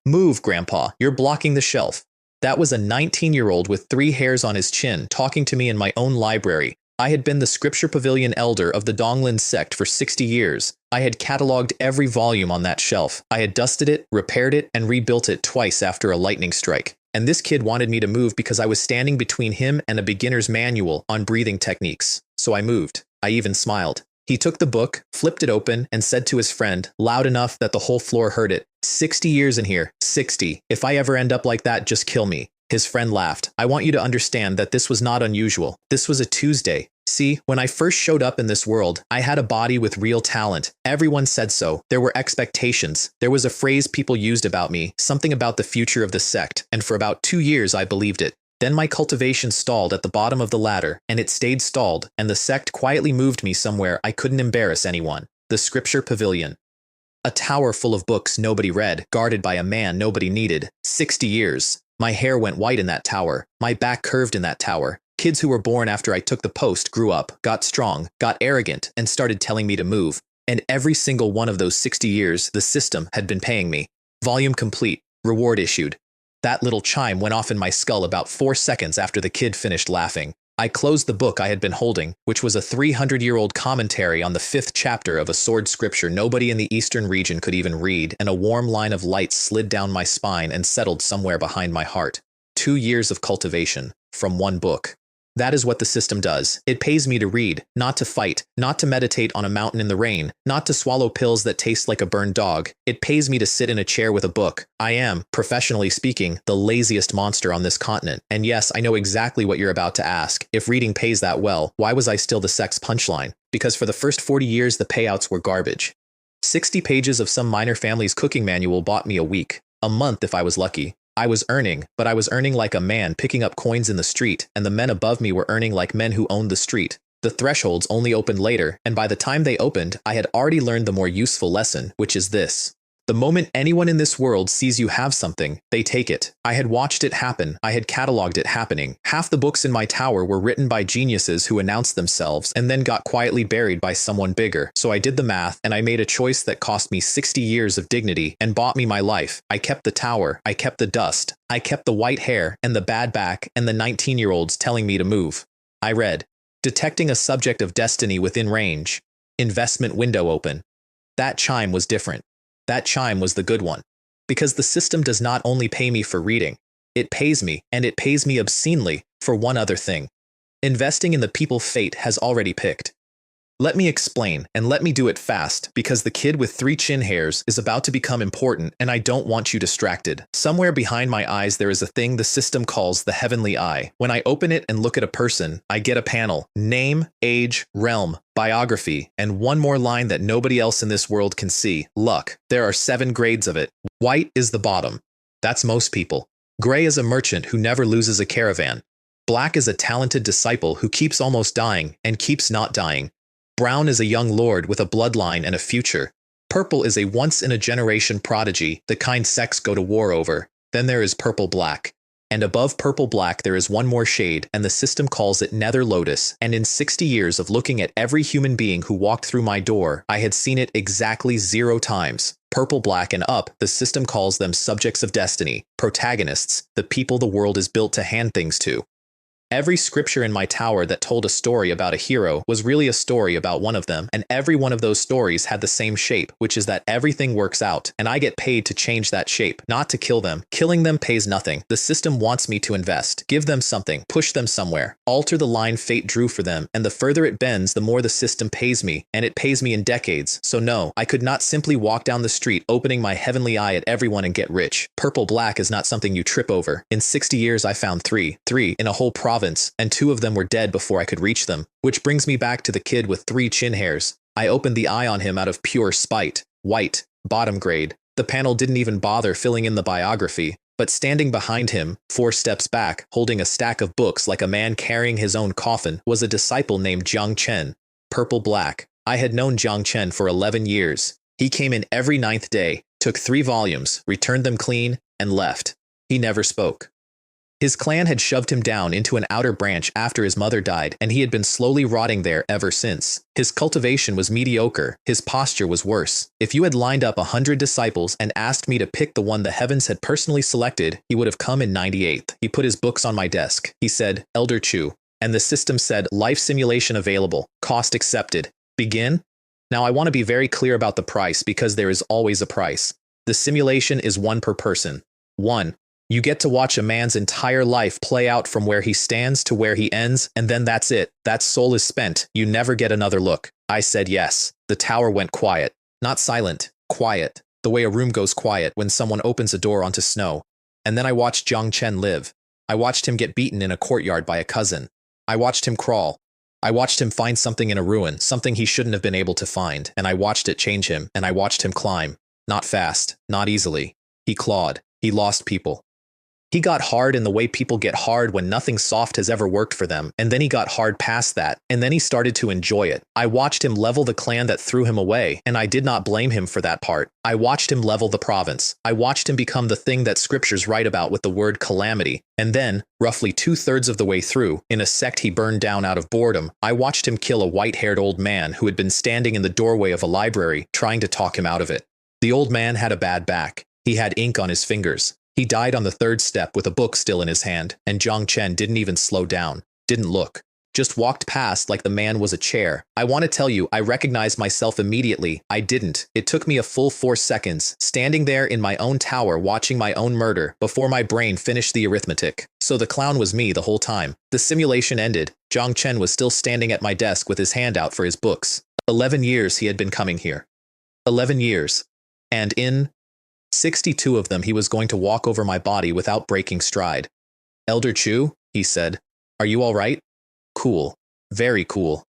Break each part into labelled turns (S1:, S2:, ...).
S1: Move, Grandpa, you're blocking the shelf. That was a 19-year-old with 3 hairs on his chin talking to me in my own library. I had been the scripture pavilion elder of the Donglin Sect for 60 years. I had cataloged every volume on that shelf. I had dusted it, repaired it, and rebuilt it twice after a lightning strike. And this kid wanted me to move because I was standing between him and a beginner's manual on breathing techniques. So I moved. I even smiled. He took the book, flipped it open, and said to his friend, loud enough that the whole floor heard it, 60 years in here, 60. If I ever end up like that, just kill me. His friend laughed. I want you to understand that this was not unusual. This was a Tuesday. See, when I first showed up in this world, I had a body with real talent. Everyone said so. There were expectations. There was a phrase people used about me, something about the future of the sect, and for about 2 years I believed it. Then my cultivation stalled at the bottom of the ladder, and it stayed stalled, and the sect quietly moved me somewhere I couldn't embarrass anyone. The Scripture Pavilion. A tower full of books nobody read, guarded by a man nobody needed. 60 years. My hair went white in that tower. My back curved in that tower. Kids who were born after I took the post grew up, got strong, got arrogant, and started telling me to move. And every single one of those 60 years, the system had been paying me. Volume complete. Reward issued. That little chime went off in my skull about 4 seconds after the kid finished laughing. I closed the book I had been holding, which was a 300-year-old commentary on the 5th chapter of a sword scripture nobody in the eastern region could even read, and a warm line of light slid down my spine and settled somewhere behind my heart. 2 years of cultivation, from one book. That is what the system does. It pays me to read, not to fight, not to meditate on a mountain in the rain, not to swallow pills that taste like a burned dog. It pays me to sit in a chair with a book. I am, professionally speaking, the laziest monster on this continent. And yes, I know exactly what you're about to ask. If reading pays that well, why was I still the sect's punchline? Because for the first 40 years, the payouts were garbage. 60 pages of some minor family's cooking manual bought me a week, a month if I was lucky. I was earning, but I was earning like a man picking up coins in the street, and the men above me were earning like men who owned the street. The thresholds only opened later, and by the time they opened, I had already learned the more useful lesson, which is this. The moment anyone in this world sees you have something, they take it. I had watched it happen. I had cataloged it happening. Half the books in my tower were written by geniuses who announced themselves and then got quietly buried by someone bigger. So I did the math, and I made a choice that cost me 60 years of dignity and bought me my life. I kept the tower. I kept the dust. I kept the white hair and the bad back and the 19-year-olds telling me to move. I read, detecting a subject of destiny within range. Investment window open. That chime was different. That chime was the good one. Because the system does not only pay me for reading, it pays me, and it pays me obscenely, for one other thing. Investing in the people fate has already picked. Let me explain, and let me do it fast, because the kid with 3 chin hairs is about to become important, and I don't want you distracted. Somewhere behind my eyes there is a thing the system calls the heavenly eye. When I open it and look at a person, I get a panel, name, age, realm, biography, and one more line that nobody else in this world can see, luck. There are 7 grades of it. White is the bottom. That's most people. Gray is a merchant who never loses a caravan. Black is a talented disciple who keeps almost dying and keeps not dying. Brown is a young lord with a bloodline and a future. Purple is a once-in-a-generation prodigy, the kind sects go to war over. Then there is purple black. And above purple black there is one more shade, and the system calls it nether lotus. And in 60 years of looking at every human being who walked through my door, I had seen it exactly 0 times. Purple black and up, the system calls them subjects of destiny, protagonists, the people the world is built to hand things to. Every scripture in my tower that told a story about a hero was really a story about one of them, and every one of those stories had the same shape, which is that everything works out, and I get paid to change that shape, not to kill them. Killing them pays nothing. The system wants me to invest, give them something, push them somewhere, alter the line fate drew for them, and the further it bends, the more the system pays me, and it pays me in decades. So no, I could not simply walk down the street opening my heavenly eye at everyone and get rich. Purple black is not something you trip over. In 60 years I found three in a whole province, and 2 of them were dead before I could reach them. Which brings me back to the kid with 3 chin hairs. I opened the eye on him out of pure spite. White, bottom grade. The panel didn't even bother filling in the biography, but standing behind him, 4 steps back, holding a stack of books like a man carrying his own coffin, was a disciple named Jiang Chen. Purple black. I had known Jiang Chen for 11 years. He came in every 9th day, took 3 volumes, returned them clean, and left. He never spoke. His clan had shoved him down into an outer branch after his mother died, and he had been slowly rotting there ever since. His cultivation was mediocre, his posture was worse. If you had lined up 100 disciples and asked me to pick the one the heavens had personally selected, he would have come in 98th. He put his books on my desk. He said, Elder Chu. And the system said, life simulation available, cost accepted. Begin? Now I want to be very clear about the price because there is always a price. The simulation is one per person. 1. You get to watch a man's entire life play out from where he stands to where he ends, and then that's it. That soul is spent. You never get another look. I said yes. The tower went quiet. Not silent, quiet. The way a room goes quiet when someone opens a door onto snow. And then I watched Jiang Chen live. I watched him get beaten in a courtyard by a cousin. I watched him crawl. I watched him find something in a ruin, something he shouldn't have been able to find, and I watched it change him, and I watched him climb. Not fast, not easily. He clawed. He lost people. He got hard in the way people get hard when nothing soft has ever worked for them, and then he got hard past that, and then he started to enjoy it. I watched him level the clan that threw him away, and I did not blame him for that part. I watched him level the province. I watched him become the thing that scriptures write about with the word calamity. And then, roughly 2/3 of the way through, in a sect he burned down out of boredom, I watched him kill a white-haired old man who had been standing in the doorway of a library, trying to talk him out of it. The old man had a bad back. He had ink on his fingers. He died on the 3rd step with a book still in his hand, and Jiang Chen didn't even slow down, didn't look, just walked past like the man was a chair. I want to tell you, I recognized myself immediately. I didn't. It took me a full 4 seconds, standing there in my own tower watching my own murder, before my brain finished the arithmetic. So the clown was me the whole time. The simulation ended. Jiang Chen was still standing at my desk with his hand out for his books. 11 years he had been coming here. 11 years. And in 62 of them he was going to walk over my body without breaking stride. Elder Chu, he said, are you all right? Cool. Very cool.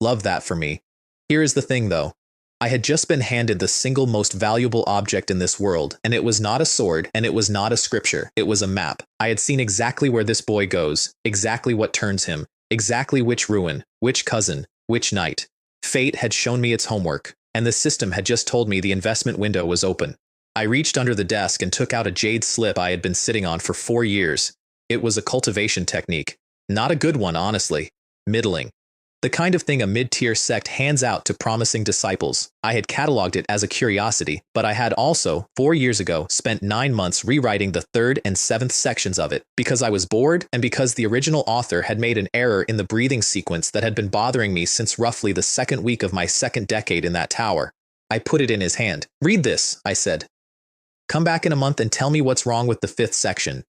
S1: Love that for me. Here is the thing though. I had just been handed the single most valuable object in this world, and it was not a sword, and it was not a scripture, it was a map. I had seen exactly where this boy goes, exactly what turns him, exactly which ruin, which cousin, which knight. Fate had shown me its homework, and the system had just told me the investment window was open. I reached under the desk and took out a jade slip I had been sitting on for 4 years. It was a cultivation technique. Not a good one, honestly. Middling. The kind of thing a mid-tier sect hands out to promising disciples. I had cataloged it as a curiosity, but I had also, 4 years ago, spent 9 months rewriting the 3rd and 7th sections of it, because I was bored and because the original author had made an error in the breathing sequence that had been bothering me since roughly the 2nd week of my 2nd decade in that tower. I put it in his hand. Read this, I said. Come back in a month and tell me what's wrong with the 5th section.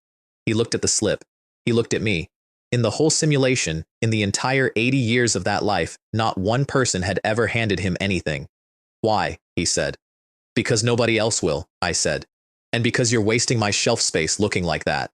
S1: He looked at the slip. He looked at me. In the whole simulation, in the entire 80 years of that life, not one person had ever handed him anything. Why? He said. Because nobody else will, I said. And because you're wasting my shelf space looking like that.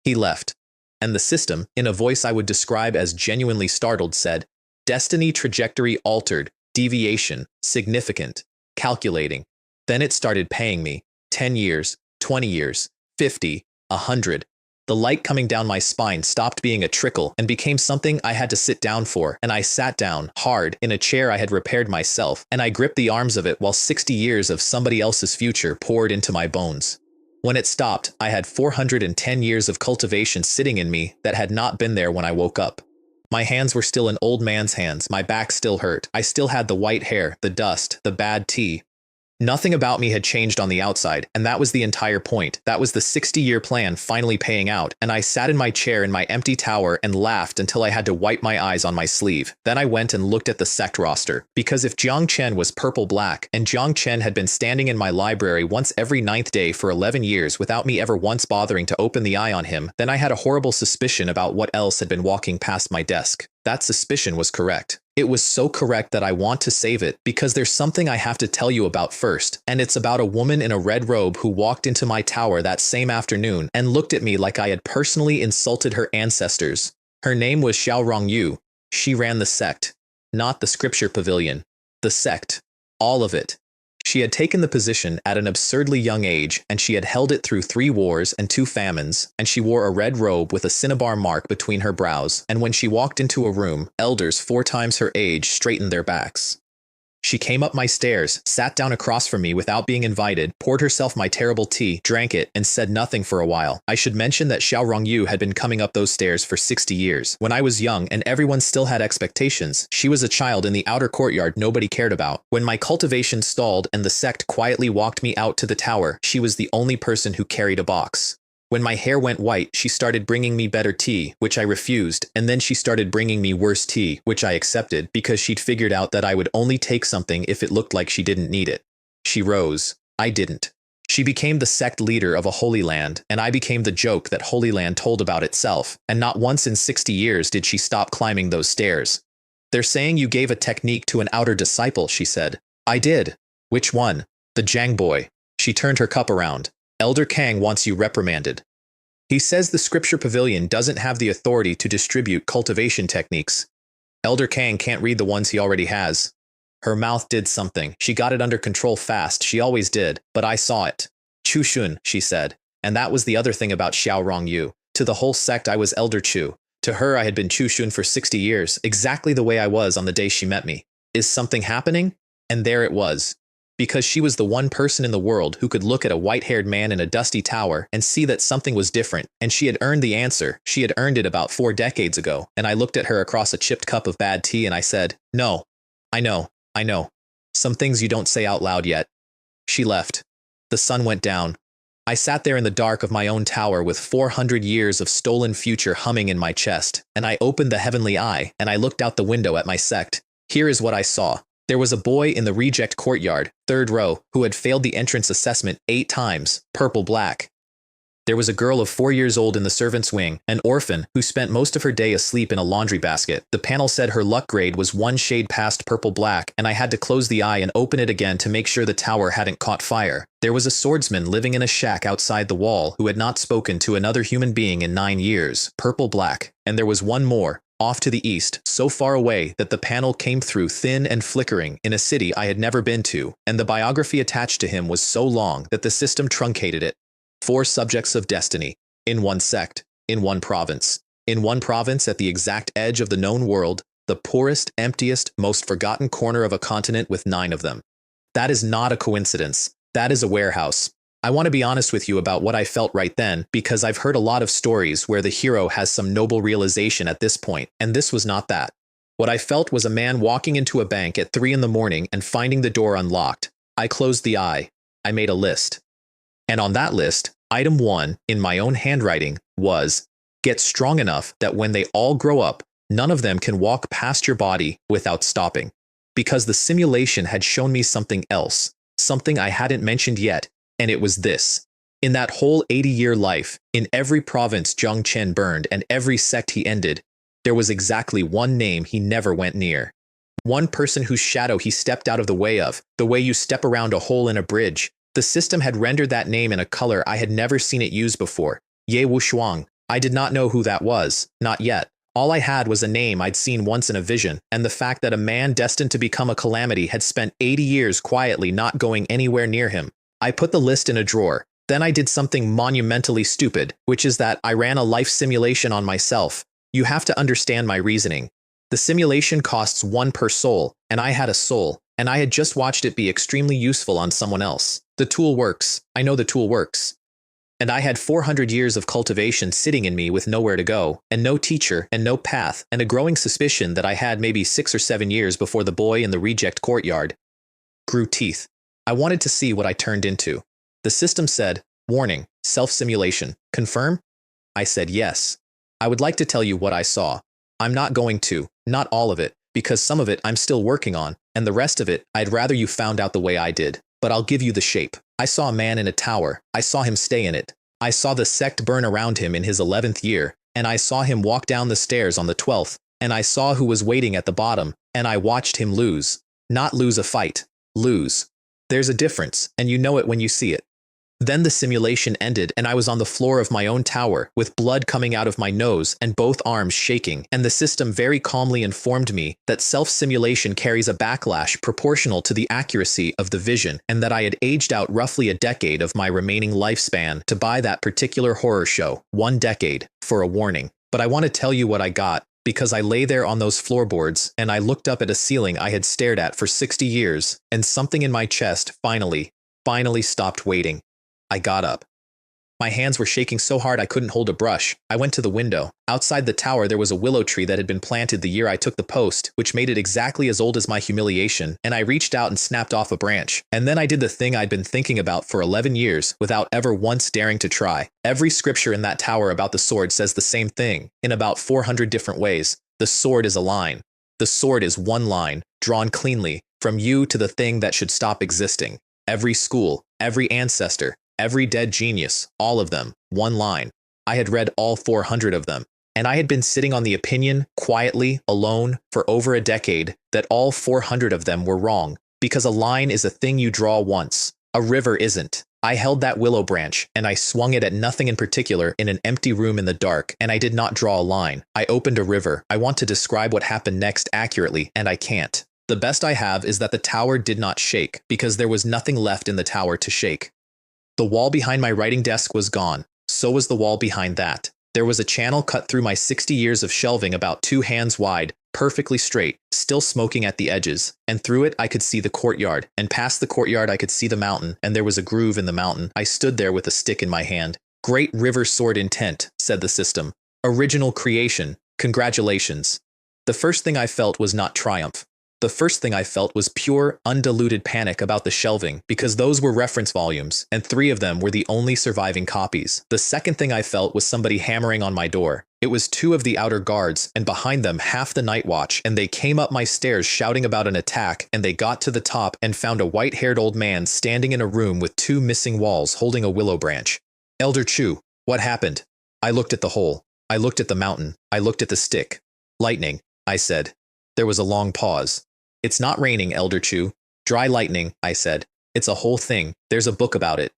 S1: He left. And the system, in a voice I would describe as genuinely startled, said, Destiny trajectory altered, deviation, significant, calculating. Then it started paying me. 10 years, 20 years, 50, 100. The light coming down my spine stopped being a trickle and became something I had to sit down for, and I sat down, hard, in a chair I had repaired myself, and I gripped the arms of it while 60 years of somebody else's future poured into my bones. When it stopped, I had 410 years of cultivation sitting in me that had not been there when I woke up. My hands were still an old man's hands, my back still hurt, I still had the white hair, the dust, the bad tea. Nothing about me had changed on the outside, and that was the entire point. That was the 60-year plan finally paying out, and I sat in my chair in my empty tower and laughed until I had to wipe my eyes on my sleeve. Then I went and looked at the sect roster, because if Jiang Chen was purple-black, and Jiang Chen had been standing in my library once every 9th day for 11 years without me ever once bothering to open the eye on him, then I had a horrible suspicion about what else had been walking past my desk. That suspicion was correct. It was so correct that I want to save it because there's something I have to tell you about first, and it's about a woman in a red robe who walked into my tower that same afternoon and looked at me like I had personally insulted her ancestors. Her name was Xiao Rongyu. She ran the sect, not the scripture pavilion. The sect. All of it. She had taken the position at an absurdly young age, and she had held it through 3 wars and 2 famines, and she wore a red robe with a cinnabar mark between her brows, and when she walked into a room, elders 4 times her age straightened their backs. She came up my stairs, sat down across from me without being invited, poured herself my terrible tea, drank it, and said nothing for a while. I should mention that Xiao Rongyu had been coming up those stairs for 60 years. When I was young and everyone still had expectations, she was a child in the outer courtyard nobody cared about. When my cultivation stalled and the sect quietly walked me out to the tower, she was the only person who carried a box. When my hair went white, she started bringing me better tea, which I refused, and then she started bringing me worse tea, which I accepted because she'd figured out that I would only take something if it looked like she didn't need it. She rose. I didn't. She became the sect leader of a holy land, and I became the joke that Holy Land told about itself, and not once in 60 years did she stop climbing those stairs. They're saying you gave a technique to an outer disciple, she said. I did. Which one? The Jiang boy. She turned her cup around. Elder Kang wants you reprimanded. He says the scripture pavilion doesn't have the authority to distribute cultivation techniques. Elder Kang can't read the ones he already has. Her mouth did something. She got it under control fast. She always did, but I saw it. Chu Shun, she said. And that was the other thing about Xiao Rongyu. To the whole sect I was Elder Chu. To her I had been Chu Shun for 60 years, exactly the way I was on the day she met me. Is something happening? And there it was. Because she was the one person in the world who could look at a white-haired man in a dusty tower and see that something was different, and she had earned the answer. She had earned it about 4 decades ago, and I looked at her across a chipped cup of bad tea and I said, no. I know. Some things you don't say out loud yet. She left. The sun went down. I sat there in the dark of my own tower with 400 years of stolen future humming in my chest, and I opened the heavenly eye, and I looked out the window at my sect. Here is what I saw. There was a boy in the reject courtyard, 3rd row, who had failed the entrance assessment 8 times, purple-black. There was a girl of 4 years old in the servant's wing, an orphan, who spent most of her day asleep in a laundry basket. The panel said her luck grade was 1 shade past purple-black, and I had to close the eye and open it again to make sure the tower hadn't caught fire. There was a swordsman living in a shack outside the wall who had not spoken to another human being in 9 years, purple-black. And there was one more, off to the east, so far away that the panel came through thin and flickering in a city I had never been to, and the biography attached to him was so long that the system truncated it. 4 subjects of destiny, in 1 sect, in 1 province. In 1 province at the exact edge of the known world, the poorest, emptiest, most forgotten corner of a continent with 9 of them. That is not a coincidence. That is a warehouse. I want to be honest with you about what I felt right then, because I've heard a lot of stories where the hero has some noble realization at this point, and this was not that. What I felt was a man walking into a bank at 3 in the morning and finding the door unlocked. I closed the eye. I made a list. And on that list, item 1, in my own handwriting, was, get strong enough that when they all grow up, none of them can walk past your body without stopping. Because the simulation had shown me something else, something I hadn't mentioned yet, and it was this. In that whole 80-year life, in every province Zhang Chen burned and every sect he ended, there was exactly one name he never went near. One person whose shadow he stepped out of the way of, the way you step around a hole in a bridge. The system had rendered that name in a color I had never seen it used before. Ye Wushuang. I did not know who that was, not yet. All I had was a name I'd seen once in a vision, and the fact that a man destined to become a calamity had spent 80 years quietly not going anywhere near him. I put the list in a drawer. Then I did something monumentally stupid, which is that I ran a life simulation on myself. You have to understand my reasoning. The simulation costs 1 per soul, and I had a soul, and I had just watched it be extremely useful on someone else. The tool works. I know the tool works. And I had 400 years of cultivation sitting in me with nowhere to go, and no teacher, and no path, and a growing suspicion that I had maybe 6 or 7 years before the boy in the reject courtyard grew teeth. I wanted to see what I turned into. The system said, warning, self-simulation. Confirm? I said yes. I would like to tell you what I saw. I'm not going to, not all of it, because some of it I'm still working on, and the rest of it I'd rather you found out the way I did. But I'll give you the shape. I saw a man in a tower. I saw him stay in it. I saw the sect burn around him in his 11th year, and I saw him walk down the stairs on the 12th, and I saw who was waiting at the bottom, and I watched him lose. Not lose a fight. Lose. There's a difference, and you know it when you see it. Then the simulation ended and I was on the floor of my own tower, with blood coming out of my nose and both arms shaking, and the system very calmly informed me that self-simulation carries a backlash proportional to the accuracy of the vision, and that I had aged out roughly a decade of my remaining lifespan to buy that particular horror show, 1 decade, for a warning. But I want to tell you what I got. because I lay there on those floorboards and I looked up at a ceiling I had stared at for 60 years, and something in my chest finally stopped waiting. I got up. My hands were shaking so hard I couldn't hold a brush. I went to the window. Outside the tower there was a willow tree that had been planted the year I took the post, which made it exactly as old as my humiliation, and I reached out and snapped off a branch. And then I did the thing I'd been thinking about for 11 years without ever once daring to try. Every scripture in that tower about the sword says the same thing, in about 400 different ways. The sword is a line. The sword is one line, drawn cleanly, from you to the thing that should stop existing. Every school, every ancestor, every dead genius, all of them, one line. I had read all 400 of them, and I had been sitting on the opinion, quietly, alone, for over a decade, that all 400 of them were wrong, because a line is a thing you draw once. A river isn't. I held that willow branch, and I swung it at nothing in particular in an empty room in the dark, and I did not draw a line. I opened a river. I want to describe what happened next accurately, and I can't. The best I have is that the tower did not shake, because there was nothing left in the tower to shake. The wall behind my writing desk was gone. So was the wall behind that. There was a channel cut through my 60 years of shelving about 2 hands wide, perfectly straight, still smoking at the edges, and through it I could see the courtyard, and past the courtyard I could see the mountain, and there was a groove in the mountain. I stood there with a stick in my hand. Great river sword intent, said the system. Original creation. Congratulations. The first thing I felt was not triumph. The first thing I felt was pure, undiluted panic about the shelving, because those were reference volumes, and 3 of them were the only surviving copies. The second thing I felt was somebody hammering on my door. It was 2 of the outer guards, and behind them half the night watch, and they came up my stairs shouting about an attack, and they got to the top and found a white-haired old man standing in a room with 2 missing walls holding a willow branch. Elder Chu, what happened? I looked at the hole. I looked at the mountain. I looked at the stick. Lightning, I said. There was a long pause. It's not raining, Elder Chu. Dry lightning, I said. It's a whole thing. There's a book about it.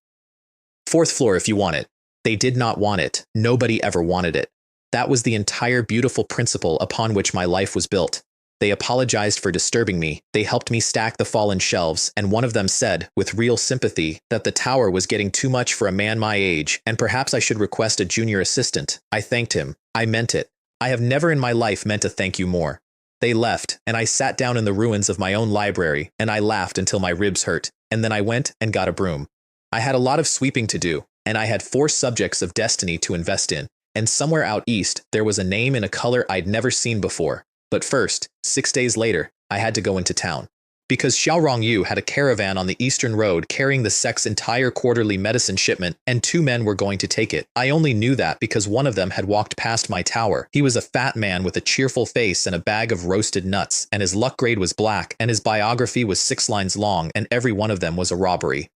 S1: 4th floor if you want it. They did not want it. Nobody ever wanted it. That was the entire beautiful principle upon which my life was built. They apologized for disturbing me. They helped me stack the fallen shelves, and one of them said, with real sympathy, that the tower was getting too much for a man my age, and perhaps I should request a junior assistant. I thanked him. I meant it. I have never in my life meant a thank you more. They left, and I sat down in the ruins of my own library, and I laughed until my ribs hurt, and then I went and got a broom. I had a lot of sweeping to do, and I had 4 subjects of destiny to invest in, and somewhere out east there was a name in a color I'd never seen before. But first, 6 days later, I had to go into town. Because Xiaorong Yu had a caravan on the eastern road carrying the sect's entire quarterly medicine shipment, and 2 men were going to take it. I only knew that because one of them had walked past my tower. He was a fat man with a cheerful face and a bag of roasted nuts, and his luck grade was black, and his biography was 6 lines long, and every one of them was a robbery.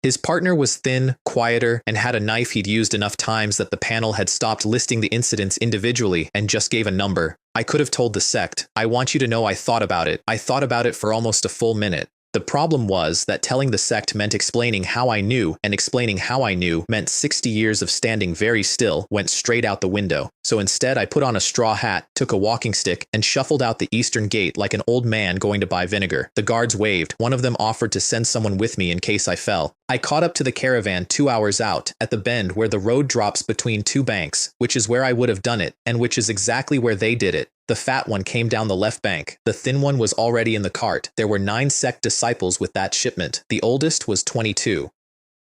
S1: His partner was thin, quieter, and had a knife he'd used enough times that the panel had stopped listing the incidents individually and just gave a number. I could have told the sect, I want you to know I thought about it. I thought about it for almost a full minute. The problem was that telling the sect meant explaining how I knew, and explaining how I knew meant 60 years of standing very still went straight out the window. So instead I put on a straw hat, took a walking stick, and shuffled out the eastern gate like an old man going to buy vinegar. The guards waved. One of them offered to send someone with me in case I fell. I caught up to the caravan 2 hours out, at the bend where the road drops between 2 banks, which is where I would have done it, and which is exactly where they did it. The fat one came down the left bank. The thin one was already in the cart. There were 9 sect disciples with that shipment. The oldest was 22.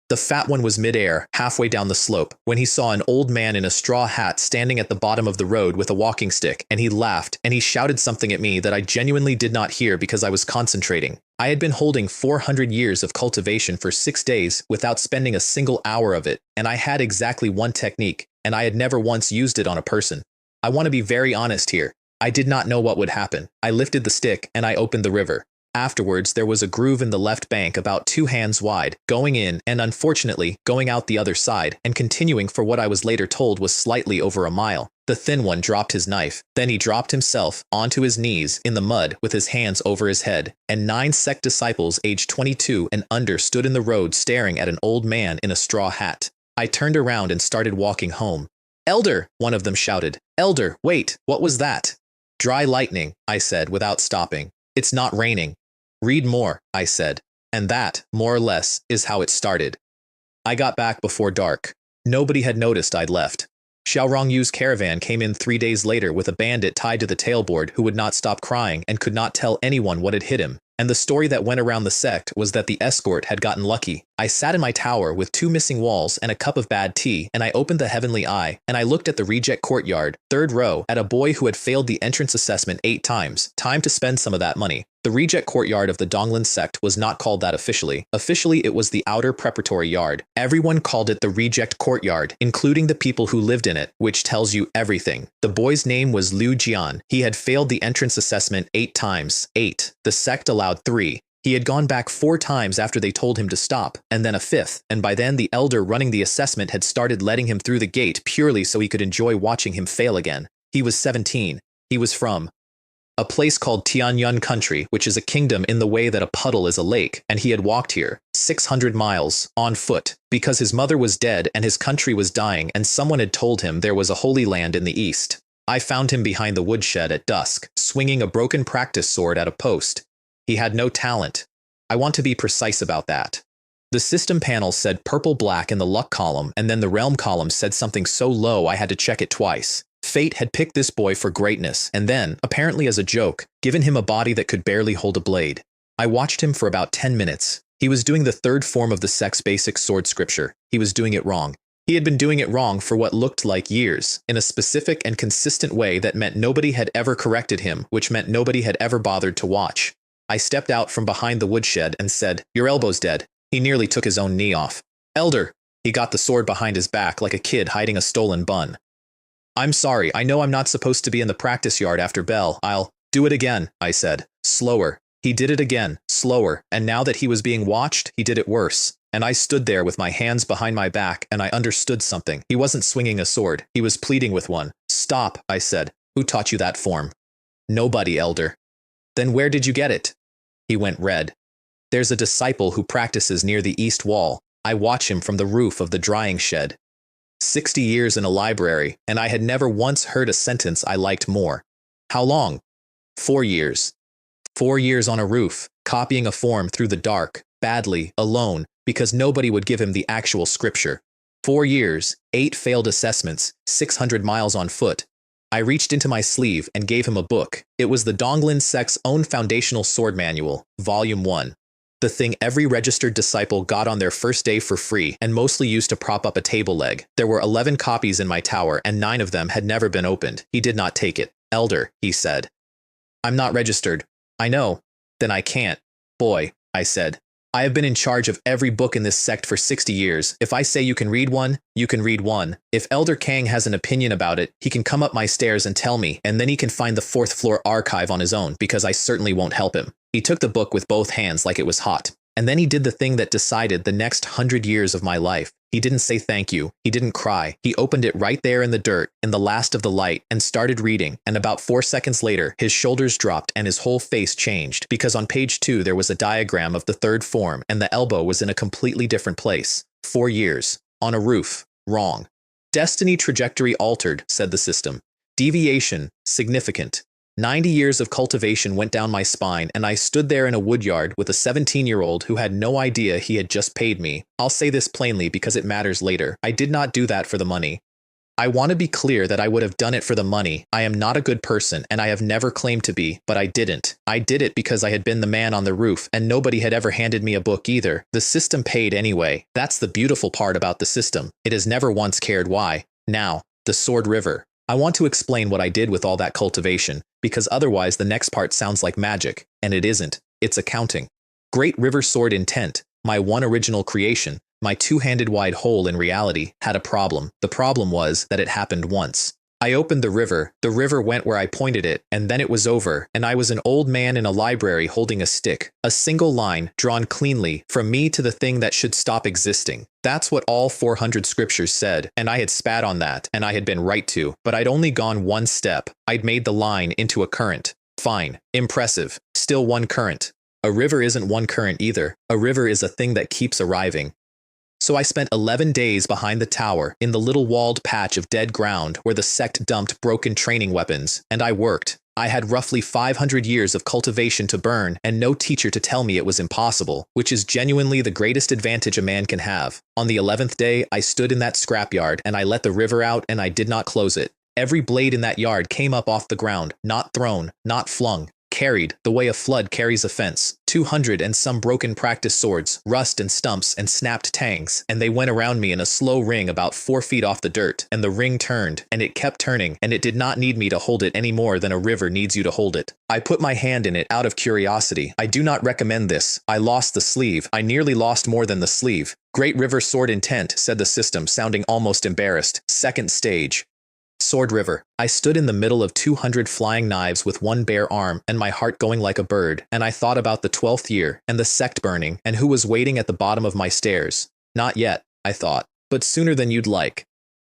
S1: The fat one was midair, halfway down the slope, when he saw an old man in a straw hat standing at the bottom of the road with a walking stick, and he laughed, and he shouted something at me that I genuinely did not hear because I was concentrating. I had been holding 400 years of cultivation for 6 days without spending a single hour of it, and I had exactly one technique, and I had never once used it on a person. I want to be very honest here. I did not know what would happen. I lifted the stick, and I opened the river. Afterwards, there was a groove in the left bank about 2 hands wide, going in and unfortunately going out the other side, and continuing for what I was later told was slightly over a mile. The thin one dropped his knife. Then he dropped himself onto his knees in the mud with his hands over his head, and 9 sect disciples aged 22 and under stood in the road staring at an old man in a straw hat. I turned around and started walking home. "Elder!" one of them shouted. "Elder, wait, what was that?" "Dry lightning," I said without stopping. "It's not raining." "Read more," I said. And that, more or less, is how it started. I got back before dark. Nobody had noticed I'd left. Xiao Rongyu's caravan came in 3 days later with a bandit tied to the tailboard who would not stop crying and could not tell anyone what had hit him. And the story that went around the sect was that the escort had gotten lucky. I sat in my tower with 2 missing walls and a cup of bad tea, and I opened the heavenly eye, and I looked at the reject courtyard, 3rd row, at a boy who had failed the entrance assessment 8 times. Time to spend some of that money. The reject courtyard of the Donglin Sect was not called that officially. Officially, it was the outer preparatory yard. Everyone called it the reject courtyard, including the people who lived in it, which tells you everything. The boy's name was Liu Jian. He had failed the entrance assessment 8 times. 8. The sect allowed 3. He had gone back 4 times after they told him to stop, and then a 5th, and by then the elder running the assessment had started letting him through the gate purely so he could enjoy watching him fail again. He was 17. He was from a place called Tianyun Country, which is a kingdom in the way that a puddle is a lake, and he had walked here 600 miles on foot because his mother was dead and his country was dying, and someone had told him there was a holy land in the east. I found him behind the woodshed at dusk, swinging a broken practice sword at a post. He had no talent. I want to be precise about that. The system panel said purple-black in the luck column, and then the realm column said something so low I had to check it twice. Fate had picked this boy for greatness, and then, apparently as a joke, given him a body that could barely hold a blade. I watched him for about 10 minutes. He was doing the 3rd form of the sect's basic sword scripture. He was doing it wrong. He had been doing it wrong for what looked like years, in a specific and consistent way that meant nobody had ever corrected him, which meant nobody had ever bothered to watch. I stepped out from behind the woodshed and said, "Your elbow's dead." He nearly took his own knee off. "Elder!" He got the sword behind his back like a kid hiding a stolen bun. "I'm sorry, I know I'm not supposed to be in the practice yard after bell. I'll do it again," I said. Slower. He did it again, slower, and now that he was being watched, he did it worse. And I stood there with my hands behind my back, and I understood something. He wasn't swinging a sword. He was pleading with one. "Stop," I said. "Who taught you that form?" "Nobody, Elder." "Then where did you get it?" He went red. "There's a disciple who practices near the east wall. I watch him from the roof of the drying shed." 60 years in a library, and I had never once heard a sentence I liked more. How long? 4 years. 4 years on a roof, copying a form through the dark, badly, alone, because nobody would give him the actual scripture. 4 years, 8 failed assessments, 600 miles on foot. I reached into my sleeve and gave him a book. It was the Donglin Sect's own foundational sword manual, Volume 1. The thing every registered disciple got on their first day for free and mostly used to prop up a table leg. There were 11 copies in my tower and 9 of them had never been opened. He did not take it. "Elder," he said. "I'm not registered." "I know." "Then I can't." "Boy," I said. "I have been in charge of every book in this sect for 60 years. If I say you can read one, you can read one. If Elder Kang has an opinion about it, he can come up my stairs and tell me, and then he can find the 4th floor archive on his own, because I certainly won't help him." He took the book with both hands like it was hot. And then he did the thing that decided the next 100 years of my life. He didn't say thank you. He didn't cry. He opened it right there in the dirt, in the last of the light, and started reading. And about 4 seconds later, his shoulders dropped and his whole face changed, because on page 2 there was a diagram of the 3rd form, and the elbow was in a completely different place. 4 years. On a roof. Wrong. "Destiny trajectory altered," said the system. "Deviation. Significant. 90 years of cultivation went down my spine, and I stood there in a woodyard with a 17-year-old who had no idea he had just paid me. I'll say this plainly because it matters later. I did not do that for the money. I want to be clear that I would have done it for the money. I am not a good person, and I have never claimed to be, but I didn't. I did it because I had been the man on the roof, and nobody had ever handed me a book either. The system paid anyway. That's the beautiful part about the system. It has never once cared why. Now, the Sword River. I want to explain what I did with all that cultivation, because otherwise the next part sounds like magic, and it isn't. It's accounting. Great River Sword Intent, my one original creation, my 2-handed wide hole in reality, had a problem. The problem was that it happened once. I opened the river went where I pointed it, and then it was over, and I was an old man in a library holding a stick. A single line, drawn cleanly, from me to the thing that should stop existing. That's what all 400 scriptures said, and I had spat on that, and I had been right to, but I'd only gone one step. I'd made the line into a current. Fine. Impressive. Still one current. A river isn't one current either. A river is a thing that keeps arriving. So I spent 11 days behind the tower, in the little walled patch of dead ground where the sect dumped broken training weapons, and I worked. I had roughly 500 years of cultivation to burn and no teacher to tell me it was impossible, which is genuinely the greatest advantage a man can have. On the 11th day, I stood in that scrapyard and I let the river out and I did not close it. Every blade in that yard came up off the ground, not thrown, not flung, carried, the way a flood carries a fence. 200 and some broken practice swords, rust and stumps and snapped tangs, and they went around me in a slow ring about 4 feet off the dirt, and the ring turned, and it kept turning, and it did not need me to hold it any more than a river needs you to hold it. I put my hand in it out of curiosity. I do not recommend this. I lost the sleeve. I nearly lost more than the sleeve. Great River Sword Intent, said the system, sounding almost embarrassed. Second stage. Sword River. I stood in the middle of 200 flying knives with one bare arm and my heart going like a bird, and I thought about the 12th year and the sect burning and who was waiting at the bottom of my stairs. Not yet, I thought, but sooner than you'd like.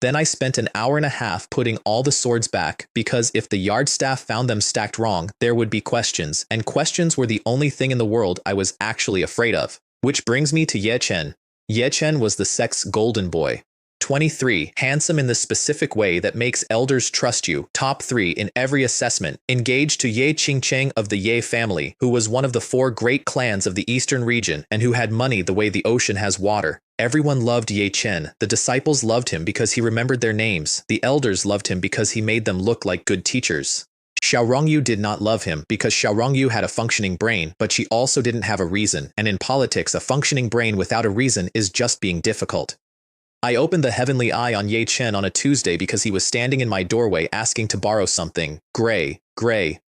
S1: Then I spent an hour and a half putting all the swords back, because if the yard staff found them stacked wrong, there would be questions, and questions were the only thing in the world I was actually afraid of. Which brings me to Ye Chen. Ye Chen was the sect's golden boy. 23. Handsome in the specific way that makes elders trust you. Top 3 in every assessment. Engaged to Ye Qingcheng of the Ye family, who was one of the 4 great clans of the eastern region and who had money the way the ocean has water. Everyone loved Ye Chen. The disciples loved him because he remembered their names. The elders loved him because he made them look like good teachers. Xiao Rongyu did not love him because Xiao Rongyu had a functioning brain, but she also didn't have a reason, and in politics a functioning brain without a reason is just being difficult. I opened the heavenly eye on Ye Chen on a Tuesday because he was standing in my doorway asking to borrow something. Gray,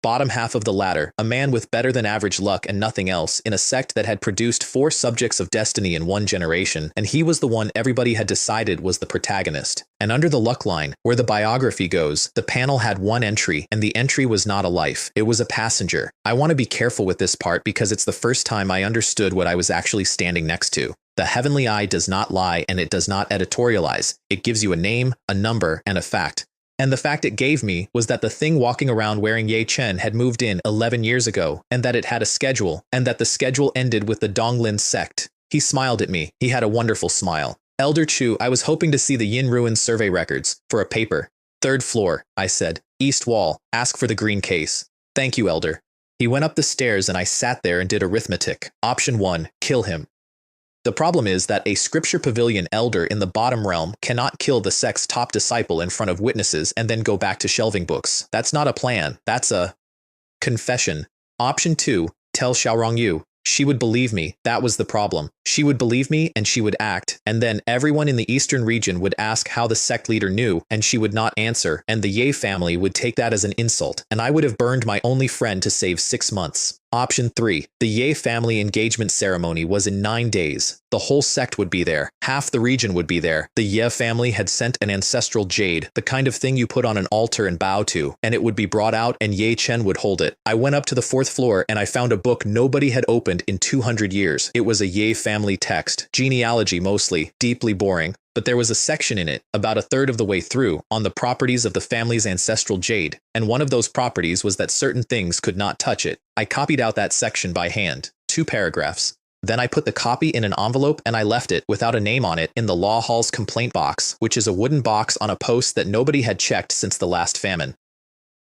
S1: bottom half of the ladder, a man with better than average luck and nothing else, in a sect that had produced 4 subjects of destiny in 1 generation, and he was the one everybody had decided was the protagonist. And under the luck line, where the biography goes, the panel had 1 entry, and the entry was not a life, it was a passenger. I want to be careful with this part because it's the first time I understood what I was actually standing next to. The heavenly eye does not lie and it does not editorialize. It gives you a name, a number, and a fact. And the fact it gave me was that the thing walking around wearing Ye Chen had moved in 11 years ago, and that it had a schedule, and that the schedule ended with the Donglin Sect. He smiled at me. He had a wonderful smile. Elder Chu, I was hoping to see the Yin Ruins survey records, for a paper. 3rd floor, I said. East wall. Ask for the green case. Thank you, Elder. He went up the stairs and I sat there and did arithmetic. Option 1, kill him. The problem is that a scripture pavilion elder in the bottom realm cannot kill the sect's top disciple in front of witnesses and then go back to shelving books. That's not a plan. That's a confession. Option 2, tell Xiao Rongyu. She would believe me. That was the problem. She would believe me and she would act, and then everyone in the eastern region would ask how the sect leader knew, and she would not answer, and the Ye family would take that as an insult, and I would have burned my only friend to save 6 months. Option 3. The Ye family engagement ceremony was in 9 days. The whole sect would be there. Half the region would be there. The Ye family had sent an ancestral jade, the kind of thing you put on an altar and bow to, and it would be brought out and Ye Chen would hold it. I went up to the 4th floor and I found a book nobody had opened in 200 years. It was a Ye family text, genealogy mostly, deeply boring. But there was a section in it, about a third of the way through, on the properties of the family's ancestral jade, and one of those properties was that certain things could not touch it. I copied out that section by hand, 2 paragraphs. Then I put the copy in an envelope and I left it, without a name on it, in the law hall's complaint box, which is a wooden box on a post that nobody had checked since the last famine.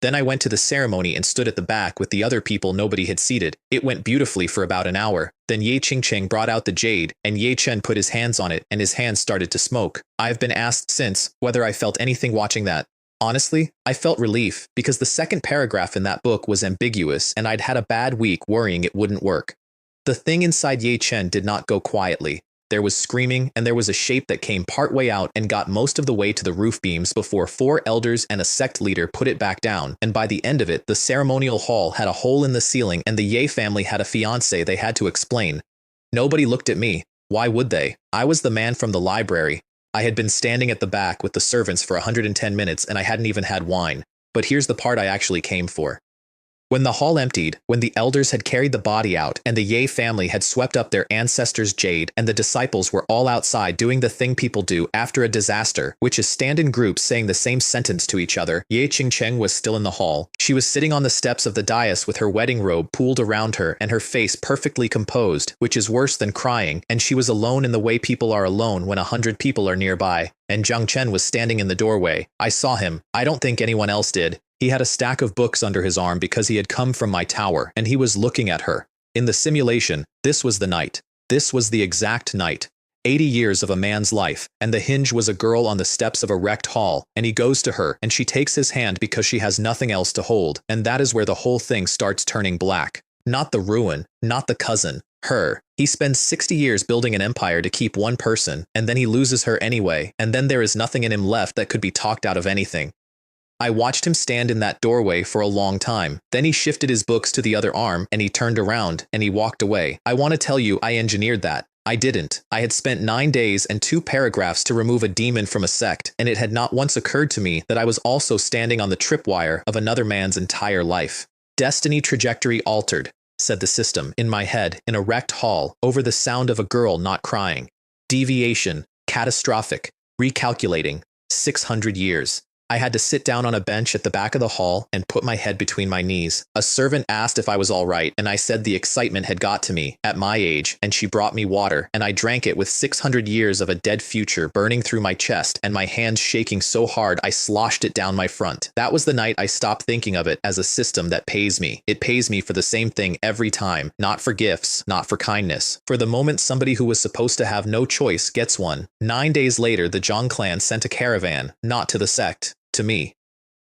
S1: Then I went to the ceremony and stood at the back with the other people nobody had seated. It went beautifully for about an hour. Then Ye Qingcheng brought out the jade, and Ye Chen put his hands on it, and his hands started to smoke. I've been asked since whether I felt anything watching that. Honestly, I felt relief, because the 2nd paragraph in that book was ambiguous, and I'd had a bad week worrying it wouldn't work. The thing inside Ye Chen did not go quietly. There was screaming, and there was a shape that came partway out and got most of the way to the roof beams before 4 elders and a sect leader put it back down, and by the end of it, the ceremonial hall had a hole in the ceiling and the Ye family had a fiancé they had to explain. Nobody looked at me. Why would they? I was the man from the library. I had been standing at the back with the servants for 110 minutes and I hadn't even had wine. But here's the part I actually came for. When the hall emptied, when the elders had carried the body out, and the Ye family had swept up their ancestors' jade, and the disciples were all outside doing the thing people do after a disaster, which is stand in groups saying the same sentence to each other, Ye Qingcheng was still in the hall. She was sitting on the steps of the dais with her wedding robe pooled around her and her face perfectly composed, which is worse than crying, and she was alone in the way people are alone when 100 people are nearby. And Zhang Chen was standing in the doorway. I saw him. I don't think anyone else did. He had a stack of books under his arm because he had come from my tower, and he was looking at her. In the simulation, this was the night. This was the exact night. 80 years of a man's life, and the hinge was a girl on the steps of a wrecked hall, and he goes to her, and she takes his hand because she has nothing else to hold, and that is where the whole thing starts turning black. Not the ruin, not the cousin, her. He spends 60 years building an empire to keep one person, and then he loses her anyway, and then there is nothing in him left that could be talked out of anything. I watched him stand in that doorway for a long time. Then he shifted his books to the other arm, and he turned around, and he walked away. I want to tell you, I engineered that. I didn't. I had spent 9 days and 2 paragraphs to remove a demon from a sect, and it had not once occurred to me that I was also standing on the tripwire of another man's entire life. Destiny trajectory altered, said the system in my head in a wrecked hall over the sound of a girl not crying. Deviation, catastrophic, recalculating, 600 years. I had to sit down on a bench at the back of the hall and put my head between my knees. A servant asked if I was all right, and I said the excitement had got to me, at my age, and she brought me water, and I drank it with 600 years of a dead future burning through my chest, and my hands shaking so hard I sloshed it down my front. That was the night I stopped thinking of it as a system that pays me. It pays me for the same thing every time, not for gifts, not for kindness. For the moment somebody who was supposed to have no choice gets one. 9 days later, the Zhang clan sent a caravan, not to the sect, to me.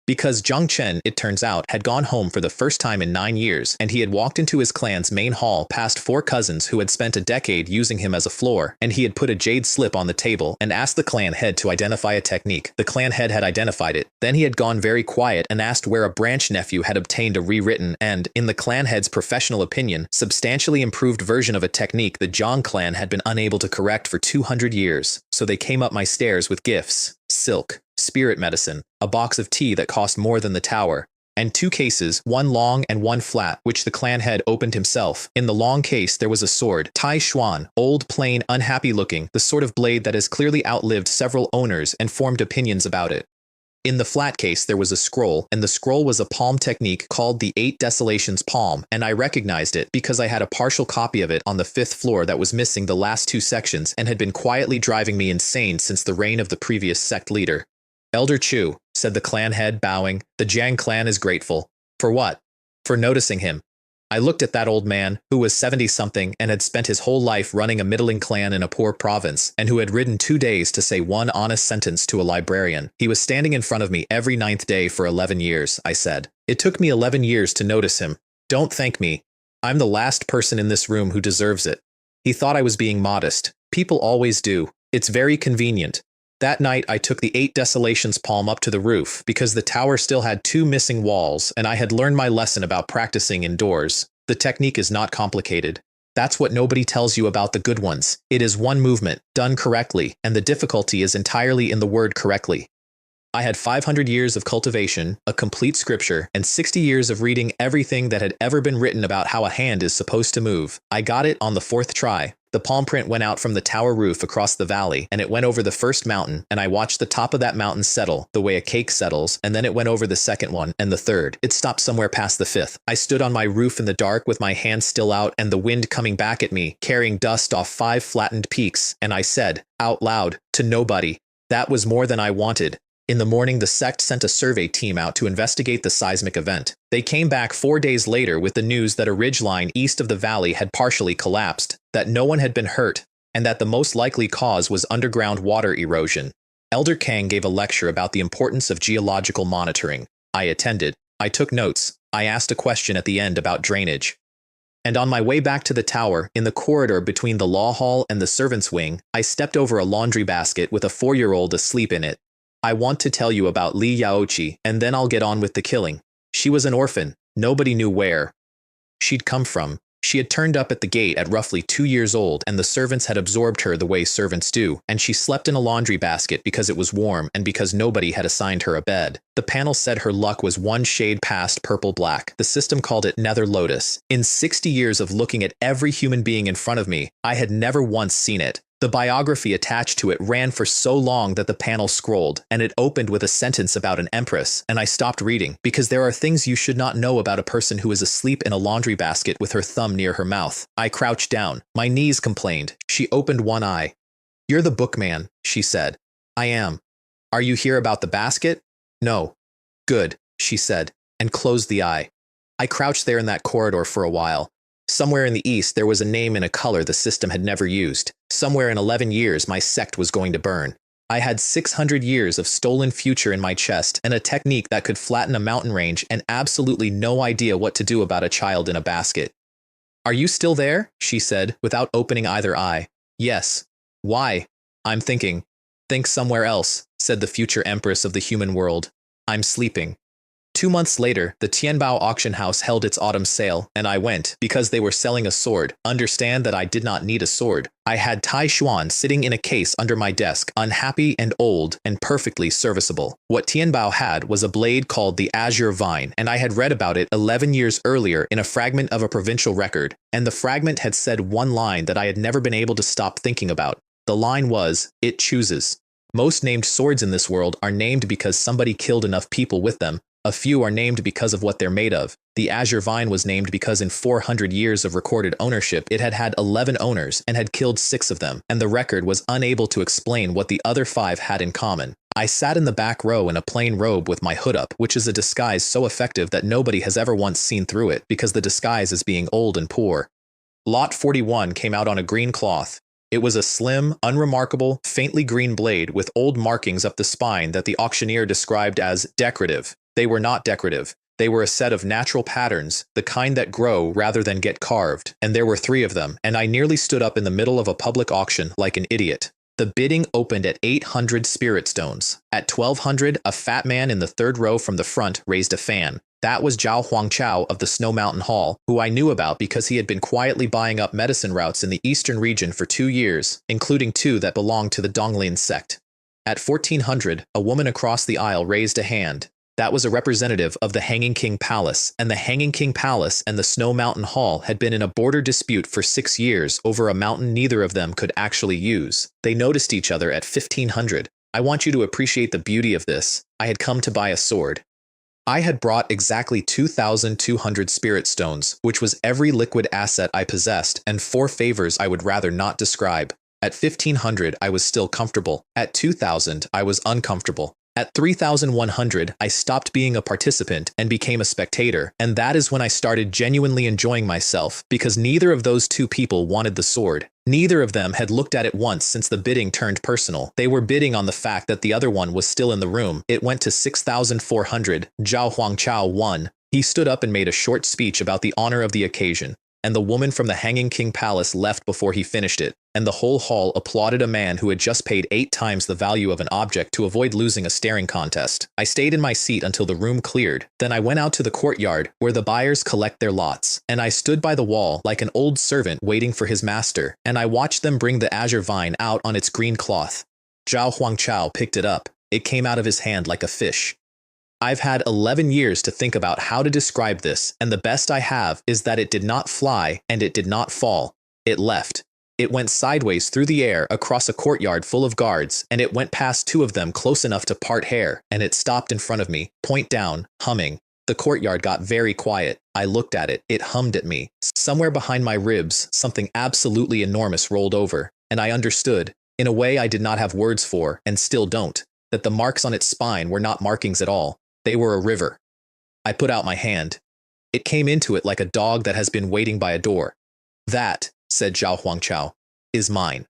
S1: Because Zhang Chen, it turns out, had gone home for the first time in 9 years, and he had walked into his clan's main hall past 4 cousins who had spent a decade using him as a floor, and he had put a jade slip on the table and asked the clan head to identify a technique. The clan head had identified it. Then he had gone very quiet and asked where a branch nephew had obtained a rewritten and, in the clan head's professional opinion, substantially improved version of a technique the Zhang clan had been unable to correct for 200 years. So they came up my stairs with gifts, silk, spirit medicine, a box of tea that cost more than the tower, and 2 cases, one long and one flat, which the clan head opened himself. In the long case there was a sword, Tai Xuan, old, plain, unhappy looking, the sort of blade that has clearly outlived several owners and formed opinions about it. In the flat case there was a scroll, and the scroll was a palm technique called the 8 Desolations Palm, and I recognized it because I had a partial copy of it on the 5th floor that was missing the last 2 sections and had been quietly driving me insane since the reign of the previous sect leader. Elder Chu, said the clan head, bowing, the Jiang clan is grateful. For what? For noticing him. I looked at that old man, who was 70-something and had spent his whole life running a middling clan in a poor province, and who had ridden 2 days to say one honest sentence to a librarian. He was standing in front of me every 9th day for 11 years, I said. It took me 11 years to notice him. Don't thank me. I'm the last person in this room who deserves it. He thought I was being modest. People always do. It's very convenient. That night, I took the 8 Desolations Palm up to the roof because the tower still had 2 missing walls, and I had learned my lesson about practicing indoors. The technique is not complicated. That's what nobody tells you about the good ones. It is one movement, done correctly, and the difficulty is entirely in the word correctly. I had 500 years of cultivation, a complete scripture, and 60 years of reading everything that had ever been written about how a hand is supposed to move. I got it on the 4th try. The palm print went out from the tower roof across the valley, and it went over the first mountain, and I watched the top of that mountain settle, the way a cake settles, and then it went over the second one, and the third. It stopped somewhere past the 5th. I stood on my roof in the dark with my hand still out and the wind coming back at me, carrying dust off 5 flattened peaks, and I said, out loud, to nobody, that was more than I wanted. In the morning, the sect sent a survey team out to investigate the seismic event. They came back 4 days later with the news that a ridgeline east of the valley had partially collapsed, that no one had been hurt, and that the most likely cause was underground water erosion. Elder Kang gave a lecture about the importance of geological monitoring. I attended. I took notes. I asked a question at the end about drainage. And on my way back to the tower, in the corridor between the law hall and the servants' wing, I stepped over a laundry basket with a 4-year-old asleep in it. I want to tell you about Li Yaoqi, and then I'll get on with the killing. She was an orphan. Nobody knew where she'd come from. She had turned up at the gate at roughly 2 years old, and the servants had absorbed her the way servants do, and she slept in a laundry basket because it was warm and because nobody had assigned her a bed. The panel said her luck was 1 shade past purple-black. The system called it Nether Lotus. In 60 years of looking at every human being in front of me, I had never once seen it. The biography attached to it ran for so long that the panel scrolled, and it opened with a sentence about an empress, and I stopped reading, because there are things you should not know about a person who is asleep in a laundry basket with her thumb near her mouth. I crouched down. My knees complained. She opened one eye. You're the bookman, she said. I am. Are you here about the basket? No. Good. she said, and closed the eye. I crouched there in that corridor for a while. Somewhere in the east there was a name in a color the system had never used. Somewhere in 11 years my sect was going to burn. I had 600 years of stolen future in my chest and a technique that could flatten a mountain range and absolutely no idea what to do about a child in a basket. Are you still there? She said, without opening either eye. Yes. Why? I'm thinking. Think somewhere else, said the future empress of the human world. I'm sleeping. 2 months later, the Tianbao auction house held its autumn sale, and I went, because they were selling a sword. Understand that I did not need a sword. I had Tai Xuan sitting in a case under my desk, unhappy and old and perfectly serviceable. What Tianbao had was a blade called the Azure Vine, and I had read about it 11 years earlier in a fragment of a provincial record, and the fragment had said one line that I had never been able to stop thinking about. The line was, "It chooses." Most named swords in this world are named because somebody killed enough people with them. A few are named because of what they're made of. The Azure Vine was named because in 400 years of recorded ownership, it had had 11 owners and had killed 6 of them, and the record was unable to explain what the other 5 had in common. I sat in the back row in a plain robe with my hood up, which is a disguise so effective that nobody has ever once seen through it, because the disguise is being old and poor. Lot 41 came out on a green cloth. It was a slim, unremarkable, faintly green blade with old markings up the spine that the auctioneer described as decorative. They were not decorative. They were a set of natural patterns, the kind that grow rather than get carved, and there were 3 of them, and I nearly stood up in the middle of a public auction like an idiot. The bidding opened at 800 spirit stones. At 1200, a fat man in the 3rd row from the front raised a fan. That was Zhao Huangchao of the Snow Mountain Hall, who I knew about because he had been quietly buying up medicine routes in the eastern region for 2 years, including 2 that belonged to the Donglin Sect. At 1400, a woman across the aisle raised a hand. That was a representative of the Hanging King Palace, and the Hanging King Palace and the Snow Mountain Hall had been in a border dispute for 6 years over a mountain neither of them could actually use. They noticed each other at 1500. I want you to appreciate the beauty of this. I had come to buy a sword. I had brought exactly 2,200 spirit stones, which was every liquid asset I possessed, and 4 favors I would rather not describe. At 1500, I was still comfortable. At 2000, I was uncomfortable. At 3,100, I stopped being a participant and became a spectator, and that is when I started genuinely enjoying myself, because neither of those 2 people wanted the sword. Neither of them had looked at it once since the bidding turned personal. They were bidding on the fact that the other one was still in the room. It went to 6,400. Zhao Huangchao won. He stood up and made a short speech about the honor of the occasion, and the woman from the Hanging King Palace left before he finished it, and the whole hall applauded a man who had just paid 8 times the value of an object to avoid losing a staring contest. I stayed in my seat until the room cleared. Then I went out to the courtyard, where the buyers collect their lots, and I stood by the wall like an old servant waiting for his master, and I watched them bring the azure vine out on its green cloth. Zhao Huangchao picked it up. It came out of his hand like a fish. I've had 11 years to think about how to describe this, and the best I have is that it did not fly and it did not fall. It left. It went sideways through the air across a courtyard full of guards, and it went past 2 of them close enough to part hair, and it stopped in front of me, point down, humming. The courtyard got very quiet. I looked at it. It hummed at me. Somewhere behind my ribs, something absolutely enormous rolled over, and I understood, in a way I did not have words for, and still don't, that the marks on its spine were not markings at all. They were a river. I put out my hand. It came into it like a dog that has been waiting by a door. That, said Zhao Huangchao, is mine.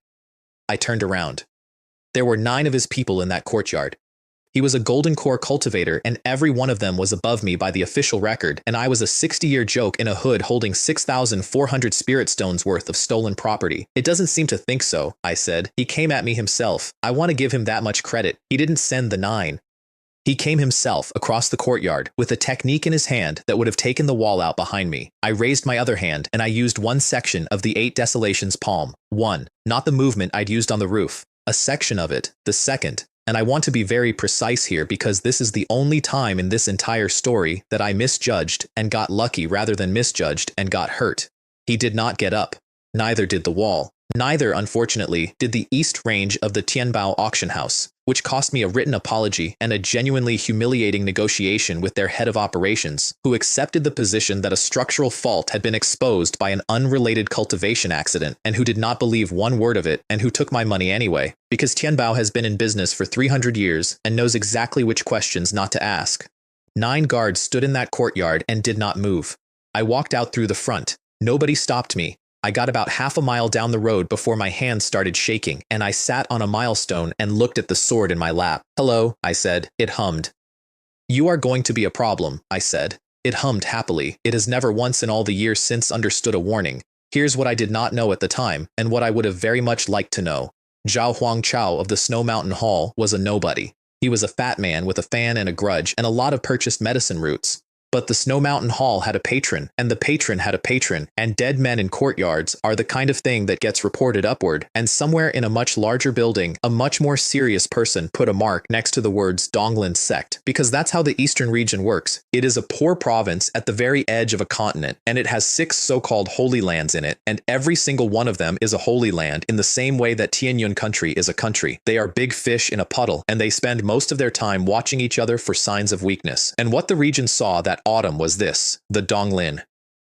S1: I turned around. There were 9 of his people in that courtyard. He was a golden core cultivator, and every one of them was above me by the official record, and I was a 60-year joke in a hood holding 6,400 spirit stones worth of stolen property. It doesn't seem to think so, I said. He came at me himself. I want to give him that much credit. He didn't send the 9. He came himself across the courtyard with a technique in his hand that would have taken the wall out behind me. I raised my other hand and I used one section of the 8 desolations palm. One, not the movement I'd used on the roof. A section of it, the second. And I want to be very precise here because this is the only time in this entire story that I misjudged and got lucky rather than misjudged and got hurt. He did not get up. Neither did the wall. Neither, unfortunately, did the east range of the Tianbao auction house, which cost me a written apology and a genuinely humiliating negotiation with their head of operations, who accepted the position that a structural fault had been exposed by an unrelated cultivation accident, and who did not believe one word of it, and who took my money anyway, because Tianbao has been in business for 300 years and knows exactly which questions not to ask. 9 guards stood in that courtyard and did not move. I walked out through the front. Nobody stopped me. I got about half a mile down the road before my hands started shaking, and I sat on a milestone and looked at the sword in my lap. Hello, I said. It hummed. You are going to be a problem, I said. It hummed happily. It has never once in all the years since understood a warning. Here's what I did not know at the time, and what I would have very much liked to know. Zhao Huang Chao of the Snow Mountain Hall was a nobody. He was a fat man with a fan and a grudge and a lot of purchased medicine roots. But the Snow Mountain Hall had a patron, and the patron had a patron, and dead men in courtyards are the kind of thing that gets reported upward, and somewhere in a much larger building, a much more serious person put a mark next to the words Donglin Sect, because that's how the eastern region works. It is a poor province at the very edge of a continent, and it has 6 so-called holy lands in it, and every single one of them is a holy land in the same way that Tianyun country is a country. They are big fish in a puddle, and they spend most of their time watching each other for signs of weakness. And what the region saw that autumn was this: the Donglin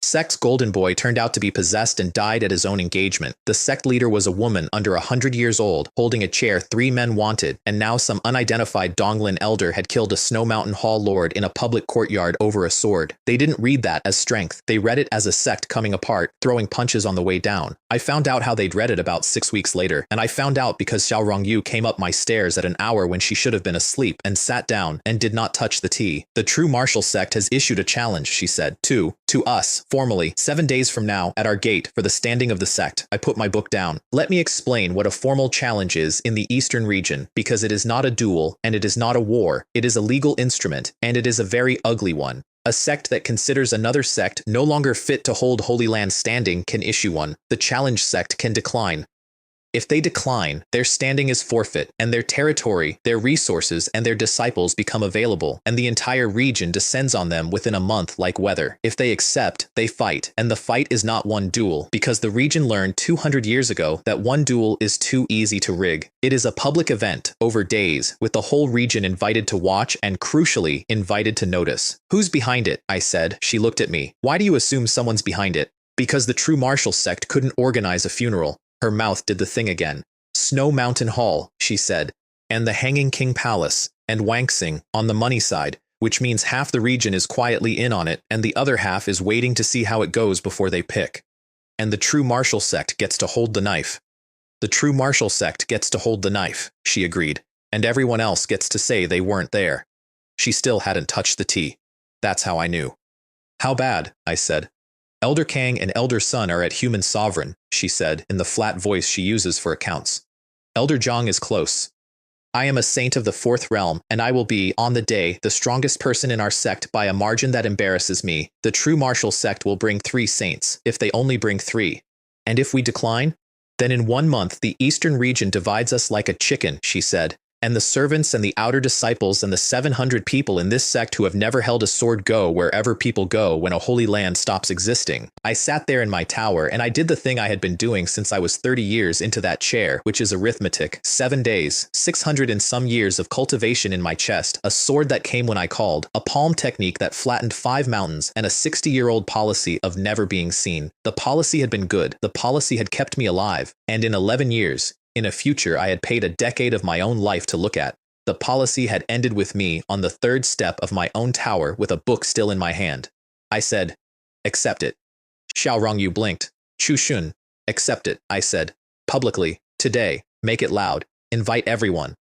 S1: Sect's golden boy turned out to be possessed and died at his own engagement. The sect leader was a woman under 100 years old, holding a chair 3 men wanted, and now some unidentified Donglin elder had killed a Snow Mountain Hall lord in a public courtyard over a sword. They didn't read that as strength. They read it as a sect coming apart, throwing punches on the way down. I found out how they'd read it about 6 weeks later, and I found out because Xiao Rongyu came up my stairs at an hour when she should have been asleep and sat down and did not touch the tea. The true martial sect has issued a challenge, she said, to us, formally, 7 days from now, at our gate, for the standing of the sect. I put my book down. Let me explain what a formal challenge is in the eastern region, because it is not a duel, and it is not a war. It is a legal instrument, and it is a very ugly one. A sect that considers another sect no longer fit to hold Holy Land standing can issue one. The challenge sect can decline. If they decline, their standing is forfeit, and their territory, their resources, and their disciples become available, and the entire region descends on them within a month like weather. If they accept, they fight, and the fight is not one duel, because the region learned 200 years ago that one duel is too easy to rig. It is a public event, over days, with the whole region invited to watch and, crucially, invited to notice. Who's behind it? I said. She looked at me. Why do you assume someone's behind it? Because the true martial sect couldn't organize a funeral. Her mouth did the thing again. Snow Mountain Hall, she said, and the Hanging King Palace, and Wangsing, on the money side, which means half the region is quietly in on it, and the other half is waiting to see how it goes before they pick. And the true martial sect gets to hold the knife. The true martial sect gets to hold the knife, she agreed, and everyone else gets to say they weren't there. She still hadn't touched the tea. That's how I knew. How bad? I said. Elder Kang and Elder Sun are at Human Sovereign, she said, in the flat voice she uses for accounts. Elder Zhang is close. I am a saint of the 4th realm, and I will be, on the day, the strongest person in our sect by a margin that embarrasses me. The true martial sect will bring 3 saints, if they only bring 3. And if we decline? Then in 1 month the eastern region divides us like a chicken, she said. And the servants and the outer disciples and the 700 people in this sect who have never held a sword go wherever people go when a holy land stops existing. I sat there in my tower, and I did the thing I had been doing since I was 30 years into that chair, which is arithmetic. 7 days, 600 and some years of cultivation in my chest, a sword that came when I called, a palm technique that flattened 5 mountains, and a 60-year-old policy of never being seen. The policy had been good. The policy had kept me alive. And in 11 years, in a future I had paid a decade of my own life to look at, the policy had ended with me on the 3rd step of my own tower with a book still in my hand. I said, accept it. Xiao Rongyu blinked. Chu Shun, accept it, I said. Publicly, today, make it loud, invite everyone.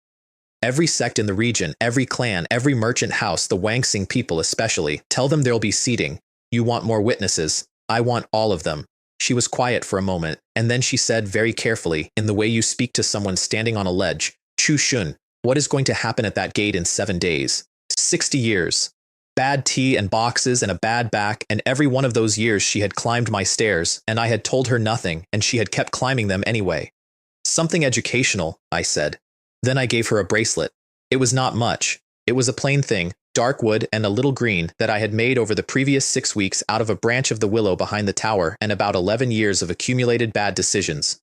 S1: Every sect in the region, every clan, every merchant house, the Wangsing people especially, tell them there'll be seating. You want more witnesses? I want all of them. She was quiet for a moment, and then she said very carefully, in the way you speak to someone standing on a ledge, Chu Shun, what is going to happen at that gate in 7 days? 60 years. Bad tea and boxes and a bad back, and every one of those years she had climbed my stairs, and I had told her nothing, and she had kept climbing them anyway. Something educational, I said. Then I gave her a bracelet. It was not much. It was a plain thing, dark wood and a little green, that I had made over the previous 6 weeks out of a branch of the willow behind the tower and about 11 years of accumulated bad decisions.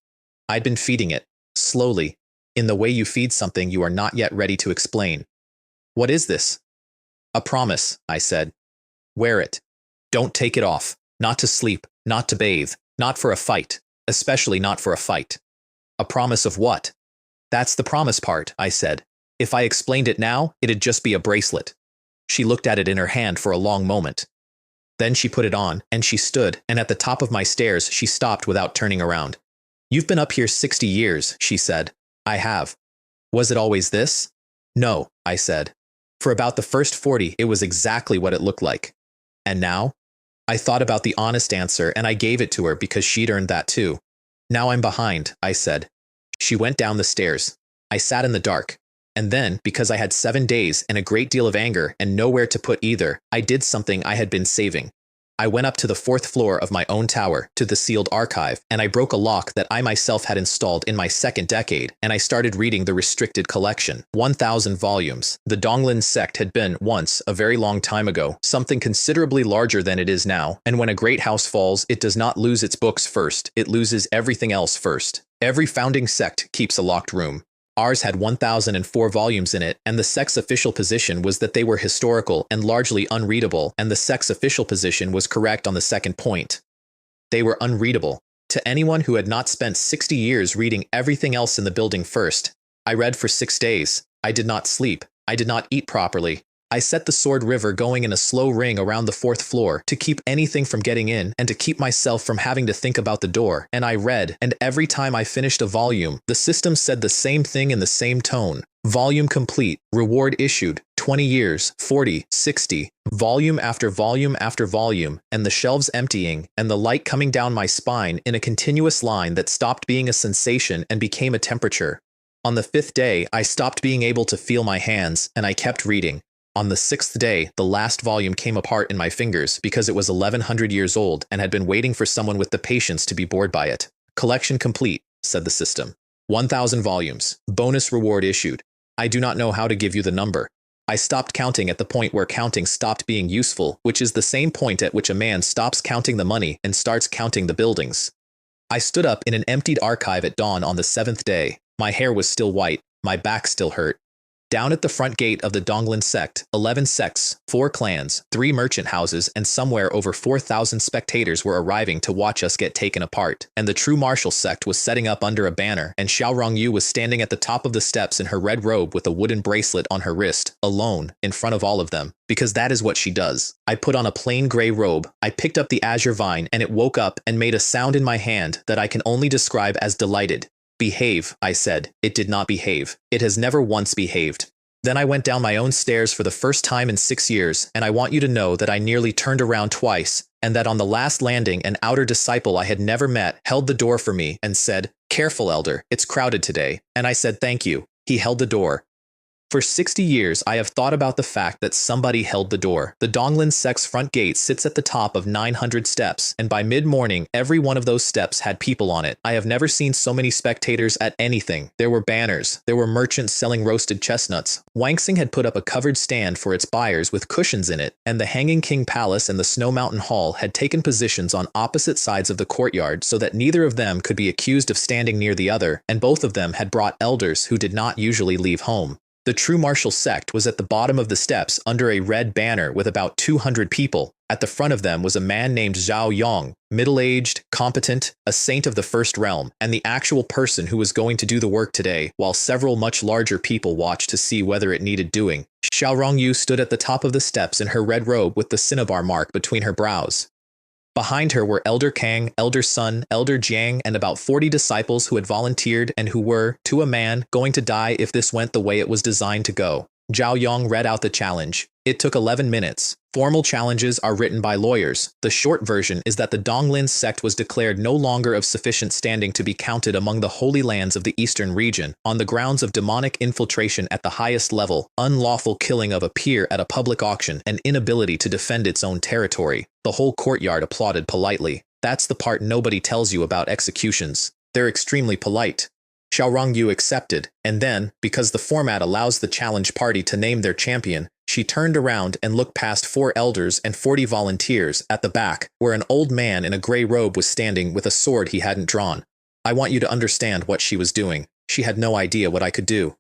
S1: I'd been feeding it, slowly, in the way you feed something you are not yet ready to explain. What is this? A promise, I said. Wear it. Don't take it off. Not to sleep, not to bathe, not for a fight, especially not for a fight. A promise of what? That's the promise part, I said. If I explained it now, it'd just be a bracelet. She looked at it in her hand for a long moment. Then she put it on, and she stood, and at the top of my stairs she stopped without turning around. You've been up here 60 years, she said. I have. Was it always this? No, I said. For about the first 40, it was exactly what it looked like. And now? I thought about the honest answer, and I gave it to her because she'd earned that too. Now I'm behind, I said. She went down the stairs. I sat in the dark. And then, because I had 7 days and a great deal of anger and nowhere to put either, I did something I had been saving. I went up to the 4th floor of my own tower, to the sealed archive, and I broke a lock that I myself had installed in my 2nd decade, and I started reading the restricted collection. 1,000 volumes. The Donglin Sect had been, once, a very long time ago, something considerably larger than it is now, and when a great house falls, it does not lose its books first, it loses everything else first. Every founding sect keeps a locked room. Ours had 1,004 volumes in it, and the sect's official position was that they were historical and largely unreadable, and the sect's official position was correct on the second point. They were unreadable. To anyone who had not spent 60 years reading everything else in the building first. I read for 6 days. I did not sleep. I did not eat properly. I set the Sword River going in a slow ring around the 4th floor to keep anything from getting in and to keep myself from having to think about the door, and I read, and every time I finished a volume, the system said the same thing in the same tone. Volume complete, reward issued, 20 years, 40, 60, volume after volume after volume, and the shelves emptying, and the light coming down my spine in a continuous line that stopped being a sensation and became a temperature. On the 5th day, I stopped being able to feel my hands, and I kept reading. On the 6th day, the last volume came apart in my fingers because it was 1,100 years old and had been waiting for someone with the patience to be bored by it. Collection complete, said the system. 1,000 volumes. Bonus reward issued. I do not know how to give you the number. I stopped counting at the point where counting stopped being useful, which is the same point at which a man stops counting the money and starts counting the buildings. I stood up in an emptied archive at dawn on the 7th day. My hair was still white. My back still hurt. Down at the front gate of the Donglin Sect, 11 sects, 4 clans, 3 merchant houses, and somewhere over 4,000 spectators were arriving to watch us get taken apart, and the true martial sect was setting up under a banner, and Xiaorongyu was standing at the top of the steps in her red robe with a wooden bracelet on her wrist, alone, in front of all of them, because that is what she does. I put on a plain gray robe, I picked up the azure vine, and it woke up and made a sound in my hand that I can only describe as delighted. Behave, I said. It did not behave. It has never once behaved. Then I went down my own stairs for the first time in 6 years, and I want you to know that I nearly turned around twice, and that on the last landing an outer disciple I had never met held the door for me and said, "Careful, elder, it's crowded today." And I said, "Thank you." He held the door. For 60 years, I have thought about the fact that somebody held the door. The Donglin Sect's front gate sits at the top of 900 steps, and by mid-morning, every one of those steps had people on it. I have never seen so many spectators at anything. There were banners. There were merchants selling roasted chestnuts. Wangsing had put up a covered stand for its buyers with cushions in it, and the Hanging King Palace and the Snow Mountain Hall had taken positions on opposite sides of the courtyard so that neither of them could be accused of standing near the other, and both of them had brought elders who did not usually leave home. The true martial sect was at the bottom of the steps under a red banner with about 200 people. At the front of them was a man named Zhao Yong, middle-aged, competent, a saint of the first realm, and the actual person who was going to do the work today, while several much larger people watched to see whether it needed doing. Xiaorongyu stood at the top of the steps in her red robe with the cinnabar mark between her brows. Behind her were Elder Kang, Elder Sun, Elder Jiang, and about 40 disciples who had volunteered and who were, to a man, going to die if this went the way it was designed to go. Zhao Yong read out the challenge. It took 11 minutes. Formal challenges are written by lawyers. The short version is that the Donglin Sect was declared no longer of sufficient standing to be counted among the holy lands of the eastern region, on the grounds of demonic infiltration at the highest level, unlawful killing of a peer at a public auction, and inability to defend its own territory. The whole courtyard applauded politely. That's the part nobody tells you about executions. They're extremely polite. Xiaorongyu accepted, and then, because the format allows the challenge party to name their champion, she turned around and looked past 4 elders and 40 volunteers at the back, where an old man in a gray robe was standing with a sword he hadn't drawn. I want you to understand what she was doing. She had no idea what I could do.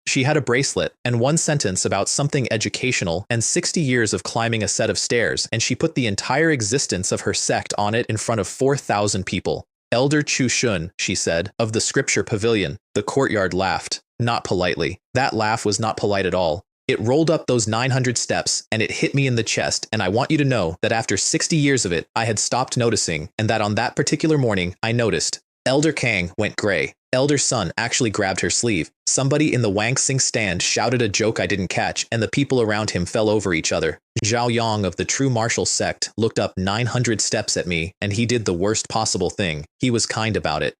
S1: She had a bracelet, and 1 sentence about something educational, and 60 years of climbing a set of stairs, and she put the entire existence of her sect on it in front of 4,000 people. Elder Chu Shun, she said, of the Scripture Pavilion. The courtyard laughed. Not politely. That laugh was not polite at all. It rolled up those 900 steps, and it hit me in the chest, and I want you to know that after 60 years of it, I had stopped noticing, and that on that particular morning, I noticed. Elder Kang went gray. Elder Sun actually grabbed her sleeve. Somebody in the Wang Xing stand shouted a joke I didn't catch, and the people around him fell over each other. Zhao Yang of the true martial sect looked up 900 steps at me, and he did the worst possible thing. He was kind about it.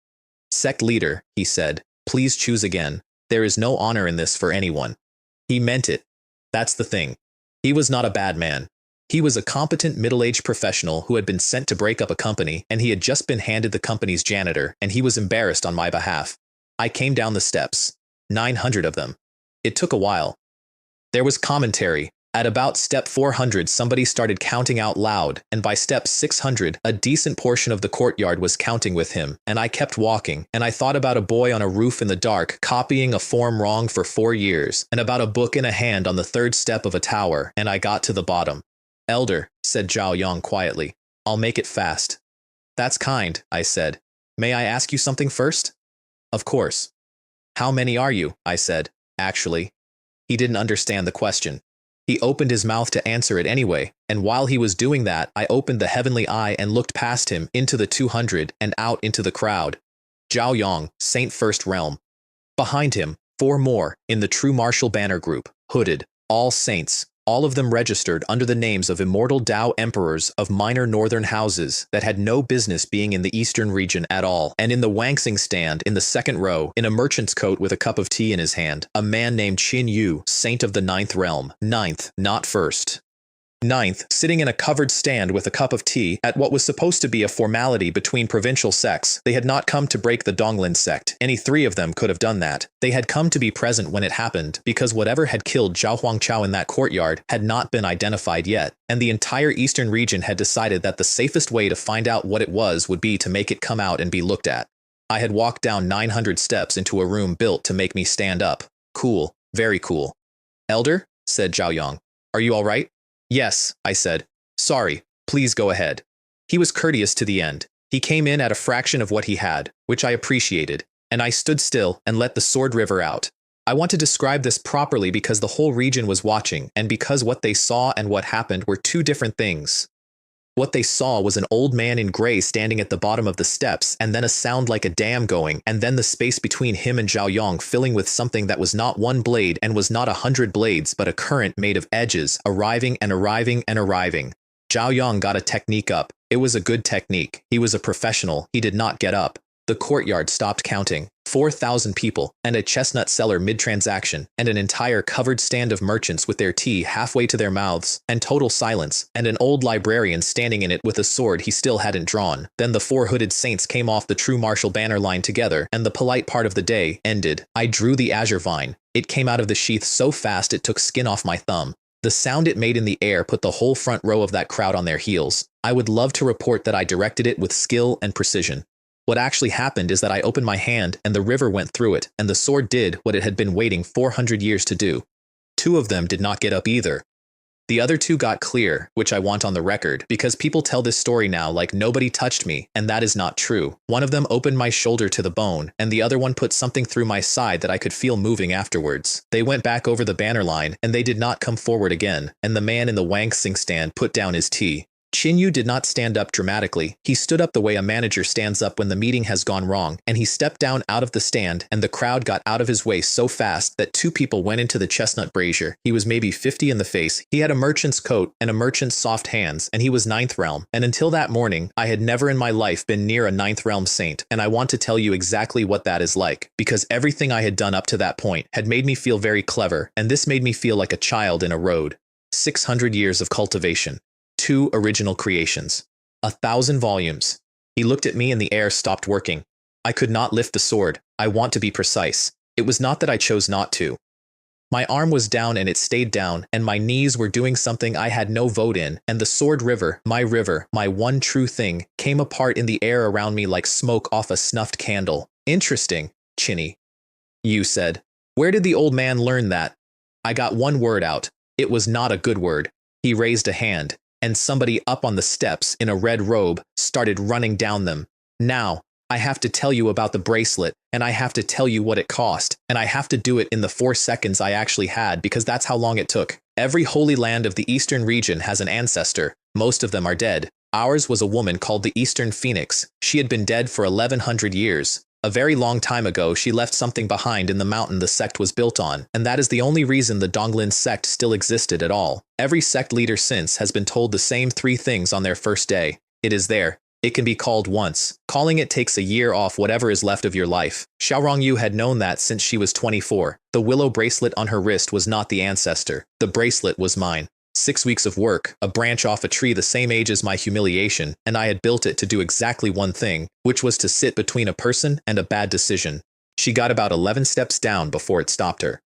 S1: Sect leader, he said, please choose again. There is no honor in this for anyone. He meant it. That's the thing. He was not a bad man. He was a competent middle-aged professional who had been sent to break up a company, and he had just been handed the company's janitor, and he was embarrassed on my behalf. I came down the steps. 900 of them. It took a while. There was commentary. At about step 400, somebody started counting out loud, and by step 600, a decent portion of the courtyard was counting with him, and I kept walking, and I thought about a boy on a roof in the dark copying a form wrong for 4 years, and about a book in a hand on the 3rd step of a tower, and I got to the bottom. Elder, said Zhao Yang quietly, I'll make it fast. That's kind, I said. May I ask you something first? Of course. How many are you? I said. Actually. He didn't understand the question. He opened his mouth to answer it anyway, and while he was doing that, I opened the heavenly eye and looked past him into the 200 and out into the crowd. Zhao Yang, Saint First Realm. Behind him, 4 more, in the true martial banner group, hooded, all saints, all of them registered under the names of immortal Dao emperors of minor northern houses that had no business being in the eastern region at all, and in the Wang Xing stand in the 2nd row, in a merchant's coat with a cup of tea in his hand, a man named Qin Yu, saint of the 9th realm, 9th, not 1st. 9th, sitting in a covered stand with a cup of tea at what was supposed to be a formality between provincial sects. They had not come to break the Donglin Sect. Any 3 of them could have done that. They had come to be present when it happened, because whatever had killed Zhao Huangchao in that courtyard had not been identified yet, and the entire eastern region had decided that the safest way to find out what it was would be to make it come out and be looked at. I had walked down 900 steps into a room built to make me stand up. Cool. Very cool. Elder, said Zhao Yang, are you all right? Yes, I said. Sorry, please go ahead. He was courteous to the end. He came in at a fraction of what he had, which I appreciated, and I stood still and let the sword river out. I want to describe this properly because the whole region was watching, and because what they saw and what happened were 2 different things. What they saw was an old man in gray standing at the bottom of the steps, and then a sound like a dam going, and then the space between him and Zhao Yang filling with something that was not 1 blade and was not 100 blades, but a current made of edges, arriving and arriving and arriving. Zhao Yang got a technique up. It was a good technique. He was a professional. He did not get up. The courtyard stopped counting. 4,000 people, and a chestnut seller mid-transaction, and an entire covered stand of merchants with their tea halfway to their mouths, and total silence, and an old librarian standing in it with a sword he still hadn't drawn. Then the 4 hooded saints came off the true martial banner line together, and the polite part of the day ended. I drew the azure vine. It came out of the sheath so fast it took skin off my thumb. The sound it made in the air put the whole front row of that crowd on their heels. I would love to report that I directed it with skill and precision. What actually happened is that I opened my hand and the river went through it, and the sword did what it had been waiting 400 years to do. 2 of them did not get up either. The other 2 got clear, which I want on the record, because people tell this story now like nobody touched me, and that is not true. One of them opened my shoulder to the bone, and the other one put something through my side that I could feel moving afterwards. They went back over the banner line, and they did not come forward again, and the man in the Wang Xing stand put down his tea. Qin Yu did not stand up dramatically. He stood up the way a manager stands up when the meeting has gone wrong, and he stepped down out of the stand, and the crowd got out of his way so fast that 2 people went into the chestnut brazier. He was maybe 50 in the face. He had a merchant's coat and a merchant's soft hands, and he was 9th realm. And until that morning, I had never in my life been near a 9th realm saint, and I want to tell you exactly what that is like, because everything I had done up to that point had made me feel very clever, and this made me feel like a child in a road. 600 years of cultivation. 2 original creations. 1,000 volumes. He looked at me and the air stopped working. I could not lift the sword. I want to be precise. It was not that I chose not to. My arm was down and it stayed down, and my knees were doing something I had no vote in, and the sword river, my one true thing, came apart in the air around me like smoke off a snuffed candle. Interesting, Chinny. You said. Where did the old man learn that? I got 1 word out. It was not a good word. He raised a hand, and somebody up on the steps in a red robe started running down them. Now, I have to tell you about the bracelet, and I have to tell you what it cost, and I have to do it in the 4 seconds I actually had because that's how long it took. Every holy land of the Eastern region has an ancestor. Most of them are dead. Ours was a woman called the Eastern Phoenix. She had been dead for 1100 years. A very long time ago, she left something behind in the mountain the sect was built on, and that is the only reason the Donglin Sect still existed at all. Every sect leader since has been told the same 3 things on their first day. It is there. It can be called once. Calling it takes a year off whatever is left of your life. Xiaorongyu had known that since she was 24. The willow bracelet on her wrist was not the ancestor. The bracelet was mine. 6 weeks of work, a branch off a tree the same age as my humiliation, and I had built it to do exactly one thing, which was to sit between a person and a bad decision. She got about 11 steps down before it stopped her.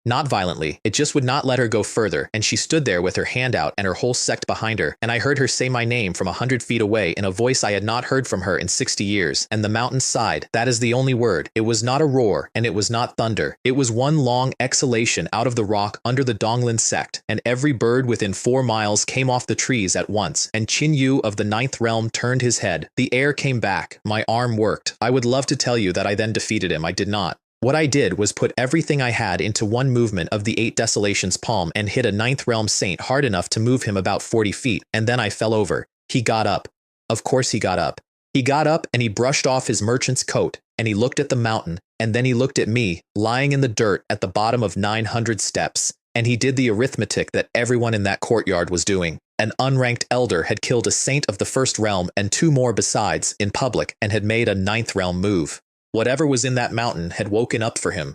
S1: Not violently, it just would not let her go further, and she stood there with her hand out and her whole sect behind her, and I heard her say my name from 100 feet away in a voice I had not heard from her in 60 years, and the mountain sighed. That is the only word. It was not a roar, and it was not thunder. It was one long exhalation out of the rock under the Donglin Sect, and every bird within 4 miles came off the trees at once, and Qin Yu of the 9th realm turned his head. The air came back. My arm worked. I would love to tell you that I then defeated him. I did not. What I did was put everything I had into one movement of the 8 Desolations palm and hit a 9th realm saint hard enough to move him about 40 feet, and then I fell over. He got up. Of course he got up. He got up and he brushed off his merchant's coat, and he looked at the mountain, and then he looked at me, lying in the dirt at the bottom of 900 steps, and he did the arithmetic that everyone in that courtyard was doing. An unranked elder had killed a saint of the 1st realm and 2 more besides, in public, and had made a 9th realm move. Whatever was in that mountain had woken up for him.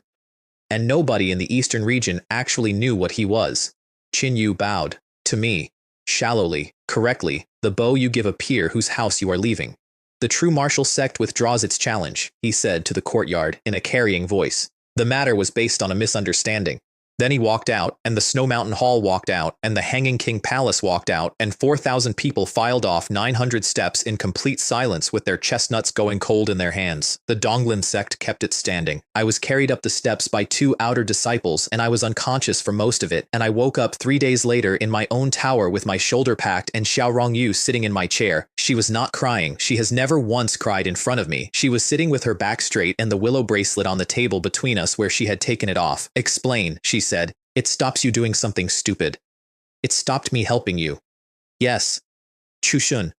S1: And nobody in the eastern region actually knew what he was. Qin Yu bowed. To me. Shallowly. Correctly. The bow you give a peer whose house you are leaving. The true martial sect withdraws its challenge, he said to the courtyard in a carrying voice. The matter was based on a misunderstanding. Then he walked out, and the Snow Mountain Hall walked out, and the Hanging King Palace walked out, and 4,000 people filed off 900 steps in complete silence with their chestnuts going cold in their hands. The Donglin Sect kept it standing. I was carried up the steps by 2 outer disciples, and I was unconscious for most of it, and I woke up 3 days later in my own tower with my shoulder packed and Xiaorongyu sitting in my chair. She was not crying. She has never once cried in front of me. She was sitting with her back straight and the willow bracelet on the table between us where she had taken it off. Explain, she said. It stops you doing something stupid. It stopped me helping you. Yes. Chushun.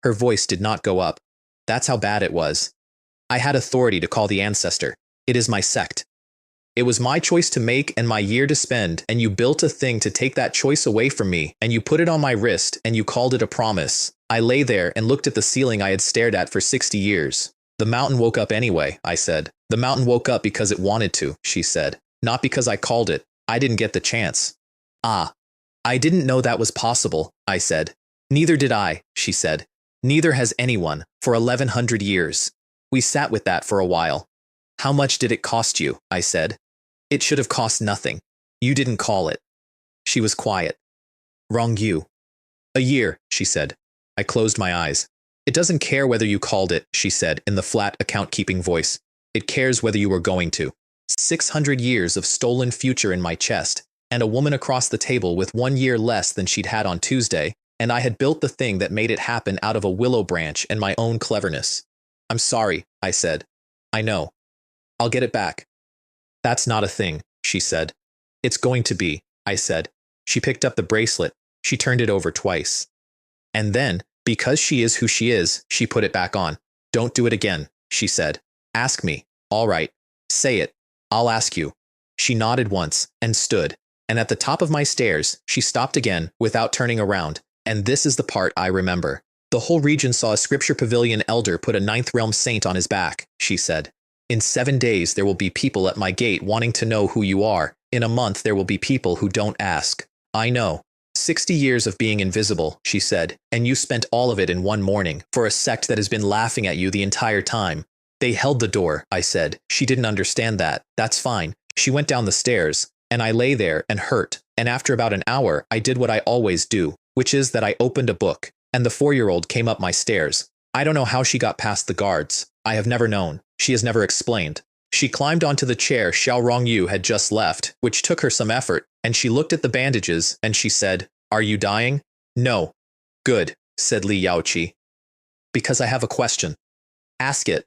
S1: Her voice did not go up. That's how bad it was. I had authority to call the ancestor. It is my sect. It was my choice to make and my year to spend, and you built a thing to take that choice away from me, and you put it on my wrist, and you called it a promise. I lay there and looked at the ceiling I had stared at for 60 years. The mountain woke up anyway, I said. The mountain woke up because it wanted to, she said. Not because I called it. I didn't get the chance. Ah. I didn't know that was possible, I said. Neither did I, she said. Neither has anyone, for 1100 years. We sat with that for a while. How much did it cost you? I said. It should have cost nothing. You didn't call it. She was quiet. Wrong you. A year, she said. I closed my eyes. It doesn't care whether you called it, she said in the flat account-keeping voice. It cares whether you were going to. 600 years of stolen future in my chest, and a woman across the table with 1 year less than she'd had on Tuesday, and I had built the thing that made it happen out of a willow branch and my own cleverness. I'm sorry, I said. I know. I'll get it back. That's not a thing, she said. It's going to be, I said. She picked up the bracelet. She turned it over twice. And then, because she is who she is, she put it back on. Don't do it again, she said. Ask me. All right. Say it. I'll ask you. She nodded once and stood. And at the top of my stairs, she stopped again without turning around. And this is the part I remember. The whole region saw a scripture pavilion elder put a 9th realm saint on his back, she said. In 7 days there will be people at my gate wanting to know who you are. In a month there will be people who don't ask. I know. 60 years of being invisible, she said, and you spent all of it in one morning, for a sect that has been laughing at you the entire time. They held the door, I said. She didn't understand that. That's fine. She went down the stairs, and I lay there and hurt, and after about an hour I did what I always do, which is that I opened a book, and the 4-year-old came up my stairs. I don't know how she got past the guards. I have never known. She has never explained. She climbed onto the chair Xiaorongyu had just left, which took her some effort, and she looked at the bandages, and she said, Are you dying? No. Good, said Li Yaoqi. Because I have a question. Ask it.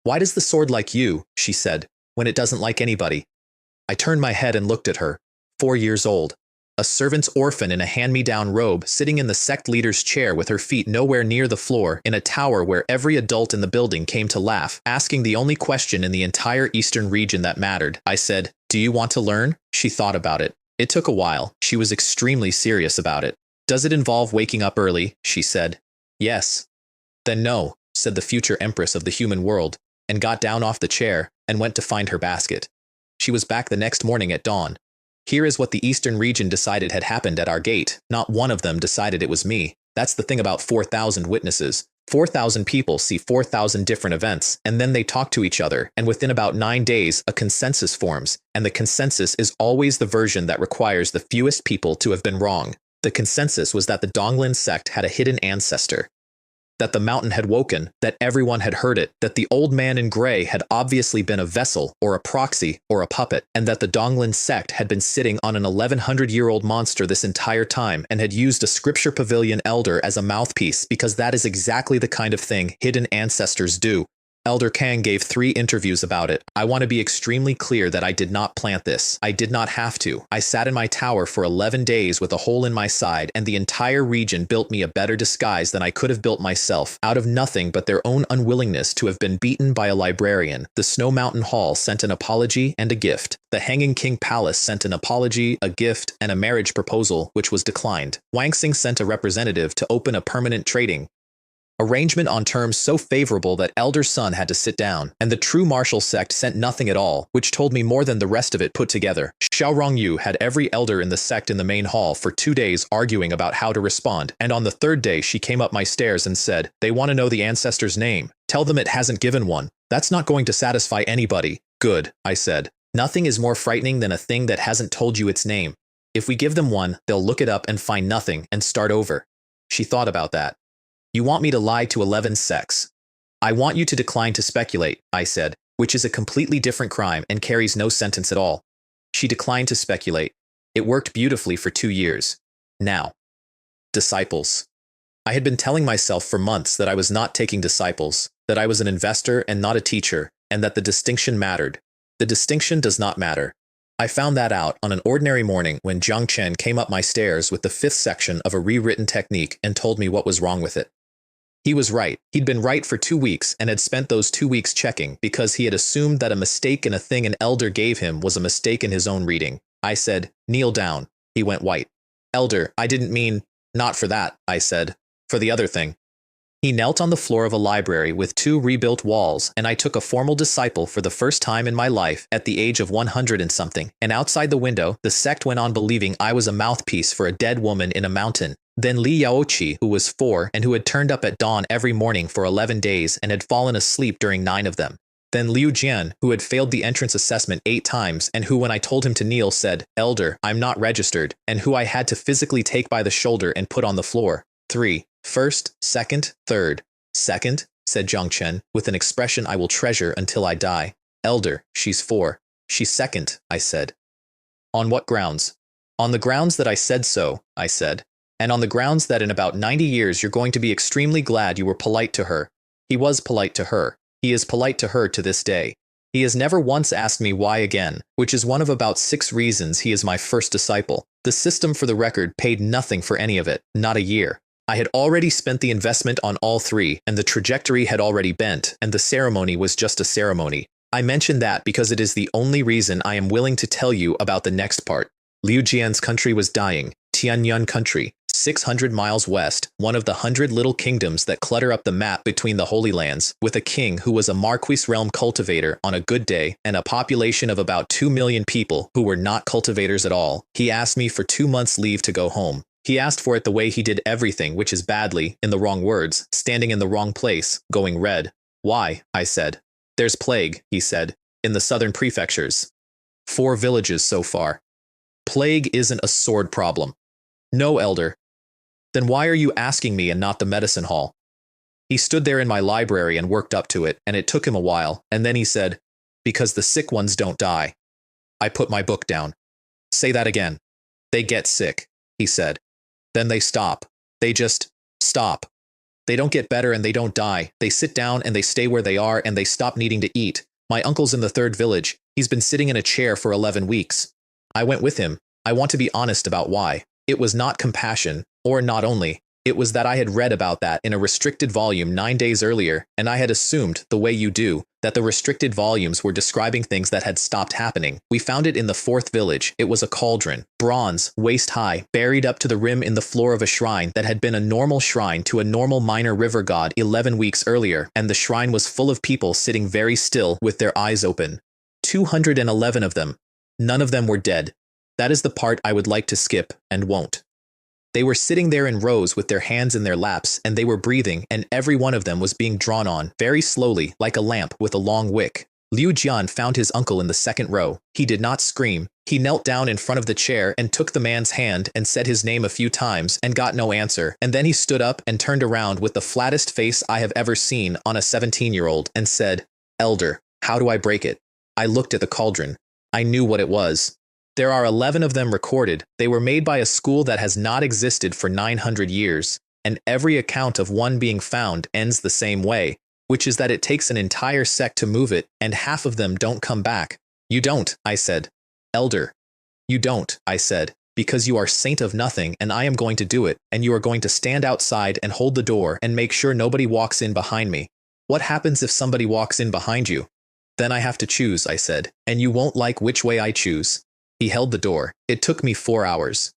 S1: Why does the sword like you, she said, when it doesn't like anybody? I turned my head and looked at her. 4 years old. A servant's orphan in a hand-me-down robe, sitting in the sect leader's chair with her feet nowhere near the floor, in a tower where every adult in the building came to laugh, asking the only question in the entire eastern region that mattered. I said, "Do you want to learn?" She thought about it. It took a while. She was extremely serious about it. "Does it involve waking up early?" she said. "Yes." "Then no," said the future empress of the human world, and got down off the chair and went to find her basket. She was back the next morning at dawn. Here is what the eastern region decided had happened at our gate. Not one of them decided it was me. That's the thing about 4,000 witnesses. 4,000 people see 4,000 different events, and then they talk to each other, and within about 9 days, a consensus forms, and the consensus is always the version that requires the fewest people to have been wrong. The consensus was that the Donglin Sect had a hidden ancestor, that the mountain had woken, that everyone had heard it, that the old man in gray had obviously been a vessel, or a proxy, or a puppet, and that the Donglin Sect had been sitting on an 1100-year-old monster this entire time and had used a scripture pavilion elder as a mouthpiece because that is exactly the kind of thing hidden ancestors do. Elder Kang gave 3 interviews about it. I want to be extremely clear that I did not plant this. I did not have to. I sat in my tower for 11 days with a hole in my side, and the entire region built me a better disguise than I could have built myself, out of nothing but their own unwillingness to have been beaten by a librarian. The Snow Mountain Hall sent an apology and a gift. The Hanging King Palace sent an apology, a gift, and a marriage proposal, which was declined. Wangsing sent a representative to open a permanent trading arrangement on terms so favorable that Elder Sun had to sit down, and the true martial sect sent nothing at all, which told me more than the rest of it put together. Xiao Rongyu had every elder in the sect in the main hall for 2 days arguing about how to respond, and on the 3rd day she came up my stairs and said, "They want to know the ancestor's name. Tell them it hasn't given one. That's not going to satisfy anybody." "Good," I said. "Nothing is more frightening than a thing that hasn't told you its name. If we give them one, they'll look it up and find nothing and start over." She thought about that. "You want me to lie to 11 sects. I want you to decline to speculate," I said, "which is a completely different crime and carries no sentence at all." She declined to speculate. It worked beautifully for 2 years. Now. Disciples. I had been telling myself for months that I was not taking disciples, that I was an investor and not a teacher, and that the distinction mattered. The distinction does not matter. I found that out on an ordinary morning when Jiang Chen came up my stairs with the 5th section of a rewritten technique and told me what was wrong with it. He was right. He'd been right for 2 weeks and had spent those 2 weeks checking because he had assumed that a mistake in a thing an elder gave him was a mistake in his own reading. I said, "Kneel down." He went white. "Elder, I didn't mean—" "Not for that," I said. "For the other thing." He knelt on the floor of a library with 2 rebuilt walls, and I took a formal disciple for the first time in my life at the age of 100 and something. And outside the window, the sect went on believing I was a mouthpiece for a dead woman in a mountain. Then Li Yaoqi, who was 4 and who had turned up at dawn every morning for 11 days and had fallen asleep during 9 of them. Then Liu Jian, who had failed the entrance assessment 8 times and who, when I told him to kneel, said, "Elder, I'm not registered," and who I had to physically take by the shoulder and put on the floor. 3. First, second, third. "Second," said Jiang Chen, with an expression I will treasure until I die. "Elder, she's 4. She's second," I said. "On what grounds?" "On the grounds that I said so," I said. "And on the grounds that in about 90 years you're going to be extremely glad you were polite to her." He was polite to her. He is polite to her to this day. He has never once asked me why again, which is one of about 6 reasons he is my first disciple. The system, for the record, paid nothing for any of it, not a year. I had already spent the investment on all 3, and the trajectory had already bent, and the ceremony was just a ceremony. I mention that because it is the only reason I am willing to tell you about the next part. Liu Jian's country was dying. Tianyun country, 600 miles west, one of the 100 little kingdoms that clutter up the map between the Holy Lands, with a king who was a Marquis realm cultivator on a good day, and a population of about 2 million people who were not cultivators at all. He asked me for 2 months' leave to go home. He asked for it the way he did everything, which is badly, in the wrong words, standing in the wrong place, going red. "Why?" I said. "There's plague," he said, "in the southern prefectures. 4 villages so far. Plague isn't a sword problem." "No, Elder." "Then why are you asking me and not the medicine hall?" He stood there in my library and worked up to it, and it took him a while, and then he said, "Because the sick ones don't die." I put my book down. "Say that again." "They get sick," he said. "Then they stop. They just stop." They don't get better and they don't die. They sit down and they stay where they are and they stop needing to eat. My uncle's in the third village. He's been sitting in a chair for 11 weeks. I went with him. I want to be honest about why. It was not compassion, or not only. It was that I had read about that in a restricted volume 9 days earlier, and I had assumed, the way you do, that the restricted volumes were describing things that had stopped happening. We found it in the fourth village. It was a cauldron, bronze, waist high, buried up to the rim in the floor of a shrine that had been a normal shrine to a normal minor river god 11 weeks earlier, and the shrine was full of people sitting very still with their eyes open. 211 of them. None of them were dead. That is the part I would like to skip, and won't. They were sitting there in rows with their hands in their laps, and they were breathing, and every one of them was being drawn on, very slowly, like a lamp with a long wick. Liu Jian found his uncle in the second row. He did not scream. He knelt down in front of the chair and took the man's hand and said his name a few times and got no answer, and then he stood up and turned around with the flattest face I have ever seen on a 17-year-old and said, "Elder, how do I break it?" I looked at the cauldron. I knew what it was. There are 11 of them recorded. They were made by a school that has not existed for 900 years, and every account of one being found ends the same way, which is that it takes an entire sect to move it, and half of them don't come back. You don't, I said. Elder. You don't, I said, because you are saint of nothing, and I am going to do it, and you are going to stand outside and hold the door and make sure nobody walks in behind me. What happens if somebody walks in behind you? Then I have to choose, I said, and you won't like which way I choose. He held the door. It took me 4 hours.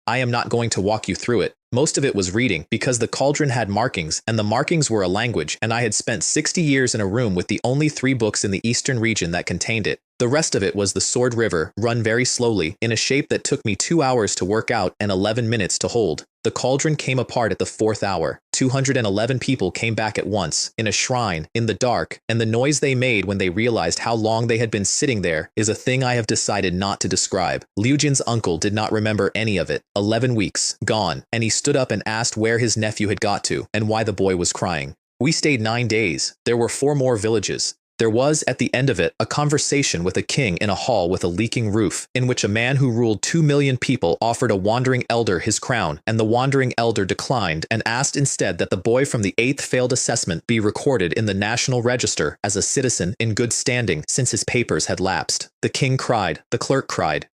S1: I am not going to walk you through it. Most of it was reading, because the cauldron had markings, and the markings were a language, and I had spent 60 years in a room with the only 3 books in the eastern region that contained it. The rest of it was the Sword River, run very slowly, in a shape that took me 2 hours to work out and 11 minutes to hold. The cauldron came apart at the 4th hour. 211 people came back at once, in a shrine, in the dark, and the noise they made when they realized how long they had been sitting there is a thing I have decided not to describe. Liu Jin's uncle did not remember any of it. 11 weeks, gone, and he stood up and asked where his nephew had got to, and why the boy was crying. We stayed 9 days. There were 4 more villages. There was, at the end of it, a conversation with a king in a hall with a leaking roof, in which a man who ruled 2 million people offered a wandering elder his crown, and the wandering elder declined and asked instead that the boy from the 8th failed assessment be recorded in the National Register as a citizen in good standing since his papers had lapsed. The king cried. The clerk cried.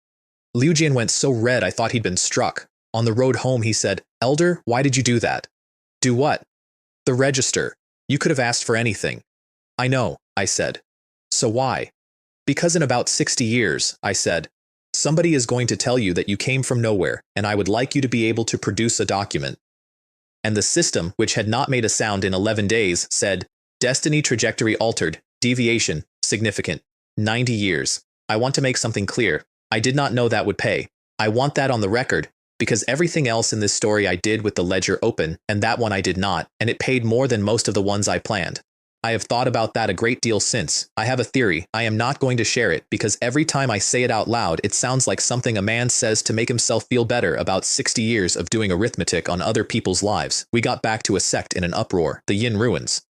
S1: Liu Jian went so red I thought he'd been struck. On the road home he said, "Elder, why did you do that?" "Do what?" "The register. You could have asked for anything." "I know," I said. "So why?" "Because in about 60 years," I said, "somebody is going to tell you that you came from nowhere, and I would like you to be able to produce a document." And the system, which had not made a sound in 11 days, said, "Destiny trajectory altered, deviation, significant, 90 years. I want to make something clear. I did not know that would pay. I want that on the record, because everything else in this story I did with the ledger open, and that one I did not, and it paid more than most of the ones I planned. I have thought about that a great deal since. I have a theory. I am not going to share it, because every time I say it out loud, it sounds like something a man says to make himself feel better about 60 years of doing arithmetic on other people's lives. We got back to a sect in an uproar. The Yin ruins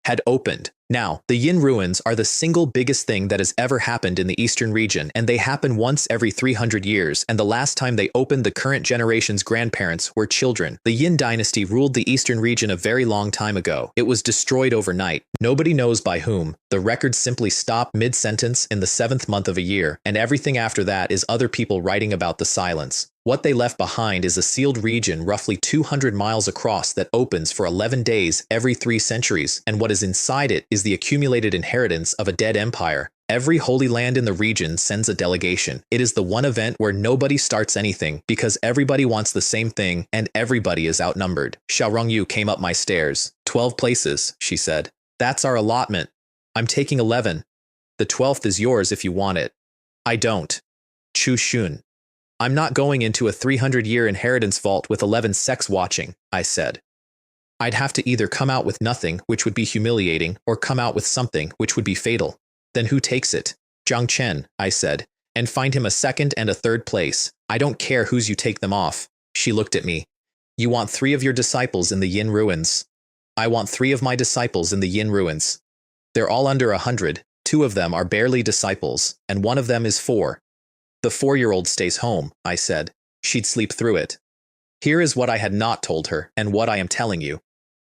S1: had opened. Now, the Yin ruins are the single biggest thing that has ever happened in the eastern region, and they happen once every 300 years, and the last time they opened, the current generation's grandparents were children. The Yin dynasty ruled the eastern region a very long time ago. It was destroyed overnight. Nobody knows by whom. The records simply stop mid-sentence in the 7th month of a year, and everything after that is other people writing about the silence. What they left behind is a sealed region roughly 200 miles across that opens for 11 days every 3 centuries, and what is inside it is the accumulated inheritance of a dead empire. Every holy land in the region sends a delegation. It is the one event where nobody starts anything, because everybody wants the same thing, and everybody is outnumbered. Xiao Rongyu came up my stairs. 12 places, she said. That's our allotment. I'm taking 11. The 12th is yours if you want it. I don't. Chu Xun. I'm not going into a 300-year inheritance vault with 11 sects watching, I said. I'd have to either come out with nothing, which would be humiliating, or come out with something, which would be fatal. Then who takes it? Zhang Chen, I said, and find him a 2nd and a 3rd place. I don't care whose you take them off. She looked at me. You want 3 of your disciples in the Yin ruins. I want 3 of my disciples in the Yin ruins. They're all under 100. 2 of them are barely disciples, and 1 of them is 4. The 4-year-old stays home, I said. She'd sleep through it. Here is what I had not told her, and what I am telling you.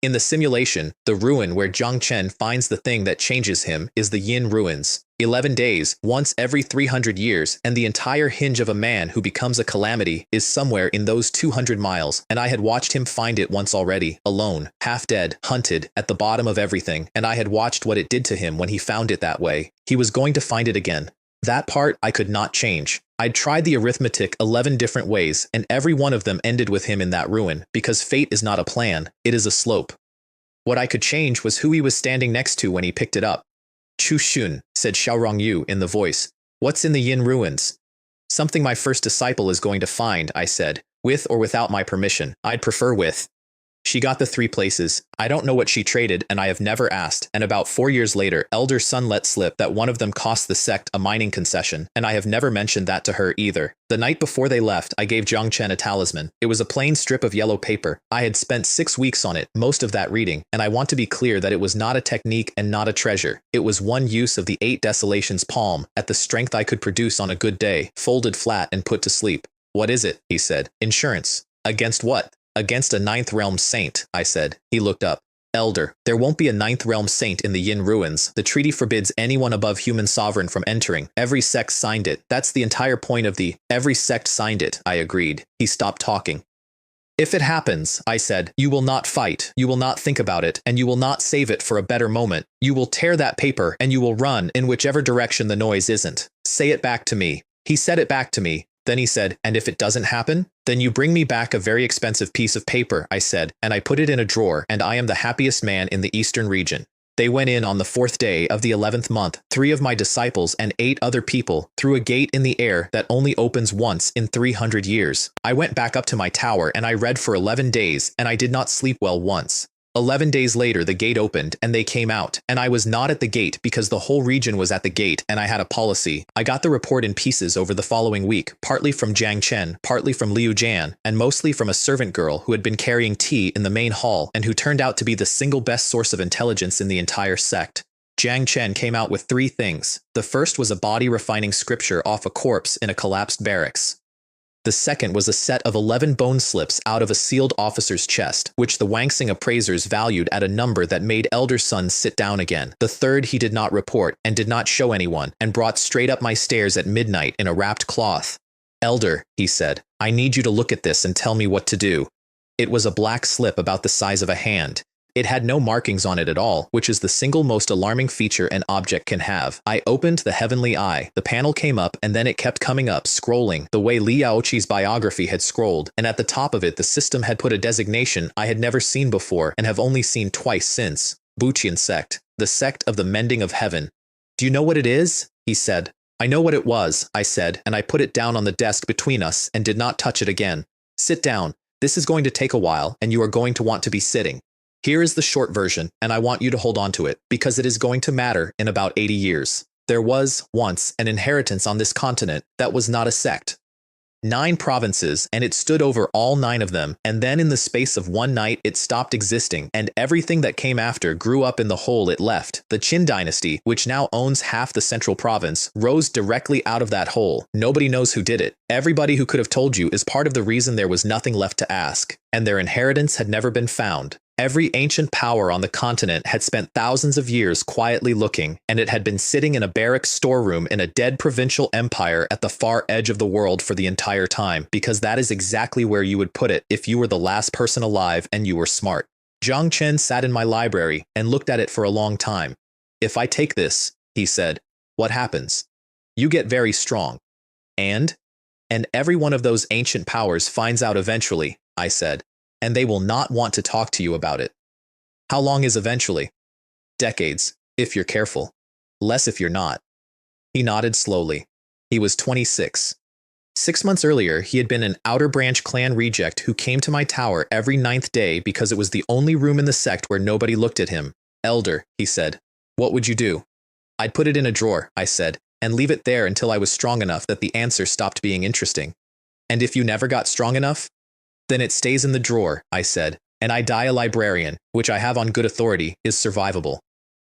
S1: In the simulation, the ruin where Zhang Chen finds the thing that changes him is the Yin ruins. 11 days, once every 300 years, and the entire hinge of a man who becomes a calamity is somewhere in those 200 miles, and I had watched him find it once already, alone, half dead, hunted, at the bottom of everything, and I had watched what it did to him when he found it that way. He was going to find it again. That part I could not change. I'd tried the arithmetic 11 different ways, and every one of them ended with him in that ruin, because fate is not a plan, it is a slope. What I could change was who he was standing next to when he picked it up. Chu Xun, said Xiaorong Yu in the voice. What's in the Yin ruins? Something my first disciple is going to find, I said, with or without my permission. I'd prefer with. She got the 3 places. I don't know what she traded, and I have never asked, and about 4 years later, Elder Sun let slip that one of them cost the sect a mining concession, and I have never mentioned that to her either. The night before they left, I gave Zhang Chen a talisman. It was a plain strip of yellow paper. I had spent 6 weeks on it, most of that reading, and I want to be clear that it was not a technique and not a treasure. It was one use of the 8 desolations palm, at the strength I could produce on a good day, folded flat and put to sleep. What is it? He said. Insurance. Against what? Against a 9th realm saint, I said. He looked up. Elder, there won't be a 9th realm saint in the Yin ruins. The treaty forbids anyone above human sovereign from entering. Every sect signed it. That's the entire point of the every sect signed it, I agreed. He stopped talking. If it happens, I said, you will not fight, you will not think about it, and you will not save it for a better moment. You will tear that paper, and you will run in whichever direction the noise isn't. Say it back to me. He said it back to me. Then he said, and if it doesn't happen? Then you bring me back a very expensive piece of paper, I said, and I put it in a drawer, and I am the happiest man in the eastern region. They went in on the 4th day of the 11th month, 3 of my disciples and 8 other people, through a gate in the air that only opens once in 300 years. I went back up to my tower and I read for 11 days, and I did not sleep well once. 11 days later, the gate opened, and they came out, and I was not at the gate because the whole region was at the gate, and I had a policy. I got the report in pieces over the following week, partly from Zhang Chen, partly from Liu Jian, and mostly from a servant girl who had been carrying tea in the main hall and who turned out to be the single best source of intelligence in the entire sect. Zhang Chen came out with 3 things. The first was a body refining scripture off a corpse in a collapsed barracks. The second was a set of 11 bone slips out of a sealed officer's chest, which the Wangsing appraisers valued at a number that made Elder Sun sit down again. The third he did not report, and did not show anyone, and brought straight up my stairs at midnight in a wrapped cloth. Elder, he said, I need you to look at this and tell me what to do. It was a black slip about the size of a hand. It had no markings on it at all, which is the single most alarming feature an object can have. I opened the heavenly eye. The panel came up, and then it kept coming up, scrolling, the way Li Yaoqi's biography had scrolled, and at the top of it the system had put a designation I had never seen before and have only seen twice since. Donglin Sect, the sect of the mending of heaven. Do you know what it is? He said. I know what it was, I said, and I put it down on the desk between us and did not touch it again. Sit down. This is going to take a while, and you are going to want to be sitting. Here is the short version, and I want you to hold on to it, because it is going to matter in about 80 years. There was, once, an inheritance on this continent that was not a sect. 9 provinces, and it stood over all 9 of them, and then in the space of one night it stopped existing, and everything that came after grew up in the hole it left. The Qin dynasty, which now owns half the central province, rose directly out of that hole. Nobody knows who did it. Everybody who could have told you is part of the reason there was nothing left to ask, and their inheritance had never been found. Every ancient power on the continent had spent thousands of years quietly looking, and it had been sitting in a barrack storeroom in a dead provincial empire at the far edge of the world for the entire time, because that is exactly where you would put it if you were the last person alive and you were smart. Zhang Chen sat in my library and looked at it for a long time. If I take this, he said, what happens? You get very strong. And every one of those ancient powers finds out eventually, I said. And they will not want to talk to you about it. How long is eventually? Decades, if you're careful. Less if you're not. He nodded slowly. He was 26. 6 months earlier, he had been an Outer Branch clan reject who came to my tower every 9th day because it was the only room in the sect where nobody looked at him. Elder, he said, what would you do? I'd put it in a drawer, I said, and leave it there until I was strong enough that the answer stopped being interesting. And if you never got strong enough? Then it stays in the drawer, I said, and I die a librarian, which I have on good authority, is survivable.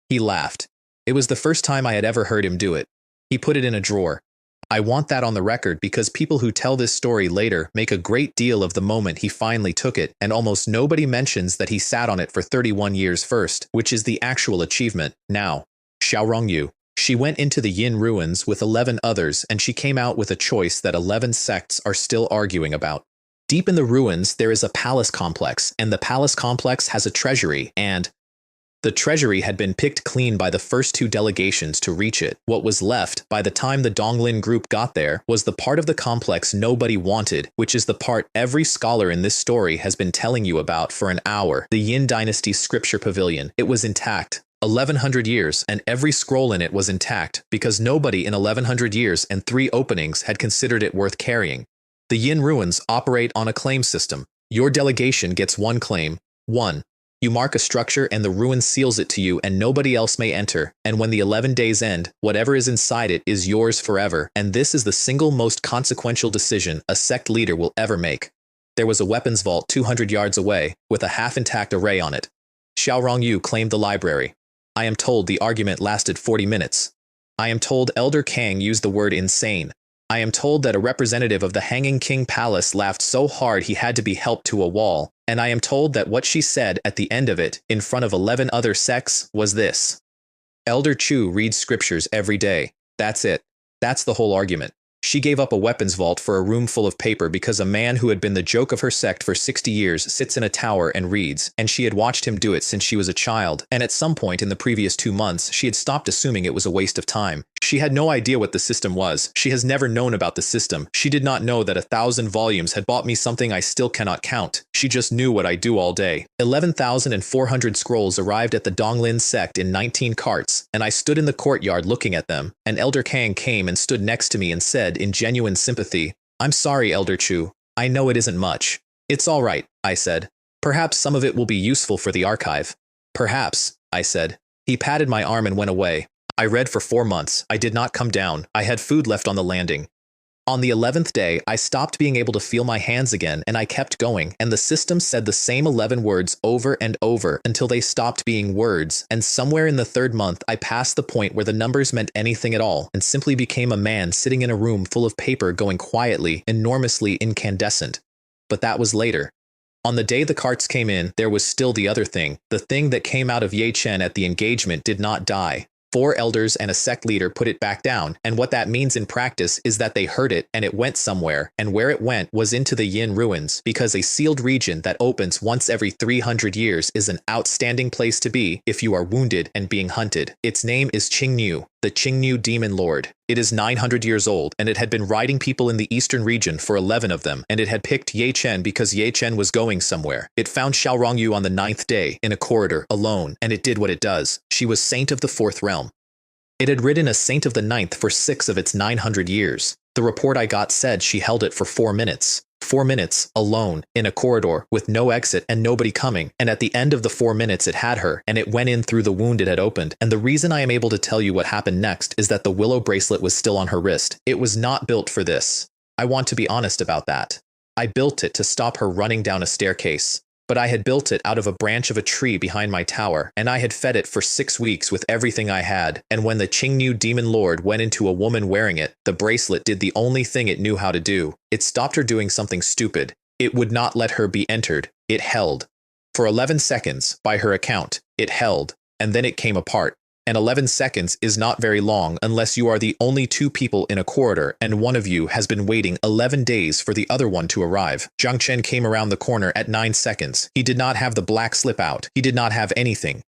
S1: He laughed. It was the first time I had ever heard him do it. He put it in a drawer. I want that on the record because people who tell this story later make a great deal of the moment he finally took it, and almost nobody mentions that he sat on it for 31 years first, which is the actual achievement. Now, Xiaorongyu. She went into the Yin ruins with 11 others, and she came out with a choice that 11 sects are still arguing about. Deep in the ruins, there is a palace complex, and the palace complex has a treasury, and the treasury had been picked clean by the first two delegations to reach it. What was left, by the time the Donglin group got there, was the part of the complex nobody wanted, which is the part every scholar in this story has been telling you about for an hour. The Yin Dynasty's scripture pavilion. It was intact. 1100 years, and every scroll in it was intact, because nobody in 1100 years and 3 openings had considered it worth carrying. The Yin ruins operate on a claim system. Your delegation gets 1 claim. 1. You mark a structure and the ruin seals it to you and nobody else may enter, and when the 11 days end, whatever is inside it is yours forever, and this is the single most consequential decision a sect leader will ever make. There was a weapons vault 200 yards away, with a half-intact array on it. Xiaorongyu claimed the library. I am told the argument lasted 40 minutes. I am told Elder Kang used the word insane. I am told that a representative of the Hanging King Palace laughed so hard he had to be helped to a wall, and I am told that what she said at the end of it, in front of 11 other sects, was this. Elder Chu reads scriptures every day. That's it. That's the whole argument. She gave up a weapons vault for a room full of paper because a man who had been the joke of her sect for 60 years sits in a tower and reads, and she had watched him do it since she was a child, and at some point in the previous 2 months, she had stopped assuming it was a waste of time. She had no idea what the system was. She has never known about the system. She did not know that 1,000 volumes had bought me something I still cannot count. She just knew what I do all day. 11,400 scrolls arrived at the Donglin Sect in 19 carts, and I stood in the courtyard looking at them, and Elder Kang came and stood next to me and said in genuine sympathy, "I'm sorry, Elder Chu. I know it isn't much." "It's all right," I said. "Perhaps some of it will be useful for the archive." "Perhaps," I said. He patted my arm and went away. I read for 4 months. I did not come down. I had food left on the landing. On the 11th day, I stopped being able to feel my hands again, and I kept going, and the system said the same 11 words over and over until they stopped being words, and somewhere in the 3rd month, I passed the point where the numbers meant anything at all, and simply became a man sitting in a room full of paper going quietly, enormously incandescent. But that was later. On the day the carts came in, there was still the other thing. The thing that came out of Ye Chen at the engagement did not die. 4 elders and a sect leader put it back down, and what that means in practice is that they heard it and it went somewhere, and where it went was into the Yin ruins, because a sealed region that opens once every 300 years is an outstanding place to be if you are wounded and being hunted. Its name is Qingniu, the Qingniu Demon Lord. It is 900 years old, and it had been riding people in the eastern region for 11 of them, and it had picked Ye Chen because Ye Chen was going somewhere. It found Xiaorongyu on the 9th day, in a corridor, alone, and it did what it does. She was Saint of the 4th Realm. It had ridden a Saint of the 9th for 6 of its 900 years. The report I got said she held it for 4 minutes. 4 minutes, alone, in a corridor, with no exit and nobody coming, and at the end of the 4 minutes it had her, and it went in through the wound it had opened, and the reason I am able to tell you what happened next is that the willow bracelet was still on her wrist. It was not built for this. I want to be honest about that. I built it to stop her running down a staircase. But I had built it out of a branch of a tree behind my tower, and I had fed it for 6 weeks with everything I had, and when the Qingniu Demon Lord went into a woman wearing it, the bracelet did the only thing it knew how to do. It stopped her doing something stupid. It would not let her be entered. It held. For 11 seconds, by her account, it held, and then it came apart. And 11 seconds is not very long unless you are the only 2 people in a corridor and one of you has been waiting 11 days for the other one to arrive. Zhang Chen came around the corner at 9 seconds. He did not have the black slip out. He did not have anything.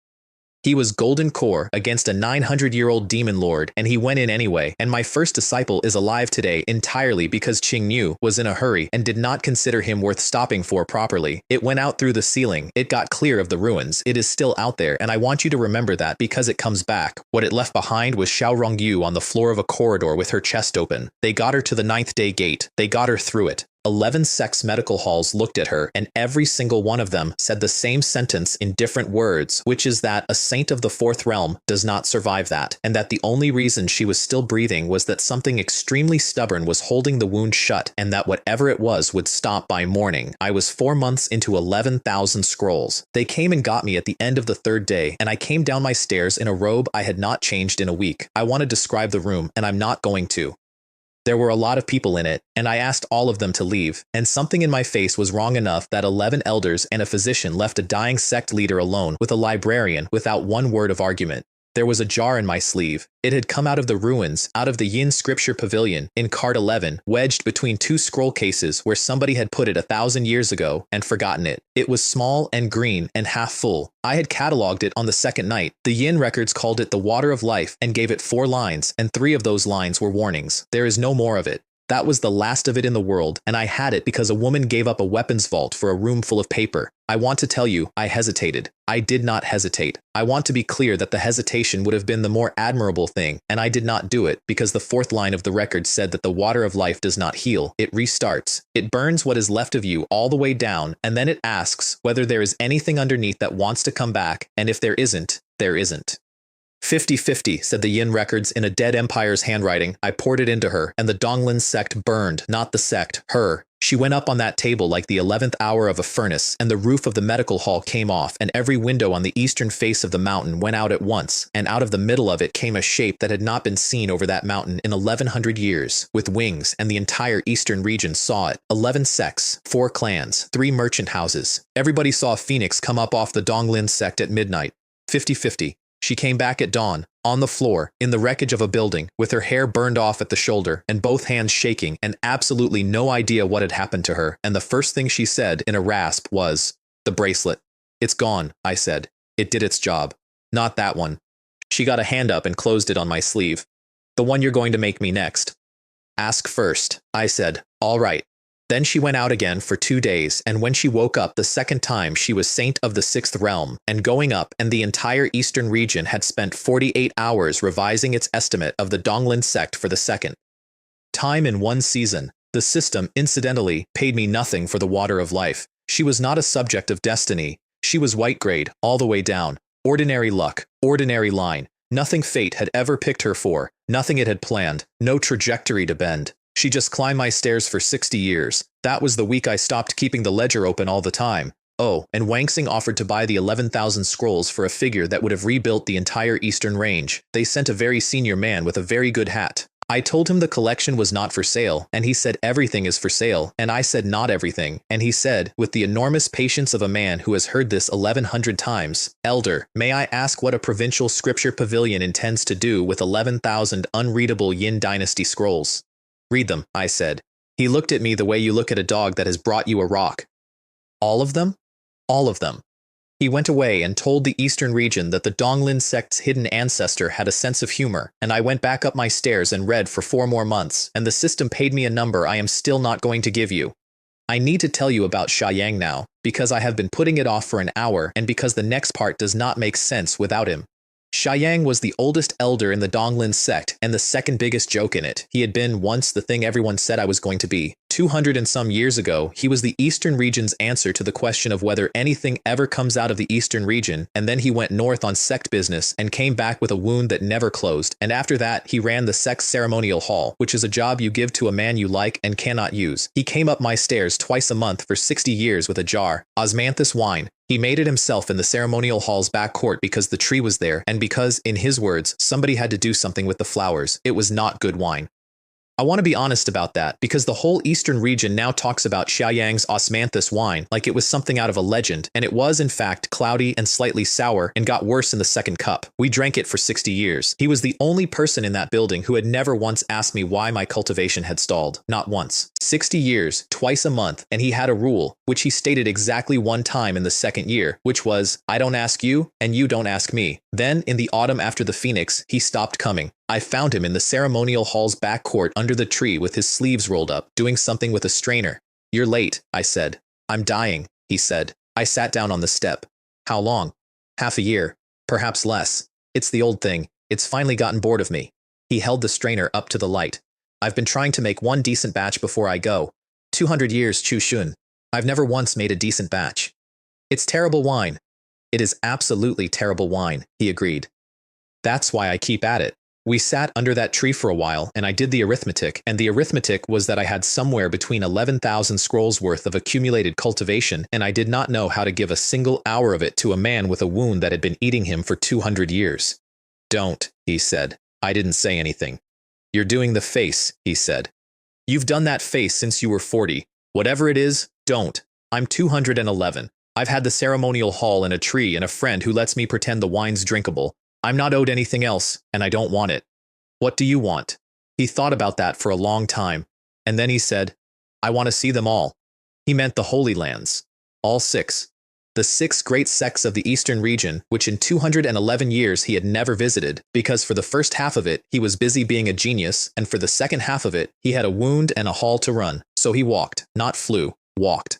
S1: He was golden core against a 900-year-old demon lord, and he went in anyway, and my first disciple is alive today entirely because Qingniu was in a hurry and did not consider him worth stopping for properly. It went out through the ceiling, it got clear of the ruins, it is still out there, and I want you to remember that because it comes back. What it left behind was Xiaorongyu on the floor of a corridor with her chest open. They got her to the 9th day gate. They got her through it. 11 sects medical halls looked at her, and every single one of them said the same sentence in different words, which is that a saint of the 4th realm does not survive that, and that the only reason she was still breathing was that something extremely stubborn was holding the wound shut, and that whatever it was would stop by morning. I was 4 months into 11,000 scrolls. They came and got me at the end of the 3rd day, and I came down my stairs in a robe I had not changed in a week. I want to describe the room, and I'm not going to. There were a lot of people in it, and I asked all of them to leave, and something in my face was wrong enough that 11 elders and a physician left a dying sect leader alone with a librarian without one word of argument. There was a jar in my sleeve. It had come out of the ruins, out of the Yin Scripture Pavilion, in Card 11, wedged between two scroll cases where somebody had put it 1,000 years ago and forgotten it. It was small and green and half full. I had cataloged it on the second night. The Yin records called it the Water of Life and gave it 4 lines, and 3 of those lines were warnings. There is no more of it. That was the last of it in the world, and I had it because a woman gave up a weapons vault for a room full of paper. I want to tell you, I hesitated. I did not hesitate. I want to be clear that the hesitation would have been the more admirable thing, and I did not do it because the 4th line of the record said that the water of life does not heal, it restarts. It burns what is left of you all the way down, and then it asks whether there is anything underneath that wants to come back, and if there isn't, there isn't. 50-50, said the Yin records in a dead empire's handwriting. I poured it into her, and the Donglin Sect burned, not the sect, her. She went up on that table like the 11th hour of a furnace, and the roof of the medical hall came off, and every window on the eastern face of the mountain went out at once, and out of the middle of it came a shape that had not been seen over that mountain in 1100 years, with wings, and the entire eastern region saw it. 11 sects, 4 clans, 3 merchant houses. Everybody saw a phoenix come up off the Donglin Sect at midnight. 50-50. She came back at dawn, on the floor, in the wreckage of a building, with her hair burned off at the shoulder, and both hands shaking, and absolutely no idea what had happened to her, and the first thing she said, in a rasp, was, "The bracelet. It's gone," I said. "It did its job. Not that one." She got a hand up and closed it on my sleeve. "The one you're going to make me next." "Ask first," I said. "All right." Then she went out again for 2 days, and when she woke up the second time she was saint of the 6th realm, and going up, and the entire eastern region had spent 48 hours revising its estimate of the Donglin Sect for the second time in 1 season. The system, incidentally, paid me nothing for the water of life. She was not a subject of destiny. She was white grade, all the way down. Ordinary luck, ordinary line. Nothing fate had ever picked her for, nothing it had planned, no trajectory to bend. She just climbed my stairs for 60 years. That was the week I stopped keeping the ledger open all the time. Oh, and Wang Xing offered to buy the 11,000 scrolls for a figure that would have rebuilt the entire eastern range. They sent a very senior man with a very good hat. I told him the collection was not for sale, and he said everything is for sale, and I said not everything, and he said, with the enormous patience of a man who has heard this 1100 times, "Elder, may I ask what a provincial scripture pavilion intends to do with 11,000 unreadable Yin dynasty scrolls?" "Read them," I said. He looked at me the way you look at a dog that has brought you a rock. "All of them?" "All of them." He went away and told the eastern region that the Donglin Sect's hidden ancestor had a sense of humor, and I went back up my stairs and read for 4 more months, and the system paid me a number I am still not going to give you. I need to tell you about Xiayang now, because I have been putting it off for an hour, and because the next part does not make sense without him. Xiayang was the oldest elder in the Donglin Sect, and the second biggest joke in it. He had been once the thing everyone said I was going to be. 200 and some years ago, he was the Eastern region's answer to the question of whether anything ever comes out of the Eastern region, and then he went north on sect business and came back with a wound that never closed, and after that, he ran the sect's ceremonial hall, which is a job you give to a man you like and cannot use. He came up my stairs twice a month for 60 years with a jar, osmanthus wine. He made it himself in the ceremonial hall's back court because the tree was there, and because, in his words, somebody had to do something with the flowers. It was not good wine. I want to be honest about that, because the whole eastern region now talks about Xiayang's osmanthus wine like it was something out of a legend, and it was in fact cloudy and slightly sour and got worse in the second cup. We drank it for 60 years. He was the only person in that building who had never once asked me why my cultivation had stalled. Not once. 60 years, twice a month, and he had a rule, which he stated exactly 1 time in the second year, which was, I don't ask you, and you don't ask me. Then, in the autumn after the phoenix, he stopped coming. I found him in the ceremonial hall's back court under the tree with his sleeves rolled up, doing something with a strainer. "You're late," I said. "I'm dying," he said. I sat down on the step. "How long?" "Half a year. Perhaps less. It's the old thing. It's finally gotten bored of me." He held the strainer up to the light. "I've been trying to make 1 decent batch before I go. 200 years, Chu Shun. I've never once made a decent batch. It's terrible wine." "It is absolutely terrible wine," he agreed. "That's why I keep at it." We sat under that tree for a while, and I did the arithmetic, and the arithmetic was that I had somewhere between 11,000 scrolls worth of accumulated cultivation, and I did not know how to give a single hour of it to a man with a wound that had been eating him for 200 years. "Don't," he said. I didn't say anything. "You're doing the face," he said. You've done that face since you were 40. Whatever it is, don't. I'm 211. I've had the ceremonial hall and a tree and a friend who lets me pretend the wine's drinkable. I'm not owed anything else, and I don't want it. What do you want? He thought about that for a long time, and then he said, I want to see them all. He meant the Holy Lands. All 6. The 6 great sects of the eastern region, which in 211 years he had never visited, because for the first half of it he was busy being a genius, and for the second half of it he had a wound and a hall to run, so he walked, not flew, walked.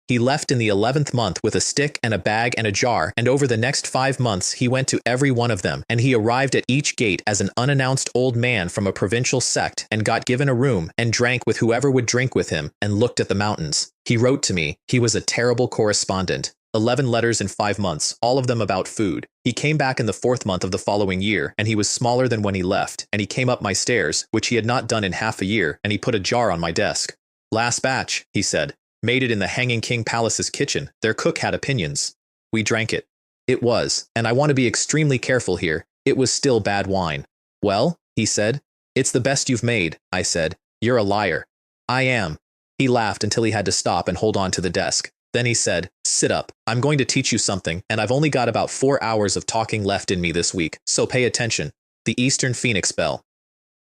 S1: He left in the 11th month with a stick and a bag and a jar, and over the next 5 months he went to every one of them, and he arrived at each gate as an unannounced old man from a provincial sect, and got given a room, and drank with whoever would drink with him, and looked at the mountains. He wrote to me. He was a terrible correspondent. 11 letters in 5 months, all of them about food. He came back in the 4th month of the following year, and he was smaller than when he left, and he came up my stairs, which he had not done in half a year, and he put a jar on my desk. Last batch, he said. Made it in the Hanging King Palace's kitchen. Their cook had opinions. We drank it. It was, and I want to be extremely careful here, it was still bad wine. Well, he said. It's the best you've made, I said. You're a liar. I am. He laughed until he had to stop and hold on to the desk. Then he said, sit up. I'm going to teach you something, and I've only got about 4 hours of talking left in me this week, so pay attention. The Eastern Phoenix Bell.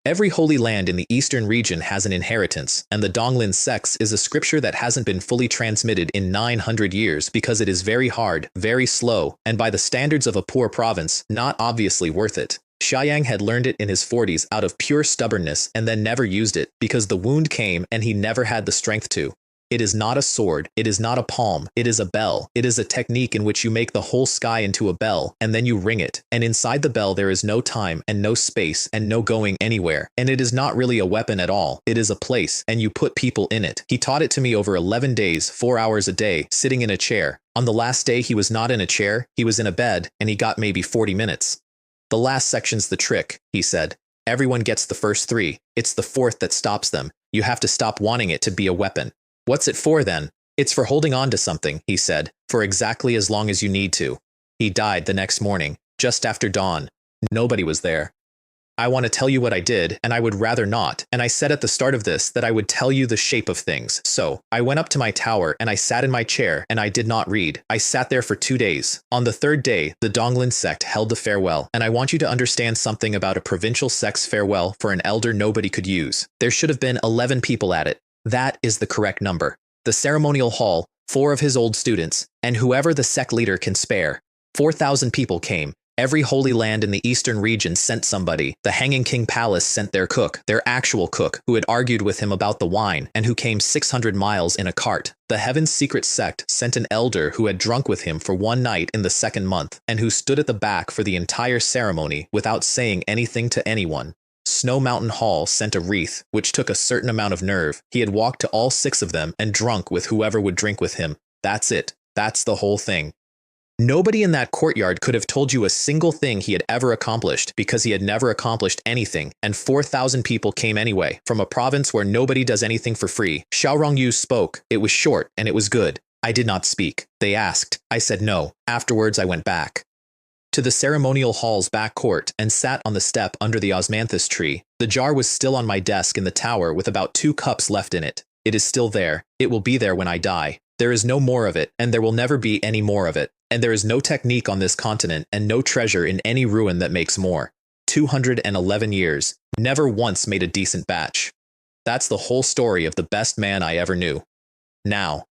S1: Every holy land in the eastern region has an inheritance, and the Donglin Sect is a scripture that hasn't been fully transmitted in 900 years because it is very hard, very slow, and by the standards of a poor province, not obviously worth it. Xiayang had learned it in his 40s out of pure stubbornness and then never used it because the wound came and he never had the strength to. It is not a sword, it is not a palm, it is a bell. It is a technique in which you make the whole sky into a bell, and then you ring it, and inside the bell there is no time, and no space, and no going anywhere, and it is not really a weapon at all, it is a place, and you put people in it. He taught it to me over 11 days, 4 hours a day, sitting in a chair. On the last day he was not in a chair, he was in a bed, and he got maybe 40 minutes. The last section's the trick, he said. Everyone gets the first 3, it's the 4th that stops them. You have to stop wanting it to be a weapon. What's it for then? It's for holding on to something, he said, for exactly as long as you need to. He died the next morning, just after dawn. Nobody was there. I want to tell you what I did, and I would rather not, and I said at the start of this that I would tell you the shape of things. So, I went up to my tower, and I sat in my chair, and I did not read. I sat there for 2 days. On the 3rd day, the Donglin Sect held the farewell, and I want you to understand something about a provincial sect's farewell for an elder nobody could use. There should have been 11 people at it. That is the correct number. The ceremonial hall, 4 of his old students, and whoever the sect leader can spare. 4,000 people came. Every holy land in the eastern region sent somebody. The Hanging King Palace sent their cook, their actual cook, who had argued with him about the wine, and who came 600 miles in a cart. The Heaven's Secret Sect sent an elder who had drunk with him for 1 night in the 2nd month, and who stood at the back for the entire ceremony without saying anything to anyone. Snow Mountain Hall sent a wreath, which took a certain amount of nerve. He had walked to all 6 of them and drunk with whoever would drink with him. That's it. That's the whole thing. Nobody in that courtyard could have told you a single thing he had ever accomplished because he had never accomplished anything, and 4,000 people came anyway, from a province where nobody does anything for free. Xiaorongyu spoke. It was short, and it was good. I did not speak. They asked. I said no. Afterwards I went back to the ceremonial hall's back court and sat on the step under the osmanthus tree. The jar was still on my desk in the tower with about 2 cups left in it. It is still there. It will be there when I die. There is no more of it, and there will never be any more of it. And there is no technique on this continent and no treasure in any ruin that makes more. 211 years. Never once made a decent batch. That's the whole story of the best man I ever knew. Now,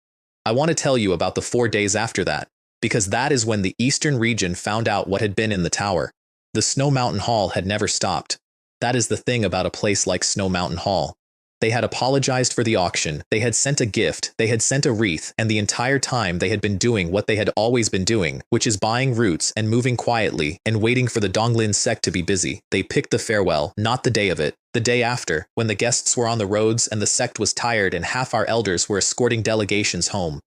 S1: I want to tell you about the 4 days after that, because that is when the eastern region found out what had been in the tower. The Snow Mountain Hall had never stopped. That is the thing about a place like Snow Mountain Hall. They had apologized for the auction, they had sent a gift, they had sent a wreath, and the entire time they had been doing what they had always been doing, which is buying roots and moving quietly and waiting for the Donglin Sect to be busy. They picked the farewell, not the day of it, the day after, when the guests were on the roads and the sect was tired and half our elders were escorting delegations home.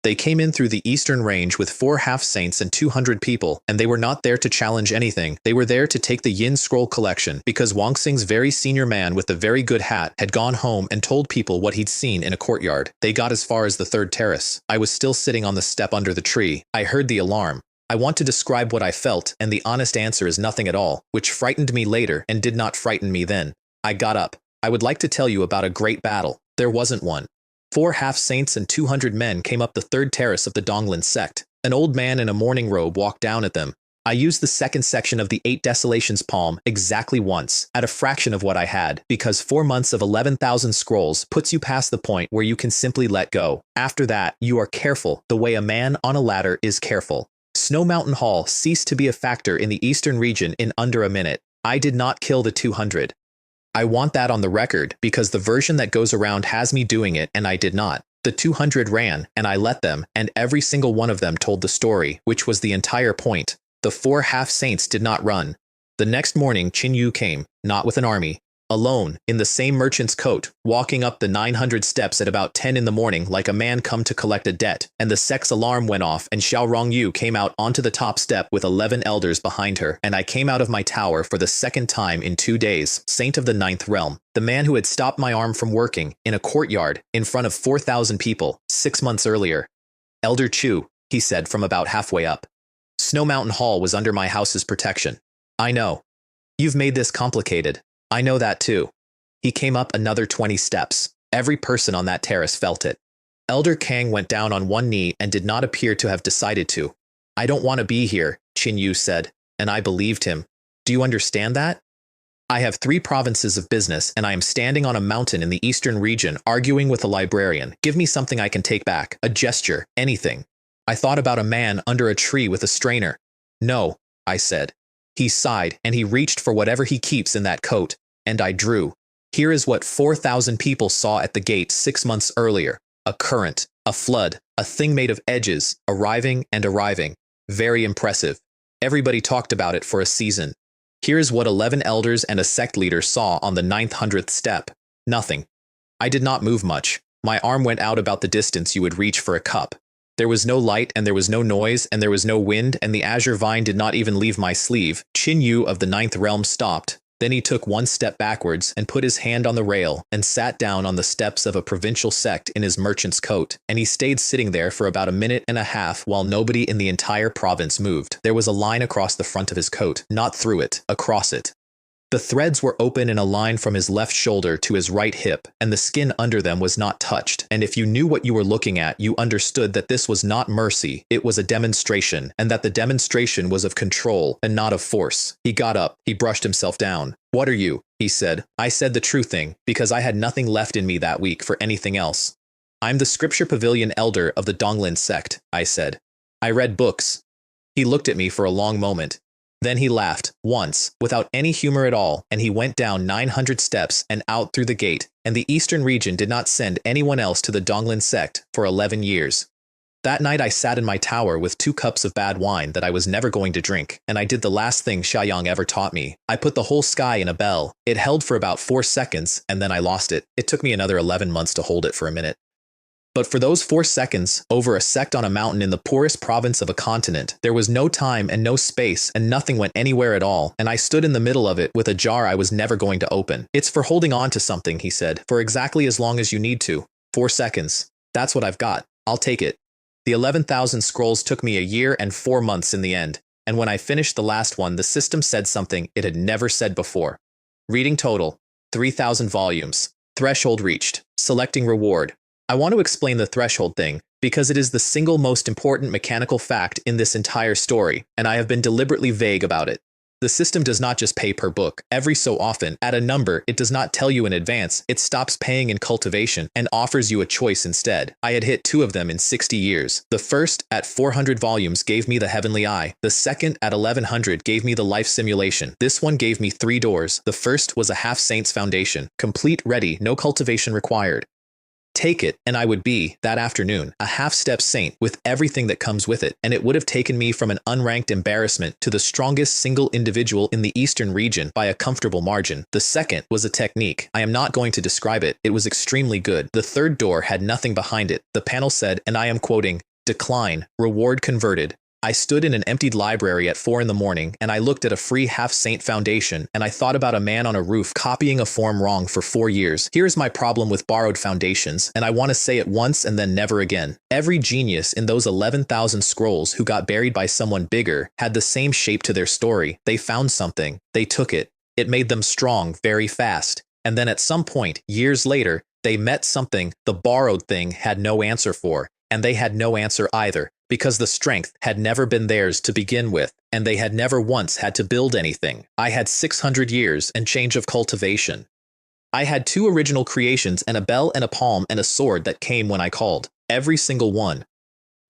S1: They came in through the eastern range with 4 half-saints and 200 people, and they were not there to challenge anything. They were there to take the Yin Scroll collection, because Wangxing's very senior man with the very good hat had gone home and told people what he'd seen in a courtyard. They got as far as the 3rd terrace. I was still sitting on the step under the tree. I heard the alarm. I want to describe what I felt, and the honest answer is nothing at all, which frightened me later and did not frighten me then. I got up. I would like to tell you about a great battle. There wasn't one. 4 half-saints and 200 men came up the third terrace of the Donglin Sect. An old man in a mourning robe walked down at them. I used the second section of the 8 Desolations palm exactly once, at a fraction of what I had, because 4 months of 11,000 scrolls puts you past the point where you can simply let go. After that, you are careful the way a man on a ladder is careful. Snow Mountain Hall ceased to be a factor in the eastern region in under a minute. I did not kill the 200. I want that on the record because the version that goes around has me doing it and I did not. The 200 ran, and I let them, and every single one of them told the story, which was the entire point. The 4 half-saints did not run. The next morning Qin Yu came, not with an army, alone, in the same merchant's coat, walking up the 900 steps at about 10 in the morning like a man come to collect a debt, and the sect's alarm went off and Xiao Rongyu came out onto the top step with 11 elders behind her, and I came out of my tower for the second time in 2 days, saint of the 9th realm, the man who had stopped my arm from working, in a courtyard, in front of 4,000 people, 6 months earlier. Elder Chu, he said from about halfway up. Snow Mountain Hall was under my house's protection. I know. You've made this complicated. I know that too. He came up another 20 steps. Every person on that terrace felt it. Elder Kang went down on one knee and did not appear to have decided to. I don't want to be here, Qin Yu said, and I believed him. Do you understand that? I have 3 provinces of business and I am standing on a mountain in the eastern region arguing with a librarian. Give me something I can take back, a gesture, anything. I thought about a man under a tree with a strainer. No, I said. He sighed and he reached for whatever he keeps in that coat, and I drew. Here is what 4,000 people saw at the gate 6 months earlier. A current, a flood, a thing made of edges, arriving and arriving. Very impressive. Everybody talked about it for a season. Here is what 11 elders and a sect leader saw on the 900th step. Nothing. I did not move much. My arm went out about the distance you would reach for a cup. There was no light and there was no noise and there was no wind and the azure vine did not even leave my sleeve. Qin Yu of the 9th realm stopped. Then he took 1 step backwards and put his hand on the rail and sat down on the steps of a provincial sect in his merchant's coat, and he stayed sitting there for about a minute and a half while nobody in the entire province moved. There was a line across the front of his coat, not through it, across it. The threads were open in a line from his left shoulder to his right hip, and the skin under them was not touched, and if you knew what you were looking at, you understood that this was not mercy, it was a demonstration, and that the demonstration was of control and not of force. He got up, he brushed himself down. What are you? He said. I said the true thing, because I had nothing left in me that week for anything else. I'm the Scripture Pavilion Elder of the Donglin Sect, I said. I read books. He looked at me for a long moment. Then he laughed, once, without any humor at all, and he went down 900 steps and out through the gate, and the eastern region did not send anyone else to the Donglin Sect for 11 years. That night I sat in my tower with 2 cups of bad wine that I was never going to drink, and I did the last thing Xiaoyang ever taught me. I put the whole sky in a bell. It held for about 4 seconds, and then I lost it. It took me another 11 months to hold it for a minute. But for those 4 seconds, over a sect on a mountain in the poorest province of a continent, there was no time and no space and nothing went anywhere at all, and I stood in the middle of it with a jar I was never going to open. It's for holding on to something, he said, for exactly as long as you need to. 4 seconds. That's what I've got. I'll take it. The 11,000 scrolls took me a year and 4 months in the end, and when I finished the last one, the system said something it had never said before. Reading total, 3,000 volumes. Threshold reached. Selecting reward. I want to explain the threshold thing, because it is the single most important mechanical fact in this entire story, and I have been deliberately vague about it. The system does not just pay per book. Every so often, at a number it does not tell you in advance, it stops paying in cultivation and offers you a choice instead. I had hit 2 of them in 60 years. The first, at 400 volumes, gave me the Heavenly Eye. The second, at 1100, gave me the Life Simulation. This one gave me 3 doors. The first was a half-saint's foundation. Complete, ready, no cultivation required. Take it, and I would be, that afternoon, a half-step saint with everything that comes with it, and it would have taken me from an unranked embarrassment to the strongest single individual in the eastern region by a comfortable margin. The second was a technique. I am not going to describe it. It was extremely good. The third door had nothing behind it. The panel said, and I am quoting, "Decline, reward converted." I stood in an emptied library at 4 in the morning, and I looked at a free half-saint foundation, and I thought about a man on a roof copying a form wrong for 4 years. Here's my problem with borrowed foundations, and I want to say it once and then never again. Every genius in those 11,000 scrolls who got buried by someone bigger had the same shape to their story. They found something. They took it. It made them strong very fast. and then at some point, years later, they met something the borrowed thing had no answer for, and they had no answer either, because the strength had never been theirs to begin with, and they had never once had to build anything. I had 600 years and change of cultivation. I had 2 original creations and a bell and a palm and a sword that came when I called. Every single one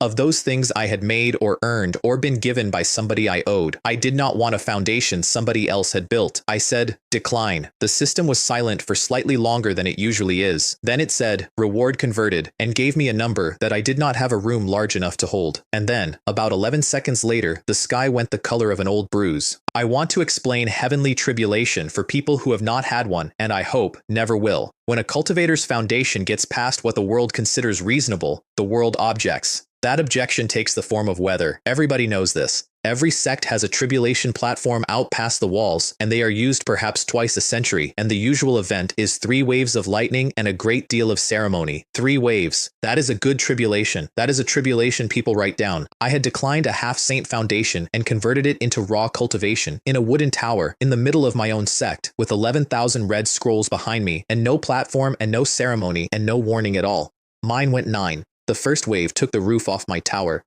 S1: of those things I had made or earned or been given by somebody I owed. I did not want a foundation somebody else had built. I said, decline. The system was silent for slightly longer than it usually is. Then it said, reward converted, and gave me a number that I did not have a room large enough to hold. And then, about 11 seconds later, the sky went the color of an old bruise. I want to explain heavenly tribulation for people who have not had one, and I hope never will. When a cultivator's foundation gets past what the world considers reasonable, the world objects. That objection takes the form of weather. Everybody knows this. Every sect has a tribulation platform out past the walls, and they are used perhaps twice a century, and the usual event is 3 waves of lightning and a great deal of ceremony. 3 waves. That is a good tribulation. That is a tribulation people write down. I had declined a half-saint foundation and converted it into raw cultivation, in a wooden tower, in the middle of my own sect, with 11,000 red scrolls behind me, and no platform and no ceremony and no warning at all. Mine went 9. The first wave took the roof off my tower.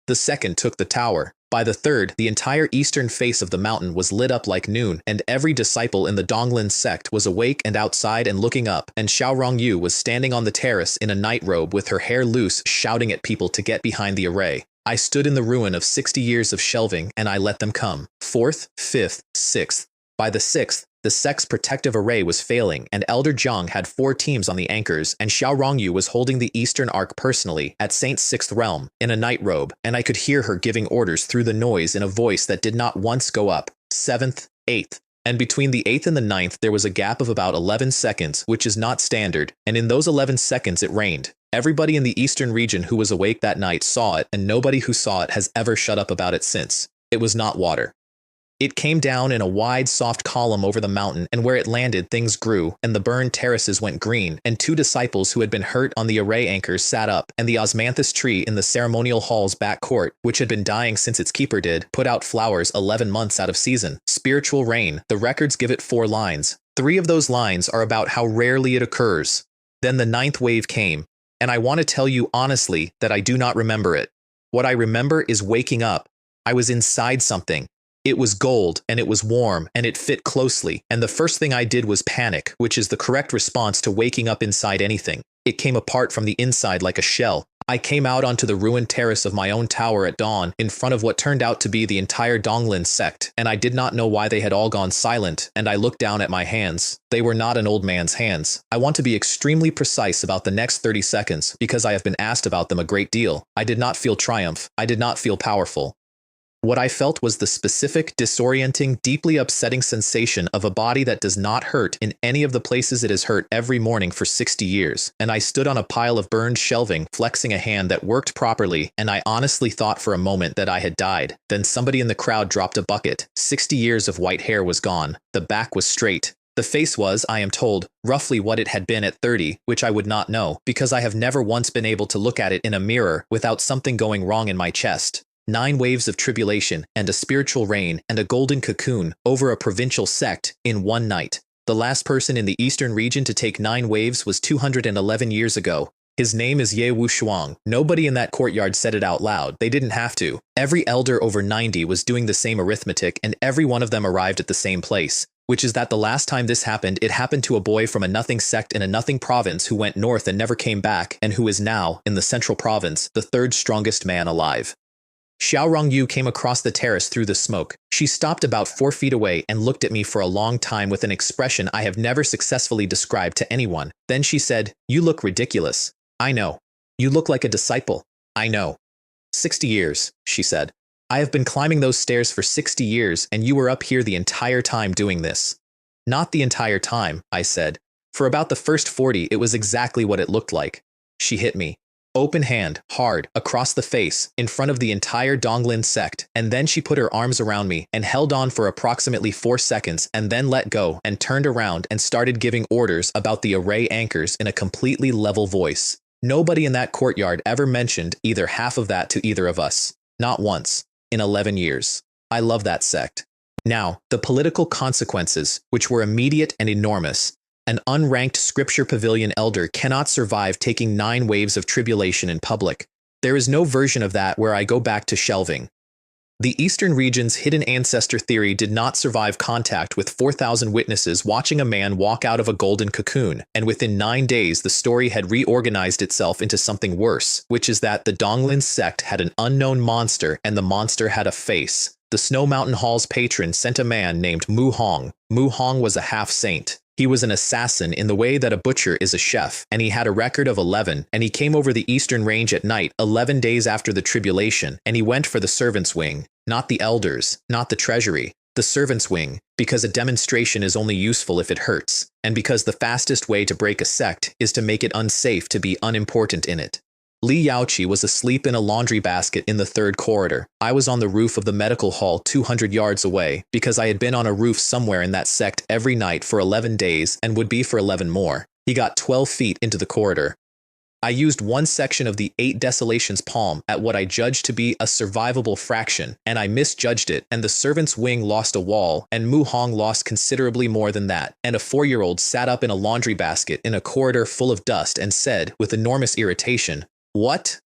S1: The second took the tower. By the third, the entire eastern face of the mountain was lit up like noon, and every disciple in the Donglin Sect was awake and outside and looking up, and Xiaorongyu was standing on the terrace in a night robe with her hair loose, shouting at people to get behind the array. I stood in the ruin of 60 years of shelving, and I let them come. 4th, 5th, 6th. By the 6th, the sect's protective array was failing, and Elder Jiang had 4 teams on the anchors, and Xiaorongyu was holding the eastern arc personally, at Saint's 6th realm, in a night robe, and I could hear her giving orders through the noise in a voice that did not once go up. 7th, 8th. And between the 8th and the 9th there was a gap of about 11 seconds, which is not standard, and in those 11 seconds it rained. Everybody in the eastern region who was awake that night saw it, and nobody who saw it has ever shut up about it since. It was not water. It came down in a wide, soft column over the mountain, and where it landed things grew, and the burned terraces went green, and 2 disciples who had been hurt on the array anchors sat up, and the osmanthus tree in the ceremonial hall's back court, which had been dying since its keeper did, put out flowers 11 months out of season. Spiritual rain. The records give it 4 lines. 3 of those lines are about how rarely it occurs. Then the 9th wave came, and I want to tell you honestly that I do not remember it. What I remember is waking up. I was inside something. It was gold, and it was warm, and it fit closely, and the first thing I did was panic, which is the correct response to waking up inside anything. It came apart from the inside like a shell. I came out onto the ruined terrace of my own tower at dawn, in front of what turned out to be the entire Donglin Sect, and I did not know why they had all gone silent, and I looked down at my hands. They were not an old man's hands. I want to be extremely precise about the next 30 seconds, because I have been asked about them a great deal. I did not feel triumph. I did not feel powerful. What I felt was the specific, disorienting, deeply upsetting sensation of a body that does not hurt in any of the places it has hurt every morning for 60 years. And I stood on a pile of burned shelving, flexing a hand that worked properly, and I honestly thought for a moment that I had died. Then somebody in the crowd dropped a bucket. 60 years of white hair was gone. The back was straight. The face was, I am told, roughly what it had been at 30, which I would not know, because I have never once been able to look at it in a mirror without something going wrong in my chest. 9 waves of tribulation, and a spiritual rain, and a golden cocoon over a provincial sect in one night. The last person in the eastern region to take 9 waves was 211 years ago. His name is Ye Wushuang. Nobody in that courtyard said it out loud. They didn't have to. Every elder over 90 was doing the same arithmetic, and every one of them arrived at the same place, which is that the last time this happened, it happened to a boy from a nothing sect in a nothing province who went north and never came back, and who is now, in the central province, the 3rd strongest man alive. Xiaorongyu came across the terrace through the smoke. She stopped about 4 feet away and looked at me for a long time with an expression I have never successfully described to anyone. Then she said, "You look ridiculous." "I know." "You look like a disciple." "I know." 60 years, she said. "I have been climbing those stairs for 60 years, and you were up here the entire time doing this." "Not the entire time," I said. "For about the first 40, it was exactly what it looked like." She hit me. Open hand, hard, across the face, in front of the entire Donglin Sect, and then she put her arms around me and held on for approximately 4 seconds and then let go and turned around and started giving orders about the array anchors in a completely level voice. Nobody in that courtyard ever mentioned either half of that to either of us. Not once. In 11 years. I love that sect. Now, the political consequences, which were immediate and enormous. An unranked scripture pavilion elder cannot survive taking 9 waves of tribulation in public. There is no version of that where I go back to shelving. The Eastern region's hidden ancestor theory did not survive contact with 4,000 witnesses watching a man walk out of a golden cocoon, and within 9 days the story had reorganized itself into something worse, which is that the Donglin Sect had an unknown monster and the monster had a face. The Snow Mountain Hall's patron sent a man named Mu Hong. Mu Hong was a half-saint. He was an assassin in the way that a butcher is a chef, and he had a record of 11, and he came over the Eastern Range at night 11 days after the tribulation, and he went for the servants' wing, not the elders, not the treasury, the servants' wing, because a demonstration is only useful if it hurts, and because the fastest way to break a sect is to make it unsafe to be unimportant in it. Li Yaoqi was asleep in a laundry basket in the 3rd corridor. I was on the roof of the medical hall 200 yards away, because I had been on a roof somewhere in that sect every night for 11 days and would be for 11 more. He got 12 feet into the corridor. I used one section of the 8 Desolations palm at what I judged to be a survivable fraction, and I misjudged it, and the servant's wing lost a wall, and Mu Hong lost considerably more than that, and a 4-year-old sat up in a laundry basket in a corridor full of dust and said, with enormous irritation, "What?"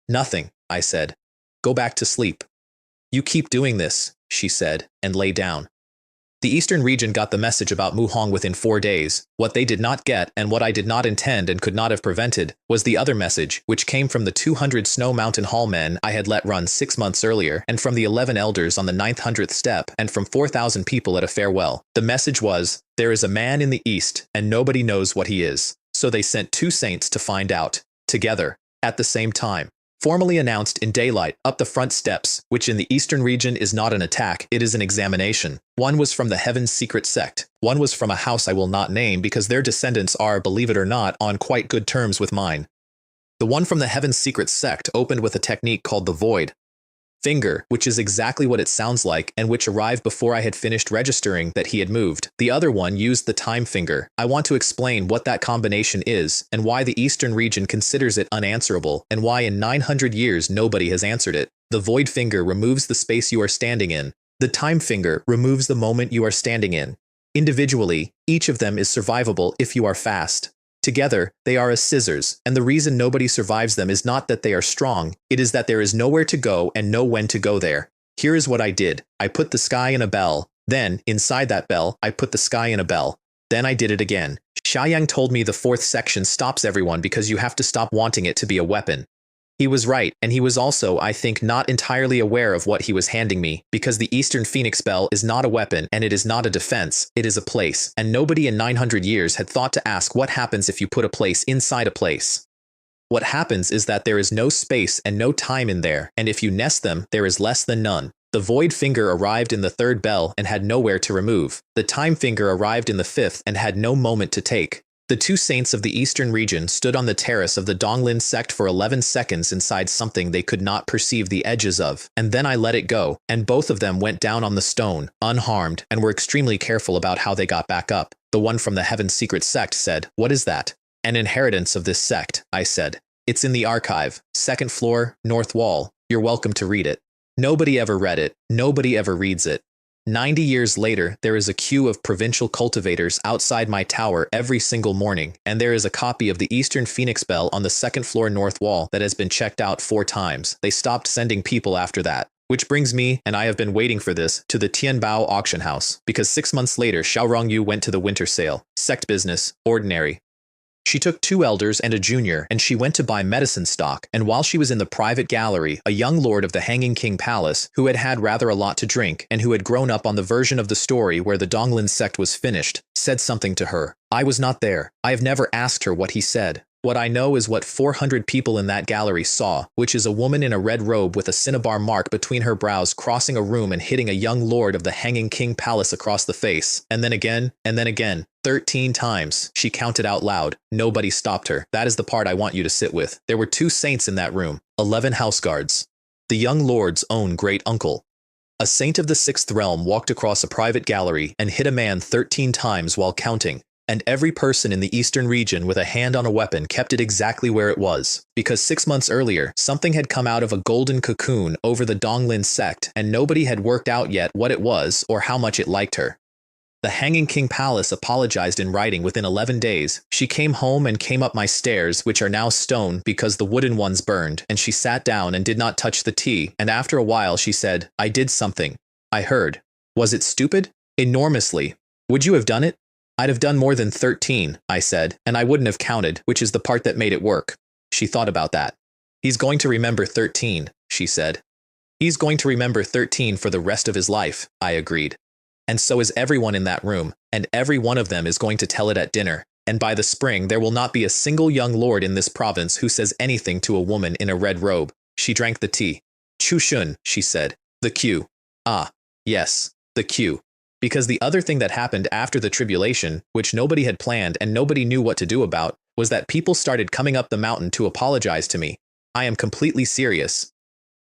S1: "Nothing," I said. "Go back to sleep." "You keep doing this," she said, and lay down. The Eastern region got the message about Mu Hong within 4 days. What they did not get, and what I did not intend and could not have prevented, was the other message, which came from the 200 Snow Mountain Hall men I had let run 6 months earlier, and from the 11 elders on the 900th step, and from 4,000 people at a farewell. The message was, "There is a man in the East, and nobody knows what he is." So they sent 2 saints to find out, together, at the same time. Formally announced in daylight up the front steps, which in the Eastern region is not an attack, it is an examination. One was from the Heaven's Secret Sect. One was from a house I will not name because their descendants are, believe it or not, on quite good terms with mine. The one from the Heaven's Secret Sect opened with a technique called the Void Finger, which is exactly what it sounds like and which arrived before I had finished registering that he had moved. The other one used the Time Finger. I want to explain what that combination is and why the Eastern region considers it unanswerable and why in 900 years nobody has answered it. The Void Finger removes the space you are standing in. The Time Finger removes the moment you are standing in. Individually, each of them is survivable if you are fast. Together, they are as scissors, and the reason nobody survives them is not that they are strong, it is that there is nowhere to go and know when to go there. Here is what I did. I put the sky in a bell. Then, inside that bell, I put the sky in a bell. Then I did it again. Xiaoyang told me the 4th section stops everyone because you have to stop wanting it to be a weapon. He was right, and he was also, I think, not entirely aware of what he was handing me, because the Eastern Phoenix Bell is not a weapon and it is not a defense, it is a place, and nobody in 900 years had thought to ask what happens if you put a place inside a place. What happens is that there is no space and no time in there, and if you nest them, there is less than none. The Void Finger arrived in the 3rd bell and had nowhere to remove. The Time Finger arrived in the 5th and had no moment to take. The 2 saints of the Eastern region stood on the terrace of the Donglin Sect for 11 seconds inside something they could not perceive the edges of, and then I let it go, and both of them went down on the stone, unharmed, and were extremely careful about how they got back up. The one from the Heaven's Secret Sect said, "What is that?" "An inheritance of this sect," I said. "It's in the archive, 2nd floor, north wall. You're welcome to read it." Nobody ever read it. Nobody ever reads it. 90 years later, there is a queue of provincial cultivators outside my tower every single morning, and there is a copy of the Eastern Phoenix Bell on the 2nd floor north wall that has been checked out 4 times. They stopped sending people after that. Which brings me, and I have been waiting for this, to the Tianbao auction house, because 6 months later Xiao Rongyu went to the winter sale. Sect business, ordinary. She took 2 elders and a junior, and she went to buy medicine stock, and while she was in the private gallery, a young lord of the Hanging King Palace, who had had rather a lot to drink, and who had grown up on the version of the story where the Donglin Sect was finished, said something to her. I was not there. I have never asked her what he said. What I know is what 400 people in that gallery saw, which is a woman in a red robe with a cinnabar mark between her brows crossing a room and hitting a young lord of the Hanging King Palace across the face, and then again, 13 times. She counted out loud. Nobody stopped her. That is the part I want you to sit with. There were 2 saints in that room, 11 house guards. The young lord's own great uncle. A saint of the 6th realm walked across a private gallery and hit a man 13 times while counting. And every person in the Eastern region with a hand on a weapon kept it exactly where it was, because 6 months earlier, something had come out of a golden cocoon over the Donglin Sect, and nobody had worked out yet what it was or how much it liked her. The Hanging King Palace apologized in writing within 11 days. She came home and came up my stairs, which are now stone because the wooden ones burned, and she sat down and did not touch the tea, and after a while she said, I did something. I heard. Was it stupid? Enormously. Would you have done it? I'd have done more than 13, I said, and I wouldn't have counted, which is the part that made it work. She thought about that. He's going to remember 13, she said. He's going to remember 13 for the rest of his life, I agreed. And so is everyone in that room, and every one of them is going to tell it at dinner, and by the spring there will not be a single young lord in this province who says anything to a woman in a red robe. She drank the tea. Chu Shun, she said. The Q. Ah, yes, the Q. Because the other thing that happened after the tribulation, which nobody had planned and nobody knew what to do about, was that people started coming up the mountain to apologize to me. I am completely serious.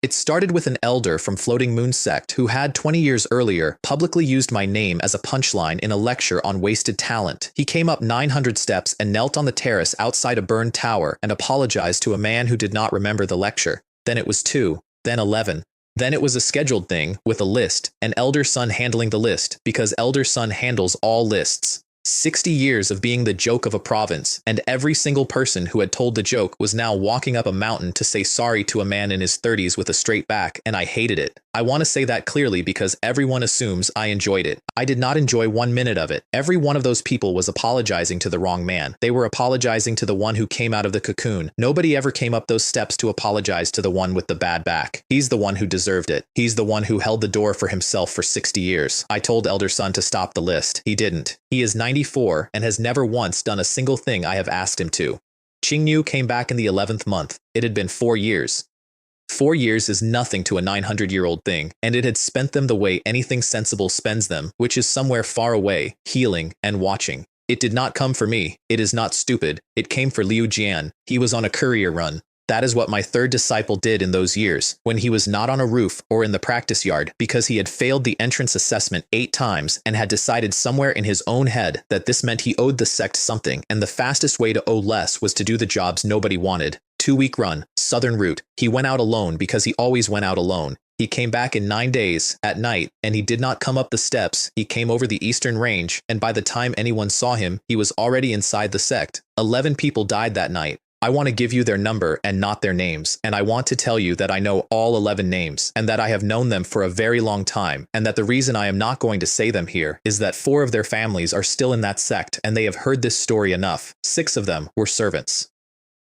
S1: It started with an elder from Floating Moon Sect who had 20 years earlier publicly used my name as a punchline in a lecture on wasted talent. He came up 900 steps and knelt on the terrace outside a burned tower and apologized to a man who did not remember the lecture. Then it was 2, then 11. Then it was a scheduled thing with a list, and Elder Son handling the list because Elder Son handles all lists. 60 years of being the joke of a province, and every single person who had told the joke was now walking up a mountain to say sorry to a man in his 30s with a straight back, and I hated it. I want to say that clearly because everyone assumes I enjoyed it. I did not enjoy 1 minute of it. Every one of those people was apologizing to the wrong man. They were apologizing to the one who came out of the cocoon. Nobody ever came up those steps to apologize to the one with the bad back. He's the one who deserved it. He's the one who held the door for himself for 60 years. I told Elder Son to stop the list. He didn't. He is 94 and has never once done a single thing I have asked him to. Qingyu came back in the 11th month. It had been 4 years. 4 years is nothing to a 900-year-old thing, and it had spent them the way anything sensible spends them, which is somewhere far away, healing and watching. It did not come for me. It is not stupid. It came for Liu Jian. He was on a courier run. That is what my third disciple did in those years, when he was not on a roof or in the practice yard, because he had failed the entrance assessment 8 times and had decided somewhere in his own head that this meant he owed the sect something, and the fastest way to owe less was to do the jobs nobody wanted. 2-week run, southern route. He went out alone because he always went out alone. He came back in 9 days, at night, and he did not come up the steps. He came over the eastern range, and by the time anyone saw him, he was already inside the sect. 11 people died that night. I want to give you their number and not their names, and I want to tell you that I know all 11 names, and that I have known them for a very long time, and that the reason I am not going to say them here is that 4 of their families are still in that sect, and they have heard this story enough. 6 of them were servants.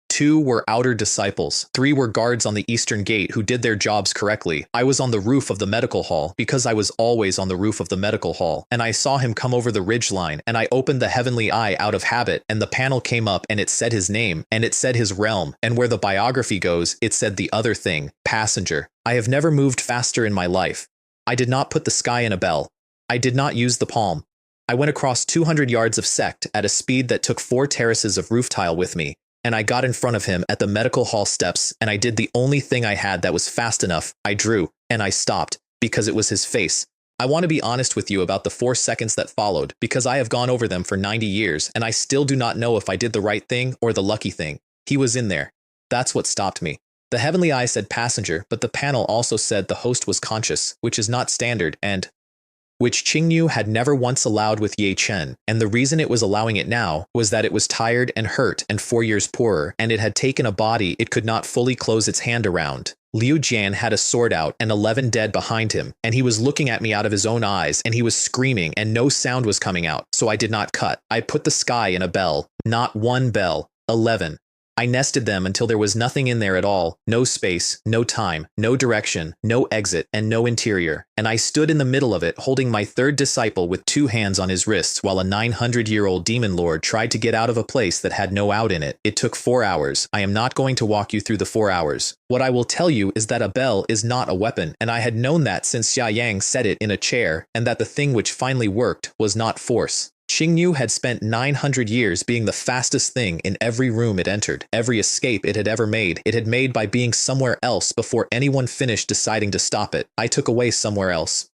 S1: 2 were outer disciples. 3 were guards on the eastern gate who did their jobs correctly. I was on the roof of the medical hall because I was always on the roof of the medical hall, and I saw him come over the ridge line, and I opened the heavenly eye out of habit, and the panel came up and it said his name, and it said his realm, and where the biography goes, it said the other thing, passenger. I have never moved faster in my life. I did not put the sky in a bell. I did not use the palm. I went across 200 yards of sect at a speed that took 4 terraces of roof tile with me. And I got in front of him at the medical hall steps, and I did the only thing I had that was fast enough. I drew, and I stopped, because it was his face. I want to be honest with you about the 4 seconds that followed, because I have gone over them for 90 years, and I still do not know if I did the right thing or the lucky thing. He was in there. That's what stopped me. The heavenly eye said passenger, but the panel also said the host was conscious, which is not standard, and which Qingyu had never once allowed with Ye Chen, and the reason it was allowing it now was that it was tired and hurt and 4 years poorer, and it had taken a body it could not fully close its hand around. Liu Jian had a sword out and 11 dead behind him, and he was looking at me out of his own eyes, and he was screaming, and no sound was coming out, so I did not cut. I put the sky in a bell. Not 1 bell. 11. I nested them until there was nothing in there at all, no space, no time, no direction, no exit, and no interior, and I stood in the middle of it holding my third disciple with 2 hands on his wrists while a 900-year-old demon lord tried to get out of a place that had no out in it. It took 4 hours. I am not going to walk you through the 4 hours. What I will tell you is that a bell is not a weapon, and I had known that since Xia Yang said it in a chair, and that the thing which finally worked was not force. Qingyu had spent 900 years being the fastest thing in every room it entered. Every escape it had made by being somewhere else before anyone finished deciding to stop it. I took away somewhere else.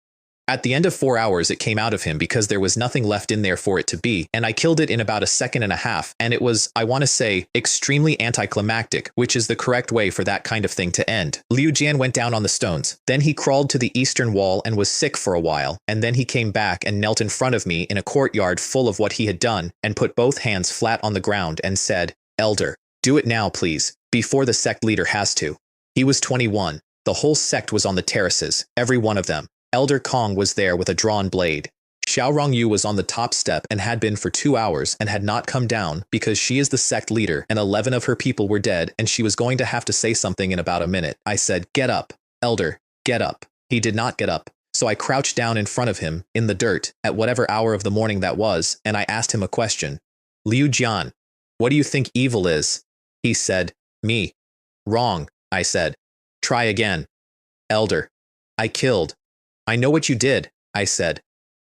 S1: At the end of 4 hours, it came out of him because there was nothing left in there for it to be, and I killed it in about a second and a half, and it was, I want to say, extremely anticlimactic, which is the correct way for that kind of thing to end. Liu Jian went down on the stones. Then he crawled to the eastern wall and was sick for a while, and then he came back and knelt in front of me in a courtyard full of what he had done, and put both hands flat on the ground and said, "Elder, do it now, please, before the sect leader has to." He was 21. The whole sect was on the terraces, every one of them. Elder Kong was there with a drawn blade. Xiao Rongyu was on the top step and had been for 2 hours and had not come down because she is the sect leader and 11 of her people were dead and she was going to have to say something in about a minute. I said, "Get up, Elder, get up." He did not get up, so I crouched down in front of him, in the dirt, at whatever hour of the morning that was, and I asked him a question. "Liu Jian, what do you think evil is?" He said, "Me." "Wrong," I said. "Try again." "Elder, I killed." "I know what you did," I said.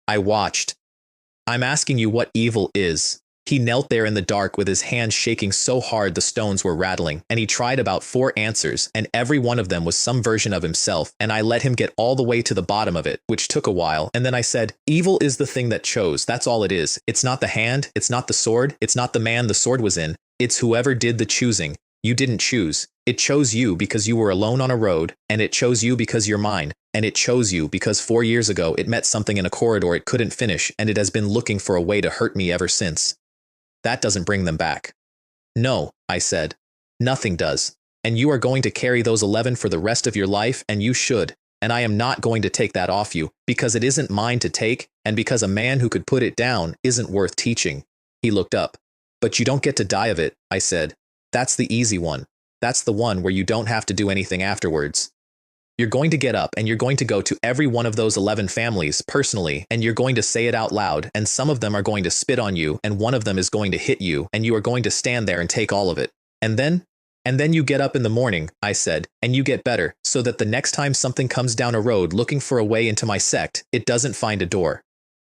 S1: "I watched." "I'm asking you what evil is." He knelt there in the dark with his hands shaking so hard the stones were rattling, and he tried about 4 answers, and every one of them was some version of himself, and I let him get all the way to the bottom of it, which took a while, and then I said, "Evil is the thing that chose, that's all it is. It's not the hand, it's not the sword, it's not the man the sword was in, it's whoever did the choosing. You didn't choose. It chose you because you were alone on a road, and it chose you because you're mine, and it chose you because 4 years ago it met something in a corridor it couldn't finish, and it has been looking for a way to hurt me ever since. That doesn't bring them back." "No," I said. "Nothing does. And you are going to carry those 11 for the rest of your life, and you should. And I am not going to take that off you, because it isn't mine to take, and because a man who could put it down isn't worth teaching." He looked up. "But you don't get to die of it," I said. "That's the easy one. That's the one where you don't have to do anything afterwards. You're going to get up and you're going to go to every one of those 11 families personally, and you're going to say it out loud, and some of them are going to spit on you, and one of them is going to hit you, and you are going to stand there and take all of it. And then you get up in the morning," I said, "and you get better, so that the next time something comes down a road looking for a way into my sect, it doesn't find a door."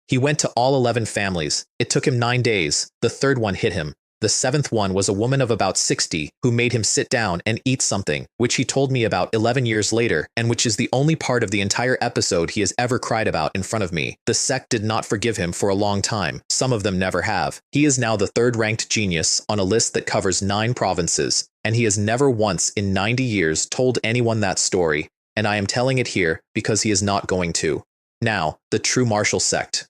S1: He went to all 11 families. It took him 9 days. The third one hit him. The 7th one was a woman of about 60 who made him sit down and eat something, which he told me about 11 years later, and which is the only part of the entire episode he has ever cried about in front of me. The sect did not forgive him for a long time. Some of them never have. He is now the 3rd-ranked genius on a list that covers 9 provinces, and he has never once in 90 years told anyone that story, and I am telling it here because he is not going to. Now, the true martial sect.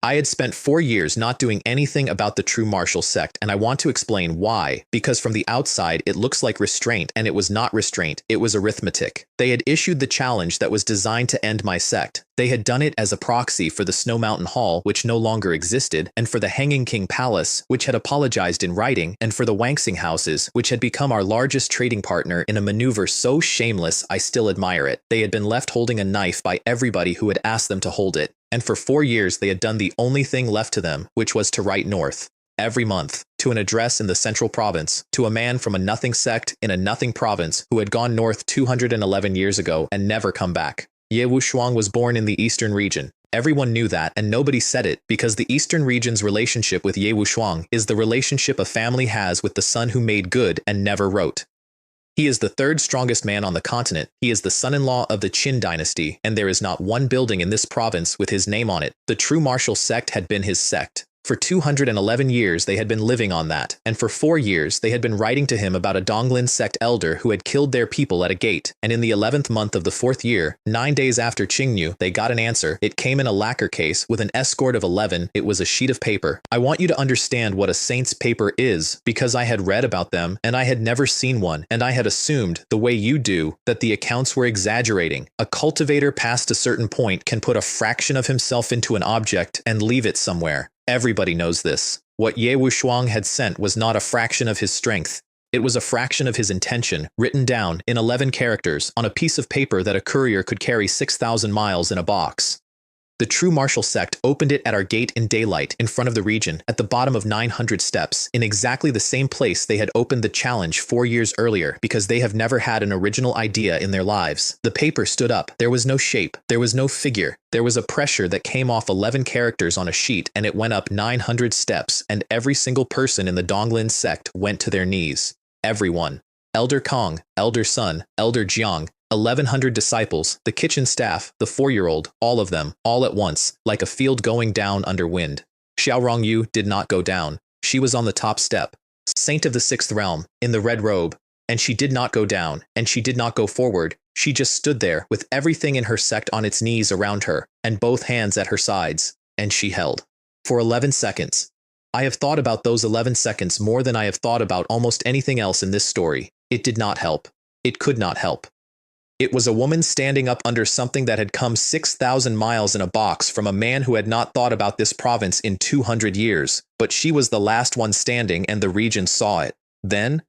S1: I had spent 4 years not doing anything about the true martial sect, and I want to explain why, because from the outside it looks like restraint, and it was not restraint, it was arithmetic. They had issued the challenge that was designed to end my sect. They had done it as a proxy for the Snow Mountain Hall, which no longer existed, and for the Hanging King Palace, which had apologized in writing, and for the Wangsing houses, which had become our largest trading partner in a maneuver so shameless I still admire it. They had been left holding a knife by everybody who had asked them to hold it. And for 4 years they had done the only thing left to them, which was to write north, every month, to an address in the central province, to a man from a nothing sect in a nothing province who had gone north 211 years ago and never come back. Ye Wushuang was born in the eastern region. Everyone knew that, and nobody said it, because the eastern region's relationship with Ye Wushuang is the relationship a family has with the son who made good and never wrote. He is the 3rd strongest man on the continent. He is the son-in-law of the Qin dynasty, and there is not one building in this province with his name on it. The true martial sect had been his sect. For 211 years they had been living on that, and for 4 years they had been writing to him about a Donglin Sect elder who had killed their people at a gate, and in the 11th month of the 4th year, 9 days after Qingnu, they got an answer. It came in a lacquer case with an escort of 11. It was a sheet of paper. I want you to understand what a saint's paper is, because I had read about them, and I had never seen one, and I had assumed, the way you do, that the accounts were exaggerating. A cultivator past a certain point can put a fraction of himself into an object and leave it somewhere. Everybody knows this. What Ye Wushuang had sent was not a fraction of his strength. It was a fraction of his intention, written down in 11 characters on a piece of paper that a courier could carry 6,000 miles in a box. The true martial sect opened it at our gate in daylight in front of the region, at the bottom of 900 steps, in exactly the same place they had opened the challenge 4 years earlier, because they have never had an original idea in their lives. The paper stood up. There was no shape. There was no figure. There was a pressure that came off 11 characters on a sheet, and it went up 900 steps, and every single person in the Donglin Sect went to their knees. Everyone. Elder Kong, Elder Sun, Elder Jiang, 1,100 disciples, the kitchen staff, the 4-year-old, all of them, all at once, like a field going down under wind. Xiao Yu did not go down. She was on the top step, saint of the 6th realm, in the red robe, and she did not go down, and she did not go forward. She just stood there with everything in her sect on its knees around her, and both hands at her sides, and she held. For 11 seconds. I have thought about those 11 seconds more than I have thought about almost anything else in this story. It did not help. It could not help. It was a woman standing up under something that had come 6,000 miles in a box from a man who had not thought about this province in 200 years, but she was the last one standing and the region saw it. Then,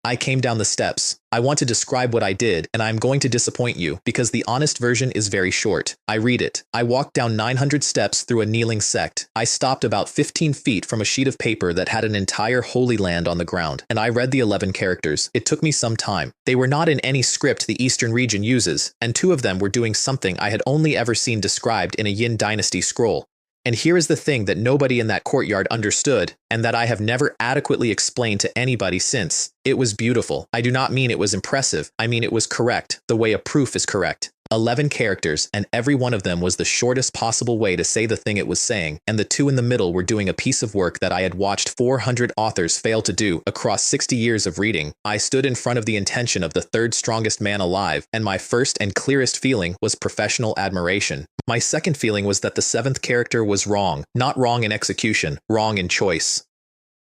S1: I came down the steps. I want to describe what I did, and I am going to disappoint you, because the honest version is very short. I read it. I walked down 900 steps through a kneeling sect. I stopped about 15 feet from a sheet of paper that had an entire Holy Land on the ground, and I read the 11 characters. It took me some time. They were not in any script the Eastern region uses, and 2 of them were doing something I had only ever seen described in a Yin Dynasty scroll. And here is the thing that nobody in that courtyard understood, and that I have never adequately explained to anybody since. It was beautiful. I do not mean it was impressive. I mean it was correct, the way a proof is correct. 11 characters, and every one of them was the shortest possible way to say the thing it was saying, and the 2 in the middle were doing a piece of work that I had watched 400 authors fail to do across 60 years of reading. I stood in front of the intention of the 3rd strongest man alive, and my first and clearest feeling was professional admiration. My second feeling was that the 7th character was wrong, not wrong in execution, wrong in choice.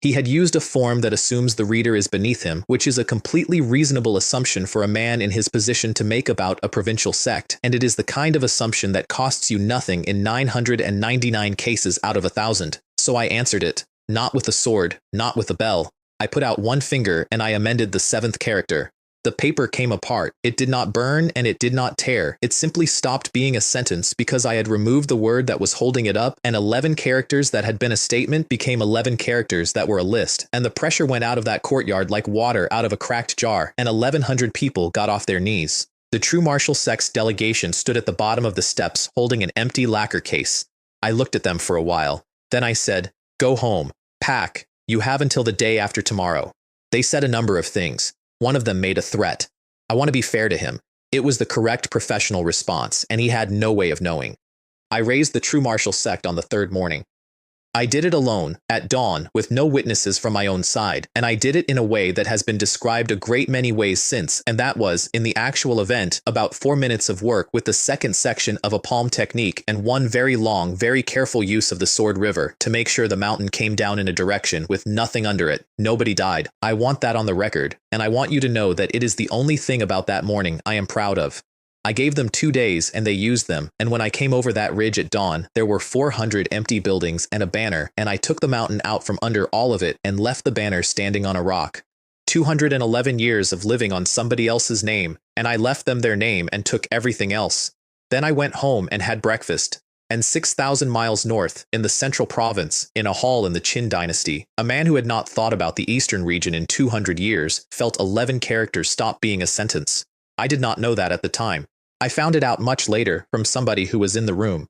S1: He had used a form that assumes the reader is beneath him, which is a completely reasonable assumption for a man in his position to make about a provincial sect, and it is the kind of assumption that costs you nothing in 999 cases out of 1,000. So I answered it, not with a sword, not with a bell. I put out one finger and I amended the 7th character. The paper came apart. It did not burn and it did not tear. It simply stopped being a sentence because I had removed the word that was holding it up, and 11 characters that had been a statement became 11 characters that were a list, and the pressure went out of that courtyard like water out of a cracked jar, and 1,100 people got off their knees. The true martial sect's delegation stood at the bottom of the steps holding an empty lacquer case. I looked at them for a while. Then I said, "Go home. Pack. You have until the day after tomorrow." They said a number of things. One of them made a threat. I want to be fair to him. It was the correct professional response, and he had no way of knowing. I raised the true martial sect on the 3rd morning. I did it alone, at dawn, with no witnesses from my own side, and I did it in a way that has been described a great many ways since, and that was, in the actual event, about 4 minutes of work with the 2nd section of a palm technique and one very long, very careful use of the Sword River to make sure the mountain came down in a direction with nothing under it. Nobody died. I want that on the record, and I want you to know that it is the only thing about that morning I am proud of. I gave them 2 days and they used them, and when I came over that ridge at dawn, there were 400 empty buildings and a banner, and I took the mountain out from under all of it and left the banner standing on a rock. 211 years of living on somebody else's name, and I left them their name and took everything else. Then I went home and had breakfast. And 6,000 miles north, in the central province, in a hall in the Qin dynasty, a man who had not thought about the eastern region in 200 years felt 11 characters stop being a sentence. I did not know that at the time. I found it out much later from somebody who was in the room.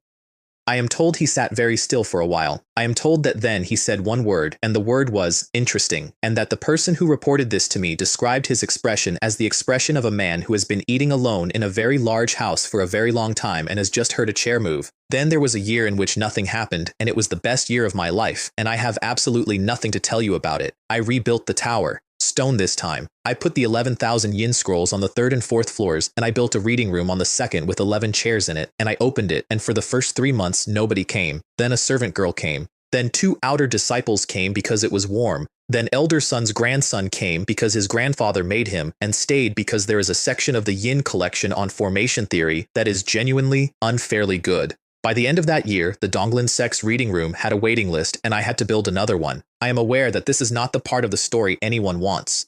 S1: I am told he sat very still for a while. I am told that then he said one word, and the word was interesting, and that the person who reported this to me described his expression as the expression of a man who has been eating alone in a very large house for a very long time and has just heard a chair move. Then there was a year in which nothing happened, and it was the best year of my life, and I have absolutely nothing to tell you about it. I rebuilt the tower. Stone this time. I put the 11,000 yin scrolls on the 3rd and 4th floors, and I built a reading room on the 2nd with 11 chairs in it, and I opened it, and for the first 3 months nobody came. Then a servant girl came. Then 2 outer disciples came because it was warm. Then elder son's grandson came because his grandfather made him, and stayed because there is a section of the yin collection on formation theory that is genuinely, unfairly good. By the end of that year, the Donglin Sect's reading room had a waiting list, and I had to build another one. I am aware that this is not the part of the story anyone wants.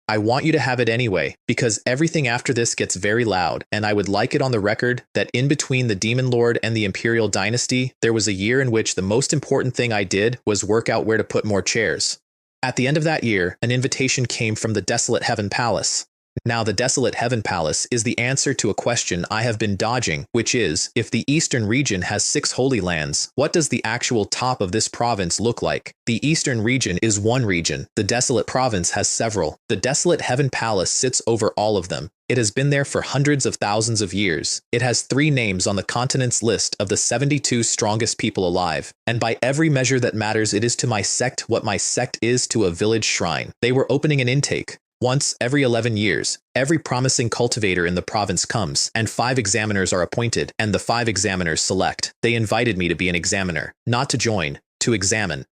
S1: I want you to have it anyway, because everything after this gets very loud, and I would like it on the record that in between the Demon Lord and the Imperial Dynasty, there was a year in which the most important thing I did was work out where to put more chairs. At the end of that year, an invitation came from the Desolate Heaven Palace. Now the desolate heaven palace is the answer to a question I have been dodging, which is, if the eastern region has 6 holy lands, what does the actual top of this province look like? The eastern region is one region. The desolate province has several. The desolate heaven palace sits over all of them. It has been there for hundreds of thousands of years. It has 3 names on the continent's list of the 72 strongest people alive. And by every measure that matters, it is to my sect what my sect is to a village shrine. They were opening an intake. Once every 11 years, every promising cultivator in the province comes, and 5 examiners are appointed, and the 5 examiners select. They invited me to be an examiner, not to join, to examine.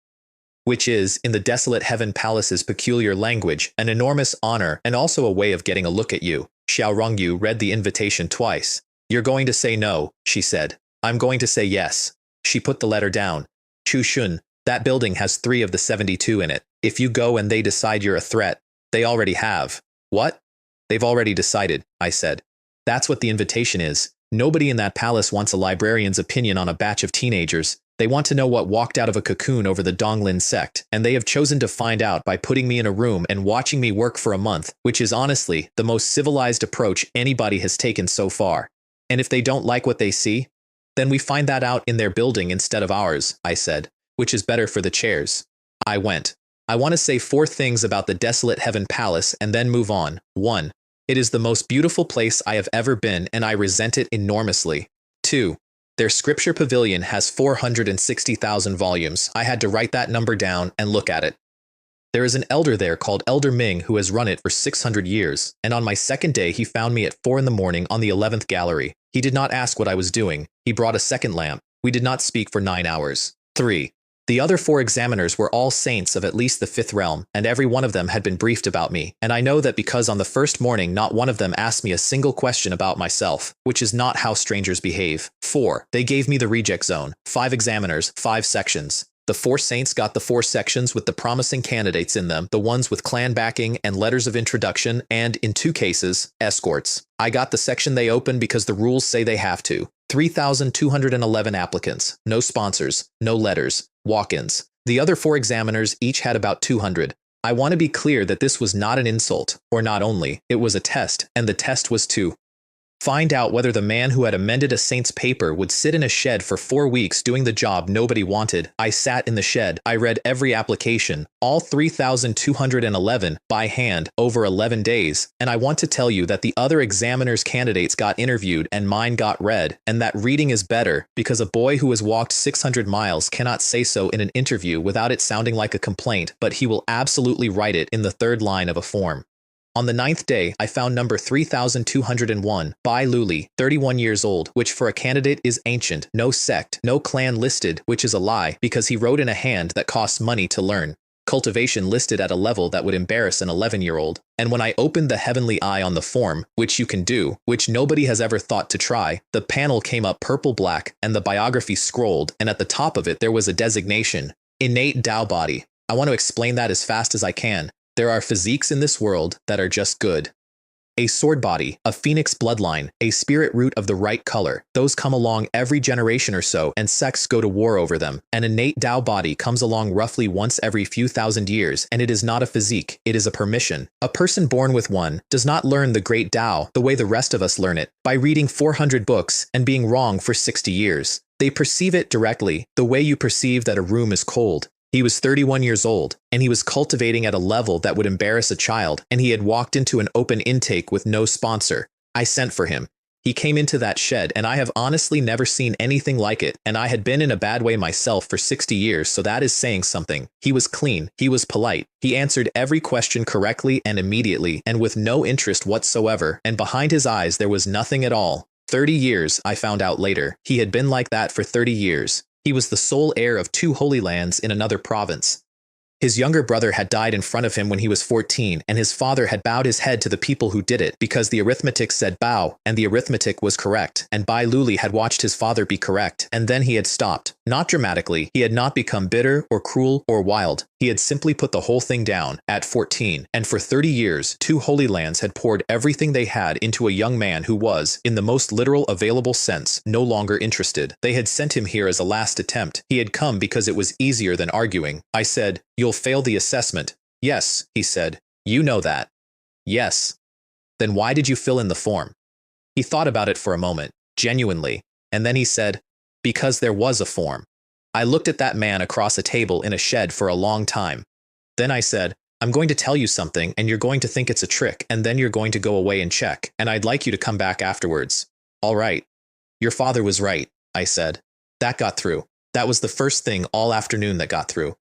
S1: Which is, in the desolate heaven palace's peculiar language, an enormous honor and also a way of getting a look at you. Xiao Rongyu read the invitation twice. You're going to say no, she said. I'm going to say yes. She put the letter down. Chu Shun, that building has 3 of the 72 in it. If you go and they decide you're a threat, they already have. What? They've already decided, I said. That's what the invitation is. Nobody in that palace wants a librarian's opinion on a batch of teenagers. They want to know what walked out of a cocoon over the Donglin Sect, and they have chosen to find out by putting me in a room and watching me work for a month, which is honestly the most civilized approach anybody has taken so far. And if they don't like what they see, then we find that out in their building instead of ours, I said, which is better for the chairs. I went. I want to say 4 things about the desolate heaven palace and then move on. 1. It is the most beautiful place I have ever been and I resent it enormously. 2. Their scripture pavilion has 460,000 volumes. I had to write that number down and look at it. There is an elder there called Elder Ming who has run it for 600 years, and on my second day he found me at 4 in the morning on the 11th gallery. He did not ask what I was doing. He brought a second lamp. We did not speak for 9 hours. 3. The other 4 examiners were all saints of at least the 5th realm, and every one of them had been briefed about me, and I know that because on the first morning not one of them asked me a single question about myself, which is not how strangers behave. 4. They gave me the reject zone. 5 examiners, 5 sections. The 4 saints got the 4 sections with the promising candidates in them, the ones with clan backing and letters of introduction, and, in 2 cases, escorts. I got the section they opened because the rules say they have to. 3,211 applicants, no sponsors, no letters, walk-ins. The other 4 examiners each had about 200. I want to be clear that this was not an insult, or not only, it was a test, and the test was to find out whether the man who had amended a saint's paper would sit in a shed for 4 weeks doing the job nobody wanted. I sat in the shed. I read every application, all 3,211, by hand, over 11 days. And I want to tell you that the other examiners' candidates got interviewed and mine got read, and that reading is better, because a boy who has walked 600 miles cannot say so in an interview without it sounding like a complaint, but he will absolutely write it in the 3rd line of a form. On the 9th day, I found number 3,201, Bai Luli, 31 years old, which for a candidate is ancient, no sect, no clan listed, which is a lie, because he wrote in a hand that costs money to learn. Cultivation listed at a level that would embarrass an 11-year-old. And when I opened the heavenly eye on the form, which you can do, which nobody has ever thought to try, the panel came up purple-black, and the biography scrolled, and at the top of it there was a designation, innate Tao body. I want to explain that as fast as I can. There are physiques in this world that are just good. A sword body, a phoenix bloodline, a spirit root of the right color. Those come along every generation or so, and sects go to war over them. An innate Tao body comes along roughly once every few thousand years, and it is not a physique, it is a permission. A person born with one does not learn the great Tao the way the rest of us learn it, by reading 400 books and being wrong for 60 years. They perceive it directly, the way you perceive that a room is cold. He was 31 years old, and he was cultivating at a level that would embarrass a child, and he had walked into an open intake with no sponsor. I sent for him. He came into that shed, and I have honestly never seen anything like it, and I had been in a bad way myself for 60 years, so that is saying something. He was clean. He was polite. He answered every question correctly and immediately, and with no interest whatsoever, and behind his eyes there was nothing at all. 30 years, I found out later. He had been like that for 30 years. He was the sole heir of 2 holy lands in another province. His younger brother had died in front of him when he was 14, and his father had bowed his head to the people who did it because the arithmetic said bow, and the arithmetic was correct, and Bai Luli had watched his father be correct, and then he had stopped. Not dramatically, he had not become bitter or cruel or wild. He had simply put the whole thing down, at 14, and for 30 years, 2 holy lands had poured everything they had into a young man who was, in the most literal available sense, no longer interested. They had sent him here as a last attempt. He had come because it was easier than arguing. I said, "You'll fail the assessment." "Yes," he said. "You know that." "Yes." Then why did you fill in the form? He thought about it for a moment, genuinely, and then he said, because there was a form. I looked at that man across a table in a shed for a long time. Then I said, I'm going to tell you something and you're going to think it's a trick and then you're going to go away and check, and I'd like you to come back afterwards. All right. Your father was right, I said. That got through. That was the first thing all afternoon that got through.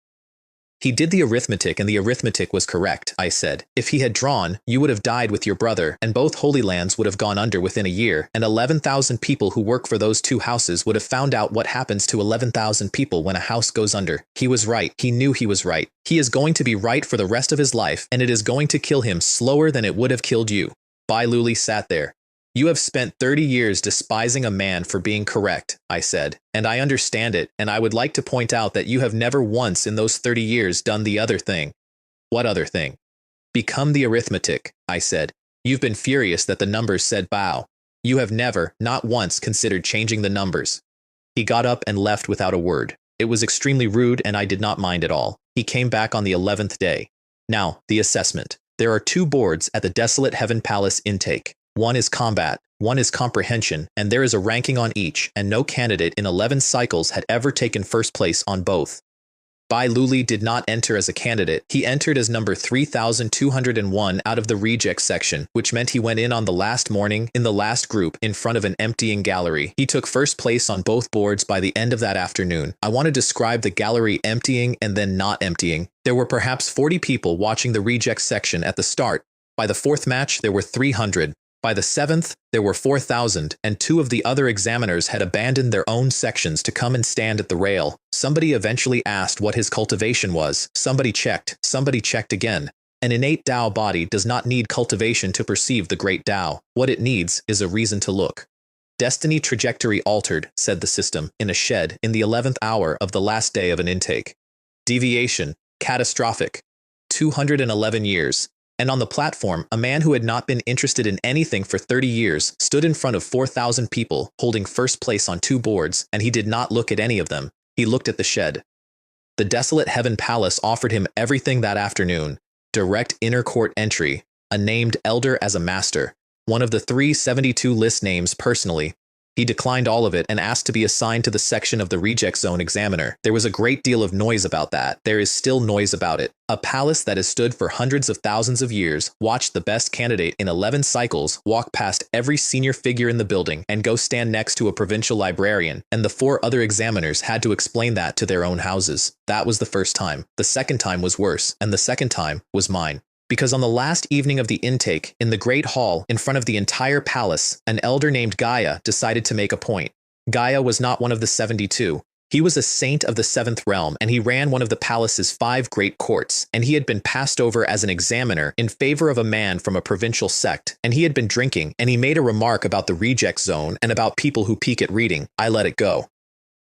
S1: He did the arithmetic and the arithmetic was correct, I said. If he had drawn, you would have died with your brother and both Holy Lands would have gone under within a year, and 11,000 people who work for those two houses would have found out what happens to 11,000 people when a house goes under. He was right. He knew he was right. He is going to be right for the rest of his life, and it is going to kill him slower than it would have killed you. Bai Luli sat there. You have spent 30 years despising a man for being correct, I said, and I understand it, and I would like to point out that you have never once in those 30 years done the other thing. What other thing? Become the arithmetic, I said. You've been furious that the numbers said bow. You have never, not once, considered changing the numbers. He got up and left without a word. It was extremely rude and I did not mind at all. He came back on the 11th day. Now, the assessment. There are 2 boards at the Desolate Heaven Palace intake. One is combat, one is comprehension, and there is a ranking on each, and no candidate in 11 cycles had ever taken first place on both. Bai Luli did not enter as a candidate. He entered as number 3201 out of the reject section, which meant he went in on the last morning, in the last group, in front of an emptying gallery. He took first place on both boards by the end of that afternoon. I want to describe the gallery emptying and then not emptying. There were perhaps 40 people watching the reject section at the start. By the 4th match, there were 300. By the 7th, there were 4,000, and 2 of the other examiners had abandoned their own sections to come and stand at the rail. Somebody eventually asked what his cultivation was. Somebody checked again. An innate Tao body does not need cultivation to perceive the great Tao. What it needs is a reason to look. Destiny trajectory altered, said the system, in a shed, in the 11th hour of the last day of an intake. Deviation, catastrophic. 211 years. And on the platform, a man who had not been interested in anything for 30 years stood in front of 4,000 people, holding first place on 2 boards, and he did not look at any of them. He looked at the shed. The Desolate Heaven Palace offered him everything that afternoon. Direct inner court entry, a named elder as a master, one of the 372 list names personally. He declined all of it and asked to be assigned to the section of the reject zone examiner. There was a great deal of noise about that. There is still noise about it. A palace that has stood for hundreds of thousands of years watched the best candidate in 11 cycles walk past every senior figure in the building and go stand next to a provincial librarian, and the 4 other examiners had to explain that to their own houses. That was the first time. The second time was worse, and the second time was mine. Because on the last evening of the intake, in the Great Hall, in front of the entire palace, an elder named Gaia decided to make a point. Gaia was not one of the 72. He was a saint of the 7th realm, and he ran one of the palace's 5 great courts, and he had been passed over as an examiner in favor of a man from a provincial sect, and he had been drinking, and he made a remark about the reject zone and about people who peek at reading. I let it go.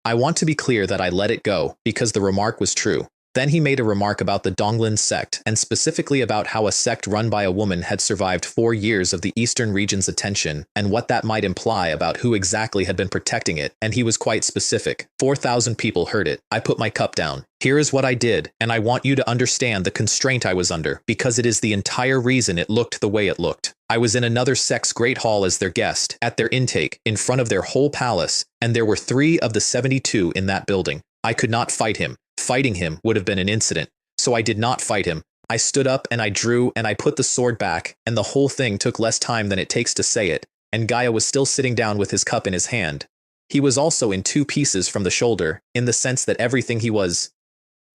S1: I want to be clear that I let it go, because the remark was true. Then he made a remark about the Donglin Sect, and specifically about how a sect run by a woman had survived 4 years of the Eastern region's attention, and what that might imply about who exactly had been protecting it, and he was quite specific. 4,000 people heard it. I put my cup down. Here is what I did, and I want you to understand the constraint I was under, because it is the entire reason it looked the way it looked. I was in another sect's great hall as their guest, at their intake, in front of their whole palace, and there were 3 of the 72 in that building. I could not fight him. Fighting him would have been an incident, so I did not fight him. I stood up and I drew and I put the sword back, and the whole thing took less time than it takes to say it, and Gaia was still sitting down with his cup in his hand. He was also in 2 pieces from the shoulder, in the sense that everything he was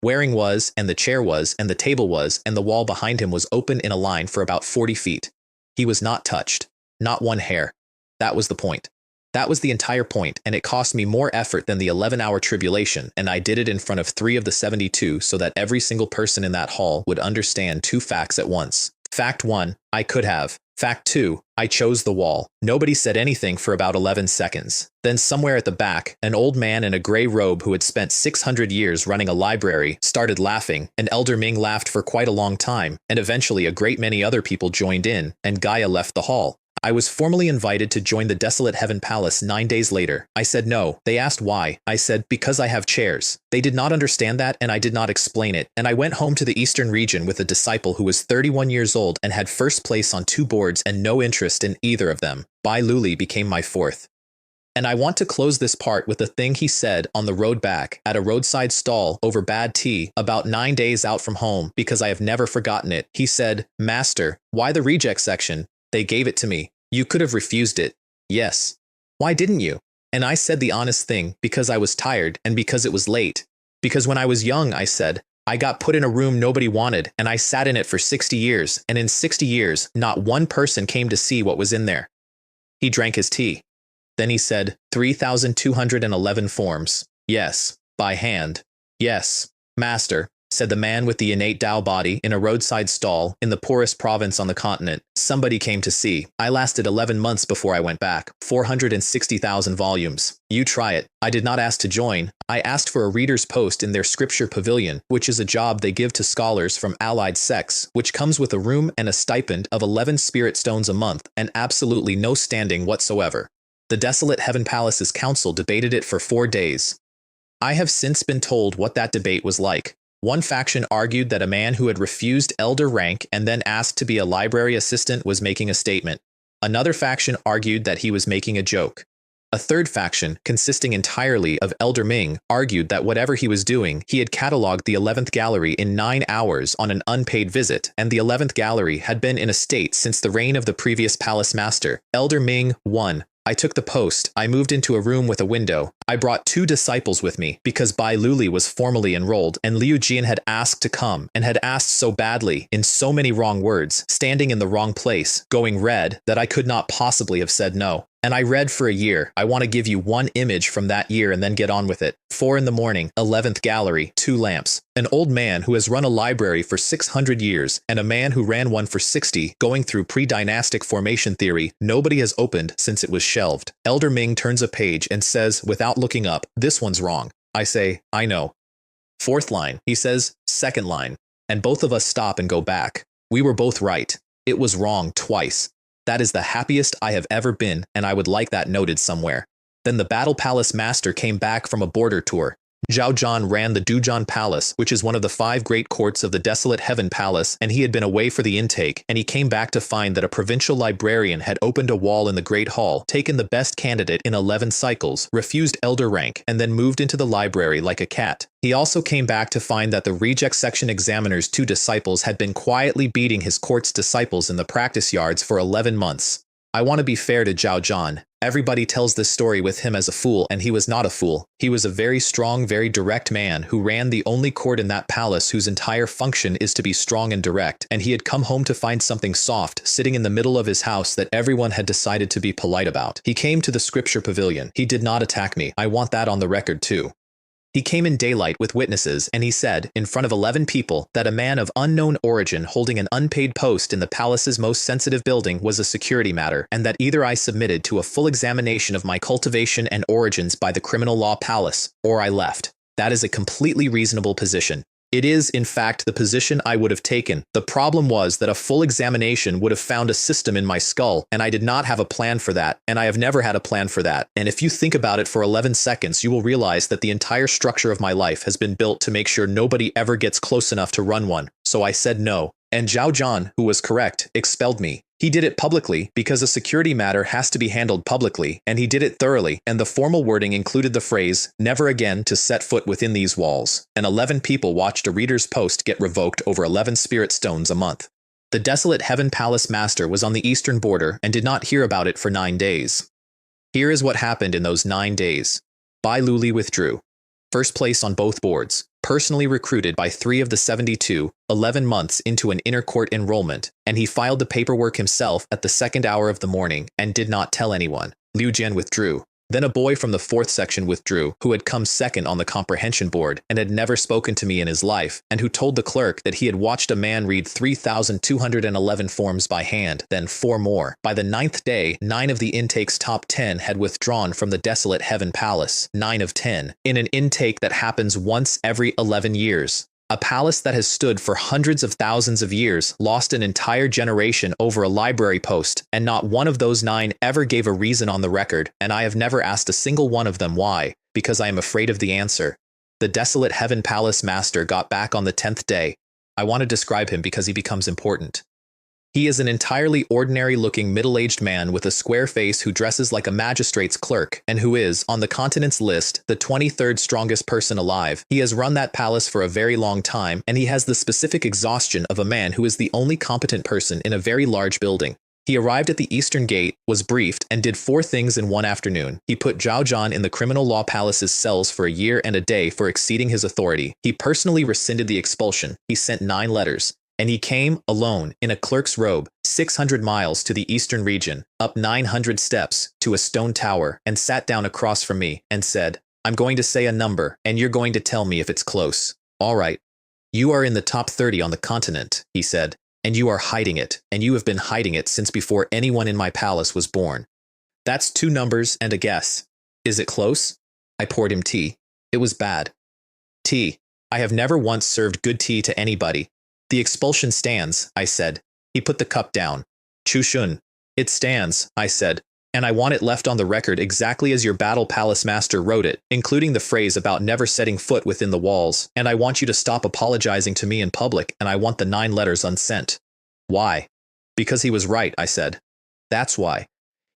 S1: wearing was, and the chair was, and the table was, and the wall behind him was open in a line for about 40 feet. He was not touched. Not one hair. That was the point. That was the entire point, and it cost me more effort than the 11-hour tribulation, and I did it in front of 3 of the 72 so that every single person in that hall would understand 2 facts at once. Fact 1, I could have. Fact 2, I chose the wall. Nobody said anything for about 11 seconds. Then somewhere at the back, an old man in a gray robe who had spent 600 years running a library started laughing, and Elder Ming laughed for quite a long time, and eventually a great many other people joined in, and Gaia left the hall. I was formally invited to join the desolate heaven palace 9 days later. I said no. They asked why. I said, because I have chairs. They did not understand that, and I did not explain it, and I went home to the eastern region with a disciple who was 31 years old and had first place on 2 boards and no interest in either of them. Bai Luli became my 4th. And I want to close this part with a thing he said on the road back at a roadside stall over bad tea about 9 days out from home, because I have never forgotten it. He said, "Master, why the reject section? They gave it to me. You could have refused it." "Yes. Why didn't you?" And I said the honest thing, because I was tired and because it was late. Because when I was young, I said, I got put in a room nobody wanted, and I sat in it for 60 years, and in 60 years, not one person came to see what was in there. He drank his tea. Then he said, 3,211 forms. Yes. By hand. Yes. Master, said the man with the innate Tao body in a roadside stall in the poorest province on the continent. Somebody came to see. I lasted 11 months before I went back. 460,000 volumes. You try it. I did not ask to join. I asked for a reader's post in their scripture pavilion, which is a job they give to scholars from allied sects, which comes with a room and a stipend of 11 spirit stones a month and absolutely no standing whatsoever. The desolate heaven palace's council debated it for 4 days. I have since been told what that debate was like. One faction argued that a man who had refused elder rank and then asked to be a library assistant was making a statement. Another faction argued that he was making a joke. A third faction, consisting entirely of Elder Ming, argued that whatever he was doing, he had catalogued the 11th gallery in 9 hours on an unpaid visit, and the 11th gallery had been in a state since the reign of the previous palace master. Elder Ming won. I took the post. I moved into a room with a window. I brought 2 disciples with me because Bai Luli was formally enrolled, and Liu Jian had asked to come, and had asked so badly, in so many wrong words, standing in the wrong place, going red, that I could not possibly have said no. And I read for a year. I want to give you one image from that year and then get on with it. 4 in the morning, 11th gallery, 2 lamps. An old man who has run a library for 600 years, and a man who ran one for 60, going through pre-dynastic formation theory nobody has opened since it was shelved. Elder Ming turns a page and says, without looking up, "This one's wrong." I say, "I know." 4th line, he says, 2nd line. And both of us stop and go back. We were both right. It was wrong twice. That is the happiest I have ever been, and I would like that noted somewhere. Then the Battle Palace Master came back from a border tour. Zhao Zhan ran the Duzhan Palace, which is one of the 5 great courts of the Desolate Heaven Palace, and he had been away for the intake, and he came back to find that a provincial librarian had opened a wall in the Great Hall, taken the best candidate in 11 cycles, refused elder rank, and then moved into the library like a cat. He also came back to find that the reject section examiner's 2 disciples had been quietly beating his court's disciples in the practice yards for 11 months. I want to be fair to Zhao Zhan. Everybody tells this story with him as a fool, and he was not a fool. He was a very strong, very direct man who ran the only court in that palace whose entire function is to be strong and direct, and he had come home to find something soft sitting in the middle of his house that everyone had decided to be polite about. He came to the scripture pavilion. He did not attack me. I want that on the record too. He came in daylight with witnesses, and he said, in front of 11 people, that a man of unknown origin holding an unpaid post in the palace's most sensitive building was a security matter, and that either I submitted to a full examination of my cultivation and origins by the criminal law palace, or I left. That is a completely reasonable position. It is, in fact, the position I would have taken. The problem was that a full examination would have found a system in my skull, and I did not have a plan for that, and I have never had a plan for that. And if you think about it for 11 seconds, you will realize that the entire structure of my life has been built to make sure nobody ever gets close enough to run one. So I said no. And Zhao Zhan, who was correct, expelled me. He did it publicly because a security matter has to be handled publicly, and he did it thoroughly, and the formal wording included the phrase, "never again to set foot within these walls." And 11 people watched a reader's post get revoked over 11 spirit stones a month. The desolate Heaven Palace Master was on the eastern border and did not hear about it for 9 days. Here is what happened in those 9 days. Bai Luli withdrew. First place on both boards, personally recruited by 3 of the 72, 11 months into an inner court enrollment, and he filed the paperwork himself at the 2nd hour of the morning and did not tell anyone. Liu Jian withdrew. Then a boy from the 4th section withdrew, who had come 2nd on the comprehension board and had never spoken to me in his life, and who told the clerk that he had watched a man read 3,211 forms by hand, then 4 more. By the 9th day, 9 of the intake's top 10 had withdrawn from the desolate Heaven Palace, 9 of 10, in an intake that happens once every 11 years. A palace that has stood for hundreds of thousands of years lost an entire generation over a library post, and not one of those 9 ever gave a reason on the record, and I have never asked a single one of them why, because I am afraid of the answer. The desolate Heaven Palace Master got back on the 10th day. I want to describe him because he becomes important. He is an entirely ordinary-looking middle-aged man with a square face who dresses like a magistrate's clerk and who is, on the continent's list, the 23rd strongest person alive. He has run that palace for a very long time, and he has the specific exhaustion of a man who is the only competent person in a very large building. He arrived at the Eastern Gate, was briefed, and did 4 things in one afternoon. He put Zhao Zhan in the criminal law palace's cells for a year and a day for exceeding his authority. He personally rescinded the expulsion. He sent 9 letters. And he came, alone, in a clerk's robe, 600 miles to the eastern region, up 900 steps, to a stone tower, and sat down across from me, and said, "I'm going to say a number, and you're going to tell me if it's close." "All right. You are in the top 30 on the continent," he said, "and you are hiding it, and you have been hiding it since before anyone in my palace was born. That's 2 numbers and a guess. Is it close?" I poured him tea. It was bad. Tea. I have never once served good tea to anybody. "The expulsion stands," I said. He put the cup down. "Chu Shun." "It stands," I said, "and I want it left on the record exactly as your Battle Palace Master wrote it, including the phrase about never setting foot within the walls, and I want you to stop apologizing to me in public, and I want the 9 letters unsent." "Why?" "Because he was right," I said. "That's why.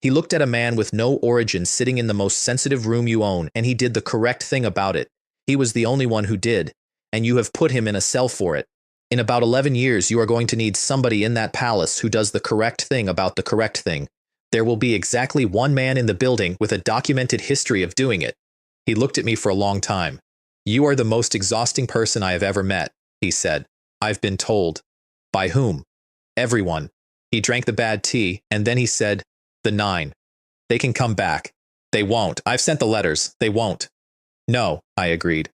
S1: He looked at a man with no origin sitting in the most sensitive room you own, and he did the correct thing about it. He was the only one who did, and you have put him in a cell for it. In about 11 years, you are going to need somebody in that palace who does the correct thing about the correct thing. There will be exactly 1 man in the building with a documented history of doing it." He looked at me for a long time. "You are the most exhausting person I have ever met," he said. "I've been told." "By whom?" "Everyone." He drank the bad tea, and then he said, "The 9. They can come back." "They won't. I've sent the letters. They won't." "No," I agreed.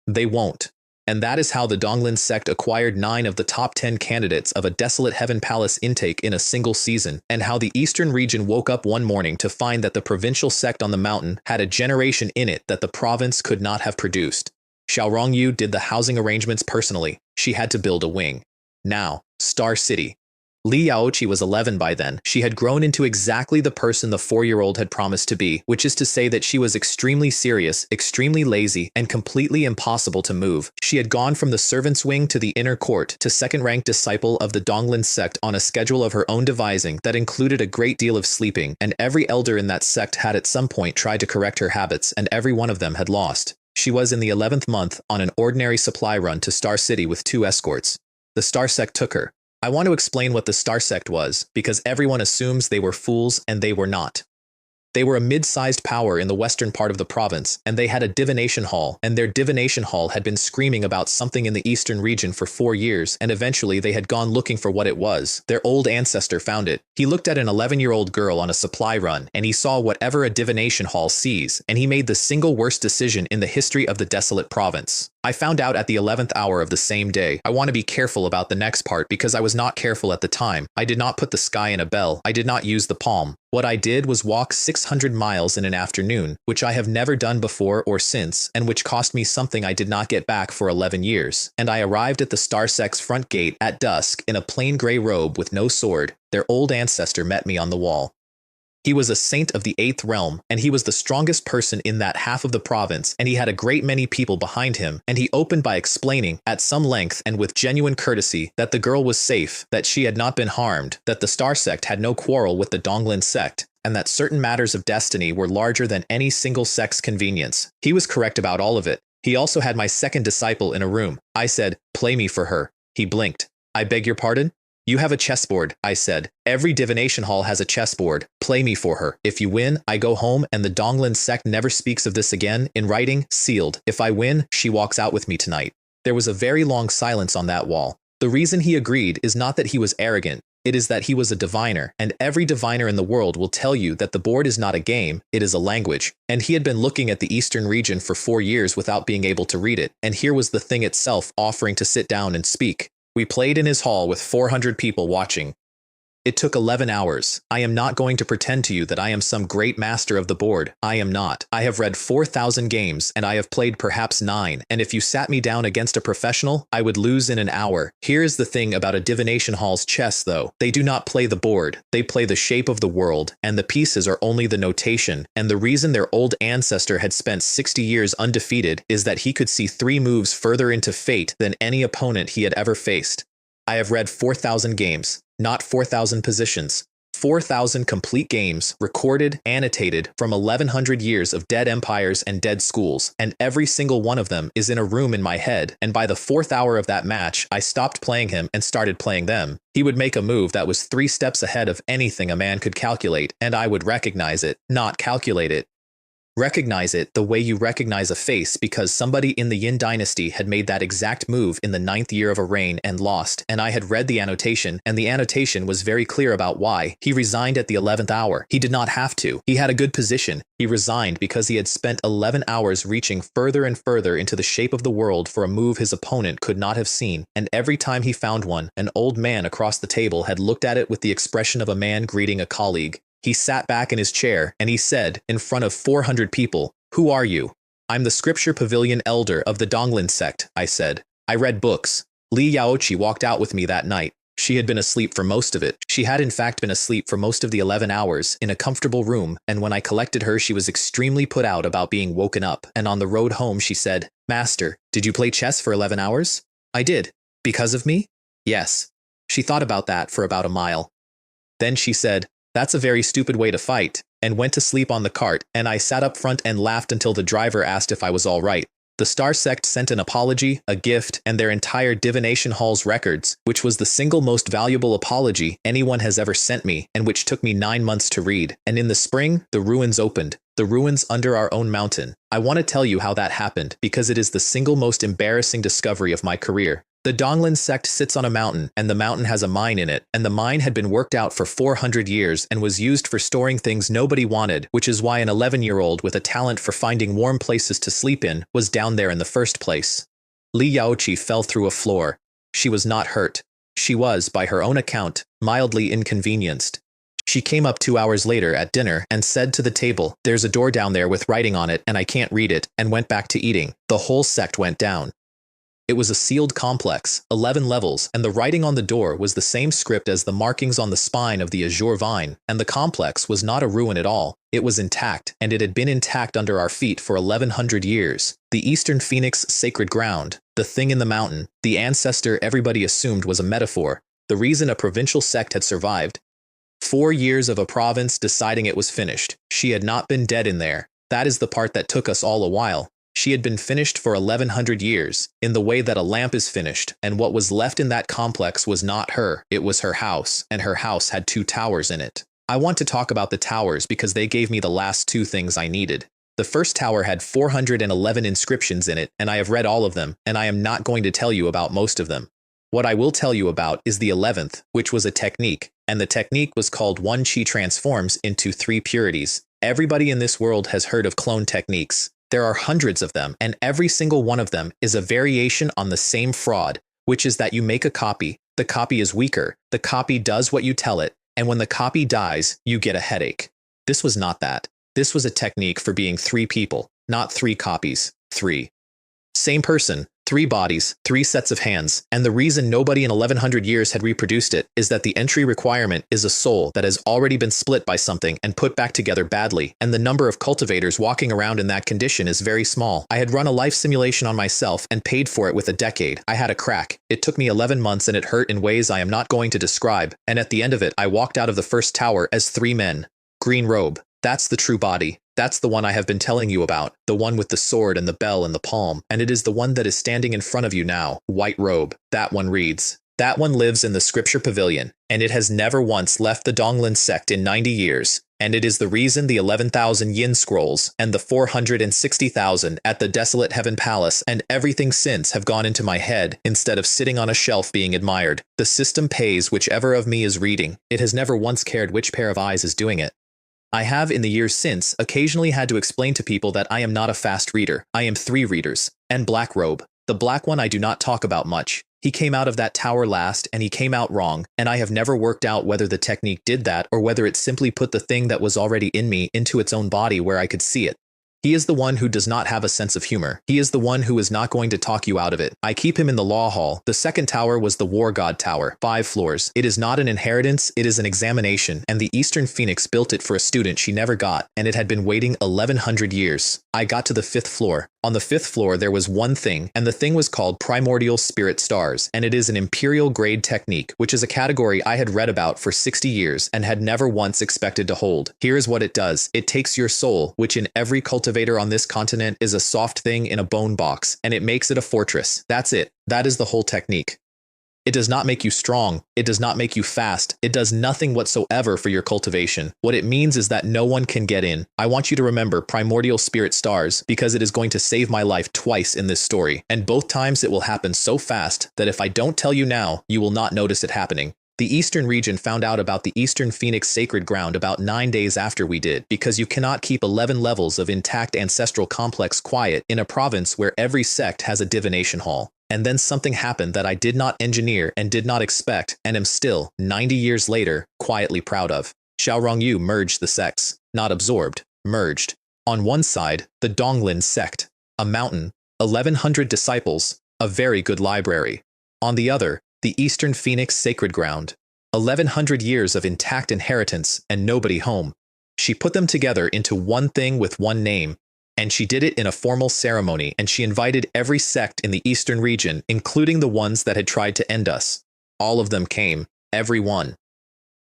S1: "They won't." And that is how the Donglin Sect acquired 9 of the top 10 candidates of a desolate Heaven Palace intake in a single season, and how the Eastern region woke up one morning to find that the provincial sect on the mountain had a generation in it that the province could not have produced. Xiao Rongyu did the housing arrangements personally. She had to build a wing. Now, Star City. Li Yaoqi was 11 by then. She had grown into exactly the person the 4-year-old had promised to be, which is to say that she was extremely serious, extremely lazy, and completely impossible to move. She had gone from the servants' wing to the inner court to second-ranked disciple of the Donglin Sect on a schedule of her own devising that included a great deal of sleeping, and every elder in that sect had at some point tried to correct her habits, and every one of them had lost. She was in the 11th month on an ordinary supply run to Star City with 2 escorts. The Star Sect took her. I want to explain what the Star Sect was, because everyone assumes they were fools, and they were not. They were a mid-sized power in the western part of the province, and they had a divination hall, and their divination hall had been screaming about something in the eastern region for 4 years, and eventually they had gone looking for what it was. Their old ancestor found it. He looked at an 11-year-old girl on a supply run, and he saw whatever a divination hall sees, and he made the single worst decision in the history of the desolate province. I found out at the 11th hour of the same day. I want to be careful about the next part because I was not careful at the time. I did not put the sky in a bell. I did not use the palm. What I did was walk 600 miles in an afternoon, which I have never done before or since, and which cost me something I did not get back for 11 years. And I arrived at the Star Sect's front gate at dusk in a plain gray robe with no sword. Their old ancestor met me on the wall. He was a saint of the 8th realm, and he was the strongest person in that half of the province, and he had a great many people behind him, and he opened by explaining, at some length and with genuine courtesy, that the girl was safe, that she had not been harmed, that the Star Sect had no quarrel with the Donglin Sect, and that certain matters of destiny were larger than any single sect's convenience. He was correct about all of it. He also had my second disciple in a room. I said, "Play me for her." He blinked. "I beg your pardon?" "You have a chessboard," I said. "Every divination hall has a chessboard. Play me for her. If you win, I go home and the Donglin Sect never speaks of this again, in writing, sealed. If I win, she walks out with me tonight." There was a very long silence on that wall. The reason he agreed is not that he was arrogant. It is that he was a diviner, and every diviner in the world will tell you that the board is not a game, it is a language. And he had been looking at the eastern region for 4 years without being able to read it, and here was the thing itself offering to sit down and speak. We played in his hall with 400 people watching. It took 11 hours. I am not going to pretend to you that I am some great master of the board. I am not. I have read 4,000 games, and I have played perhaps 9, and if you sat me down against a professional, I would lose in an hour. Here is the thing about a divination hall's chess, though. They do not play the board. They play the shape of the world, and the pieces are only the notation, and the reason their old ancestor had spent 60 years undefeated is that he could see 3 moves further into fate than any opponent he had ever faced. I have read 4,000 games, not 4,000 positions. 4,000 complete games, recorded, annotated, from 1,100 years of dead empires and dead schools, and every single one of them is in a room in my head, and by the 4th hour of that match, I stopped playing him and started playing them. He would make a move that was 3 steps ahead of anything a man could calculate, and I would recognize it, not calculate it. Recognize it the way you recognize a face because somebody in the Yin dynasty had made that exact move in the 9th year of a reign and lost, and I had read the annotation, and the annotation was very clear about why. He resigned at the 11th hour. He did not have to. He had a good position. He resigned because he had spent 11 hours reaching further and further into the shape of the world for a move his opponent could not have seen, and every time he found one, an old man across the table had looked at it with the expression of a man greeting a colleague. He sat back in his chair, and he said, in front of 400 people, "Who are you?" "I'm the Scripture Pavilion Elder of the Donglin Sect," I said. "I read books." Li Yaochi walked out with me that night. She had been asleep for most of it. She had in fact been asleep for most of the 11 hours, in a comfortable room, and when I collected her she was extremely put out about being woken up, and on the road home she said, "Master, did you play chess for 11 hours?" "I did." "Because of me?" "Yes." She thought about that for about a mile. Then she said, "That's a very stupid way to fight," and went to sleep on the cart, and I sat up front and laughed until the driver asked if I was all right. The Star Sect sent an apology, a gift, and their entire divination hall's records, which was the single most valuable apology anyone has ever sent me, and which took me 9 months to read. And in the spring, the ruins opened. The ruins under our own mountain. I want to tell you how that happened, because it is the single most embarrassing discovery of my career. The Donglin Sect sits on a mountain, and the mountain has a mine in it, and the mine had been worked out for 400 years and was used for storing things nobody wanted, which is why an 11-year-old with a talent for finding warm places to sleep in was down there in the first place. Li Yaochi fell through a floor. She was not hurt. She was, by her own account, mildly inconvenienced. She came up 2 hours later at dinner and said to the table, "There's a door down there with writing on it and I can't read it," and went back to eating. The whole sect went down. It was a sealed complex, 11 levels, and the writing on the door was the same script as the markings on the spine of the azure vine, and the complex was not a ruin at all. It was intact, and it had been intact under our feet for 1100 years. The Eastern Phoenix sacred ground, the thing in the mountain, the ancestor everybody assumed was a metaphor, the reason a provincial sect had survived. 4 years of a province deciding it was finished. She had not been dead in there. That is the part that took us all a while. She had been finished for 1100 years, in the way that a lamp is finished, and what was left in that complex was not her, it was her house, and her house had 2 towers in it. I want to talk about the towers because they gave me the last 2 things I needed. The first tower had 411 inscriptions in it, and I have read all of them, and I am not going to tell you about most of them. What I will tell you about is the 11th, which was a technique, and the technique was called 1 Chi transforms into 3 purities. Everybody in this world has heard of clone techniques. There are hundreds of them, and every single one of them is a variation on the same fraud, which is that you make a copy, the copy is weaker, the copy does what you tell it, and when the copy dies, you get a headache. This was not that. This was a technique for being 3 people, not 3 copies, 3. Same person, 3 bodies, 3 sets of hands, and the reason nobody in 1100 years had reproduced it is that the entry requirement is a soul that has already been split by something and put back together badly, and the number of cultivators walking around in that condition is very small. I had run a life simulation on myself and paid for it with a decade. I had a crack. It took me 11 months and it hurt in ways I am not going to describe, and at the end of it I walked out of the first tower as 3 men. Green robe. That's the true body. That's the one I have been telling you about, the one with the sword and the bell and the palm, and it is the one that is standing in front of you now, white robe. That one reads. That one lives in the Scripture Pavilion, and it has never once left the Donglin Sect in 90 years, and it is the reason the 11,000 yin scrolls and the 460,000 at the Desolate Heaven Palace and everything since have gone into my head instead of sitting on a shelf being admired. The system pays whichever of me is reading. It has never once cared which pair of eyes is doing it. I have, in the years since, occasionally had to explain to people that I am not a fast reader. I am 3 readers. And black robe. The black one I do not talk about much. He came out of that tower last, and he came out wrong, and I have never worked out whether the technique did that or whether it simply put the thing that was already in me into its own body where I could see it. He is the one who does not have a sense of humor. He is the one who is not going to talk you out of it. I keep him in the law hall. The second tower was the War God Tower, 5 floors. It is not an inheritance, it is an examination, and the Eastern Phoenix built it for a student she never got, and it had been waiting 1100 years. I got to the 5th floor. On the 5th floor there was one thing, and the thing was called Primordial Spirit Stars, and it is an Imperial grade technique, which is a category I had read about for 60 years and had never once expected to hold. Here is what it does. It takes your soul, which in every cultivation on this continent is a soft thing in a bone box, and it makes it a fortress. That's it. That is the whole technique. It does not make you strong. It does not make you fast. It does nothing whatsoever for your cultivation. What it means is that no one can get in. I want you to remember Primordial Spirit Stars because it is going to save my life twice in this story, and both times it will happen so fast that if I don't tell you now, you will not notice it happening. The Eastern region found out about the Eastern Phoenix sacred ground about 9 days after we did, because you cannot keep 11 levels of intact ancestral complex quiet in a province where every sect has a divination hall. And then something happened that I did not engineer and did not expect, and am still, 90 years later, quietly proud of. Xiaorongyu merged the sects, not absorbed, merged. On one side, the Donglin Sect, a mountain, 1100 disciples, a very good library. On the other, the Eastern Phoenix sacred ground, 1100 years of intact inheritance and nobody home. She put them together into one thing with one name, and she did it in a formal ceremony, and she invited every sect in the Eastern region, including the ones that had tried to end us. All of them came, every one.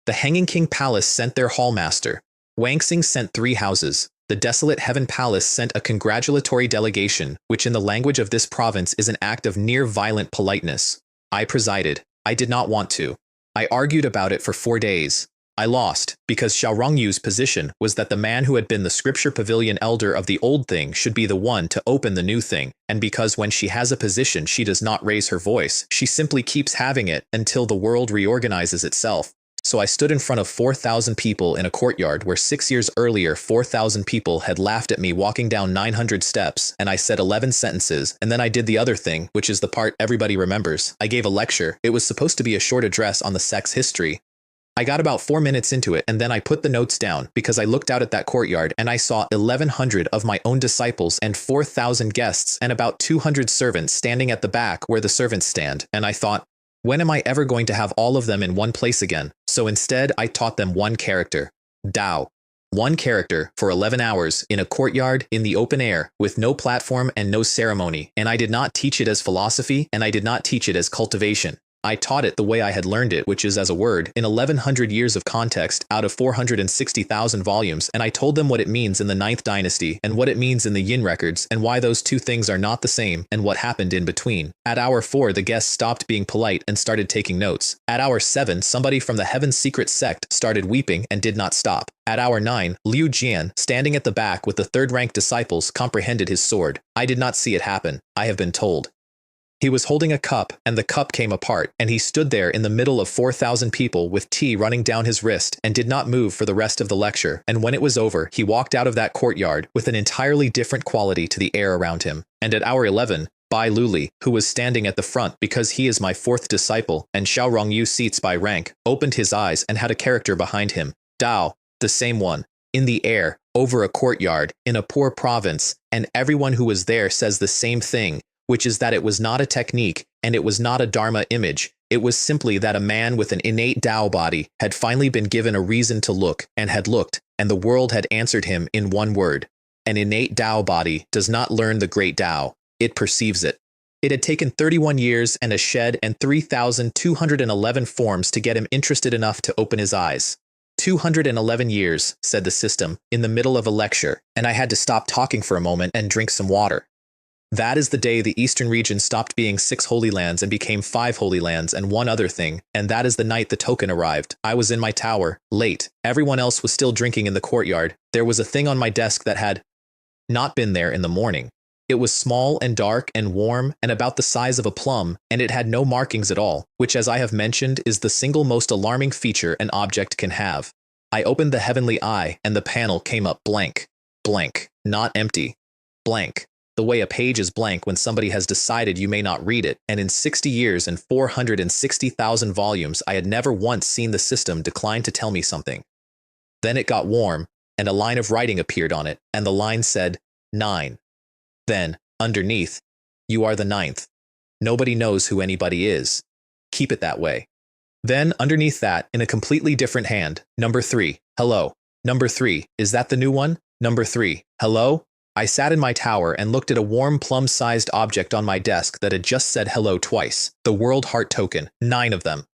S1: The Hanging King Palace sent their hallmaster. Wangxing sent 3 houses. The Desolate Heaven Palace sent a congratulatory delegation, which in the language of this province is an act of near-violent politeness. I presided. I did not want to. I argued about it for 4 days. I lost, because Xiaorongyu's position was that the man who had been the scripture pavilion elder of the old thing should be the one to open the new thing, and because when she has a position she does not raise her voice, she simply keeps having it until the world reorganizes itself. So I stood in front of 4,000 people in a courtyard where 6 years earlier 4,000 people had laughed at me walking down 900 steps, and I said 11 sentences, and then I did the other thing, which is the part everybody remembers. I gave a lecture. It was supposed to be a short address on the sect's history. I got about 4 minutes into it, and then I put the notes down because I looked out at that courtyard and I saw 1,100 of my own disciples and 4,000 guests and about 200 servants standing at the back where the servants stand, and I thought, when am I ever going to have all of them in one place again? So instead, I taught them one character, Dao. One character for 11 hours in a courtyard in the open air with no platform and no ceremony, and I did not teach it as philosophy, and I did not teach it as cultivation. I taught it the way I had learned it, which is as a word, in 1100 years of context out of 460,000 volumes, and I told them what it means in the 9th dynasty, and what it means in the Yin records, and why those two things are not the same, and what happened in between. At hour 4, the guests stopped being polite and started taking notes. At hour 7, somebody from the Heaven's Secret sect started weeping and did not stop. At hour 9, Liu Jian, standing at the back with the 3rd-ranked disciples, comprehended his sword. I did not see it happen. I have been told. He was holding a cup, and the cup came apart, and he stood there in the middle of 4,000 people with tea running down his wrist and did not move for the rest of the lecture, and when it was over, he walked out of that courtyard with an entirely different quality to the air around him. And at hour 11, Bai Luli, who was standing at the front because he is my 4th disciple, and Xiaorongyu seats by rank, opened his eyes and had a character behind him. Dao, the same one, in the air, over a courtyard, in a poor province, and everyone who was there says the same thing, which is that it was not a technique, and it was not a Dharma image. It was simply that a man with an innate Tao body had finally been given a reason to look, and had looked, and the world had answered him in one word. An innate Tao body does not learn the great Tao, it perceives it. It had taken 31 years and a shed and 3,211 forms to get him interested enough to open his eyes. 211 years, said the system, in the middle of a lecture, and I had to stop talking for a moment and drink some water. That is the day the Eastern region stopped being 6 holy lands and became 5 holy lands and one other thing, and that is the night the token arrived. I was in my tower, late. Everyone else was still drinking in the courtyard. There was a thing on my desk that had not been there in the morning. It was small and dark and warm and about the size of a plum, and it had no markings at all, which, as I have mentioned, is the single most alarming feature an object can have. I opened the heavenly eye, and the panel came up blank. Blank. Not empty. Blank. The way a page is blank when somebody has decided you may not read it, and in 60 years and 460,000 volumes I had never once seen the system decline to tell me something. Then it got warm, and a line of writing appeared on it, and the line said, 9. Then, underneath, you are the 9th. Nobody knows who anybody is. Keep it that way. Then, underneath that, in a completely different hand, number 3, hello. Number 3, is that the new one? Number 3, hello? I sat in my tower and looked at a warm plum-sized object on my desk that had just said hello twice. The World Heart Token, 9 of them.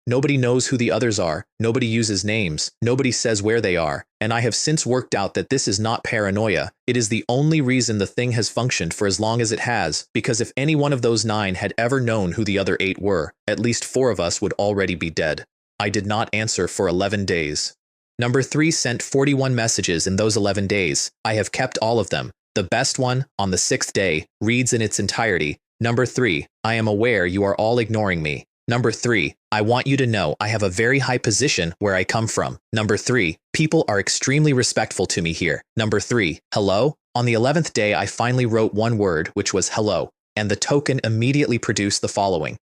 S1: Nobody knows who the others are, nobody uses names, nobody says where they are, and I have since worked out that this is not paranoia. It is the only reason the thing has functioned for as long as it has, because if any one of those 9 had ever known who the other 8 were, at least 4 of us would already be dead. I did not answer for 11 days. Number 3 sent 41 messages in those 11 days. I have kept all of them. The best one, on the 6th day, reads in its entirety. Number 3, I am aware you are all ignoring me. Number 3, I want you to know I have a very high position where I come from. Number 3, people are extremely respectful to me here. Number 3, hello? On the 11th day, I finally wrote one word, which was hello, and the token immediately produced the following.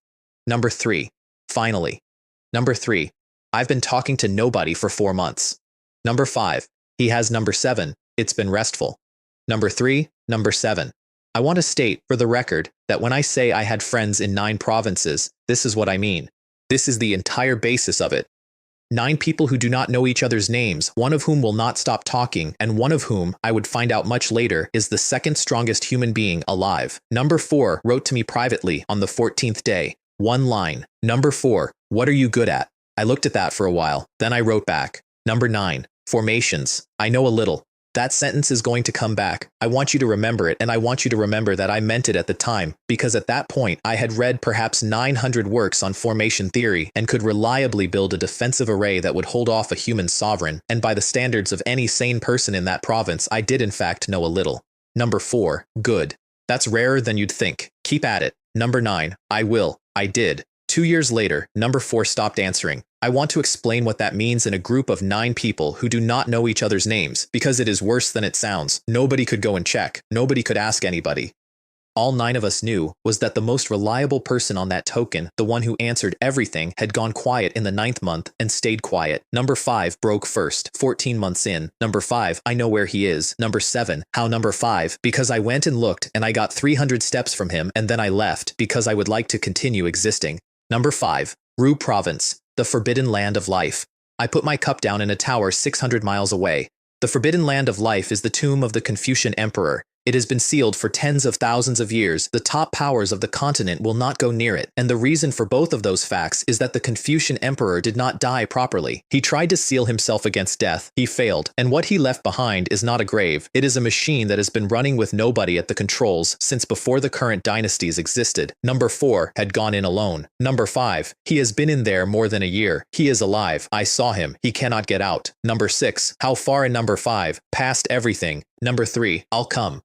S1: Number 3, finally. Number 3, I've been talking to nobody for 4 months. Number 5, he has number 7, it's been restful. Number 3, number 7. I want to state, for the record, that when I say I had friends in 9 provinces, this is what I mean. This is the entire basis of it. 9 people who do not know each other's names, one of whom will not stop talking, and one of whom, I would find out much later, is the second strongest human being alive. Number 4 wrote to me privately on the 14th day. One line. Number 4, what are you good at? I looked at that for a while, then I wrote back. Number 9, formations. I know a little. That sentence is going to come back. I want you to remember it, and I want you to remember that I meant it at the time, because at that point I had read perhaps 900 works on formation theory and could reliably build a defensive array that would hold off a human sovereign, and by the standards of any sane person in that province, I did in fact know a little. Number 4, good. That's rarer than you'd think. Keep at it. Number 9, I will. I did. 2 years later, number 4 stopped answering. I want to explain what that means in a group of 9 people who do not know each other's names, because it is worse than it sounds. Nobody could go and check. Nobody could ask anybody. All 9 of us knew was that the most reliable person on that token, the one who answered everything, had gone quiet in the 9th month and stayed quiet. Number 5 broke first, 14 months in. Number 5, I know where he is. Number 7, how number 5? Because I went and looked and I got 300 steps from him and then I left because I would like to continue existing. Number 5, Ru Province. The Forbidden Land of Life. I put my cup down in a tower 600 miles away. The Forbidden Land of Life is the tomb of the Confucian emperor. It has been sealed for tens of thousands of years. The top powers of the continent will not go near it, and the reason for both of those facts is that the Confucian emperor did not die properly. He tried to seal himself against death. He failed, and what he left behind is not a grave. It is a machine that has been running with nobody at the controls since before the current dynasties existed. Number 4 had gone in alone. Number 5, he has been in there more than a year. He is alive. I saw him. He cannot get out. Number 6, how far in number 5? Past everything. Number 3, I'll come.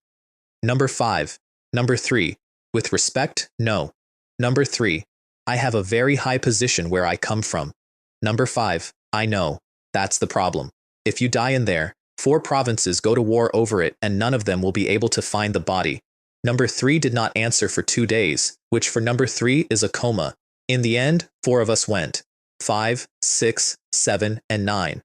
S1: Number 5. Number 3. With respect, no. Number 3. I have a very high position where I come from. Number 5. I know. That's the problem. If you die in there, 4 provinces go to war over it and none of them will be able to find the body. Number 3 did not answer for 2 days, which for number 3 is a coma. In the end, 4 of us went. 5, 6, 7, and 9.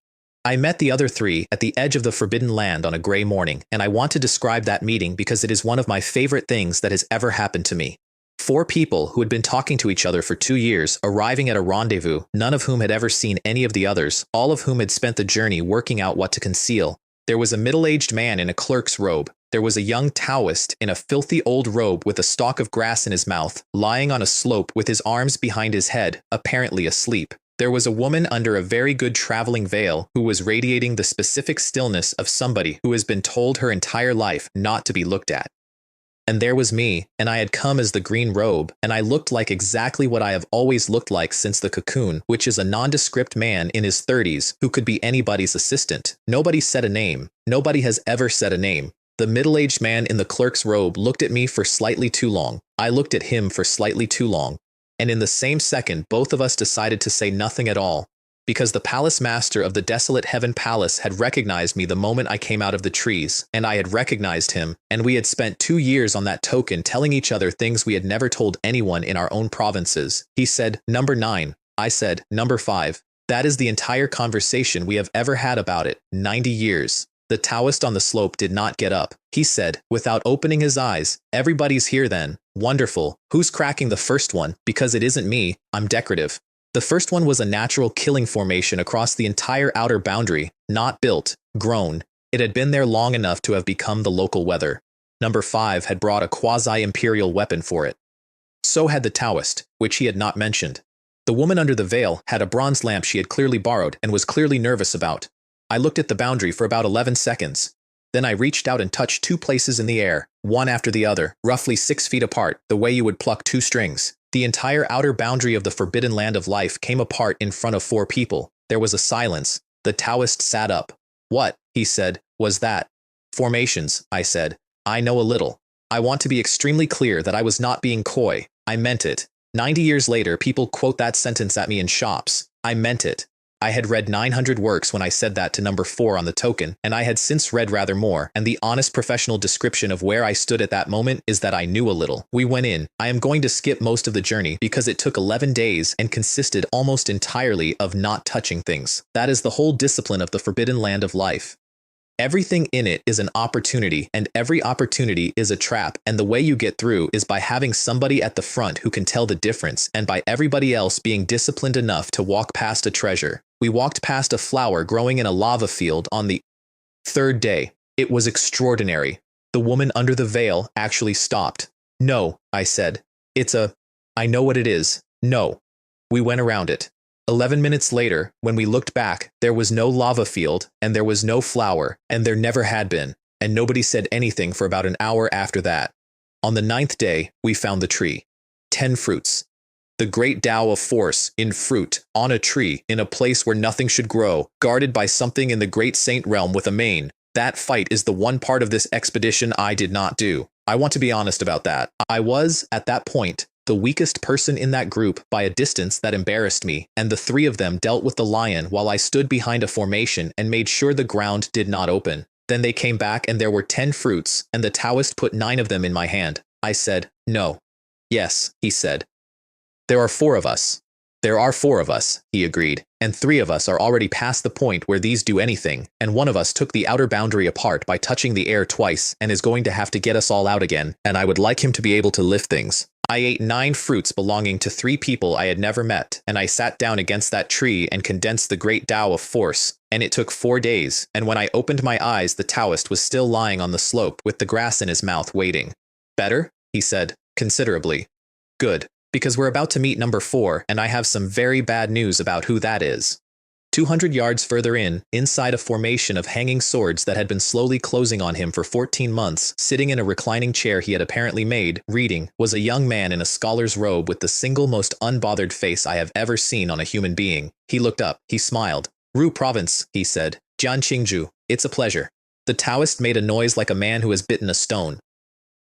S1: I met the other 3 at the edge of the Forbidden Land on a gray morning, and I want to describe that meeting because it is one of my favorite things that has ever happened to me. 4 people who had been talking to each other for 2 years, arriving at a rendezvous, none of whom had ever seen any of the others, all of whom had spent the journey working out what to conceal. There was a middle-aged man in a clerk's robe. There was a young Taoist in a filthy old robe with a stalk of grass in his mouth, lying on a slope with his arms behind his head, apparently asleep. There was a woman under a very good traveling veil who was radiating the specific stillness of somebody who has been told her entire life not to be looked at. And there was me, and I had come as the green robe, and I looked like exactly what I have always looked like since the cocoon, which is a nondescript man in his 30s who could be anybody's assistant. Nobody said a name. Nobody has ever said a name. The middle-aged man in the clerk's robe looked at me for slightly too long. I looked at him for slightly too long. And in the same second, both of us decided to say nothing at all. Because the palace master of the desolate heaven palace had recognized me the moment I came out of the trees, and I had recognized him, and we had spent 2 years on that token telling each other things we had never told anyone in our own provinces. He said, "Number 9. I said, "Number 5. That is the entire conversation we have ever had about it, 90 years. The Taoist on the slope did not get up. He said, without opening his eyes, "Everybody's here then. Wonderful. Who's cracking the first one? Because it isn't me. I'm decorative." The first one was a natural killing formation across the entire outer boundary, not built, grown. It had been there long enough to have become the local weather. Number 5 had brought a quasi-imperial weapon for it. So had the Taoist, which he had not mentioned. The woman under the veil had a bronze lamp she had clearly borrowed and was clearly nervous about. I looked at the boundary for about 11 seconds. Then I reached out and touched 2 places in the air, one after the other, roughly 6 feet apart, the way you would pluck 2 strings. The entire outer boundary of the forbidden land of life came apart in front of 4 people. There was a silence. The Taoist sat up. "What," he said, "was that?" "Formations," I said. "I know a little. I want to be extremely clear that I was not being coy. I meant it. 90 years later, people quote that sentence at me in shops. I meant it. I had read 900 works when I said that to number 4 on the token, and I had since read rather more, and the honest professional description of where I stood at that moment is that I knew a little. We went in. I am going to skip most of the journey because it took 11 days and consisted almost entirely of not touching things. That is the whole discipline of the forbidden land of life. Everything in it is an opportunity, and every opportunity is a trap, and the way you get through is by having somebody at the front who can tell the difference, and by everybody else being disciplined enough to walk past a treasure. We walked past a flower growing in a lava field on the 3rd day. It was extraordinary. The woman under the veil actually stopped. "No," I said. I know what it is. No." We went around it. 11 minutes later, when we looked back, there was no lava field, and there was no flower, and there never had been, and nobody said anything for about an hour after that. On the 9th day, we found the tree. 10 fruits. The great Tao of force, in fruit, on a tree, in a place where nothing should grow, guarded by something in the great saint realm with a mane. That fight is the one part of this expedition I did not do. I want to be honest about that. I was, at that point, the weakest person in that group by a distance that embarrassed me, and the 3 of them dealt with the lion while I stood behind a formation and made sure the ground did not open. Then they came back and there were 10 fruits, and the Taoist put 9 of them in my hand. I said, "No." "Yes," he said. "There are 4 of us." "There are 4 of us," he agreed, "and 3 of us are already past the point where these do anything, and one of us took the outer boundary apart by touching the air twice and is going to have to get us all out again, and I would like him to be able to lift things." I ate 9 fruits belonging to 3 people I had never met, and I sat down against that tree and condensed the great Tao of force, and it took 4 days, and when I opened my eyes the Taoist was still lying on the slope with the grass in his mouth waiting. "Better?" he said. "Considerably." "Good, because we're about to meet number 4, and I have some very bad news about who that is." 200 yards further in, inside a formation of hanging swords that had been slowly closing on him for 14 months, sitting in a reclining chair he had apparently made, reading, was a young man in a scholar's robe with the single most unbothered face I have ever seen on a human being. He looked up, he smiled. "Ru Province," he said. "Jian Qingzhu, it's a pleasure." The Taoist made a noise like a man who has bitten a stone.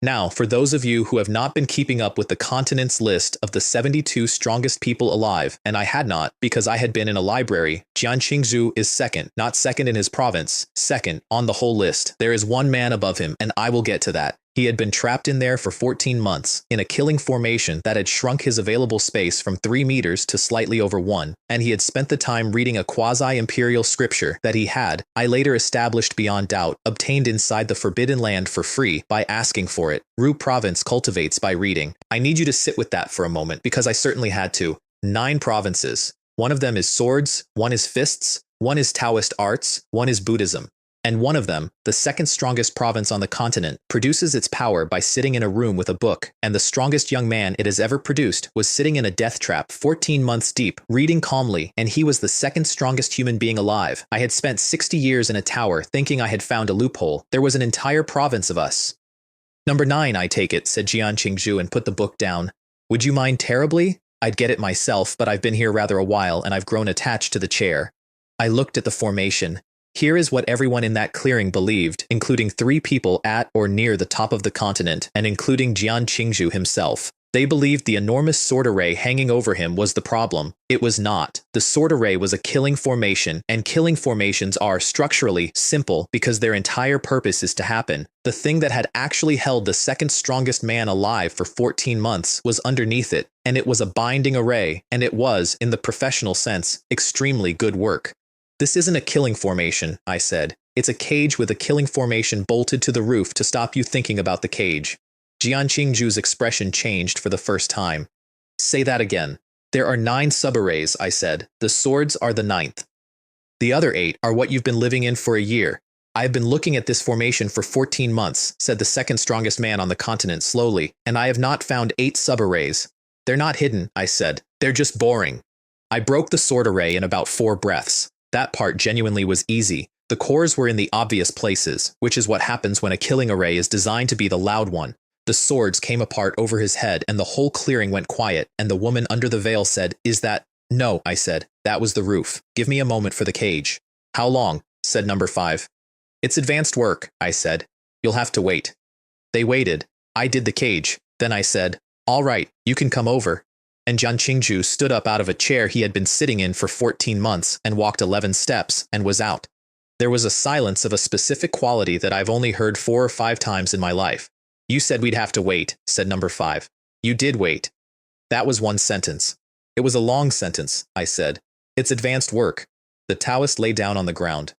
S1: Now, for those of you who have not been keeping up with the continent's list of the 72 strongest people alive, and I had not, because I had been in a library, Jian Qingzhu is second, not second in his province, second on the whole list. There is one man above him, and I will get to that. He had been trapped in there for 14 months, in a killing formation that had shrunk his available space from 3 meters to slightly over 1, and he had spent the time reading a quasi-imperial scripture that he had, I later established beyond doubt, obtained inside the Forbidden Land for free by asking for it. Ru Province cultivates by reading. I need you to sit with that for a moment, because I certainly had to. 9 provinces. One of them is swords, one is fists, one is Taoist arts, one is Buddhism. And one of them, the second strongest province on the continent, produces its power by sitting in a room with a book, and the strongest young man it has ever produced was sitting in a death trap 14 months deep, reading calmly, and he was the second strongest human being alive. I had spent 60 years in a tower thinking I had found a loophole. There was an entire province of us. "Number 9, I take it," said Jian Qingzhu and put the book down. "Would you mind terribly? I'd get it myself, but I've been here rather a while and I've grown attached to the chair." I looked at the formation. Here is what everyone in that clearing believed, including 3 people at or near the top of the continent, and including Jian Qingzhu himself. They believed the enormous sword array hanging over him was the problem. It was not. The sword array was a killing formation, and killing formations are structurally simple because their entire purpose is to happen. The thing that had actually held the second strongest man alive for 14 months was underneath it, and it was a binding array, and it was, in the professional sense, extremely good work. This isn't a killing formation, I said. It's a cage with a killing formation bolted to the roof to stop you thinking about the cage. Jian Qingzhu's expression changed for the first time. Say that again. There are 9 subarrays, I said. The swords are the 9th. The other 8 are what you've been living in for a year. I've been looking at this formation for 14 months, said the second strongest man on the continent slowly, and I have not found 8 subarrays. They're not hidden, I said. They're just boring. I broke the sword array in about 4 breaths. That part genuinely was easy. The cores were in the obvious places, which is what happens when a killing array is designed to be the loud one. The swords came apart over his head and the whole clearing went quiet, and the woman under the veil said, "Is that—" "No," I said. "That was the roof. Give me a moment for the cage." "How long?" said number 5. "It's advanced work," I said. "You'll have to wait." They waited. I did the cage. Then I said, "All right, you can come over." And Jian Qingzhu stood up out of a chair he had been sitting in for 14 months and walked 11 steps and was out. There was a silence of a specific quality that I've only heard 4 or 5 times in my life. "You said we'd have to wait," said number 5. "You did wait." That was one sentence. It was a long sentence, I said. "It's advanced work." The Taoist lay down on the ground.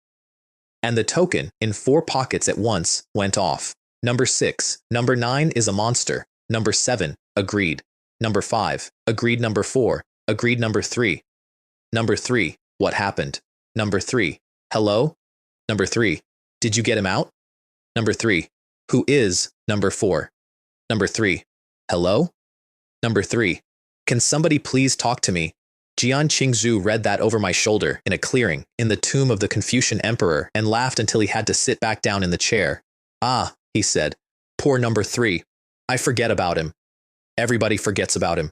S1: And the token, in 4 pockets at once, went off. Number 6. Number 9 is a monster. Number 7. Agreed. Number 5. Agreed. Number 4. Agreed. Number 3. Number 3. What happened? Number 3. Hello? Number 3. Did you get him out? Number 3. Who is? Number 4. Number 3. Hello? Number 3. Can somebody please talk to me? Jian Qingzhu read that over my shoulder in a clearing in the tomb of the Confucian emperor and laughed until he had to sit back down in the chair. "Ah," he said. "Poor number 3. I forget about him." "Everybody forgets about him."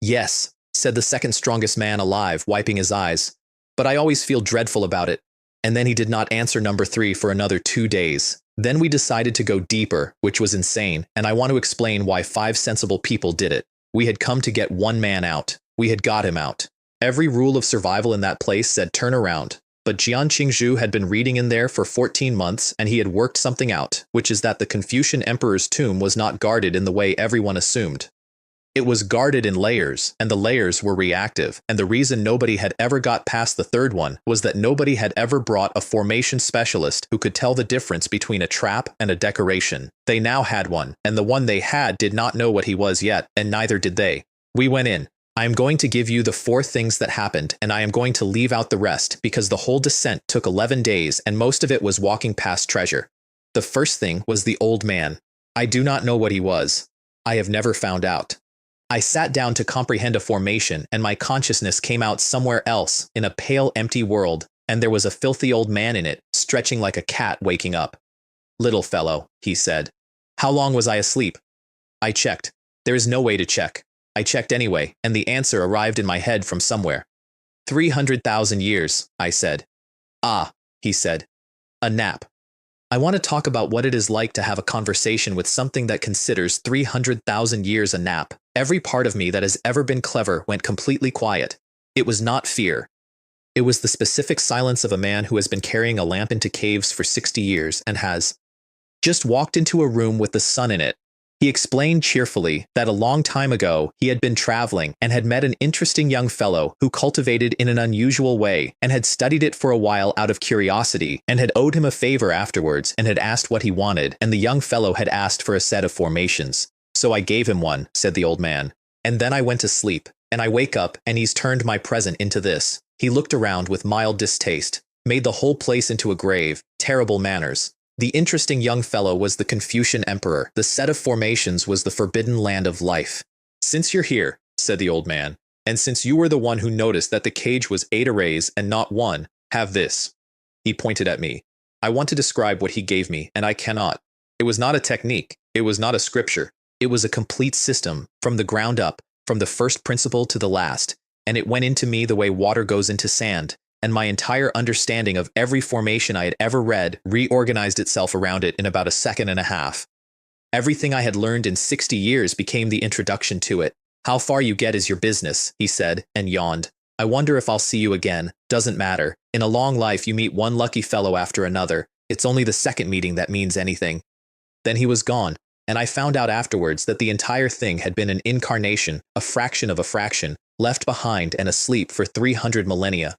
S1: "Yes," said the second strongest man alive, wiping his eyes. "But I always feel dreadful about it." And then he did not answer number 3 for another 2 days. Then we decided to go deeper, which was insane, and I want to explain why 5 sensible people did it. We had come to get one man out. We had got him out. Every rule of survival in that place said turn around. But Jian Qingzhu had been reading in there for 14 months, and he had worked something out, which is that the Confucian emperor's tomb was not guarded in the way everyone assumed. It was guarded in layers, and the layers were reactive, and the reason nobody had ever got past the 3rd one was that nobody had ever brought a formation specialist who could tell the difference between a trap and a decoration. They now had one, and the one they had did not know what he was yet, and neither did they. We went in. I am going to give you the 4 things that happened, and I am going to leave out the rest, because the whole descent took 11 days, and most of it was walking past treasure. The first thing was the old man. I do not know what he was. I have never found out. I sat down to comprehend a formation, and my consciousness came out somewhere else, in a pale, empty world, and there was a filthy old man in it, stretching like a cat waking up. "Little fellow," he said. "How long was I asleep?" I checked. There is no way to check. I checked anyway, and the answer arrived in my head from somewhere. 300,000 years, I said. "Ah," he said. "A nap." I want to talk about what it is like to have a conversation with something that considers 300,000 years a nap. Every part of me that has ever been clever went completely quiet. It was not fear. It was the specific silence of a man who has been carrying a lamp into caves for 60 years and has just walked into a room with the sun in it. He explained cheerfully that a long time ago he had been traveling and had met an interesting young fellow who cultivated in an unusual way and had studied it for a while out of curiosity and had owed him a favor afterwards and had asked what he wanted, and the young fellow had asked for a set of formations. "So I gave him one," said the old man. "And then I went to sleep, and I wake up and he's turned my present into this." He looked around with mild distaste, made the whole place into a grave, terrible manners. The interesting young fellow was the Confucian emperor. The set of formations was the forbidden land of life. "Since you're here," said the old man, "and since you were the one who noticed that the cage was 8 arrays and not 1, have this." He pointed at me. I want to describe what he gave me, and I cannot. It was not a technique. It was not a scripture. It was a complete system, from the ground up, from the first principle to the last, and it went into me the way water goes into sand. And my entire understanding of every formation I had ever read reorganized itself around it in about a second and a half. Everything I had learned in 60 years became the introduction to it. How far you get is your business, he said, and yawned. I wonder if I'll see you again. Doesn't matter. In a long life, you meet one lucky fellow after another. It's only the second meeting that means anything. Then he was gone, and I found out afterwards that the entire thing had been an incarnation, a fraction of a fraction, left behind and asleep for 300 millennia.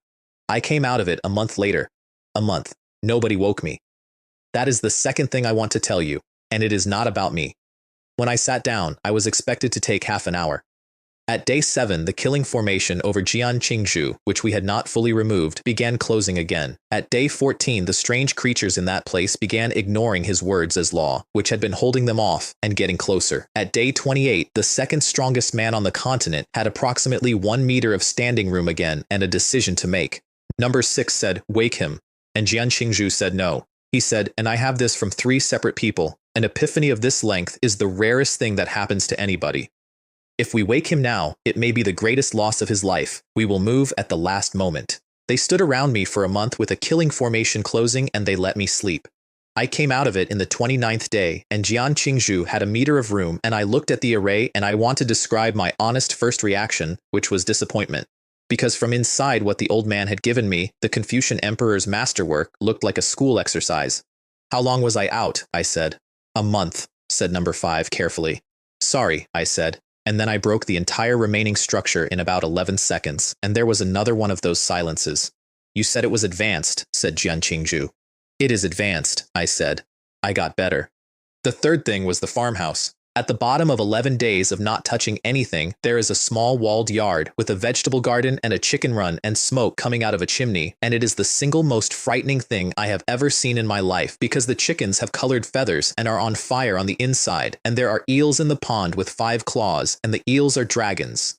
S1: I came out of it a month later. A month. Nobody woke me. That is the second thing I want to tell you, and it is not about me. When I sat down, I was expected to take half an hour. At day 7, the killing formation over Jianqingzhou, which we had not fully removed, began closing again. At day 14, the strange creatures in that place began ignoring his words as law, which had been holding them off, and getting closer. At day 28, the second strongest man on the continent had approximately 1 meter of standing room again and a decision to make. Number 6 said, "Wake him," and Jianqingzhou said no. He said, and I have this from 3 separate people, an epiphany of this length is the rarest thing that happens to anybody. If we wake him now, it may be the greatest loss of his life. We will move at the last moment. They stood around me for a month with a killing formation closing and they let me sleep. I came out of it in the 29th day and Jianqingzhou had a meter of room and I looked at the array and I want to describe my honest first reaction, which was disappointment. Because from inside what the old man had given me, the Confucian emperor's masterwork looked like a school exercise. How long was I out? I said. A month, said number 5 carefully. Sorry, I said. And then I broke the entire remaining structure in about 11 seconds, and there was another one of those silences. You said it was advanced, said Jianqingzhou. It is advanced, I said. I got better. The third thing was the farmhouse. At the bottom of 11 days of not touching anything, there is a small walled yard with a vegetable garden and a chicken run and smoke coming out of a chimney, and it is the single most frightening thing I have ever seen in my life because the chickens have colored feathers and are on fire on the inside, and there are eels in the pond with 5 claws, and the eels are dragons.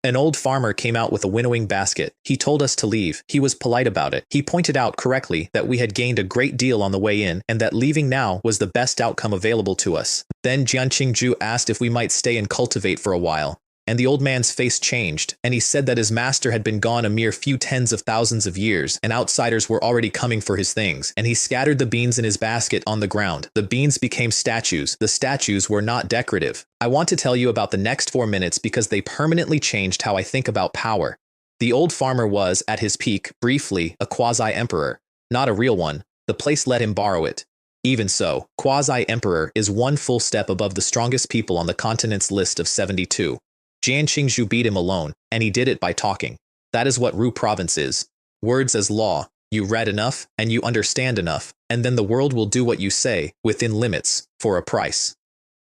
S1: An old farmer came out with a winnowing basket. He told us to leave. He was polite about it. He pointed out correctly that we had gained a great deal on the way in and that leaving now was the best outcome available to us. Then Jianqingzhou asked if we might stay and cultivate for a while. And the old man's face changed, and he said that his master had been gone a mere few tens of thousands of years, and outsiders were already coming for his things, and he scattered the beans in his basket on the ground. The beans became statues. The statues were not decorative. I want to tell you about the next 4 minutes because they permanently changed how I think about power. The old farmer was, at his peak, briefly, a quasi-emperor. Not a real one. The place let him borrow it. Even so, quasi-emperor is 1 full step above the strongest people on the continent's list of 72. Jianqingzhou beat him alone, and he did it by talking. That is what Ru province is. Words as law. You read enough, and you understand enough, and then the world will do what you say, within limits, for a price.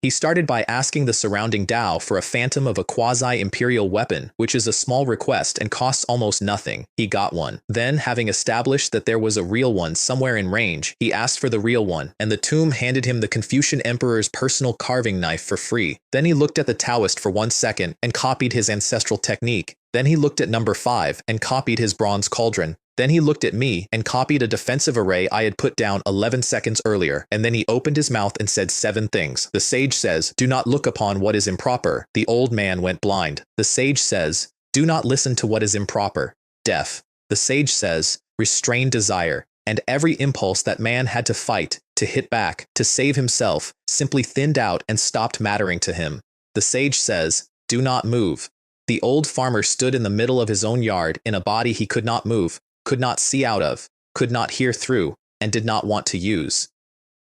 S1: He started by asking the surrounding Dao for a phantom of a quasi-imperial weapon, which is a small request and costs almost nothing. He got one. Then, having established that there was a real one somewhere in range, he asked for the real one, and the tomb handed him the Confucian emperor's personal carving knife for free. Then he looked at the Taoist for 1 second and copied his ancestral technique. Then he looked at number 5 and copied his bronze cauldron. Then he looked at me and copied a defensive array I had put down 11 seconds earlier, and then he opened his mouth and said 7 things. The sage says, "Do not look upon what is improper." The old man went blind. The sage says, "Do not listen to what is improper." Deaf. The sage says, "Restrain desire." And every impulse that man had to fight, to hit back, to save himself, simply thinned out and stopped mattering to him. The sage says, "Do not move." The old farmer stood in the middle of his own yard in a body he could not move, could not see out of, could not hear through, and did not want to use.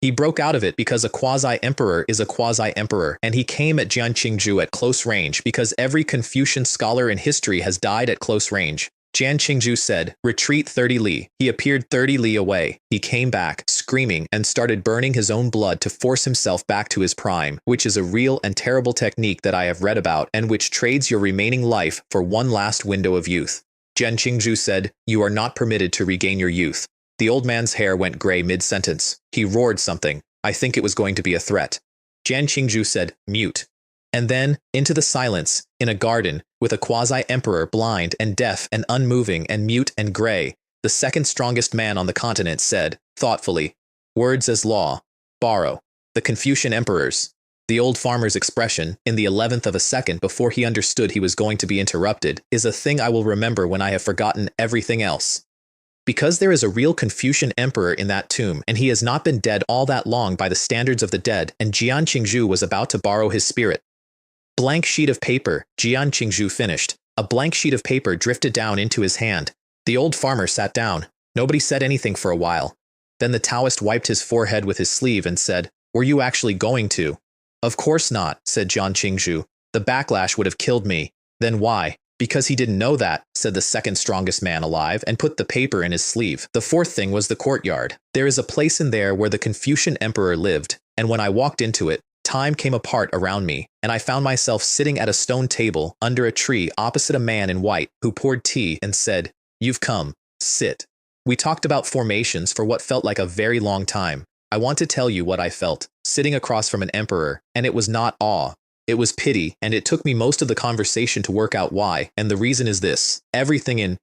S1: He broke out of it because a quasi-emperor is a quasi-emperor, and he came at Jianqingzhou at close range because every Confucian scholar in history has died at close range. Jianqingzhou said, "Retreat 30 li." He appeared 30 li away. He came back, screaming, and started burning his own blood to force himself back to his prime, which is a real and terrible technique that I have read about and which trades your remaining life for one last window of youth. Jianqingzhou said, "You are not permitted to regain your youth." The old man's hair went gray mid-sentence. He roared something. I think it was going to be a threat. Jianqingzhou said, "Mute." And then, into the silence, in a garden, with a quasi-emperor blind and deaf and unmoving and mute and gray, the second strongest man on the continent said, thoughtfully, "Words as law. Borrow." The Confucian emperors. The old farmer's expression, in the 11th of a second before he understood he was going to be interrupted, is a thing I will remember when I have forgotten everything else. Because there is a real Confucian emperor in that tomb, and he has not been dead all that long by the standards of the dead, and Jian Qingzhu was about to borrow his spirit. Blank sheet of paper, Jian Qingzhu finished. A blank sheet of paper drifted down into his hand. The old farmer sat down. Nobody said anything for a while. Then the Taoist wiped his forehead with his sleeve and said, "Were you actually going to?" "Of course not," said Jian Qingzhu. "The backlash would have killed me." "Then why?" "Because he didn't know that," said the second strongest man alive, and put the paper in his sleeve. The fourth thing was the courtyard. There is a place in there where the Confucian emperor lived, and when I walked into it, time came apart around me, and I found myself sitting at a stone table under a tree opposite a man in white who poured tea and said, "You've come. Sit." We talked about formations for what felt like a very long time. I want to tell you what I felt, sitting across from an emperor, and it was not awe. It was pity, and it took me most of the conversation to work out why, and the reason is this. Everything in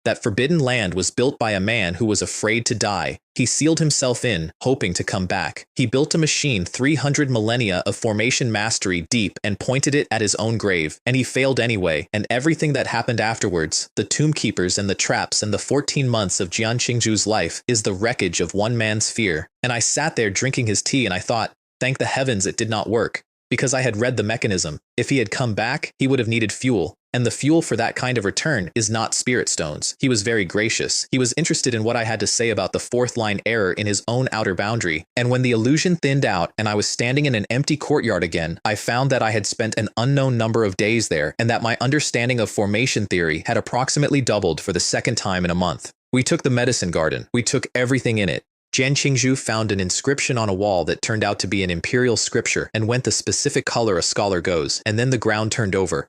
S1: that forbidden land was built by a man who was afraid to die. He sealed himself in, hoping to come back. He built a machine 300 millennia of formation mastery deep and pointed it at his own grave, and he failed anyway, and everything that happened afterwards, the tomb keepers and the traps and the 14 months of Jian Qingzhu's life, is the wreckage of one man's fear. And I sat there drinking his tea and I thought, thank the heavens it did not work. Because I had read the mechanism. If he had come back, he would have needed fuel. And the fuel for that kind of return is not spirit stones. He was very gracious. He was interested in what I had to say about the fourth line error in his own outer boundary. And when the illusion thinned out and I was standing in an empty courtyard again, I found that I had spent an unknown number of days there and that my understanding of formation theory had approximately doubled for the second time in a month. We took the medicine garden. We took everything in it. Jian Qingzhu found an inscription on a wall that turned out to be an imperial scripture and went the specific color a scholar goes, and then the ground turned over.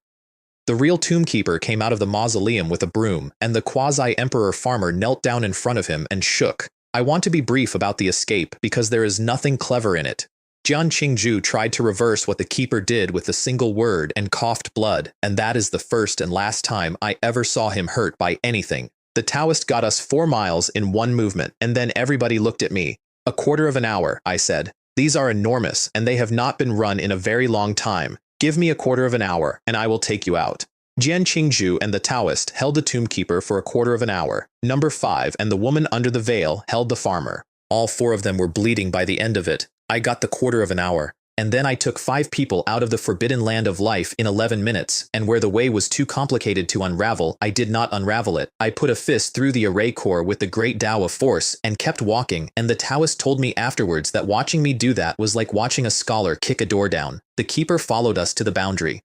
S1: The real tombkeeper came out of the mausoleum with a broom, and the quasi-emperor farmer knelt down in front of him and shook. I want to be brief about the escape because there is nothing clever in it. Jian Qingzhu tried to reverse what the keeper did with a single word and coughed blood, and that is the first and last time I ever saw him hurt by anything. The Taoist got us 4 miles in one movement, and then everybody looked at me. A quarter of an hour, I said. These are enormous, and they have not been run in a very long time. Give me a quarter of an hour, and I will take you out. Jian Qingzhu and the Taoist held the tombkeeper for a quarter of an hour. Number 5 and the woman under the veil held the farmer. All 4 of them were bleeding by the end of it. I got the quarter of an hour. And then I took 5 people out of the forbidden land of life in 11 minutes, and where the way was too complicated to unravel, I did not unravel it. I put a fist through the array core with the great Tao of force and kept walking, and the Taoist told me afterwards that watching me do that was like watching a scholar kick a door down. The keeper followed us to the boundary.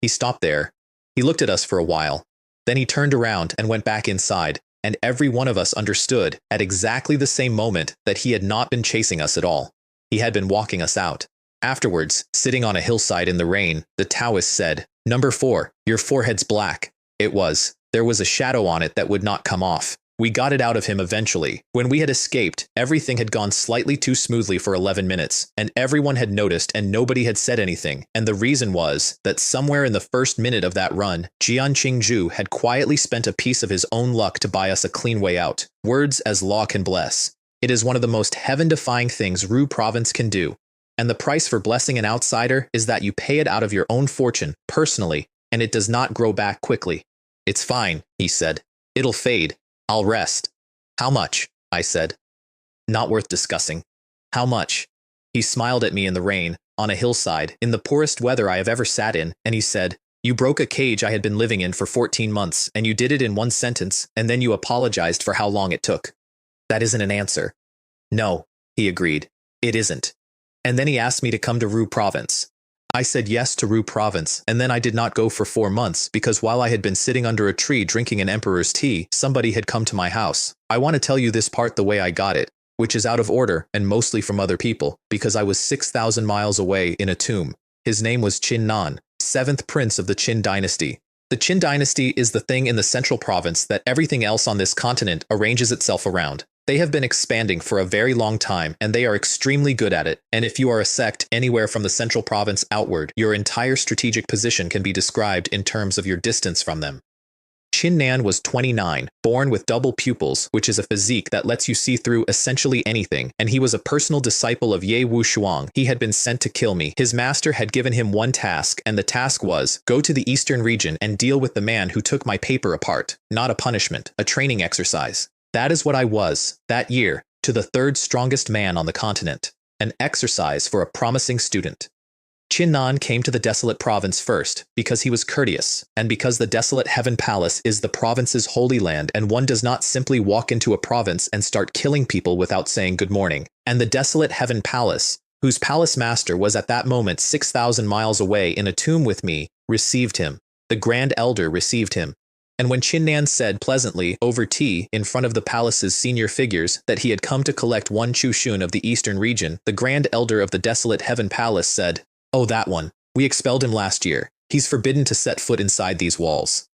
S1: He stopped there. He looked at us for a while. Then he turned around and went back inside, and every one of us understood, at exactly the same moment, that he had not been chasing us at all. He had been walking us out. Afterwards, sitting on a hillside in the rain, the Taoist said, "Number 4, your forehead's black." It was. There was a shadow on it that would not come off. We got it out of him eventually. When we had escaped, everything had gone slightly too smoothly for 11 minutes, and everyone had noticed and nobody had said anything, and the reason was that somewhere in the first minute of that run, Jian Qingzhu had quietly spent a piece of his own luck to buy us a clean way out. Words as law can bless. It is one of the most heaven-defying things Ru Province can do. And the price for blessing an outsider is that you pay it out of your own fortune, personally, and it does not grow back quickly. "It's fine," he said. "It'll fade. I'll rest." "How much?" I said. "Not worth discussing." "How much?" He smiled at me in the rain, on a hillside, in the poorest weather I have ever sat in, and he said, "You broke a cage I had been living in for 14 months, and you did it in one sentence, and then you apologized for how long it took." "That isn't an answer." "No," he agreed. "It isn't." And then he asked me to come to Ru Province. I said yes to Ru Province, and then I did not go for 4 months because while I had been sitting under a tree drinking an emperor's tea, somebody had come to my house. I want to tell you this part the way I got it, which is out of order and mostly from other people, because I was 6,000 miles away in a tomb. His name was Qin Nan, 7th prince of the Qin dynasty. The Qin dynasty is the thing in the central province that everything else on this continent arranges itself around. They have been expanding for a very long time, and they are extremely good at it, and if you are a sect anywhere from the central province outward, your entire strategic position can be described in terms of your distance from them. Qin Nan was 29, born with double pupils, which is a physique that lets you see through essentially anything, and he was a personal disciple of Ye Wushuang. He had been sent to kill me. His master had given him one task, and the task was, go to the eastern region and deal with the man who took my paper apart. Not a punishment, a training exercise. That is what I was, that year, to the third strongest man on the continent. An exercise for a promising student. Chinnan came to the desolate province first, because he was courteous, and because the desolate heaven palace is the province's holy land and one does not simply walk into a province and start killing people without saying good morning. And the desolate heaven palace, whose palace master was at that moment 6,000 miles away in a tomb with me, received him. The grand elder received him. And when Chinnan said pleasantly over tea in front of the palace's senior figures that he had come to collect one Chushun of the eastern region, the grand elder of the desolate heaven palace said, "Oh, that one. We expelled him last year. He's forbidden to set foot inside these walls.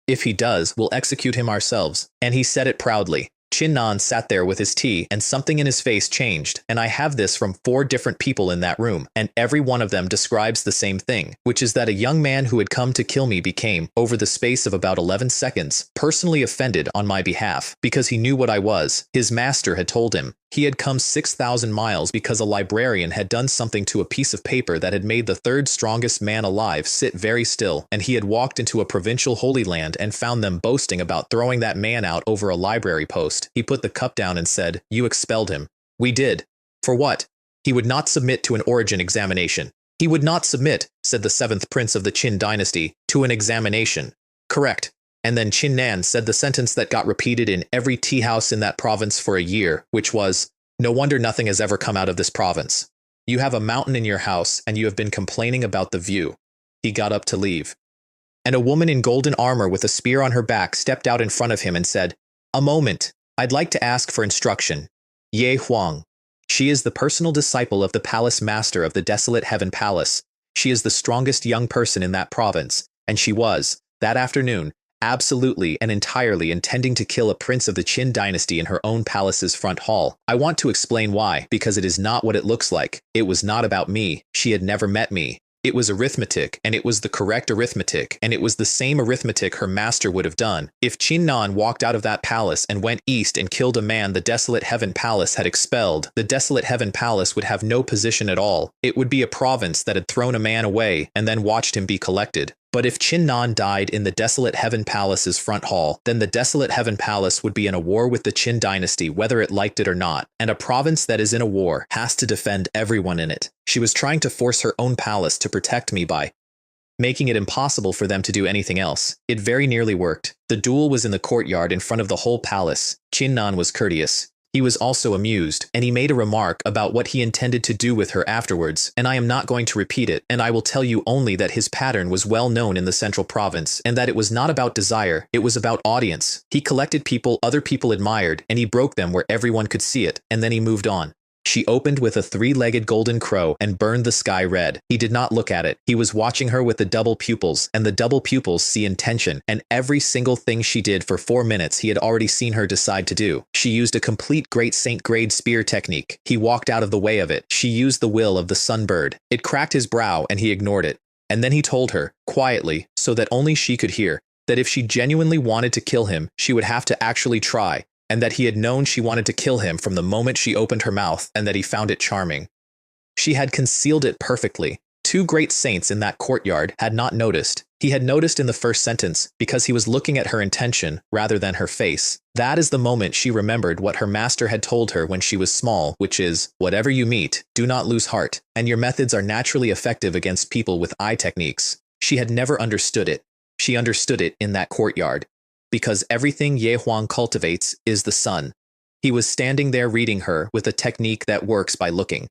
S1: If he does, we'll execute him ourselves." And he said it proudly. Chinnan sat there with his tea and something in his face changed, and I have this from 4 different people in that room, and every one of them describes the same thing, which is that a young man who had come to kill me became, over the space of about 11 seconds, personally offended on my behalf, because he knew what I was. His master had told him. He had come 6,000 miles because a librarian had done something to a piece of paper that had made the third strongest man alive sit very still, and he had walked into a provincial holy land and found them boasting about throwing that man out over a library post. He put the cup down and said, "You expelled him." "We did." "For what?" "He would not submit to an origin examination." "He would not submit," said the 7th prince of the Qin dynasty, "to an examination." "Correct." And then Chinnan said the sentence that got repeated in every tea house in that province for a year, which was, "No wonder nothing has ever come out of this province. You have a mountain in your house and you have been complaining about the view." He got up to leave. And a woman in golden armor with a spear on her back stepped out in front of him and said, "A moment. I'd like to ask for instruction. Ye Huang. She is the personal disciple of the palace master of the desolate heaven palace. She is the strongest young person in that province, and she was, that afternoon, absolutely and entirely intending to kill a prince of the Qin dynasty in her own palace's front hall. I want to explain why, because it is not what it looks like. It was not about me. She had never met me. It was arithmetic, and it was the correct arithmetic, and it was the same arithmetic her master would have done. If Chinnan walked out of that palace and went east and killed a man the desolate heaven palace had expelled, the desolate heaven palace would have no position at all. It would be a province that had thrown a man away and then watched him be collected. But if Chinnan died in the desolate heaven palace's front hall, then the desolate heaven palace would be in a war with the Qin dynasty whether it liked it or not, and a province that is in a war has to defend everyone in it. She was trying to force her own palace to protect me by making it impossible for them to do anything else. It very nearly worked. The duel was in the courtyard in front of the whole palace. Chinnan was courteous. He was also amused, and he made a remark about what he intended to do with her afterwards, and I am not going to repeat it, and I will tell you only that his pattern was well known in the central province, and that it was not about desire, it was about audience. He collected people other people admired, and he broke them where everyone could see it, and then he moved on. She opened with a 3-legged golden crow and burned the sky red. He did not look at it. He was watching her with the double pupils, and the double pupils see intention, and every single thing she did for 4 minutes he had already seen her decide to do. She used a complete great saint grade spear technique. He walked out of the way of it. She used the will of the sunbird. It cracked his brow and he ignored it. And then he told her, quietly, so that only she could hear, that if she genuinely wanted to kill him, she would have to actually try, and that he had known she wanted to kill him from the moment she opened her mouth, and that he found it charming. She had concealed it perfectly. 2 great saints in that courtyard had not noticed. He had noticed in the first sentence, because he was looking at her intention rather than her face. That is the moment she remembered what her master had told her when she was small, which is, whatever you meet, do not lose heart, and your methods are naturally effective against people with eye techniques. She had never understood it. She understood it in that courtyard. Because everything Ye Huang cultivates is the sun. He was standing there reading her with a technique that works by looking.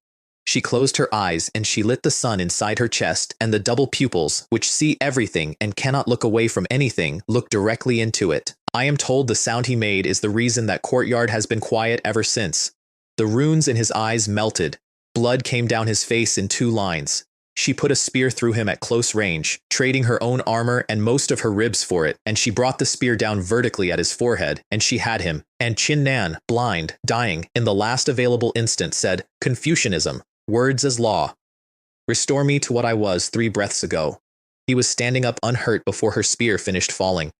S1: She closed her eyes and she lit the sun inside her chest, and the double pupils, which see everything and cannot look away from anything, look directly into it. I am told the sound he made is the reason that courtyard has been quiet ever since. The runes in his eyes melted. Blood came down his face in 2 lines. She put a spear through him at close range, trading her own armor and most of her ribs for it, and she brought the spear down vertically at his forehead, and she had him. And Chinnan, blind, dying, in the last available instant said, Confucianism, words as law. Restore me to what I was 3 breaths ago. He was standing up unhurt before her spear finished falling.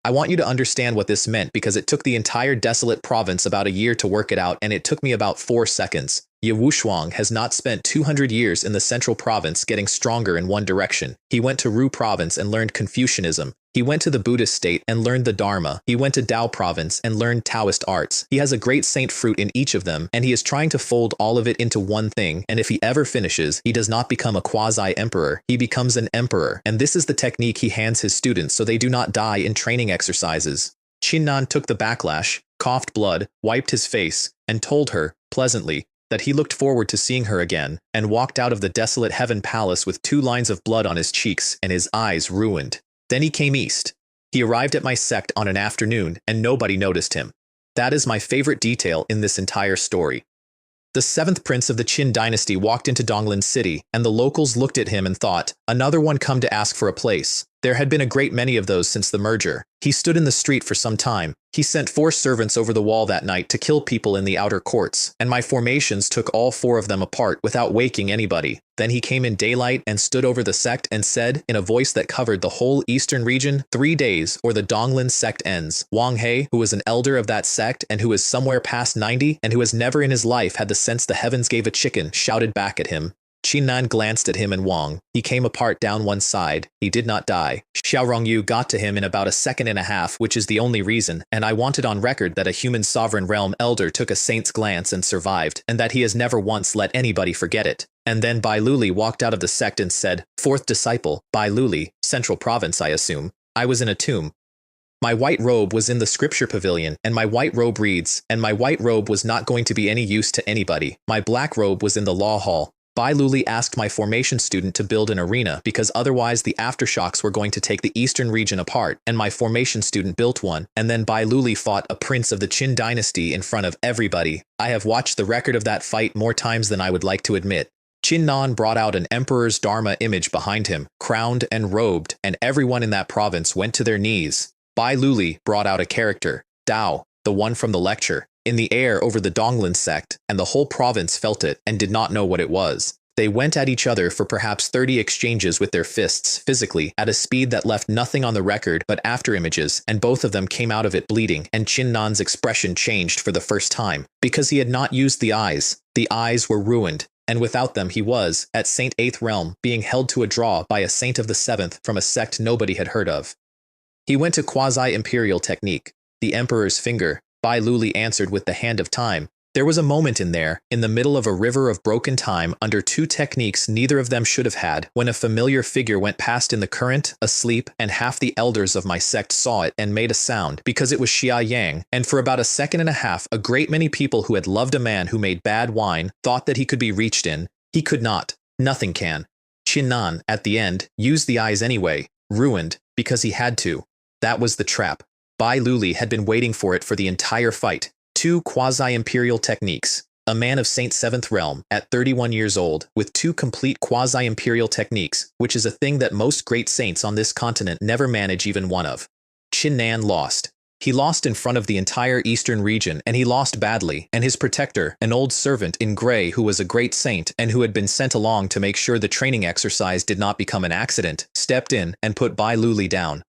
S1: I want you to understand what this meant because it took the entire desolate province about a year to work it out, and it took me about 4 seconds. Ye Wushuang has not spent 200 years in the central province getting stronger in one direction. He went to Ru province and learned Confucianism. He went to the Buddhist state and learned the Dharma. He went to Tao province and learned Taoist arts. He has a great saint fruit in each of them, and he is trying to fold all of it into one thing, and if he ever finishes, he does not become a quasi-emperor. He becomes an emperor, and this is the technique he hands his students so they do not die in training exercises. Qinnan took the backlash, coughed blood, wiped his face, and told her, pleasantly, that he looked forward to seeing her again, and walked out of the desolate heaven palace with 2 lines of blood on his cheeks and his eyes ruined. Then he came east. He arrived at my sect on an afternoon, and nobody noticed him. That is my favorite detail in this entire story. The 7th prince of the Qin dynasty walked into Donglin City, and the locals looked at him and thought, another one come to ask for a place. There had been a great many of those since the merger. He stood in the street for some time. He sent 4 servants over the wall that night to kill people in the outer courts, and my formations took all 4 of them apart without waking anybody. Then he came in daylight and stood over the sect and said, in a voice that covered the whole eastern region, 3 days, or the Donglin Sect ends. Wang He, who was an elder of that sect and who is somewhere past 90 and who has never in his life had the sense the heavens gave a chicken, shouted back at him. Qinnan glanced at him and Wang. He came apart down one side. He did not die. Xiao Rongyu got to him in about a second and a half, which is the only reason, and I wanted on record that a human sovereign realm elder took a saint's glance and survived, and that he has never once let anybody forget it. And then Bai Luli walked out of the sect and said, 4th disciple, Bai Luli, Central Province I assume. I was in a tomb. My white robe was in the scripture pavilion, and my white robe reads, and my white robe was not going to be any use to anybody. My black robe was in the law hall. Bai Luli asked my formation student to build an arena because otherwise the aftershocks were going to take the eastern region apart, and my formation student built one, and then Bai Luli fought a prince of the Qin dynasty in front of everybody. I have watched the record of that fight more times than I would like to admit. Qinnan brought out an emperor's Dharma image behind him, crowned and robed, and everyone in that province went to their knees. Bai Luli brought out a character, Dao, the one from the lecture, in the air over the Donglin Sect, and the whole province felt it and did not know what it was. They went at each other for perhaps 30 exchanges with their fists, physically, at a speed that left nothing on the record but afterimages, and both of them came out of it bleeding, and Qinnan's expression changed for the first time, because he had not used the eyes. The eyes were ruined, and without them he was, at Saint 8th Realm, being held to a draw by a saint of the 7th from a sect nobody had heard of. He went to quasi-imperial technique, the emperor's finger. Bai Luli answered with the hand of time. There was a moment in there, in the middle of a river of broken time, under 2 techniques neither of them should have had, when a familiar figure went past in the current, asleep, and half the elders of my sect saw it and made a sound, because it was Xia Yang, and for about a second and a half, a great many people who had loved a man who made bad wine thought that he could be reached in. He could not. Nothing can. Qinnan, at the end, used the eyes anyway, ruined, because he had to. That was the trap. Bai Luli had been waiting for it for the entire fight. 2 quasi-imperial techniques. A man of Saint 7th Realm, at 31 years old, with 2 complete quasi-imperial techniques, which is a thing that most great saints on this continent never manage even one of. Qinnan lost. He lost in front of the entire eastern region, and he lost badly, and his protector, an old servant in gray who was a great saint and who had been sent along to make sure the training exercise did not become an accident, stepped in and put Bai Luli down.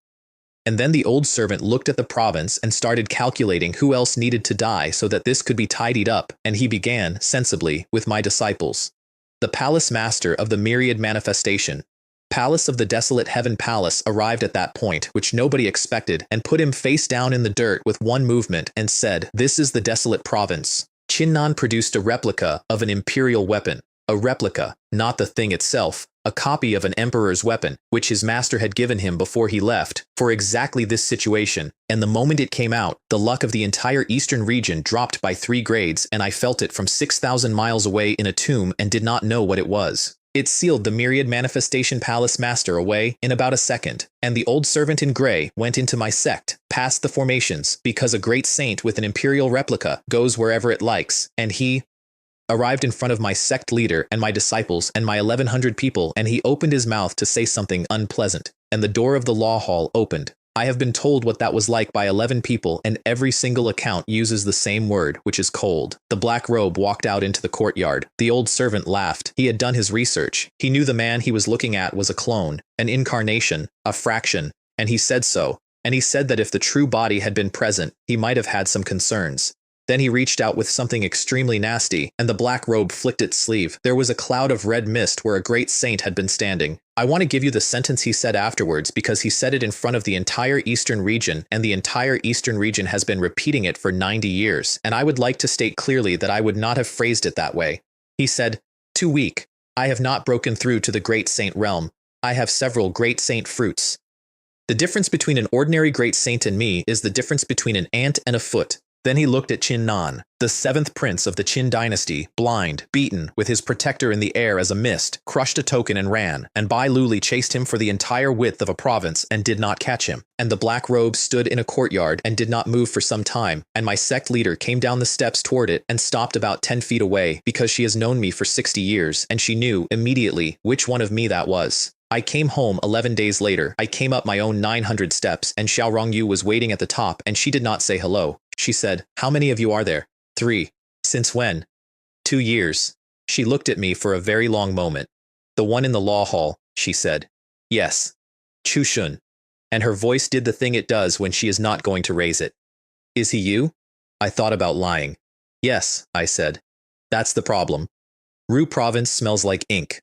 S1: And then the old servant looked at the province and started calculating who else needed to die so that this could be tidied up, and he began, sensibly, with my disciples. The palace master of the myriad manifestation, palace of the desolate heaven palace arrived at that point, which nobody expected, and put him face down in the dirt with one movement and said, "This is the desolate province." Qinnan produced a replica of an imperial weapon. A replica, not the thing itself, a copy of an emperor's weapon, which his master had given him before he left, for exactly this situation, and the moment it came out, the luck of the entire eastern region dropped by 3 grades, and I felt it from 6,000 miles away in a tomb and did not know what it was. It sealed the myriad manifestation palace master away in about a second, and the old servant in gray went into my sect, past the formations, because a great saint with an imperial replica goes wherever it likes, and he arrived in front of my sect leader and my disciples and my 1,100 people, and he opened his mouth to say something unpleasant, and the door of the law hall opened. I have been told what that was like by 11 people, and every single account uses the same word, which is cold. The black robe walked out into the courtyard. The old servant laughed. He had done his research. He knew the man he was looking at was a clone, an incarnation, a fraction, and he said so. And he said that if the true body had been present, he might have had some concerns. Then he reached out with something extremely nasty, and the black robe flicked its sleeve. There was a cloud of red mist where a great saint had been standing. I want to give you the sentence he said afterwards because he said it in front of the entire Eastern region, and the entire Eastern region has been repeating it for 90 years, and I would like to state clearly that I would not have phrased it that way. He said, "Too weak. I have not broken through to the great saint realm. I have several great saint fruits. The difference between an ordinary great saint and me is the difference between an ant and a foot." Then he looked at Qin Nan, the seventh prince of the Qin dynasty, blind, beaten, with his protector in the air as a mist, crushed a token and ran, and Bai Luli chased him for the entire width of a province and did not catch him. And the black robe stood in a courtyard and did not move for some time, and my sect leader came down the steps toward it and stopped about 10 feet away because she has known me for 60 years, and she knew immediately which one of me that was. I came home 11 days later. I came up my own 900 steps, and Xiao Rongyu was waiting at the top, and she did not say hello. She said, "How many of you are there?" 3. "Since when?" 2 years. She looked at me for a very long moment. "The one in the law hall," she said. "Yes. Chu Shun." And her voice did the thing it does when she is not going to raise it. "Is he you?" I thought about lying. "Yes," I said. "That's the problem. Ru province smells like ink."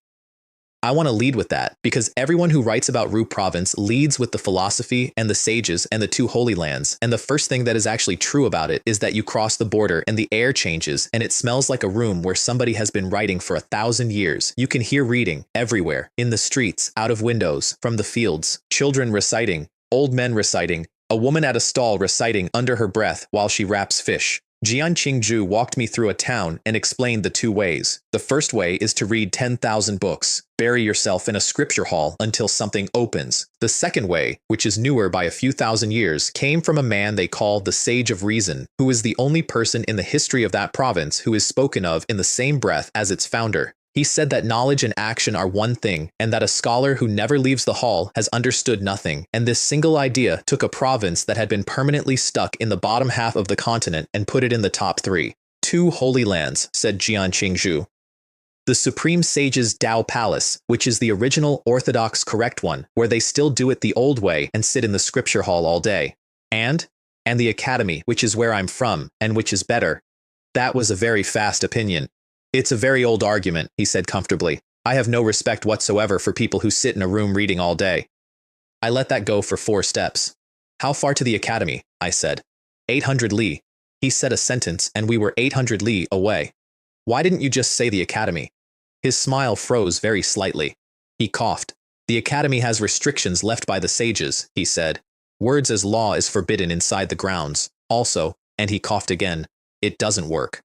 S1: I want to lead with that, because everyone who writes about Ru province leads with the philosophy and the sages and the two holy lands, and the first thing that is actually true about it is that you cross the border and the air changes and it smells like a room where somebody has been writing for 1,000 years. You can hear reading everywhere, in the streets, out of windows, from the fields, children reciting, old men reciting, a woman at a stall reciting under her breath while she wraps fish. Jian Qingzhu walked me through a town and explained the 2 ways. The first way is to read 10,000 books. Bury yourself in a scripture hall until something opens. The second way, which is newer by a few thousand years, came from a man they call the Sage of Reason, who is the only person in the history of that province who is spoken of in the same breath as its founder. He said that knowledge and action are one thing, and that a scholar who never leaves the hall has understood nothing, and this single idea took a province that had been permanently stuck in the bottom half of the continent and put it in the top 3. 2 holy lands, said Jian Qingzhu. The Supreme Sage's Tao Palace, which is the original orthodox correct one, where they still do it the old way and sit in the scripture hall all day. And the academy, which is where I'm from, and which is better. That was a very fast opinion. It's a very old argument, he said comfortably. I have no respect whatsoever for people who sit in a room reading all day. I let that go for 4 steps. How far to the academy? I said. 800 li. He said a sentence and we were 800 li away. Why didn't you just say the academy? His smile froze very slightly. He coughed. The academy has restrictions left by the sages, he said. Words as law is forbidden inside the grounds. Also, and he coughed again, it doesn't work.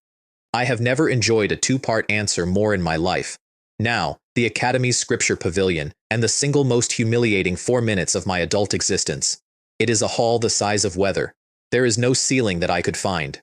S1: I have never enjoyed a 2-part answer more in my life. Now, the Academy's Scripture Pavilion, and the single most humiliating 4 minutes of my adult existence. It is a hall the size of weather. There is no ceiling that I could find.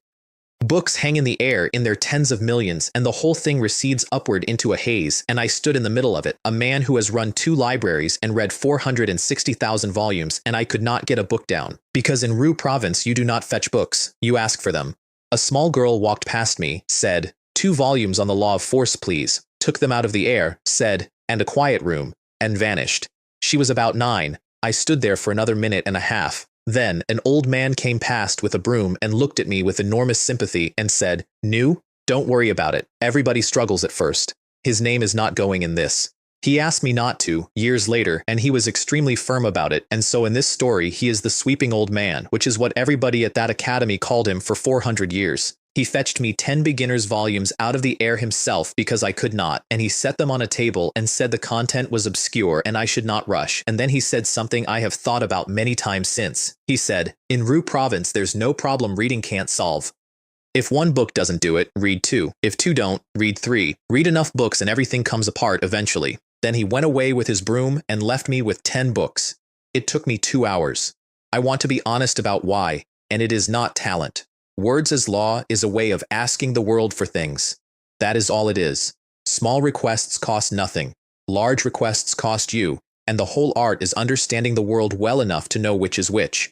S1: Books hang in the air in their tens of millions, and the whole thing recedes upward into a haze, and I stood in the middle of it, a man who has run 2 libraries and read 460,000 volumes, and I could not get a book down. Because in Ru province you do not fetch books, you ask for them. A small girl walked past me, said, 2 volumes on the law of force, please, took them out of the air, said, and a quiet room, and vanished. She was about 9. I stood there for another minute and a half. Then, an old man came past with a broom and looked at me with enormous sympathy and said, "New? Don't worry about it. Everybody struggles at first. His name is not going in this." He asked me not to, years later, and he was extremely firm about it, and so in this story he is the sweeping old man, which is what everybody at that academy called him for 400 years. He fetched me 10 beginner's volumes out of the air himself because I could not, and he set them on a table and said the content was obscure and I should not rush, and then he said something I have thought about many times since. He said, "In Ru province there's no problem reading can't solve. If 1 book doesn't do it, read 2. If 2 don't, read 3. Read enough books and everything comes apart eventually." Then he went away with his broom and left me with 10 books. It took me 2 hours. I want to be honest about why, and it is not talent. Words as law is a way of asking the world for things. That is all it is. Small requests cost nothing. Large requests cost you, and the whole art is understanding the world well enough to know which is which.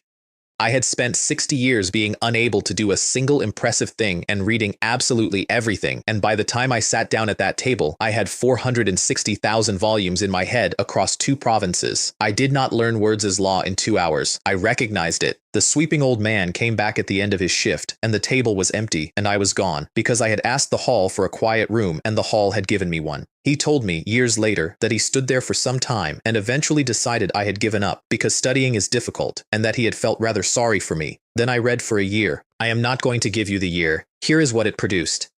S1: I had spent 60 years being unable to do a single impressive thing and reading absolutely everything, and by the time I sat down at that table, I had 460,000 volumes in my head across 2 provinces. I did not learn words as law in 2 hours. I recognized it. The sweeping old man came back at the end of his shift, and the table was empty, and I was gone, because I had asked the hall for a quiet room, and the hall had given me one. He told me, years later, that he stood there for some time, and eventually decided I had given up, because studying is difficult, and that he had felt rather sorry for me. Then I read for a year. I am not going to give you the year. Here is what it produced.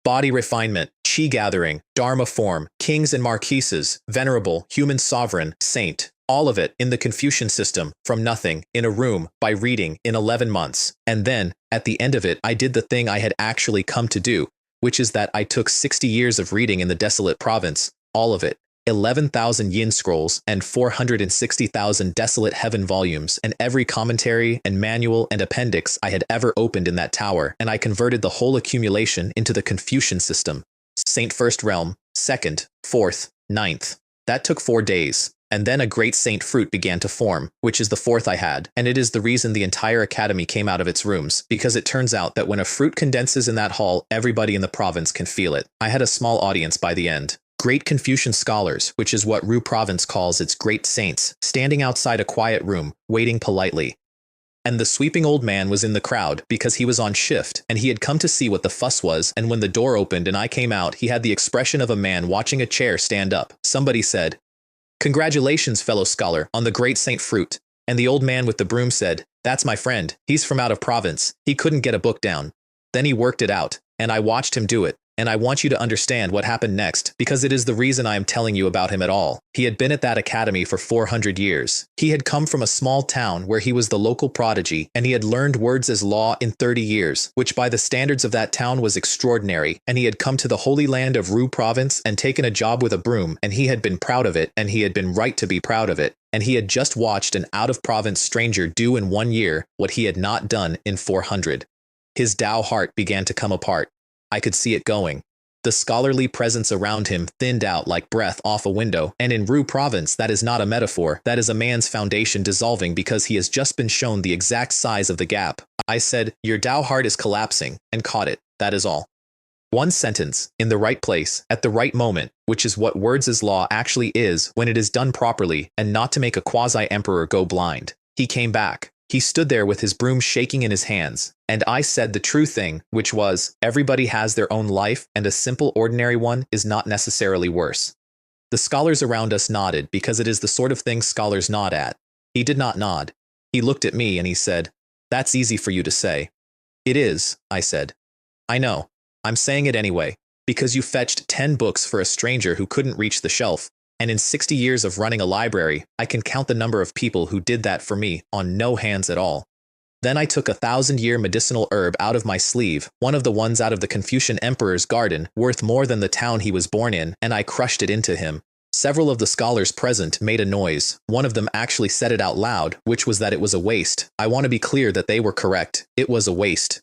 S1: Body refinement, chi gathering, dharma form, kings and marquises, venerable, human sovereign, saint. All of it in the Confucian system, from nothing, in a room, by reading, in 11 months. And then, at the end of it, I did the thing I had actually come to do, which is that I took 60 years of reading in the desolate province, all of it, 11,000 yin scrolls and 460,000 desolate heaven volumes, and every commentary and manual and appendix I had ever opened in that tower, and I converted the whole accumulation into the Confucian system. Saint First Realm, Second, Fourth, Ninth. That took 4 days. And then a great saint fruit began to form, which is the fourth I had, and it is the reason the entire academy came out of its rooms, because it turns out that when a fruit condenses in that hall, everybody in the province can feel it. I had a small audience by the end. Great Confucian scholars, which is what Ru province calls its great saints, standing outside a quiet room, waiting politely. And the sweeping old man was in the crowd, because he was on shift, and he had come to see what the fuss was, and when the door opened and I came out, he had the expression of a man watching a chair stand up. Somebody said, "Congratulations, fellow scholar, on the great Saint Fruit." And the old man with the broom said, "That's my friend. He's from out of province. He couldn't get a book down. Then he worked it out, and I watched him do it. And I want you to understand what happened next, because it is the reason I am telling you about him at all. He had been at that academy for 400 years. He had come from a small town where he was the local prodigy, and he had learned words as law in 30 years, which by the standards of that town was extraordinary, and he had come to the holy land of Ru province and taken a job with a broom, and he had been proud of it, and he had been right to be proud of it, and he had just watched an out-of-province stranger do in 1 year what he had not done in 400. His Tao heart began to come apart. I could see it going. The scholarly presence around him thinned out like breath off a window, and in Ru province that is not a metaphor, that is a man's foundation dissolving because he has just been shown the exact size of the gap. I said, "Your Tao heart is collapsing," and caught it, that is all. One sentence, in the right place, at the right moment, which is what words as law actually is when it is done properly, and not to make a quasi-emperor go blind. He came back. He stood there with his broom shaking in his hands, and I said the true thing, which was, everybody has their own life, and a simple ordinary one is not necessarily worse. The scholars around us nodded, because it is the sort of thing scholars nod at. He did not nod. He looked at me and he said, "That's easy for you to say." "It is," I said. "I know. I'm saying it anyway, because you fetched 10 books for a stranger who couldn't reach the shelf. And in 60 years of running a library, I can count the number of people who did that for me on no hands at all. Then I took a 1,000-year medicinal herb out of my sleeve, one of the ones out of the Confucian emperor's garden, worth more than the town he was born in, and I crushed it into him. Several of the scholars present made a noise. One of them actually said it out loud, which was that it was a waste. I want to be clear that they were correct. It was a waste.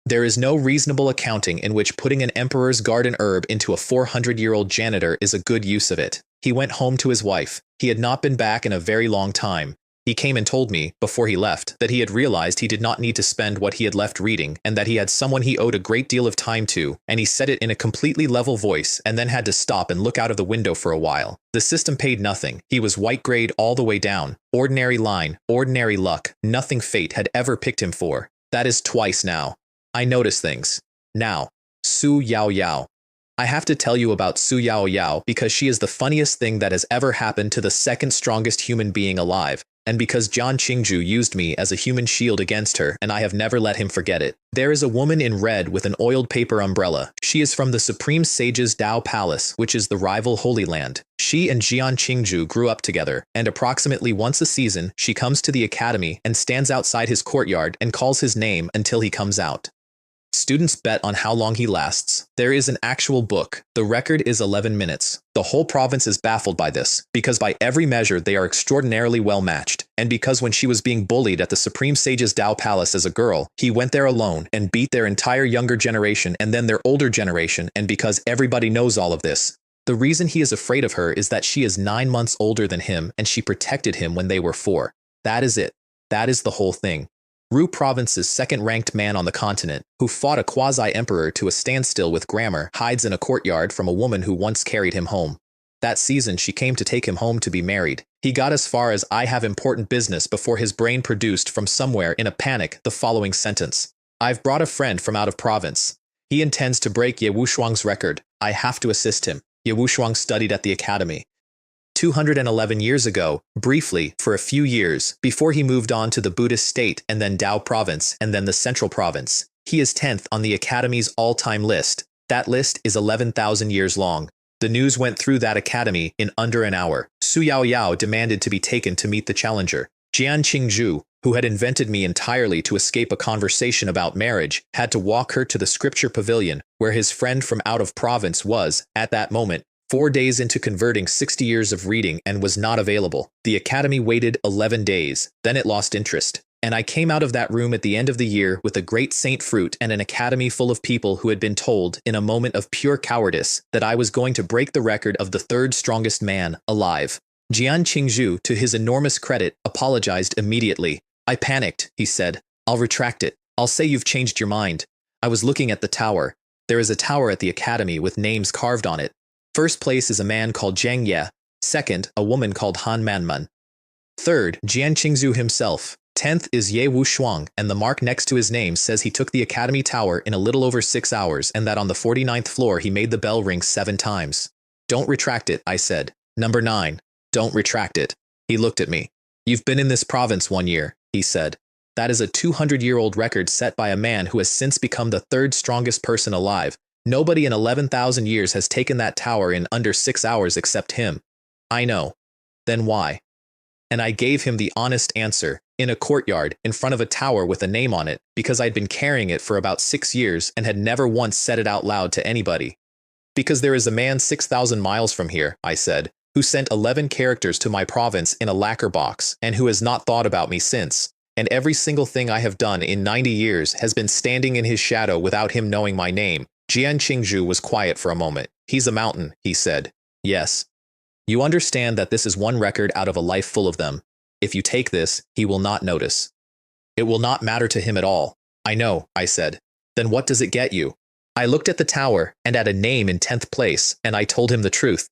S1: There is no reasonable accounting in which putting an emperor's garden herb into a 400-year-old janitor is a good use of it. He went home to his wife. He had not been back in a very long time. He came and told me, before he left, that he had realized he did not need to spend what he had left reading, and that he had someone he owed a great deal of time to, and he said it in a completely level voice, and then had to stop and look out of the window for a while. The system paid nothing. He was white grade all the way down. Ordinary line, ordinary luck, nothing fate had ever picked him for. That is twice now. I notice things. Now, Su Yao Yao. I have to tell you about Su Yao Yao because she is the funniest thing that has ever happened to the second strongest human being alive, and because Jian Qingju used me as a human shield against her, and I have never let him forget it. There is a woman in red with an oiled paper umbrella. She is from the Supreme Sage's Tao Palace, which is the rival Holy Land. She and Jian Qingju grew up together, and approximately once a season, she comes to the academy and stands outside his courtyard and calls his name until he comes out. Students bet on how long he lasts. There is an actual book. The record is 11 minutes. The whole province is baffled by this, because by every measure they are extraordinarily well matched, and because when she was being bullied at the Supreme Sage's Tao Palace as a girl, he went there alone and beat their entire younger generation and then their older generation, and because everybody knows all of this. The reason he is afraid of her is that she is 9 months older than him and she protected him when they were 4. That is it. That is the whole thing. Ru province's second-ranked man on the continent, who fought a quasi-emperor to a standstill with grammar, hides in a courtyard from a woman who once carried him home. That season she came to take him home to be married. He got as far as "I have important business" before his brain produced from somewhere in a panic the following sentence. "I've brought a friend from out of province. He intends to break Ye Wushuang's record. I have to assist him." Ye Wushuang studied at the academy 211 years ago, briefly, for a few years, before he moved on to the Buddhist state and then Dao province and then the Central province. He is 10th on the academy's all-time list. That list is 11,000 years long. The news went through that academy in under an hour. Su Yaoyao demanded to be taken to meet the challenger. Jian Qingzhu, who had invented me entirely to escape a conversation about marriage, had to walk her to the scripture pavilion, where his friend from out of province was, at that moment, 4 days into converting 60 years of reading and was not available. The academy waited 11 days, then it lost interest. And I came out of that room at the end of the year with a great saint fruit and an academy full of people who had been told, in a moment of pure cowardice, that I was going to break the record of the third strongest man alive. Jian Qingzhu, to his enormous credit, apologized immediately. "I panicked," he said. "I'll retract it. I'll say you've changed your mind. I was looking at the tower. There is a tower at the academy with names carved on it. First place is a man called Zhang Ye. Second, a woman called Han Manman. Third, Jian Qingzhu himself. 10th is Ye Wushuang, and the mark next to his name says he took the academy tower in a little over 6 hours and that on the 49th floor he made the bell ring 7 times. Don't retract it, I said. Number 9. Don't retract it. He looked at me. You've been in this province 1 year, he said. That is a 200-year-old record set by a man who has since become the third strongest person alive. Nobody in 11,000 years has taken that tower in under 6 hours except him. I know. Then why? And I gave him the honest answer, in a courtyard, in front of a tower with a name on it, because I'd been carrying it for about 6 years and had never once said it out loud to anybody. Because there is a man 6,000 miles from here, I said, who sent 11 characters to my province in a lacquer box, and who has not thought about me since. And every single thing I have done in 90 years has been standing in his shadow without him knowing my name. Jian Qingzhu was quiet for a moment. He's a mountain, he said. Yes. You understand that this is one record out of a life full of them. If you take this, he will not notice. It will not matter to him at all. I know, I said. Then what does it get you? I looked at the tower and at a name in 10th place, and I told him the truth.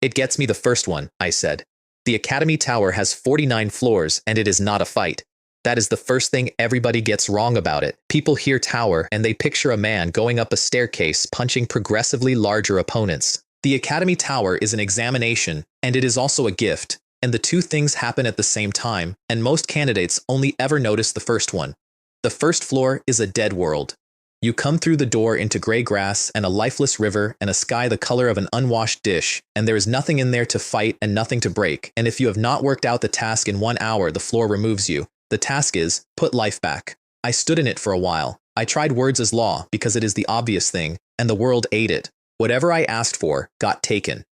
S1: It gets me the first one, I said. The Academy Tower has 49 floors, and it is not a fight. That is the first thing everybody gets wrong about it. People hear tower, and they picture a man going up a staircase punching progressively larger opponents. The Academy Tower is an examination, and it is also a gift, and the two things happen at the same time, and most candidates only ever notice the first one. The first floor is a dead world. You come through the door into gray grass and a lifeless river and a sky the color of an unwashed dish, and there is nothing in there to fight and nothing to break, and if you have not worked out the task in 1 hour, the floor removes you. The task is, put life back. I stood in it for a while. I tried words as law because it is the obvious thing, and the world ate it. Whatever I asked for got taken.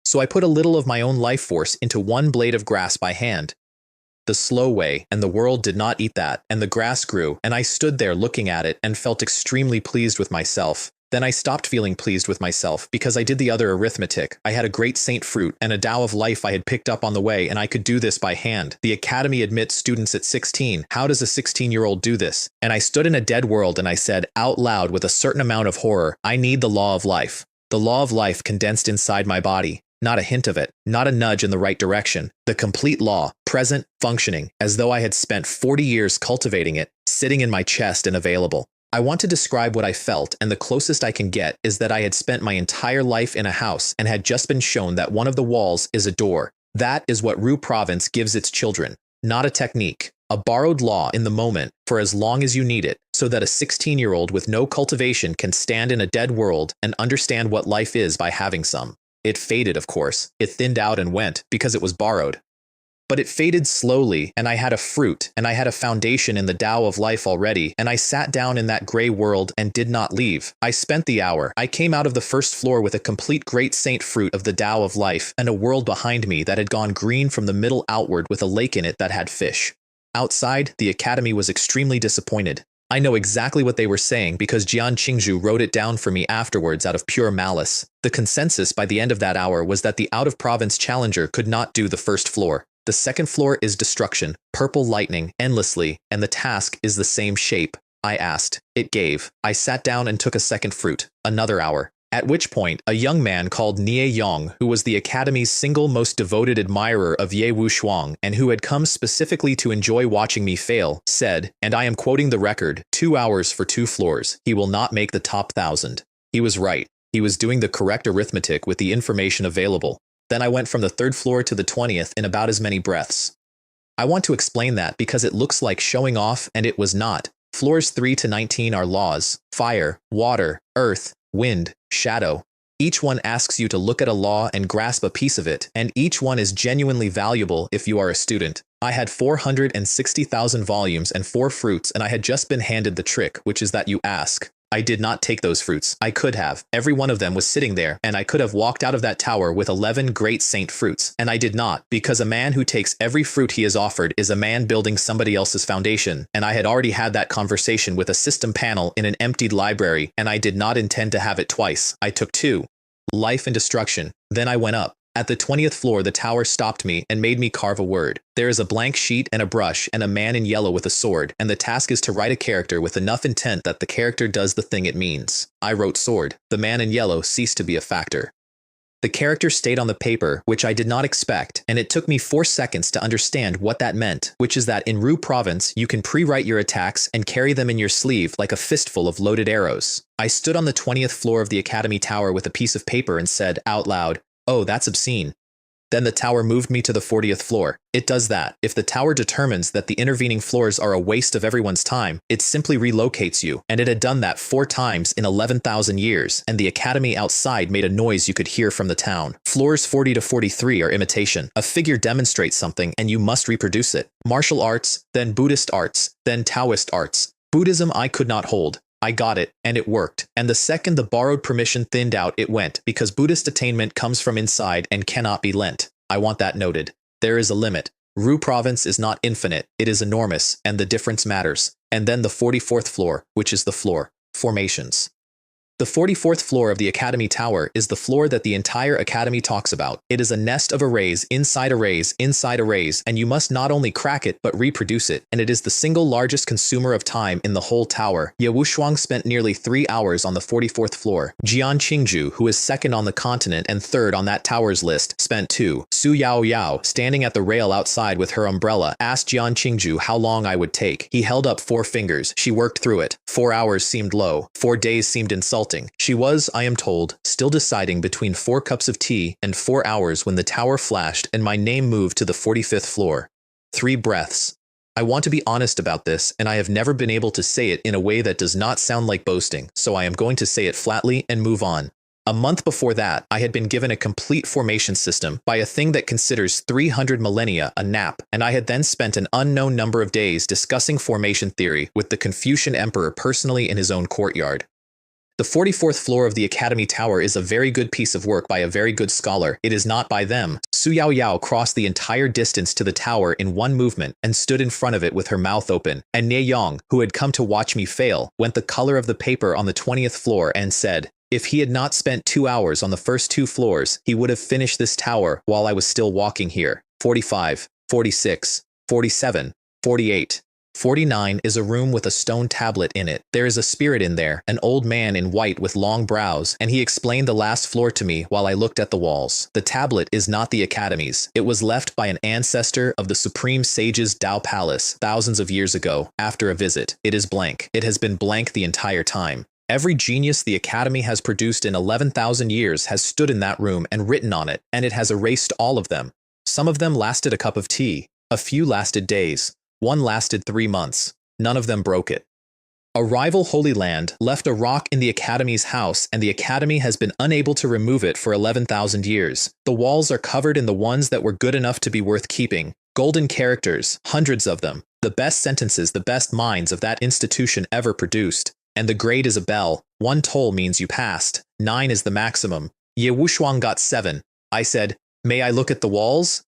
S1: So I put a little of my own life force into one blade of grass by hand. The slow way, and the world did not eat that, and the grass grew, and I stood there looking at it and felt extremely pleased with myself. Then I stopped feeling pleased with myself because I did the other arithmetic. I had a great saint fruit and a Tao of life I had picked up on the way, and I could do this by hand. The academy admits students at 16. How does a 16-year-old do this? And I stood in a dead world and I said out loud with a certain amount of horror, I need the law of life. The law of life condensed inside my body. Not a hint of it, not a nudge in the right direction. The complete law, present, functioning, as though I had spent 40 years cultivating it, sitting in my chest and available. I want to describe what I felt, and the closest I can get is that I had spent my entire life in a house and had just been shown that one of the walls is a door. That is what Ru Province gives its children. Not a technique, a borrowed law in the moment for as long as you need it, so that a 16-year-old with no cultivation can stand in a dead world and understand what life is by having some. It faded, of course. It thinned out and went, because it was borrowed. But it faded slowly, and I had a fruit, and I had a foundation in the Tao of life already, and I sat down in that gray world and did not leave. I spent the hour. I came out of the first floor with a complete great saint fruit of the Tao of life, and a world behind me that had gone green from the middle outward with a lake in it that had fish. Outside, the academy was extremely disappointed. I know exactly what they were saying because Jian Qingzhu wrote it down for me afterwards out of pure malice. The consensus by the end of that hour was that the out-of-province challenger could not do the first floor. The second floor is destruction, purple lightning, endlessly, and the task is the same shape. I asked. It gave. I sat down and took a second fruit. Another hour. At which point, a young man called Nie Yong, who was the Academy's single most devoted admirer of Ye Wushuang and who had come specifically to enjoy watching me fail, said, and I am quoting the record, 2 hours for 2 floors, he will not make the top 1,000. He was right. He was doing the correct arithmetic with the information available. Then I went from the 3rd floor to the 20th in about as many breaths. I want to explain that because it looks like showing off and it was not. Floors 3 to 19 are laws, fire, water, earth, wind, shadow. Each one asks you to look at a law and grasp a piece of it, and each one is genuinely valuable if you are a student. I had 460,000 volumes and 4 fruits, and I had just been handed the trick, which is that you ask. I did not take those fruits. I could have. Every one of them was sitting there, and I could have walked out of that tower with 11 great saint fruits. And I did not, because a man who takes every fruit he is offered is a man building somebody else's foundation. And I had already had that conversation with a system panel in an emptied library, and I did not intend to have it twice. I took 2. Life and destruction. Then I went up. At the 20th floor, the tower stopped me and made me carve a word. There is a blank sheet and a brush and a man in yellow with a sword, and the task is to write a character with enough intent that the character does the thing it means. I wrote sword. The man in yellow ceased to be a factor. The character stayed on the paper, which I did not expect, and it took me 4 seconds to understand what that meant, which is that in Ru Province, you can pre-write your attacks and carry them in your sleeve like a fistful of loaded arrows. I stood on the 20th floor of the Academy Tower with a piece of paper and said, out loud, "Oh, that's obscene." Then the tower moved me to the 40th floor. It does that. If the tower determines that the intervening floors are a waste of everyone's time, it simply relocates you, and it had done that 4 times in 11,000 years, and the Academy outside made a noise you could hear from the town. Floors 40 to 43 are imitation. A figure demonstrates something, and you must reproduce it. Martial arts, then Buddhist arts, then Taoist arts. Buddhism I could not hold. I got it, and it worked. And the second the borrowed permission thinned out, it went, because Buddhist attainment comes from inside and cannot be lent. I want that noted. There is a limit. Ru Province is not infinite, it is enormous, and the difference matters. And then the 44th floor, which is the floor. Formations. The 44th floor of the Academy Tower is the floor that the entire Academy talks about. It is a nest of arrays, inside arrays, inside arrays, and you must not only crack it but reproduce it, and it is the single largest consumer of time in the whole tower. Ye Wushuang spent nearly 3 hours on the 44th floor. Jian Qingju, who is second on the continent and third on that tower's list, spent 2. Su Yao Yao, standing at the rail outside with her umbrella, asked Jian Qingju how long I would take. He held up 4 fingers. She worked through it. 4 hours seemed low. 4 days seemed insulting. She was, I am told, still deciding between 4 cups of tea and 4 hours when the tower flashed and my name moved to the 45th floor. 3 breaths. I want to be honest about this, and I have never been able to say it in a way that does not sound like boasting, so I am going to say it flatly and move on. A month before that, I had been given a complete formation system by a thing that considers 300 millennia a nap, and I had then spent an unknown number of days discussing formation theory with the Confucian emperor personally in his own courtyard. The 44th floor of the Academy Tower is a very good piece of work by a very good scholar. It is not by them. Su Yao Yao crossed the entire distance to the tower in one movement and stood in front of it with her mouth open. And Nie Yong, who had come to watch me fail, went the color of the paper on the 20th floor and said, if he had not spent 2 hours on the first 2 floors, he would have finished this tower while I was still walking here. 45, 46, 47, 48. 49 is a room with a stone tablet in it. There is a spirit in there, an old man in white with long brows, and he explained the last floor to me while I looked at the walls. The tablet is not the Academy's. It was left by an ancestor of the Supreme Sage's Tao Palace thousands of years ago, after a visit. It is blank. It has been blank the entire time. Every genius the Academy has produced in 11,000 years has stood in that room and written on it, and it has erased all of them. Some of them lasted a cup of tea. A few lasted days. One lasted 3 months. None of them broke it. A rival Holy Land left a rock in the Academy's house, and the Academy has been unable to remove it for 11,000 years. The walls are covered in the ones that were good enough to be worth keeping. Golden characters, hundreds of them. The best sentences, the best minds of that institution ever produced. And the grade is a bell. 1 toll means you passed. 9 is the maximum. Ye Wushuang got 7. I said, may I look at the walls?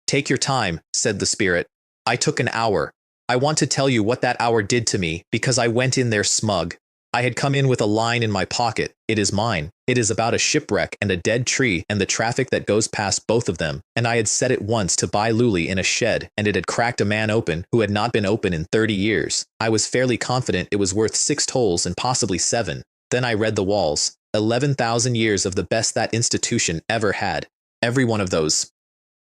S1: Take your time, said the spirit. I took an hour. I want to tell you what that hour did to me, because I went in there smug. I had come in with a line in my pocket. It is mine. It is about a shipwreck and a dead tree and the traffic that goes past both of them. And I had set it once to buy Luli in a shed, and it had cracked a man open who had not been open in 30 years. I was fairly confident it was worth 6 tolls and possibly 7. Then I read the walls. 11,000 years of the best that institution ever had. Every one of those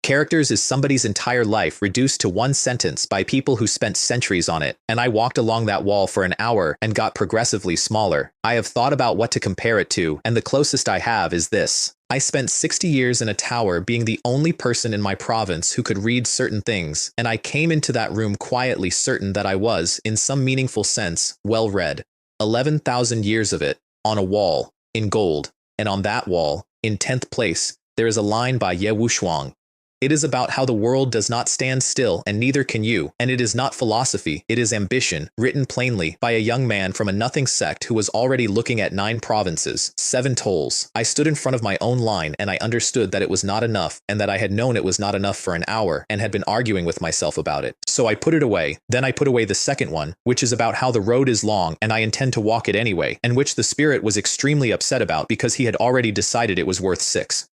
S1: characters is somebody's entire life reduced to one sentence by people who spent centuries on it, and I walked along that wall for an hour and got progressively smaller. I have thought about what to compare it to, and the closest I have is this. I spent 60 years in a tower being the only person in my province who could read certain things, and I came into that room quietly certain that I was, in some meaningful sense, well read. 11,000 years of it, on a wall, in gold, and on that wall, in 10th place, there is a line by Ye Wushuang. It is about how the world does not stand still, and neither can you, and it is not philosophy, it is ambition, written plainly by a young man from a nothing sect who was already looking at 9 provinces, 7 tolls. I stood in front of my own line, and I understood that it was not enough, and that I had known it was not enough for an hour, and had been arguing with myself about it. So I put it away. Then I put away the second one, which is about how the road is long, and I intend to walk it anyway, and which the spirit was extremely upset about because he had already decided it was worth 6.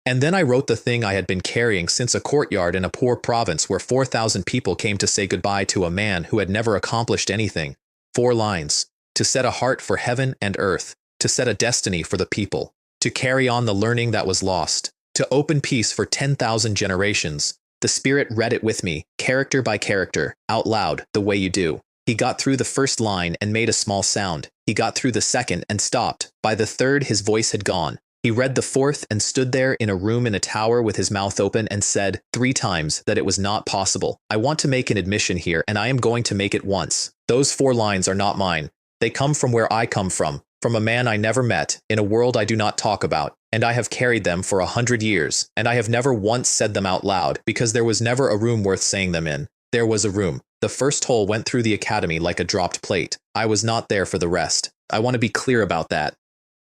S1: And then I wrote the thing I had been carrying since, a courtyard in a poor province where 4,000 people came to say goodbye to a man who had never accomplished anything. 4 lines. To set a heart for heaven and earth. To set a destiny for the people. To carry on the learning that was lost. To open peace for 10,000 generations. The spirit read it with me, character by character, out loud, the way you do. He got through the first line and made a small sound. He got through the second and stopped. By the third his voice had gone. He read the fourth and stood there in a room in a tower with his mouth open and said 3 times that it was not possible. I want to make an admission here, and I am going to make it once. Those 4 lines are not mine. They come from where I come from a man I never met, in a world I do not talk about, and I have carried them for 100 years, and I have never once said them out loud, because there was never a room worth saying them in. There was a room. The first hole went through the academy like a dropped plate. I was not there for the rest. I want to be clear about that.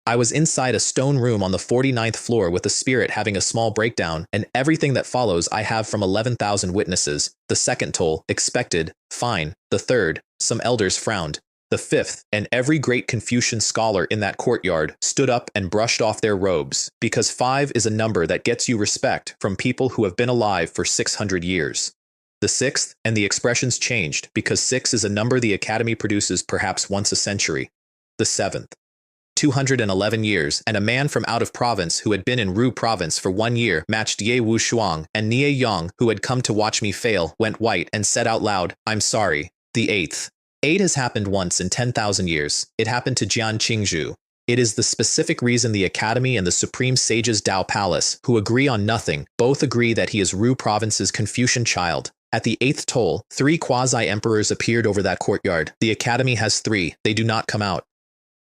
S1: I was inside a stone room on the 49th floor with the spirit having a small breakdown, and everything that follows I have from 11,000 witnesses. The second toll, expected, fine. The third, some elders frowned. The fifth, and every great Confucian scholar in that courtyard stood up and brushed off their robes, because 5 is a number that gets you respect from people who have been alive for 600 years. The sixth, and the expressions changed, because 6 is a number the Academy produces perhaps once a century. The seventh. 211 years, and a man from out of province who had been in Ru province for 1 year matched Ye Wushuang, and Nie Yang, who had come to watch me fail, went white and said out loud, "I'm sorry." The 8th. 8 has happened once in 10,000 years. It happened to Jian Qingzhu. It is the specific reason the Academy and the Supreme Sages Dao Palace, who agree on nothing, both agree that he is Ru province's Confucian child. At the 8th toll, 3 quasi-emperors appeared over that courtyard. The Academy has 3. They do not come out.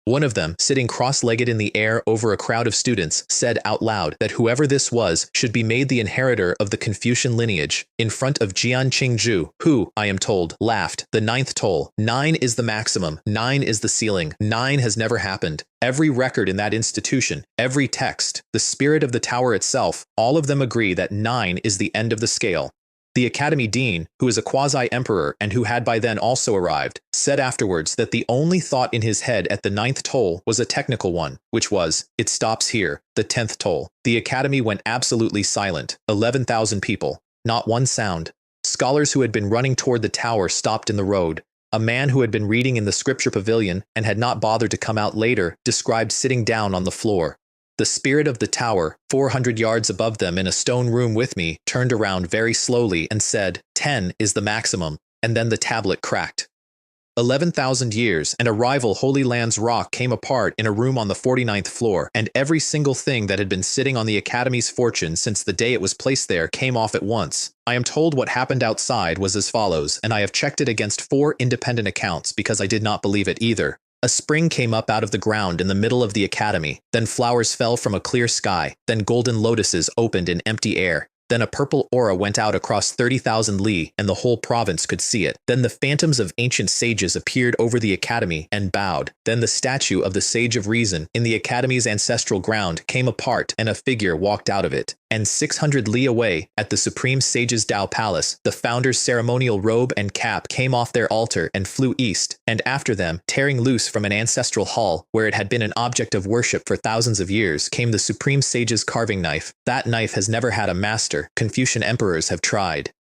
S1: One of them, sitting cross-legged in the air over a crowd of students, said out loud that whoever this was should be made the inheritor of the Confucian lineage, in front of Jian Qingzhu, who, I am told, laughed. The 9th toll. 9 is the maximum. 9 is the ceiling. 9 has never happened. Every record in that institution, every text, the spirit of the tower itself, all of them agree that 9 is the end of the scale. The Academy Dean, who is a quasi-emperor and who had by then also arrived, said afterwards that the only thought in his head at the 9th toll was a technical one, which was, it stops here, the 10th toll. The Academy went absolutely silent. 11,000 people. Not one sound. Scholars who had been running toward the tower stopped in the road. A man who had been reading in the scripture pavilion and had not bothered to come out later described sitting down on the floor. The spirit of the tower, 400 yards above them in a stone room with me, turned around very slowly and said, 10 is the maximum, and then the tablet cracked. 11,000 years, and a rival Holy Land's rock came apart in a room on the 49th floor, and every single thing that had been sitting on the Academy's fortune since the day it was placed there came off at once. I am told what happened outside was as follows, and I have checked it against 4 independent accounts because I did not believe it either. A spring came up out of the ground in the middle of the Academy, then flowers fell from a clear sky, then golden lotuses opened in empty air. Then a purple aura went out across 30,000 li, and the whole province could see it. Then the phantoms of ancient sages appeared over the Academy and bowed. Then the statue of the Sage of Reason in the Academy's ancestral ground came apart, and a figure walked out of it. And 600 li away, at the Supreme Sage's Dao Palace, the founder's ceremonial robe and cap came off their altar and flew east, and after them, tearing loose from an ancestral hall, where it had been an object of worship for thousands of years, came the Supreme Sage's carving knife. That knife has never had a master. Confucian emperors have tried.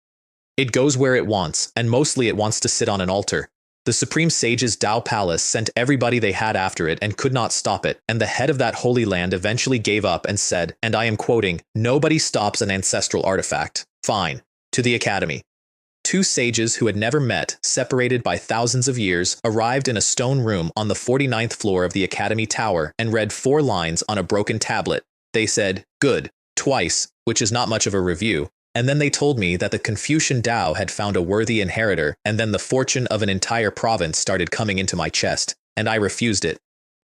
S1: It goes where it wants, and mostly it wants to sit on an altar. The Supreme Sage's Tao Palace sent everybody they had after it and could not stop it, and the head of that holy land eventually gave up and said, and I am quoting, "Nobody stops an ancestral artifact. Fine." To the Academy. Two sages who had never met, separated by thousands of years, arrived in a stone room on the 49th floor of the Academy Tower and read 4 lines on a broken tablet. They said, "Good," twice, which is not much of a review, and then they told me that the Confucian Tao had found a worthy inheritor, and then the fortune of an entire province started coming into my chest, and I refused it.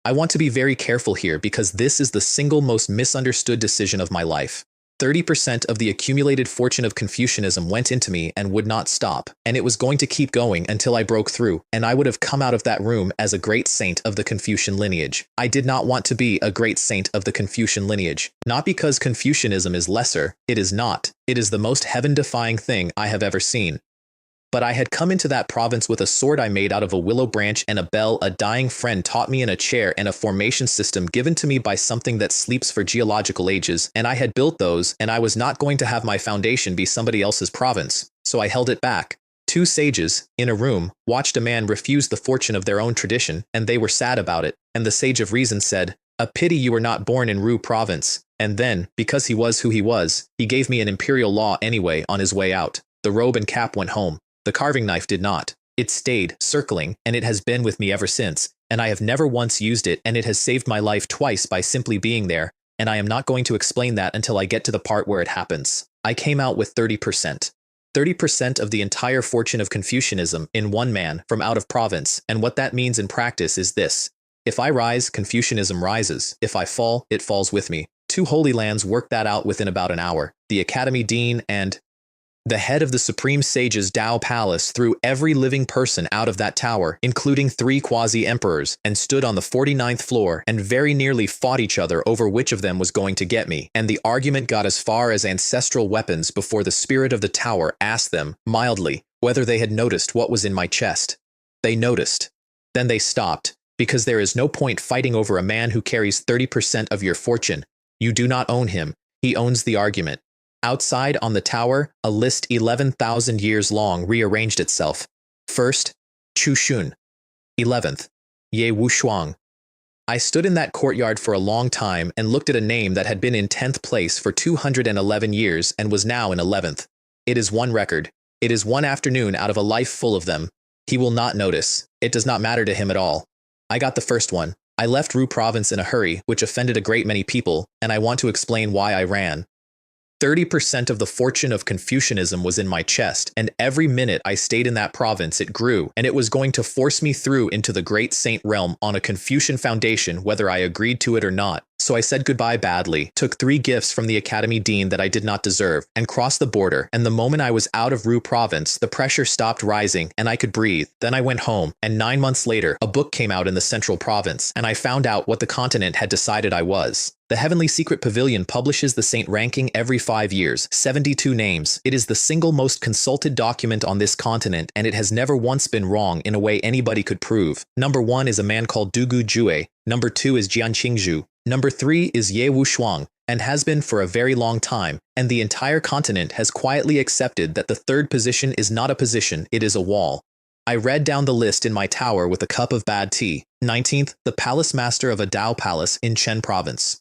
S1: I want to be very careful here because this is the single most misunderstood decision of my life. 30% of the accumulated fortune of Confucianism went into me and would not stop, and it was going to keep going until I broke through, and I would have come out of that room as a great saint of the Confucian lineage. I did not want to be a great saint of the Confucian lineage, not because Confucianism is lesser, it is not. It is the most heaven-defying thing I have ever seen. But I had come into that province with a sword I made out of a willow branch and a bell a dying friend taught me in a chair and a formation system given to me by something that sleeps for geological ages, and I had built those, and I was not going to have my foundation be somebody else's province, so I held it back. 2 sages, in a room, watched a man refuse the fortune of their own tradition, and they were sad about it, and the sage of reason said, "A pity you were not born in Ru province." And then, because he was who he was, he gave me an imperial law anyway on his way out. The robe and cap went home. The carving knife did not. It stayed, circling, and it has been with me ever since, and I have never once used it, and it has saved my life twice by simply being there, and I am not going to explain that until I get to the part where it happens. I came out with 30%. 30% of the entire fortune of Confucianism in one man from out of province, and what that means in practice is this. If I rise, Confucianism rises. If I fall, it falls with me. 2 holy lands worked that out within about an hour. The Academy Dean and the head of the Supreme Sage's Tao Palace threw every living person out of that tower, including 3 quasi-emperors, and stood on the 49th floor and very nearly fought each other over which of them was going to get me, and the argument got as far as ancestral weapons before the spirit of the tower asked them, mildly, whether they had noticed what was in my chest. They noticed. Then they stopped, because there is no point fighting over a man who carries 30% of your fortune. You do not own him, he owns the argument. Outside on the tower, a list 11,000 years long rearranged itself. First, Chu Xun. 11th, Ye Wushuang. I stood in that courtyard for a long time and looked at a name that had been in 10th place for 211 years and was now in 11th. It is one record. It is one afternoon out of a life full of them. He will not notice. It does not matter to him at all. I got the first one. I left Ru province in a hurry, which offended a great many people, and I want to explain why I ran. 30% of the fortune of Confucianism was in my chest, and every minute I stayed in that province it grew, and it was going to force me through into the great saint realm on a Confucian foundation whether I agreed to it or not. So I said goodbye badly, took 3 gifts from the Academy Dean that I did not deserve, and crossed the border, and the moment I was out of Ru province, the pressure stopped rising, and I could breathe. Then I went home, and 9 months later, a book came out in the central province, and I found out what the continent had decided I was. The Heavenly Secret Pavilion publishes the saint ranking every 5 years, 72 names. It is the single most consulted document on this continent, and it has never once been wrong in a way anybody could prove. Number 1 is a man called Dugu Jue. Number 2 is Jian Qingzhu. Number 3 is Ye Wushuang, and has been for a very long time, and the entire continent has quietly accepted that the 3rd position is not a position, it is a wall. I read down the list in my tower with a cup of bad tea. 19th, the Palace Master of a Tao Palace in Chen Province.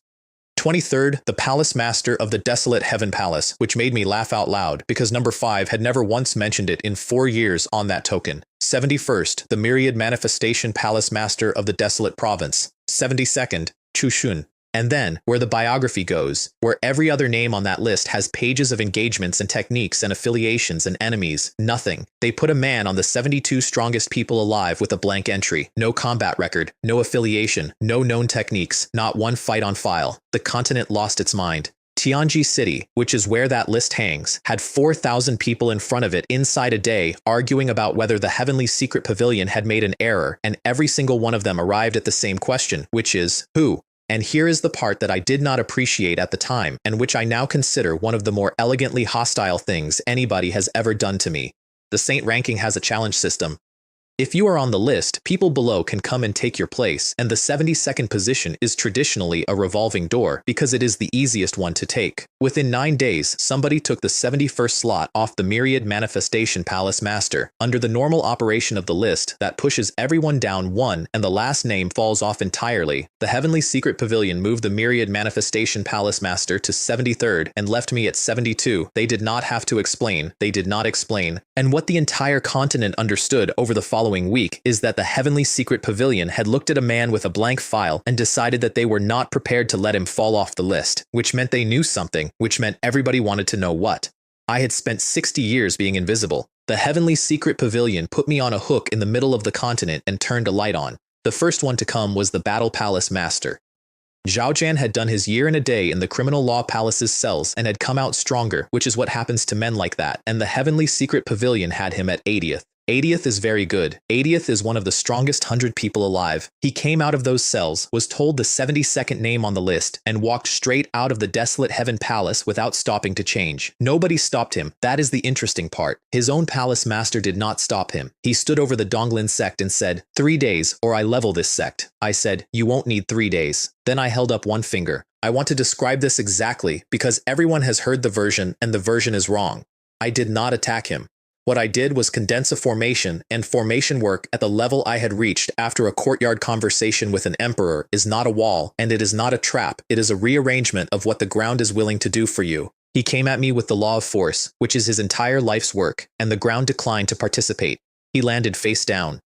S1: 23rd, the Palace Master of the Desolate Heaven Palace, which made me laugh out loud, because number 5 had never once mentioned it in 4 years on that token. 71st, the Myriad Manifestation Palace Master of the Desolate Province. 72nd, Chu Xun. And then, where the biography goes, where every other name on that list has pages of engagements and techniques and affiliations and enemies, nothing. They put a man on the 72 strongest people alive with a blank entry, no combat record, no affiliation, no known techniques, not one fight on file. The continent lost its mind. Tianji City, which is where that list hangs, had 4,000 people in front of it inside a day arguing about whether the Heavenly Secret Pavilion had made an error, and every single one of them arrived at the same question, which is, who? And here is the part that I did not appreciate at the time, and which I now consider one of the more elegantly hostile things anybody has ever done to me. The saint ranking has a challenge system. If you are on the list, people below can come and take your place, and the 72nd position is traditionally a revolving door because it is the easiest one to take. Within 9 days, somebody took the 71st slot off the Myriad Manifestation Palace Master. Under the normal operation of the list, that pushes everyone down one and the last name falls off entirely. The Heavenly Secret Pavilion moved the Myriad Manifestation Palace Master to 73rd and left me at 72. They did not have to explain. They did not explain. And what the entire continent understood over the following week is that the Heavenly Secret Pavilion had looked at a man with a blank file and decided that they were not prepared to let him fall off the list, which meant they knew something, which meant everybody wanted to know what. I had spent 60 years being invisible. The Heavenly Secret Pavilion put me on a hook in the middle of the continent and turned a light on. The first one to come was the Battle Palace Master. Zhao Jian had done his year and a day in the Criminal Law Palace's cells and had come out stronger, which is what happens to men like that, and the Heavenly Secret Pavilion had him at 80th. 80th is very good. 80th is one of the strongest 100 people alive. He came out of those cells, was told the 72nd name on the list, and walked straight out of the desolate Heaven Palace without stopping to change. Nobody stopped him. That is the interesting part. His own palace master did not stop him. He stood over the Donglin Sect and said, 3 days, or I level this sect. I said, you won't need 3 days. Then I held up one finger. I want to describe this exactly because everyone has heard the version and the version is wrong. I did not attack him. What I did was condense a formation, and formation work at the level I had reached after a courtyard conversation with an emperor is not a wall, and it is not a trap, it is a rearrangement of what the ground is willing to do for you. He came at me with the law of force, which is his entire life's work, and the ground declined to participate. He landed face down.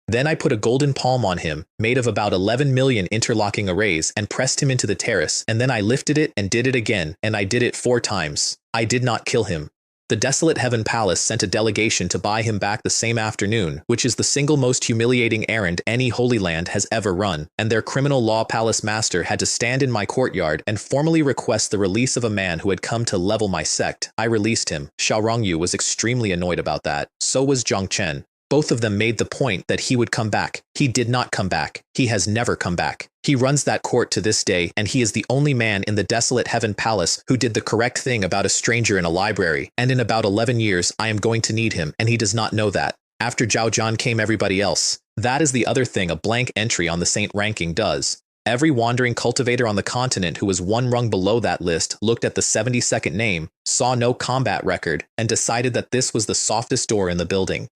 S1: Then I put a golden palm on him, made of about 11 million interlocking arrays, and pressed him into the terrace, and then I lifted it and did it again, and I did it 4 times. I did not kill him. The desolate Heaven Palace sent a delegation to buy him back the same afternoon, which is the single most humiliating errand any Holy Land has ever run, and their criminal law palace master had to stand in my courtyard and formally request the release of a man who had come to level my sect. I released him. Xiao Rongyu was extremely annoyed about that. So was Zhang Chen. Both of them made the point that he would come back. He did not come back. He has never come back. He runs that court to this day, and he is the only man in the desolate Heaven Palace who did the correct thing about a stranger in a library, and in about 11 years I am going to need him, and he does not know that. After Zhao Jian came everybody else. That is the other thing a blank entry on the saint ranking does. Every wandering cultivator on the continent who was one rung below that list looked at the 72nd name, saw no combat record, and decided that this was the softest door in the building.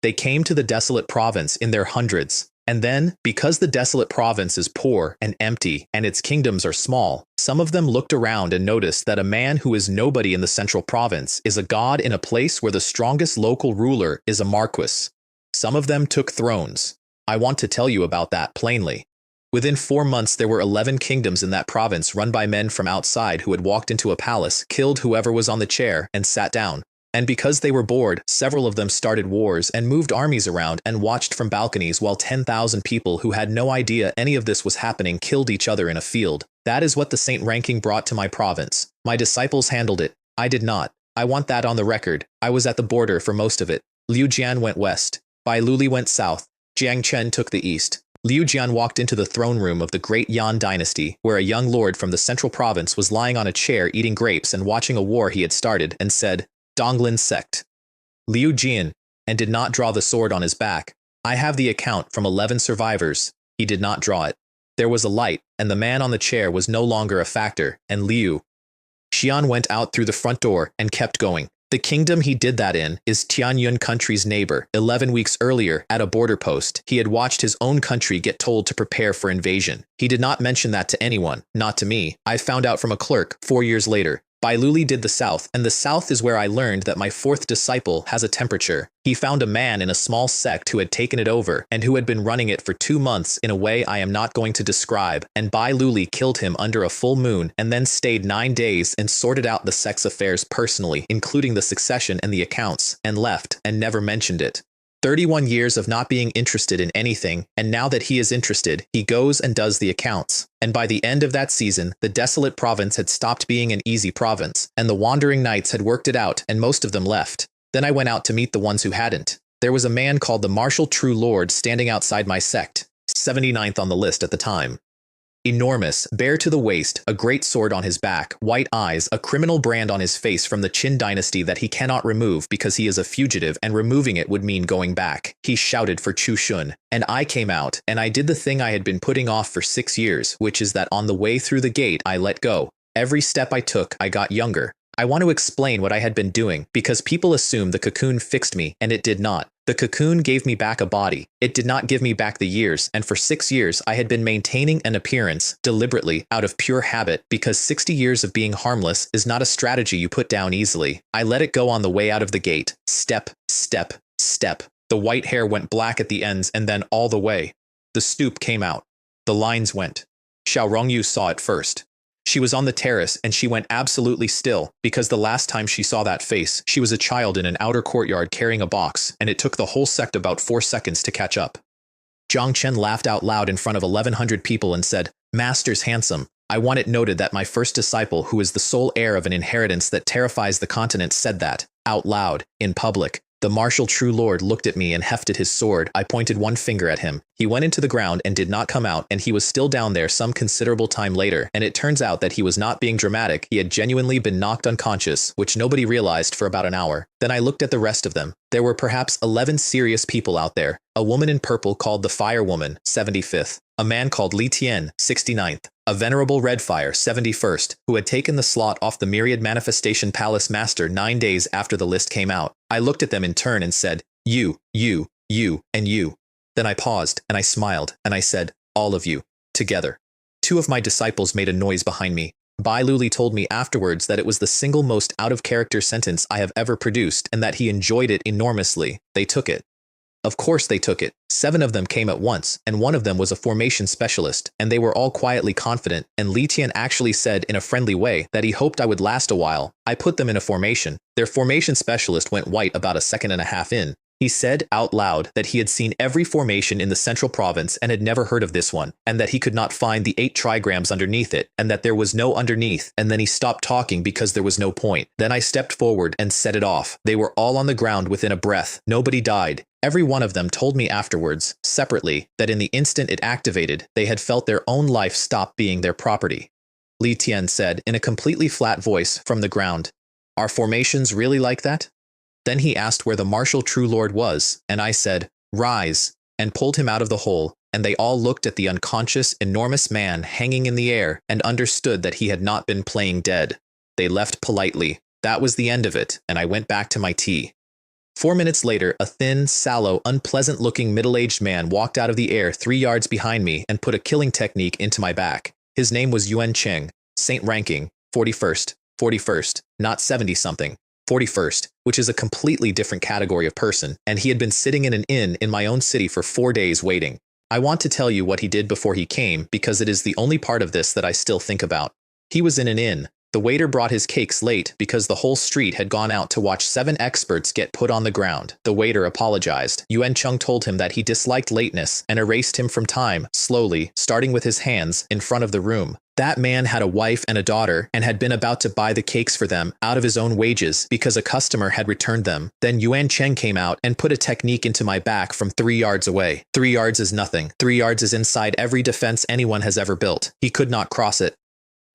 S1: They came to the desolate province in their hundreds, and then, because the desolate province is poor and empty and its kingdoms are small, some of them looked around and noticed that a man who is nobody in the central province is a god in a place where the strongest local ruler is a marquis. Some of them took thrones. I want to tell you about that plainly. Within 4 months there were 11 kingdoms in that province run by men from outside who had walked into a palace, killed whoever was on the chair, and sat down. And because they were bored, several of them started wars and moved armies around and watched from balconies while 10,000 people who had no idea any of this was happening killed each other in a field. That is what the saint ranking brought to my province. My disciples handled it. I did not. I want that on the record. I was at the border for most of it. Liu Jian went west. Bai Luli went south. Jiang Chen took the east. Liu Jian walked into the throne room of the great Yan dynasty, where a young lord from the central province was lying on a chair eating grapes and watching a war he had started, and said, Donglin Sect. Liu Jian, and did not draw the sword on his back. I have the account from 11 survivors. He did not draw it. There was a light, and the man on the chair was no longer a factor, and Liu Xian went out through the front door and kept going. The kingdom he did that in is Tianyun country's neighbor. 11 weeks earlier, at a border post, he had watched his own country get told to prepare for invasion. He did not mention that to anyone, not to me. I found out from a clerk 4 years later. Bai Luli did the south, and the south is where I learned that my 4th disciple has a temperature. He found a man in a small sect who had taken it over, and who had been running it for 2 months in a way I am not going to describe, and Bai Luli killed him under a full moon, and then stayed 9 days and sorted out the sect's affairs personally, including the succession and the accounts, and left, and never mentioned it. 31 years of not being interested in anything, and now that he is interested, he goes and does the accounts. And by the end of that season, the desolate province had stopped being an easy province, and the wandering knights had worked it out, and most of them left. Then I went out to meet the ones who hadn't. There was a man called the Martial True Lord standing outside my sect, 79th on the list at the time. Enormous, bare to the waist, a great sword on his back, white eyes, a criminal brand on his face from the Qin dynasty that he cannot remove because he is a fugitive and removing it would mean going back. He shouted for Chu Shun. And I came out, and I did the thing I had been putting off for 6 years, which is that on the way through the gate I let go. Every step I took, I got younger. I want to explain what I had been doing, because people assume the cocoon fixed me, and it did not. The cocoon gave me back a body. It did not give me back the years, and for 6 years I had been maintaining an appearance, deliberately, out of pure habit, because 60 years of being harmless is not a strategy you put down easily. I let it go on the way out of the gate. Step, step, step. The white hair went black at the ends and then all the way. The stoop came out. The lines went. Xiao Rongyu saw it first. She was on the terrace and she went absolutely still, because the last time she saw that face, she was a child in an outer courtyard carrying a box, and it took the whole sect about 4 seconds to catch up. Zhang Chen laughed out loud in front of 1,100 people and said, "Master's handsome. I want it noted that my first disciple, who is the sole heir of an inheritance that terrifies the continent, said that, out loud, in public." The martial true lord looked at me and hefted his sword. I pointed one finger at him. He went into the ground and did not come out, and he was still down there some considerable time later, and it turns out that he was not being dramatic. He had genuinely been knocked unconscious, which nobody realized for about an hour. Then I looked at the rest of them. There were perhaps 11 serious people out there. A woman in purple called the Fire Woman, 75th. A man called Li Tian, 69th. A venerable Redfire, 71st, who had taken the slot off the Myriad Manifestation Palace Master 9 days after the list came out. I looked at them in turn and said, you, and you. Then I paused, and I smiled, and I said, all of you, together. 2 of my disciples made a noise behind me. Bai Luli told me afterwards that it was the single most out-of-character sentence I have ever produced, and that he enjoyed it enormously. They took it. Of course they took it. 7 of them came at once, and 1 of them was a formation specialist, and they were all quietly confident, and Li Tian actually said in a friendly way that he hoped I would last a while. I put them in a formation. Their formation specialist went white about a second and a half in. He said out loud that he had seen every formation in the central province and had never heard of this one, and that he could not find the 8 trigrams underneath it, and that there was no underneath, and then he stopped talking because there was no point. Then I stepped forward and set it off. They were all on the ground within a breath. Nobody died. Every one of them told me afterwards, separately, that in the instant it activated, they had felt their own life stop being their property. Li Tian said in a completely flat voice from the ground, "Are formations really like that?" Then he asked where the martial true lord was, and I said, "Rise," and pulled him out of the hole, and they all looked at the unconscious, enormous man hanging in the air and understood that he had not been playing dead. They left politely. That was the end of it, and I went back to my tea. 4 minutes later, a thin, sallow, unpleasant-looking middle-aged man walked out of the air 3 yards behind me and put a killing technique into my back. His name was Yuan Cheng, Saint ranking, 41st, not 70-something. 41st, which is a completely different category of person, and he had been sitting in an inn in my own city for 4 days waiting. I want to tell you what he did before he came, because it is the only part of this that I still think about. He was in an inn. The waiter brought his cakes late because the whole street had gone out to watch 7 experts get put on the ground. The waiter apologized. Yuan Cheng told him that he disliked lateness and erased him from time, slowly, starting with his hands, in front of the room. That man had a wife and a daughter and had been about to buy the cakes for them out of his own wages because a customer had returned them. Then Yuan Cheng came out and put a technique into my back from 3 yards away. 3 yards is nothing. 3 yards is inside every defense anyone has ever built. He could not cross it.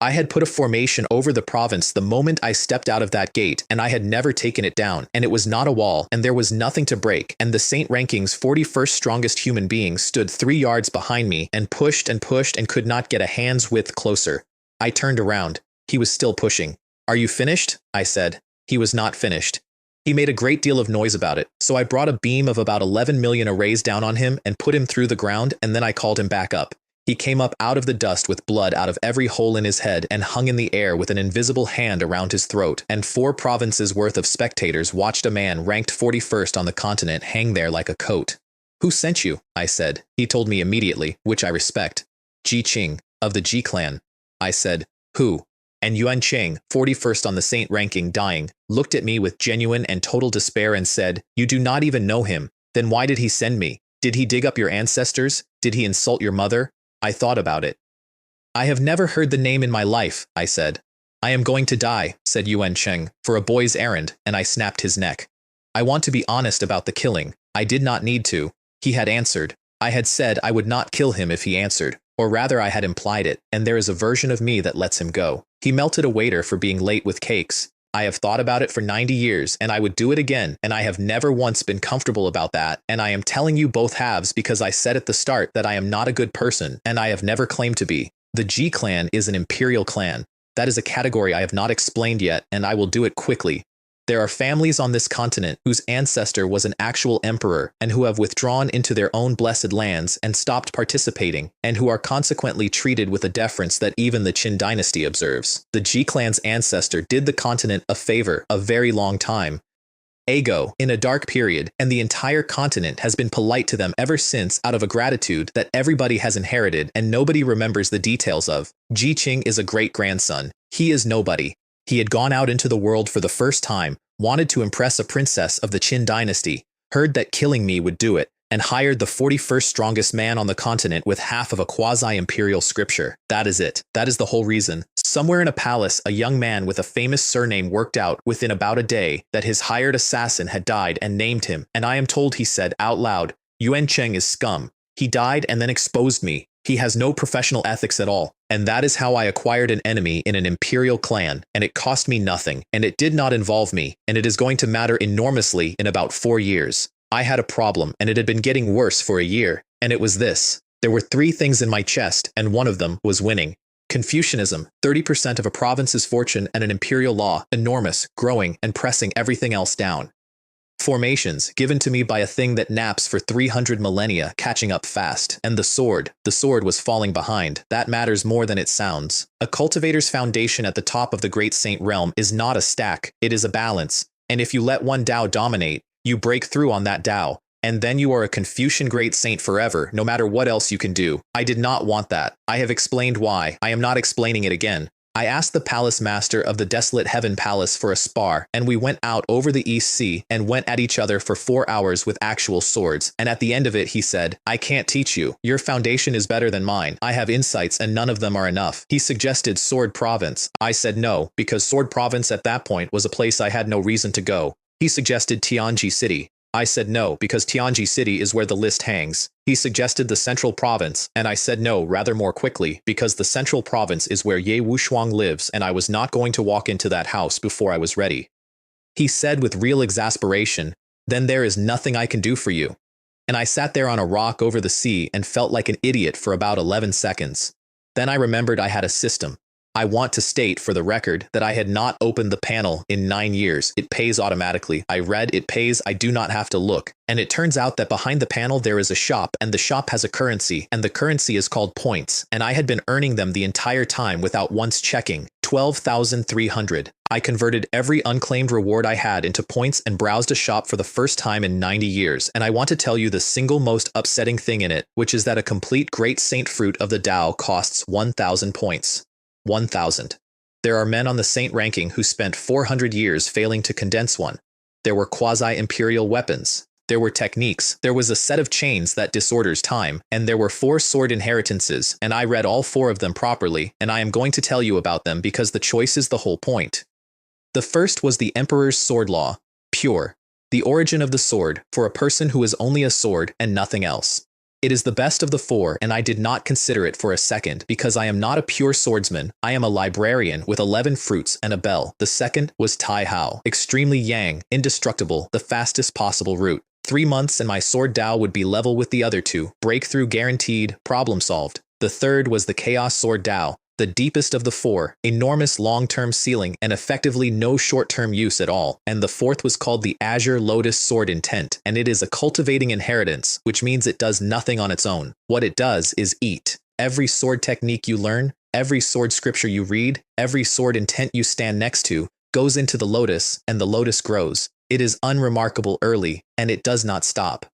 S1: I had put a formation over the province the moment I stepped out of that gate, and I had never taken it down, and it was not a wall, and there was nothing to break, and the Saint Ranking's 41st strongest human being stood 3 yards behind me and pushed and could not get a hand's width closer. I turned around. He was still pushing. "Are you finished?" I said. He was not finished. He made a great deal of noise about it, so I brought a beam of about 11 million arrays down on him and put him through the ground, and then I called him back up. He came up out of the dust with blood out of every hole in his head and hung in the air with an invisible hand around his throat, and 4 provinces worth of spectators watched a man ranked 41st on the continent hang there like a coat. "Who sent you?" I said. He told me immediately, which I respect. "Ji Qing, of the Ji clan." I said, "Who?" And Yuan Cheng, 41st on the Saint ranking, dying, looked at me with genuine and total despair and said, "You do not even know him. Then why did he send me? Did he dig up your ancestors? Did he insult your mother?" I thought about it. "I have never heard the name in my life," I said. "I am going to die," said Yuan Cheng, "for a boy's errand," and I snapped his neck. "I want to be honest about the killing. I did not need to." He had answered. I had said I would not kill him if he answered. Or rather, I had implied it, and there is a version of me that lets him go. He melted a waiter for being late with cakes. I have thought about it for 90 years, and I would do it again, and I have never once been comfortable about that, and I am telling you both halves because I said at the start that I am not a good person, and I have never claimed to be. The G clan is an imperial clan. That is a category I have not explained yet, and I will do it quickly. There are families on this continent whose ancestor was an actual emperor and who have withdrawn into their own blessed lands and stopped participating, and who are consequently treated with a deference that even the Qin dynasty observes. The G clan's ancestor did the continent a favor a very long time ago, in a dark period, and the entire continent has been polite to them ever since out of a gratitude that everybody has inherited and nobody remembers the details of. Ji Qing is a great-grandson. He is nobody. He had gone out into the world for the first time, wanted to impress a princess of the Qin dynasty, heard that killing me would do it, and hired the 41st strongest man on the continent with half of a quasi-imperial scripture. That is it. That is the whole reason. Somewhere in a palace, a young man with a famous surname worked out within about a day that his hired assassin had died and named him, and I am told he said out loud, "Yuan Cheng is scum. He died and then exposed me. He has no professional ethics at all." And that is how I acquired an enemy in an imperial clan, and it cost me nothing, and it did not involve me, and it is going to matter enormously in about 4 years. I had a problem, and it had been getting worse for a year, and it was this. There were 3 things in my chest, and one of them was winning. Confucianism, 30% of a province's fortune, and an imperial law, enormous, growing, and pressing everything else down. Formations, given to me by a thing that naps for 300 millennia, catching up fast. And the sword was falling behind. That matters more than it sounds. A cultivator's foundation at the top of the Great Saint realm is not a stack, it is a balance. And if you let one Tao dominate, you break through on that Tao. And then you are a Confucian Great Saint forever, no matter what else you can do. I did not want that. I have explained why. I am not explaining it again. I asked the palace master of the Desolate Heaven Palace for a spar, and we went out over the East Sea and went at each other for 4 hours with actual swords, and at the end of it he said, "I can't teach you. Your foundation is better than mine. I have insights and none of them are enough." He suggested Sword Province. I said no, because Sword Province at that point was a place I had no reason to go. He suggested Tianji City. I said no, because Tianji City is where the list hangs. He suggested the Central Province, and I said no rather more quickly, because the Central Province is where Ye Wushuang lives, and I was not going to walk into that house before I was ready. He said with real exasperation, "Then there is nothing I can do for you." And I sat there on a rock over the sea and felt like an idiot for about 11 seconds. Then I remembered I had a system. I want to state for the record that I had not opened the panel in 9 years. It pays automatically. I read it pays. I do not have to look. And it turns out that behind the panel there is a shop, and the shop has a currency, and the currency is called points. And I had been earning them the entire time without once checking. 12,300. I converted every unclaimed reward I had into points and browsed a shop for the first time in 90 years. And I want to tell you the single most upsetting thing in it, which is that a complete Great Saint fruit of the Tao costs 1,000 points. 1,000. There are men on the saint ranking who spent 400 years failing to condense one. There were quasi-imperial weapons. There were techniques. There was a set of chains that disorders time. And there were 4 sword inheritances, and I read all 4 of them properly, and I am going to tell you about them because the choice is the whole point. The first was the Emperor's sword law. Pure. The origin of the sword, for a person who is only a sword and nothing else. It is the best of the 4, and I did not consider it for a second, because I am not a pure swordsman. I am a librarian with 11 fruits and a bell. The second was Tai Hao. Extremely yang, indestructible, the fastest possible route. 3 months and my sword Tao would be level with the other 2. Breakthrough guaranteed, problem solved. The third was the Chaos Sword Tao. The deepest of the 4, enormous long-term ceiling and effectively no short-term use at all. And the 4th was called the Azure Lotus Sword Intent, and it is a cultivating inheritance, which means it does nothing on its own. What it does is eat. Every sword technique you learn, every sword scripture you read, every sword intent you stand next to, goes into the lotus, and the lotus grows. It is unremarkable early, and it does not stop.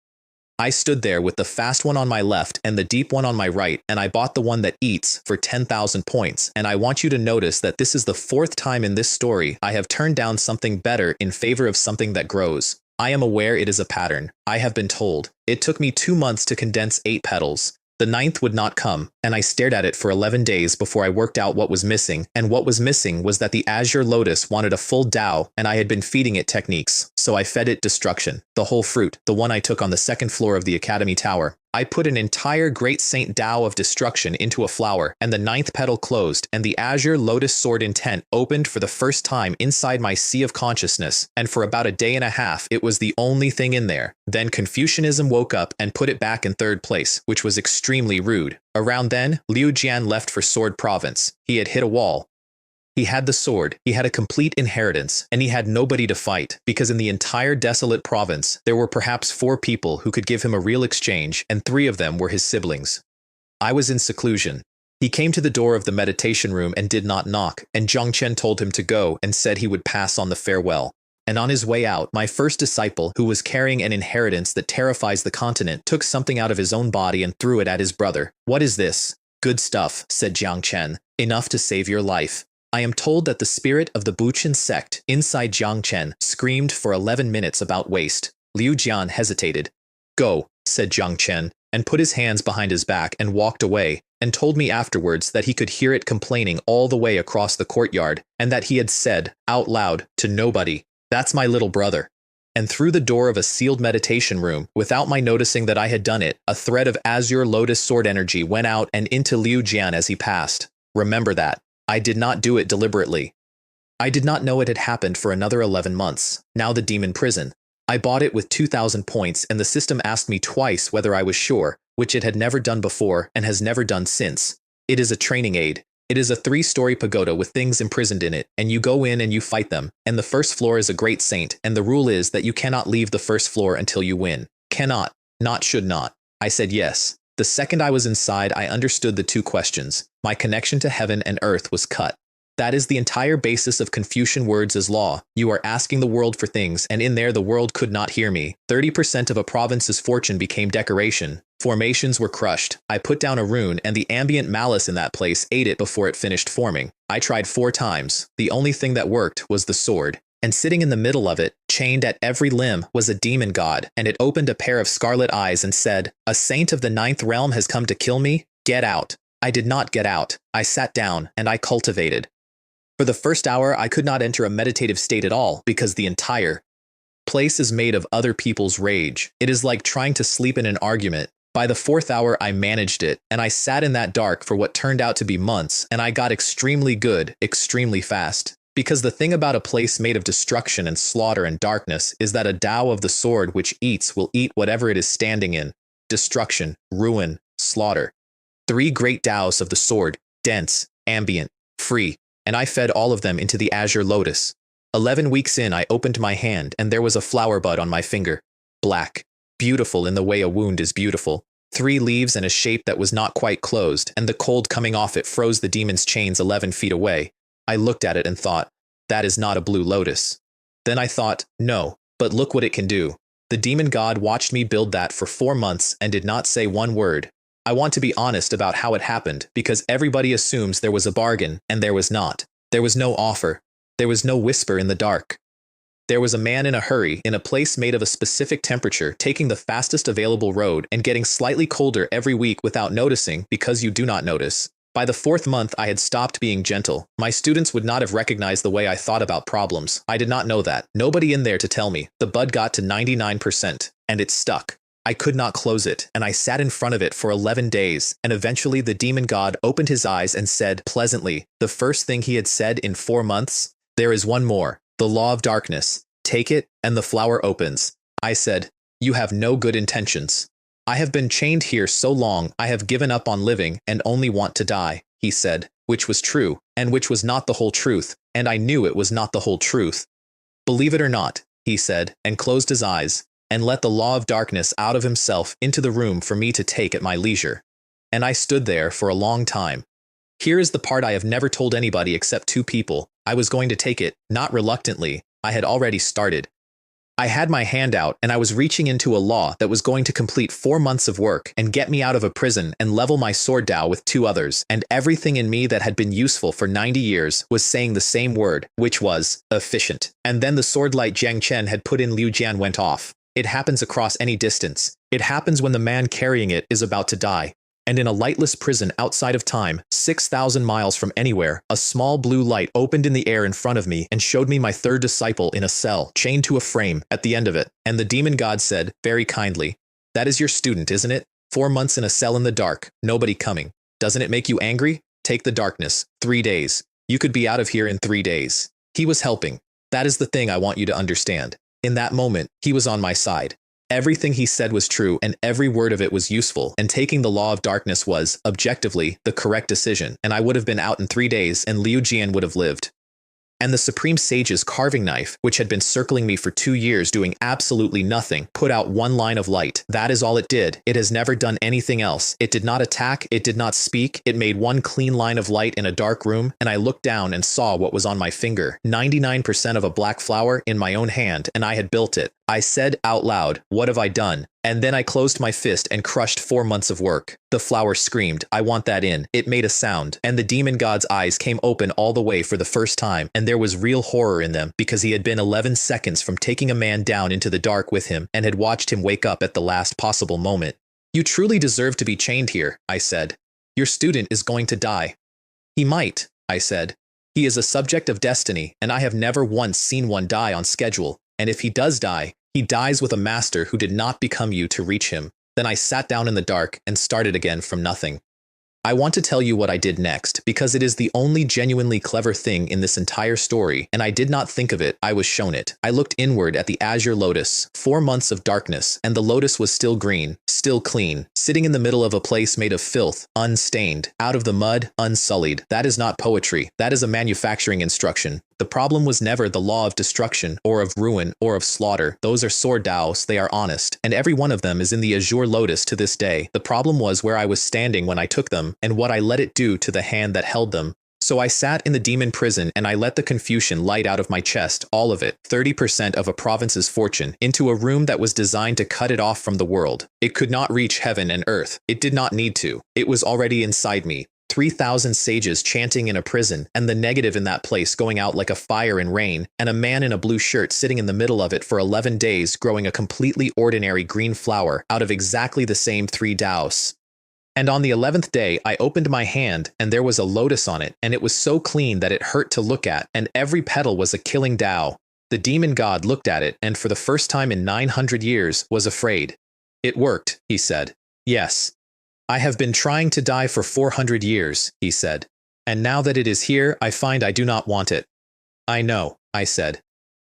S1: I stood there with the fast one on my left and the deep one on my right, and I bought the one that eats for 10,000 points. And I want you to notice that this is the 4th time in this story I have turned down something better in favor of something that grows. I am aware it is a pattern. I have been told. It took me 2 months to condense 8 petals. The 9th would not come, and I stared at it for 11 days before I worked out what was missing, and what was missing was that the Azure Lotus wanted a full Tao, and I had been feeding it techniques. so I fed it destruction. The whole fruit, the one I took on the second floor of the academy tower. I put an entire great Saint Tao of destruction into a flower, and the ninth petal closed, and the azure lotus sword intent opened for the first time inside my sea of consciousness, and for about a day and a half it was the only thing in there. Then Confucianism woke up and put it back in third place, which was extremely rude. Around then, Liu Jian left for Sword Province. He had hit a wall. He had the sword, he had a complete inheritance, and he had nobody to fight, because in the entire desolate province, there were perhaps 4 people who could give him a real exchange, and 3 of them were his siblings. I was in seclusion. He came to the door of the meditation room and did not knock, and Zhang Chen told him to go and said he would pass on the farewell. And on his way out, my first disciple, who was carrying an inheritance that terrifies the continent, took something out of his own body and threw it at his brother. "What is this?" "Good stuff," said Jiang Chen. "Enough to save your life." I am told that the spirit of the Donglin Sect inside Jiang Chen screamed for 11 minutes about waste. Liu Jian hesitated. "Go," said Jiang Chen, and put his hands behind his back and walked away, and told me afterwards that he could hear it complaining all the way across the courtyard, and that he had said, out loud, to nobody, "That's my little brother." And through the door of a sealed meditation room, without my noticing that I had done it, a thread of azure lotus sword energy went out and into Liu Jian as he passed. Remember that. I did not do it deliberately. I did not know it had happened for another 11 months. Now the demon prison. I bought it with 2,000 points, and the system asked me twice whether I was sure, which it had never done before and has never done since. It is a training aid. It is a 3-story pagoda with things imprisoned in it, and you go in and you fight them, and the first floor is a great saint, and the rule is that you cannot leave the first floor until you win. Cannot, not should not. I said yes. The second I was inside, I understood the 2 questions. My connection to heaven and earth was cut. That is the entire basis of Confucian words as law. You are asking the world for things, and in there the world could not hear me. 30% of a province's fortune became decoration. Formations were crushed. I put down a rune, and the ambient malice in that place ate it before it finished forming. I tried 4 times. The only thing that worked was the sword. And sitting in the middle of it, chained at every limb, was a demon god, and it opened a pair of scarlet eyes and said, "A saint of the 9th realm has come to kill me? Get out." I did not get out. I sat down, and I cultivated. For the first hour, I could not enter a meditative state at all, because the entire place is made of other people's rage. It is like trying to sleep in an argument. By the 4th hour, I managed it, and I sat in that dark for what turned out to be months, and I got extremely good, extremely fast. Because the thing about a place made of destruction and slaughter and darkness is that a Tao of the sword which eats will eat whatever it is standing in. Destruction, ruin, slaughter. 3 great Taos of the sword, dense, ambient, free, and I fed all of them into the azure lotus. 11 weeks in, I opened my hand, and there was a flower bud on my finger. Black. Beautiful in the way a wound is beautiful. 3 leaves and a shape that was not quite closed, and the cold coming off it froze the demon's chains 11 feet away. I looked at it and thought, that is not a blue lotus. Then I thought, no, but look what it can do. The demon god watched me build that for 4 months and did not say one word. I want to be honest about how it happened, because everybody assumes there was a bargain, and there was not. There was no offer. There was no whisper in the dark. There was a man in a hurry, in a place made of a specific temperature, taking the fastest available road and getting slightly colder every week without noticing, because you do not notice. By the 4th month, I had stopped being gentle. My students would not have recognized the way I thought about problems. I did not know that. Nobody in there to tell me. The bud got to 99%, and it stuck. I could not close it, and I sat in front of it for 11 days, and eventually the demon god opened his eyes and said, pleasantly, the first thing he had said in 4 months, "There is one more, the law of darkness. Take it, and the flower opens." I said, "You have no good intentions. I have been chained here so long, I have given up on living and only want to die," he said, which was true, and which was not the whole truth, and I knew it was not the whole truth. "Believe it or not," he said, and closed his eyes, and let the law of darkness out of himself into the room for me to take at my leisure. And I stood there for a long time. Here is the part I have never told anybody except 2 people. I was going to take it, not reluctantly. I had already started. I had my hand out, and I was reaching into a law that was going to complete 4 months of work and get me out of a prison and level my sword Tao with 2 others, and everything in me that had been useful for 90 years was saying the same word, which was efficient. And then the sword light Jiang Chen had put in Liu Jian went off. It happens across any distance. It happens when the man carrying it is about to die. And in a lightless prison outside of time, 6,000 miles from anywhere, a small blue light opened in the air in front of me and showed me my third disciple in a cell, chained to a frame at the end of it. And the demon god said, very kindly, "That is your student, isn't it? 4 months in a cell in the dark, nobody coming. Doesn't it make you angry? Take the darkness. 3 days. You could be out of here in 3 days." He was helping. That is the thing I want you to understand. In that moment, he was on my side. Everything he said was true, and every word of it was useful, and taking the law of darkness was, objectively, the correct decision, and I would have been out in 3 days, and Liu Jian would have lived. And the Supreme Sage's carving knife, which had been circling me for 2 years doing absolutely nothing, put out one line of light. That is all it did. It has never done anything else. It did not attack, it did not speak, it made one clean line of light in a dark room, and I looked down and saw what was on my finger, 99% of a black flower in my own hand, and I had built it. I said out loud, "What have I done?" And then I closed my fist and crushed 4 months of work. The flower screamed, "I want that in." It made a sound, and the demon god's eyes came open all the way for the first time, and there was real horror in them because he had been 11 seconds from taking a man down into the dark with him and had watched him wake up at the last possible moment. "You truly deserve to be chained here," I said. "Your student is going to die." "He might," I said. "He is a subject of destiny, and I have never once seen one die on schedule. And if he does die, he dies with a master who did not become you to reach him." Then I sat down in the dark and started again from nothing. I want to tell you what I did next, because it is the only genuinely clever thing in this entire story, and I did not think of it, I was shown it. I looked inward at the azure lotus, 4 months of darkness, and the lotus was still green, still clean, sitting in the middle of a place made of filth, unstained, out of the mud, unsullied. That is not poetry, that is a manufacturing instruction. The problem was never the law of destruction, or of ruin, or of slaughter. Those are sword daos, they are honest, and every one of them is in the azure lotus to this day. The problem was where I was standing when I took them, and what I let it do to the hand that held them. So I sat in the demon prison and I let the Confucian light out of my chest, all of it, 30% of a province's fortune, into a room that was designed to cut it off from the world. It could not reach heaven and earth. It did not need to. It was already inside me. 3,000 sages chanting in a prison, and the negative in that place going out like a fire in rain, and a man in a blue shirt sitting in the middle of it for 11 days growing a completely ordinary green flower out of exactly the same 3 daos. And on the 11th day, I opened my hand, and there was a lotus on it, and it was so clean that it hurt to look at, and every petal was a killing dao. The demon god looked at it, and for the first time in 900 years, was afraid. "It worked," he said. "Yes. I have been trying to die for 400 years, he said. "And now that it is here, I find I do not want it." "I know," I said.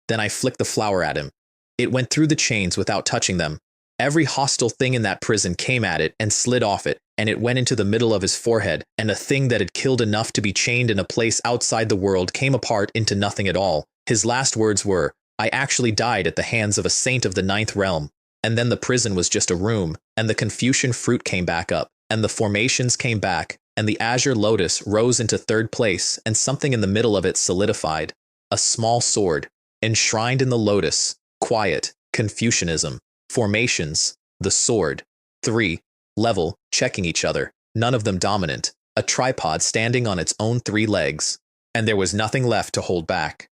S1: Then I flicked the flower at him. It went through the chains without touching them. Every hostile thing in that prison came at it and slid off it, and it went into the middle of his forehead, and a thing that had killed enough to be chained in a place outside the world came apart into nothing at all. His last words were, "I actually died at the hands of a saint of the 9th realm." And then the prison was just a room, and the Confucian fruit came back up, and the formations came back, and the azure lotus rose into 3rd place, and something in the middle of it solidified. A small sword, enshrined in the lotus, quiet, Confucianism, formations, the sword, 3, level, checking each other, none of them dominant, a tripod standing on its own 3 legs, and there was nothing left to hold back.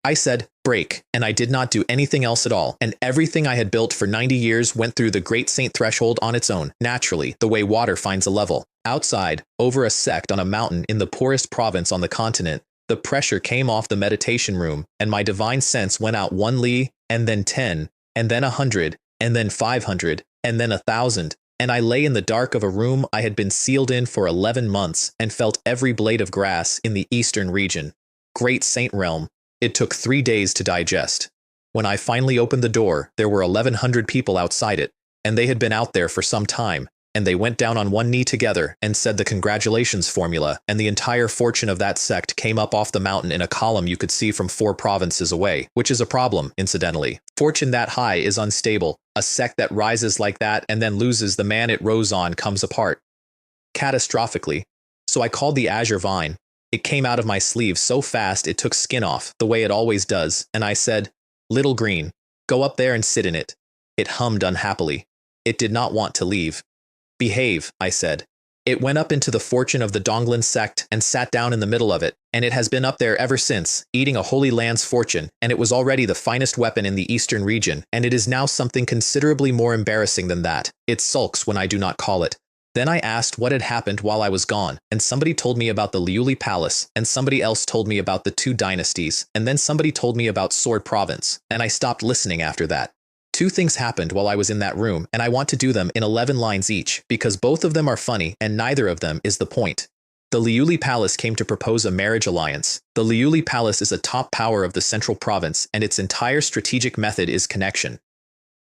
S1: I said, "Break," and I did not do anything else at all, and everything I had built for 90 years went through the Great Saint threshold on its own, naturally, the way water finds a level. Outside, over a sect on a mountain in the poorest province on the continent, the pressure came off the meditation room, and my divine sense went out 1 li, and then 10, and then 100, and then 500, and then 1,000, and I lay in the dark of a room I had been sealed in for 11 months, and felt every blade of grass in the eastern region. Great Saint realm. It took 3 days to digest. When I finally opened the door, there were 1,100 people outside it, and they had been out there for some time, and they went down on one knee together and said the congratulations formula, and the entire fortune of that sect came up off the mountain in a column you could see from 4 provinces away, which is a problem, incidentally. Fortune that high is unstable. A sect that rises like that and then loses the man it rose on comes apart. Catastrophically. So I called the azure vine. It came out of my sleeve so fast it took skin off, the way it always does, and I said, "Little green, go up there and sit in it." It hummed unhappily. It did not want to leave. "Behave," I said. It went up into the fortune of the Donglin Sect and sat down in the middle of it, and it has been up there ever since, eating a holy land's fortune, and it was already the finest weapon in the eastern region, and it is now something considerably more embarrassing than that. It sulks when I do not call it. Then I asked what had happened while I was gone, and somebody told me about the Liuli Palace, and somebody else told me about the two dynasties, and then somebody told me about Sword Province, and I stopped listening after that. Two things happened while I was in that room, and I want to do them in 11 lines each, because both of them are funny, and neither of them is the point. The Liuli Palace came to propose a marriage alliance. The Liuli Palace is a top power of the central province, and its entire strategic method is connection.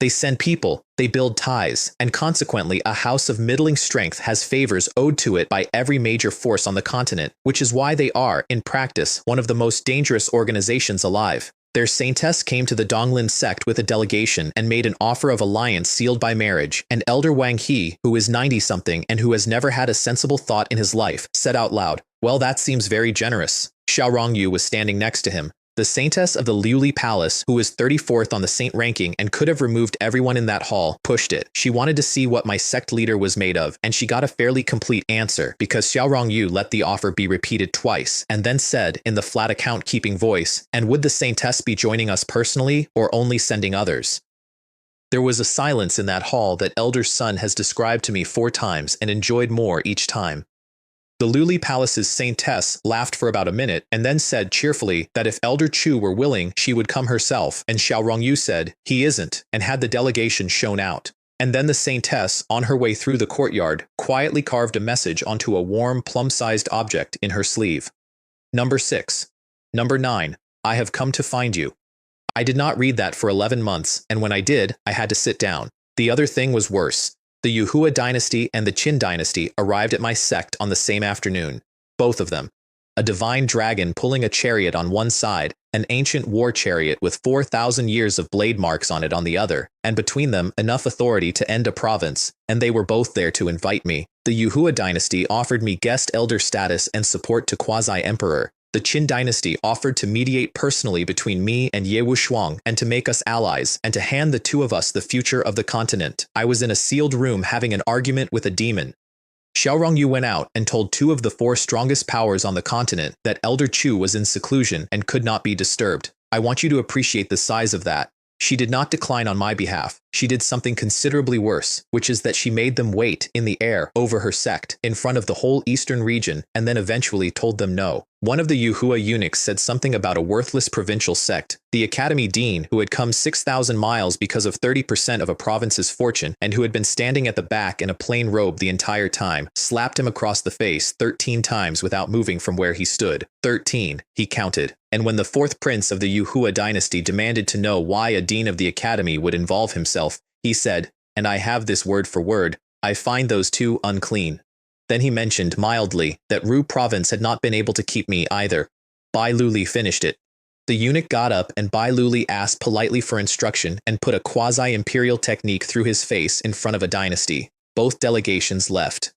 S1: They send people, they build ties, and consequently a house of middling strength has favors owed to it by every major force on the continent, which is why they are, in practice, one of the most dangerous organizations alive. Their saintess came to the Donglin Sect with a delegation and made an offer of alliance sealed by marriage, and Elder Wang He, who is 90-something and who has never had a sensible thought in his life, said out loud, "Well, that seems very generous." Xiao Rongyu was standing next to him. The saintess of the Liuli Palace, who was 34th on the saint ranking and could have removed everyone in that hall, pushed it. She wanted to see what my sect leader was made of, and she got a fairly complete answer, because Xiao Rongyu let the offer be repeated twice, and then said, in the flat account-keeping voice, "And would the saintess be joining us personally, or only sending others?" There was a silence in that hall that Elder Sun has described to me 4 times and enjoyed more each time. The Liuli Palace's saintess laughed for about a minute and then said cheerfully that if Elder Chu were willing, she would come herself, and Xiao Rongyu said, "He isn't," and had the delegation shown out. And then the saintess, on her way through the courtyard, quietly carved a message onto a warm, plum-sized object in her sleeve. Number 6. Number 9. I have come to find you. I did not read that for 11 months, and when I did, I had to sit down. The other thing was worse. The Yuhua dynasty and the Qin dynasty arrived at my sect on the same afternoon. Both of them. A divine dragon pulling a chariot on one side, an ancient war chariot with 4,000 years of blade marks on it on the other, and between them enough authority to end a province, and they were both there to invite me. The Yuhua dynasty offered me guest elder status and support to quasi-emperor. The Qin dynasty offered to mediate personally between me and Ye Wushuang and to make us allies and to hand the two of us the future of the continent. I was in a sealed room having an argument with a demon. Xiao Rongyu went out and told 2 of the 4 strongest powers on the continent that Elder Chu was in seclusion and could not be disturbed. I want you to appreciate the size of that. She did not decline on my behalf. She did something considerably worse, which is that she made them wait in the air over her sect in front of the whole eastern region and then eventually told them no. One of the Yuhua eunuchs said something about a worthless provincial sect. The academy dean, who had come 6,000 miles because of 30% of a province's fortune and who had been standing at the back in a plain robe the entire time, slapped him across the face 13 times without moving from where he stood. 13, he counted. And when the 4th prince of the Yuhua dynasty demanded to know why a dean of the academy would involve himself, he said, and I have this word for word, "I find those 2 unclean." Then he mentioned, mildly, that Ru province had not been able to keep me either. Bai Luli finished it. The eunuch got up and Bai Luli asked politely for instruction and put a quasi-imperial technique through his face in front of a dynasty. Both delegations left.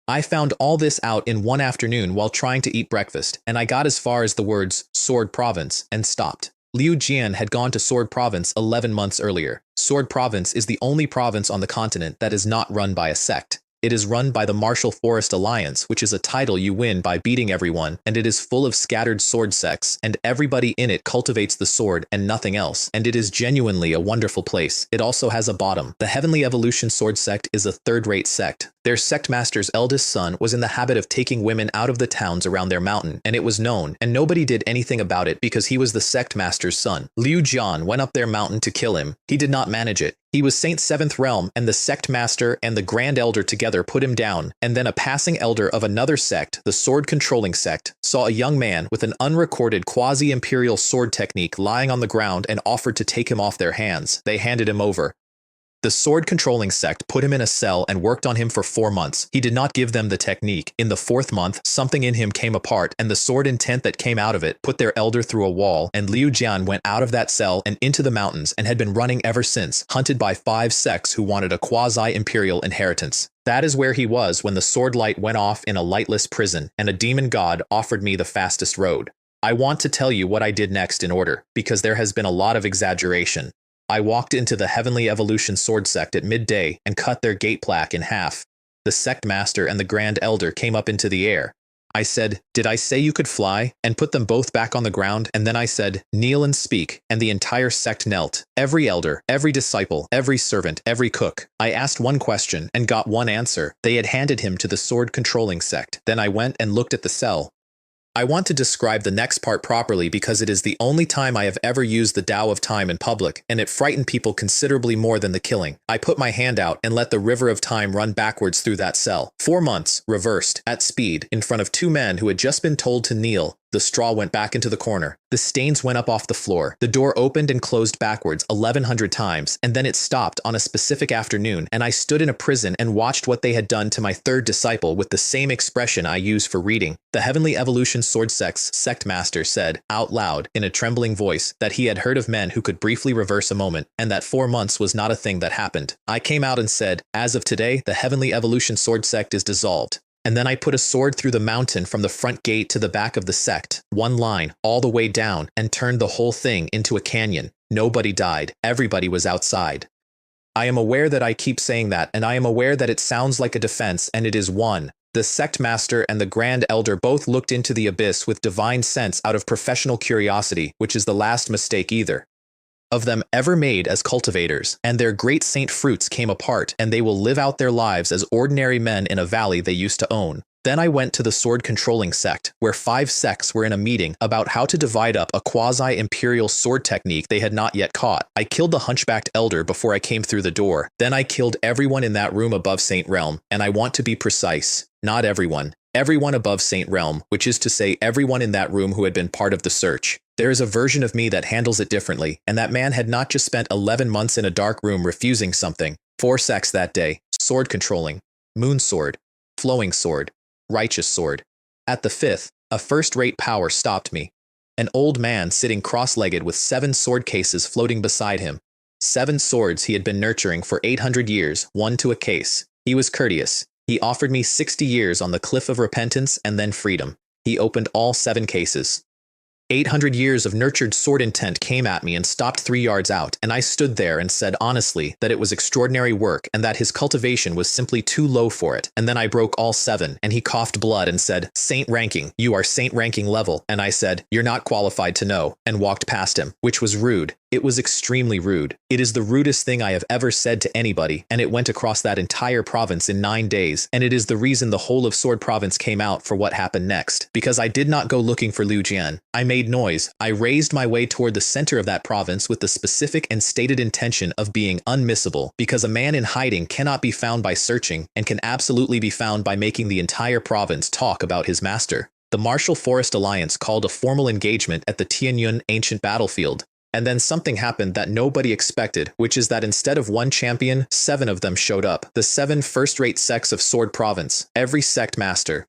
S1: I found all this out in one afternoon while trying to eat breakfast, and I got as far as the words, Sword Province, and stopped. Liu Jian had gone to Sword Province 11 months earlier. Sword Province is the only province on the continent that is not run by a sect. It is run by the Martial Forest Alliance, which is a title you win by beating everyone, and it is full of scattered sword sects, and everybody in it cultivates the sword and nothing else, and it is genuinely a wonderful place. It also has a bottom. The Heavenly Evolution Sword Sect is a third-rate sect. Their sect master's eldest son was in the habit of taking women out of the towns around their mountain, and it was known, and nobody did anything about it because he was the sect master's son. Liu Jian went up their mountain to kill him. He did not manage it. He was Saint's 7th realm, and the sect master and the grand elder together put him down, and then a passing elder of another sect, the sword-controlling sect, saw a young man with an unrecorded quasi-imperial sword technique lying on the ground and offered to take him off their hands. They handed him over. The sword-controlling sect put him in a cell and worked on him for 4 months. He did not give them the technique. In the 4th month, something in him came apart, and the sword intent that came out of it put their elder through a wall, and Liu Jian went out of that cell and into the mountains and had been running ever since, hunted by 5 sects who wanted a quasi-imperial inheritance. That is where he was when the sword light went off in a lightless prison, and a demon god offered me the fastest road. I want to tell you what I did next in order, because there has been a lot of exaggeration. I walked into the Heavenly Evolution Sword Sect at midday and cut their gate plaque in half. The sect master and the grand elder came up into the air. I said, "Did I say you could fly?" and put them both back on the ground, and then I said, "Kneel and speak," and the entire sect knelt. Every elder, every disciple, every servant, every cook. I asked one question and got one answer. They had handed him to the sword-controlling sect. Then I went and looked at the cell. I want to describe the next part properly because it is the only time I have ever used the Tao of Time in public, and it frightened people considerably more than the killing. I put my hand out and let the river of time run backwards through that cell. 4 months, reversed, at speed, in front of 2 men who had just been told to kneel. The straw went back into the corner. The stains went up off the floor. The door opened and closed backwards 1100 times, and then it stopped on a specific afternoon, and I stood in a prison and watched what they had done to my 3rd disciple with the same expression I use for reading. The Heavenly Evolution Sword Sect's sect master said, out loud, in a trembling voice, that he had heard of men who could briefly reverse a moment, and that 4 months was not a thing that happened. I came out and said, as of today, the Heavenly Evolution Sword Sect is dissolved. And then I put a sword through the mountain from the front gate to the back of the sect, 1 line, all the way down, and turned the whole thing into a canyon. Nobody died. Everybody was outside. I am aware that I keep saying that, and I am aware that it sounds like a defense, and it is one. The sect master and the grand elder both looked into the abyss with divine sense out of professional curiosity, which is the last mistake either of them ever made as cultivators, and their great saint fruits came apart, and they will live out their lives as ordinary men in a valley they used to own. Then I went to the sword-controlling sect, where 5 sects were in a meeting about how to divide up a quasi-imperial sword technique they had not yet caught. I killed the hunchbacked elder before I came through the door. Then I killed everyone in that room above Saint Realm, and I want to be precise. Not everyone. Everyone above Saint Realm, which is to say everyone in that room who had been part of the search. There is a version of me that handles it differently, and that man had not just spent 11 months in a dark room refusing something. 4 sects that day: sword controlling, moon sword, flowing sword, righteous sword. At the 5th, a first-rate power stopped me. An old man sitting cross-legged with 7 sword cases floating beside him. 7 swords he had been nurturing for 800 years, one to a case. He was courteous. He offered me 60 years on the cliff of repentance and then freedom. He opened all 7 cases. 800 years of nurtured sword intent came at me and stopped 3 yards out, and I stood there and said honestly that it was extraordinary work and that his cultivation was simply too low for it. And then I broke all 7, and he coughed blood and said, "Saint ranking, you are saint ranking level." And I said, "You're not qualified to know," and walked past him, which was rude. It was extremely rude. It is the rudest thing I have ever said to anybody, and it went across that entire province in 9 days, and it is the reason the whole of Sword Province came out for what happened next. Because I did not go looking for Liu Jian. I made noise. I raised my way toward the center of that province with the specific and stated intention of being unmissable, because a man in hiding cannot be found by searching, and can absolutely be found by making the entire province talk about his master. The Martial Forest Alliance called a formal engagement at the Tianyun ancient battlefield. And then something happened that nobody expected, which is that instead of 1 champion, 7 of them showed up. The 7 first-rate sects of Sword Province, every sect master.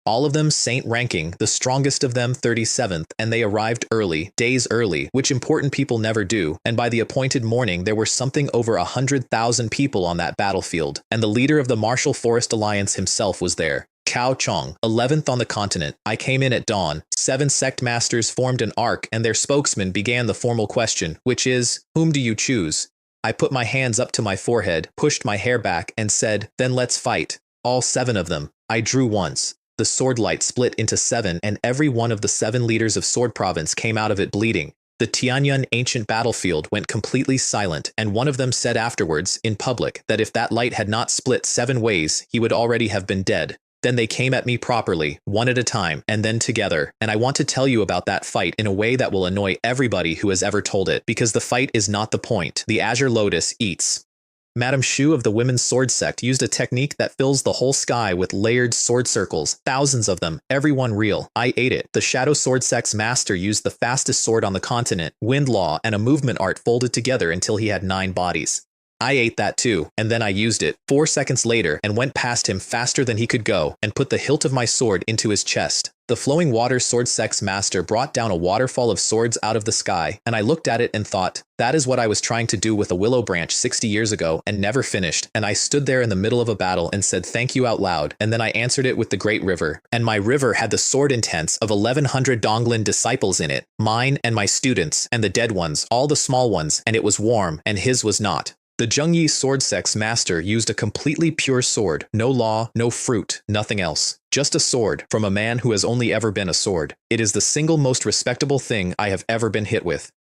S1: All of them saint ranking, the strongest of them 37th, and they arrived early, days early, which important people never do, and by the appointed morning there were something over 100,000 people on that battlefield, and the leader of the Martial Forest Alliance himself was there. Cao Chong, 11th on the continent. I came in at dawn. 7 sect masters formed an arc, and their spokesman began the formal question, which is, whom do you choose? I put my hands up to my forehead, pushed my hair back, and said, then let's fight. All 7 of them. I drew once. The sword light split into 7, and every one of the 7 leaders of Sword Province came out of it bleeding. The Tianyun ancient battlefield went completely silent, and one of them said afterwards, in public, that if that light had not split 7 ways, he would already have been dead. Then they came at me properly, one at a time, and then together, and I want to tell you about that fight in a way that will annoy everybody who has ever told it, because the fight is not the point. The Azure Lotus eats. Madame Shu of the Women's Sword Sect used a technique that fills the whole sky with layered sword circles, thousands of them, every one real. I ate it. The Shadow Sword Sect's master used the fastest sword on the continent, Wind Law, and a movement art folded together until he had 9 bodies. I ate that too, and then I used it 4 seconds later and went past him faster than he could go and put the hilt of my sword into his chest. The Flowing Water Sword Sect's master brought down a waterfall of swords out of the sky, and I looked at it and thought, that is what I was trying to do with a willow branch 60 years ago and never finished, and I stood there in the middle of a battle and said thank you out loud, and then I answered it with the Great River, and my river had the sword intents of 1100 Donglin disciples in it, mine and my students, and the dead ones, all the small ones, and it was warm, and his was not. The Zhengyi sword sect's master used a completely pure sword, no law, no fruit, nothing else. Just a sword, from a man who has only ever been a sword. It is the single most respectable thing I have ever been hit with.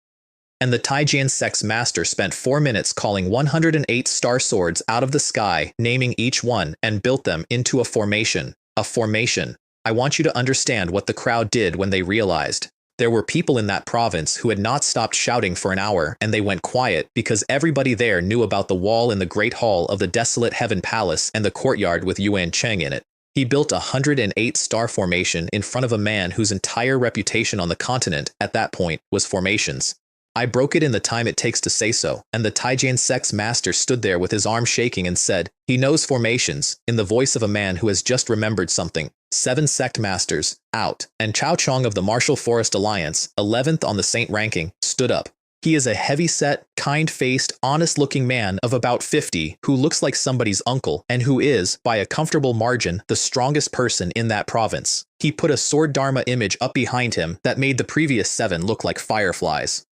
S1: And the Taijian sect's master spent 4 minutes calling 108 star swords out of the sky, naming each one, and built them into a formation. A formation. I want you to understand what the crowd did when they realized. There were people in that province who had not stopped shouting for an hour, and they went quiet because everybody there knew about the wall in the Great Hall of the Desolate Heaven Palace and the courtyard with Yuan Cheng in it. He built a 108-star formation in front of a man whose entire reputation on the continent at that point was formations. I broke it in the time it takes to say so, and the Taijian sect's master stood there with his arm shaking and said, "He knows formations," in the voice of a man who has just remembered something. 7 sect masters, out, and Cao Chong of the Martial Forest Alliance, 11th on the saint ranking, stood up. He is a heavy-set, kind-faced, honest-looking man of about 50 who looks like somebody's uncle and who is, by a comfortable margin, the strongest person in that province. He put a sword dharma image up behind him that made the previous 7 look like fireflies.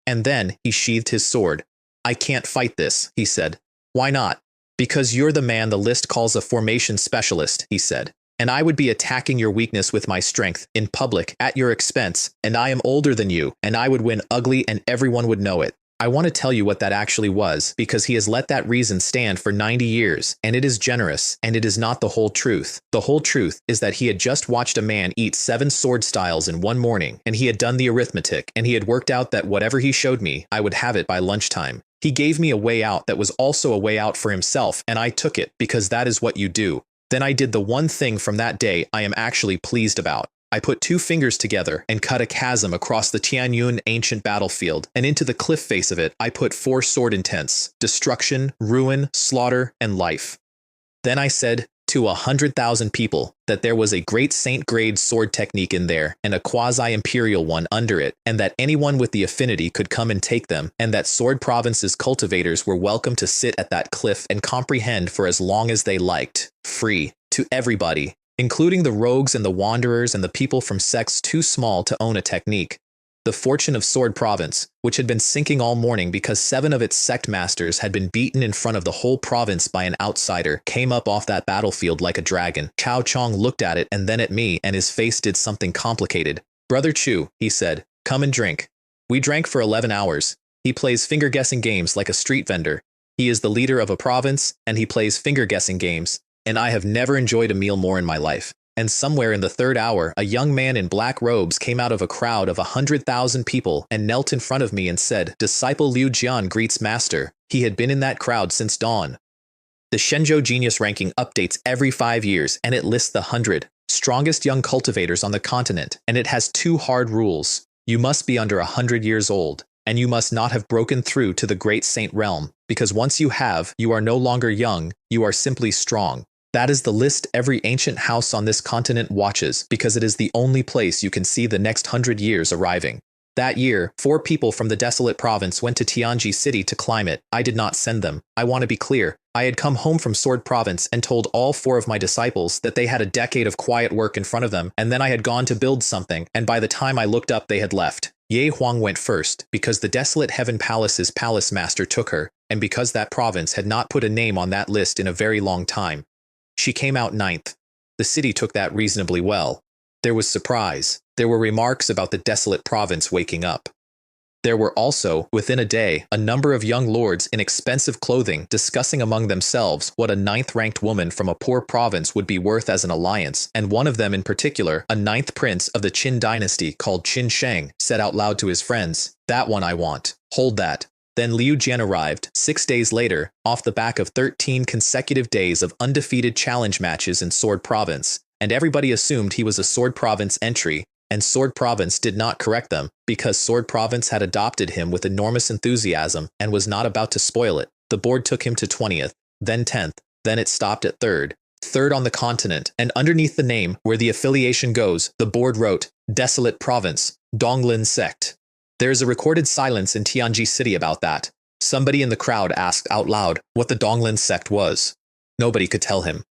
S1: And then he sheathed his sword. "I can't fight this," he said. "Why not?" "Because you're the man the list calls a formation specialist," he said. "And I would be attacking your weakness with my strength, in public, at your expense, and I am older than you, and I would win ugly and everyone would know it. I want to tell you what that actually was, because he has let that reason stand for 90 years, and it is generous, and it is not the whole truth. The whole truth is that he had just watched a man eat 7 sword styles in one morning, and he had done the arithmetic, and he had worked out that whatever he showed me, I would have it by lunchtime. He gave me a way out that was also a way out for himself, and I took it, because that is what you do. Then I did the one thing from that day I am actually pleased about. I put 2 fingers together and cut a chasm across the Tianyun ancient battlefield, and into the cliff face of it I put 4 sword intents: destruction, ruin, slaughter, and life. Then I said to 100,000 people that there was a great saint-grade sword technique in there and a quasi-imperial one under it, and that anyone with the affinity could come and take them, and that Sword Province's cultivators were welcome to sit at that cliff and comprehend for as long as they liked, free, to everybody, including the rogues and the wanderers and the people from sects too small to own a technique. The fortune of Sword Province, which had been sinking all morning because 7 of its sect masters had been beaten in front of the whole province by an outsider, came up off that battlefield like a dragon. Cao Chong looked at it and then at me, and his face did something complicated. "Brother Chu," he said, "come and drink." We drank for 11 hours. He plays finger-guessing games like a street vendor. He is the leader of a province, and he plays finger-guessing games. And I have never enjoyed a meal more in my life. And somewhere in the 3rd hour, a young man in black robes came out of a crowd of 100,000 people and knelt in front of me and said, "Disciple Liu Jian greets master." He had been in that crowd since dawn. The Shenzhou Genius ranking updates every 5 years, and it lists the 100 strongest young cultivators on the continent, and it has 2 hard rules. You must be under 100 years old, and you must not have broken through to the great saint realm, because once you have, you are no longer young, you are simply strong. That is the list every ancient house on this continent watches, because it is the only place you can see the next 100 years arriving. That year, 4 people from the desolate province went to Tianji City to climb it. I did not send them. I want to be clear. I had come home from Sword Province and told all 4 of my disciples that they had a decade of quiet work in front of them, and then I had gone to build something, and by the time I looked up they had left. Ye Huang went first, because the Desolate Heaven Palace's palace master took her, and because that province had not put a name on that list in a very long time. She came out 9th. The city took that reasonably well. There was surprise. There were remarks about the desolate province waking up. There were also, within a day, a number of young lords in expensive clothing discussing among themselves what a 9th-ranked woman from a poor province would be worth as an alliance, and one of them in particular, a 9th prince of the Qin dynasty called Qin Sheng, said out loud to his friends, "That one I want. Hold that." Then Liu Jian arrived, 6 days later, off the back of 13 consecutive days of undefeated challenge matches in Sword Province, and everybody assumed he was a Sword Province entry, and Sword Province did not correct them, because Sword Province had adopted him with enormous enthusiasm and was not about to spoil it. The board took him to 20th, then 10th, then it stopped at 3rd. 3rd on the continent, and underneath the name, where the affiliation goes, the board wrote, "Desolate Province, Donglin Sect." There is a recorded silence in Tianji City about that. Somebody in the crowd asked out loud what the Donglin Sect was. Nobody could tell him.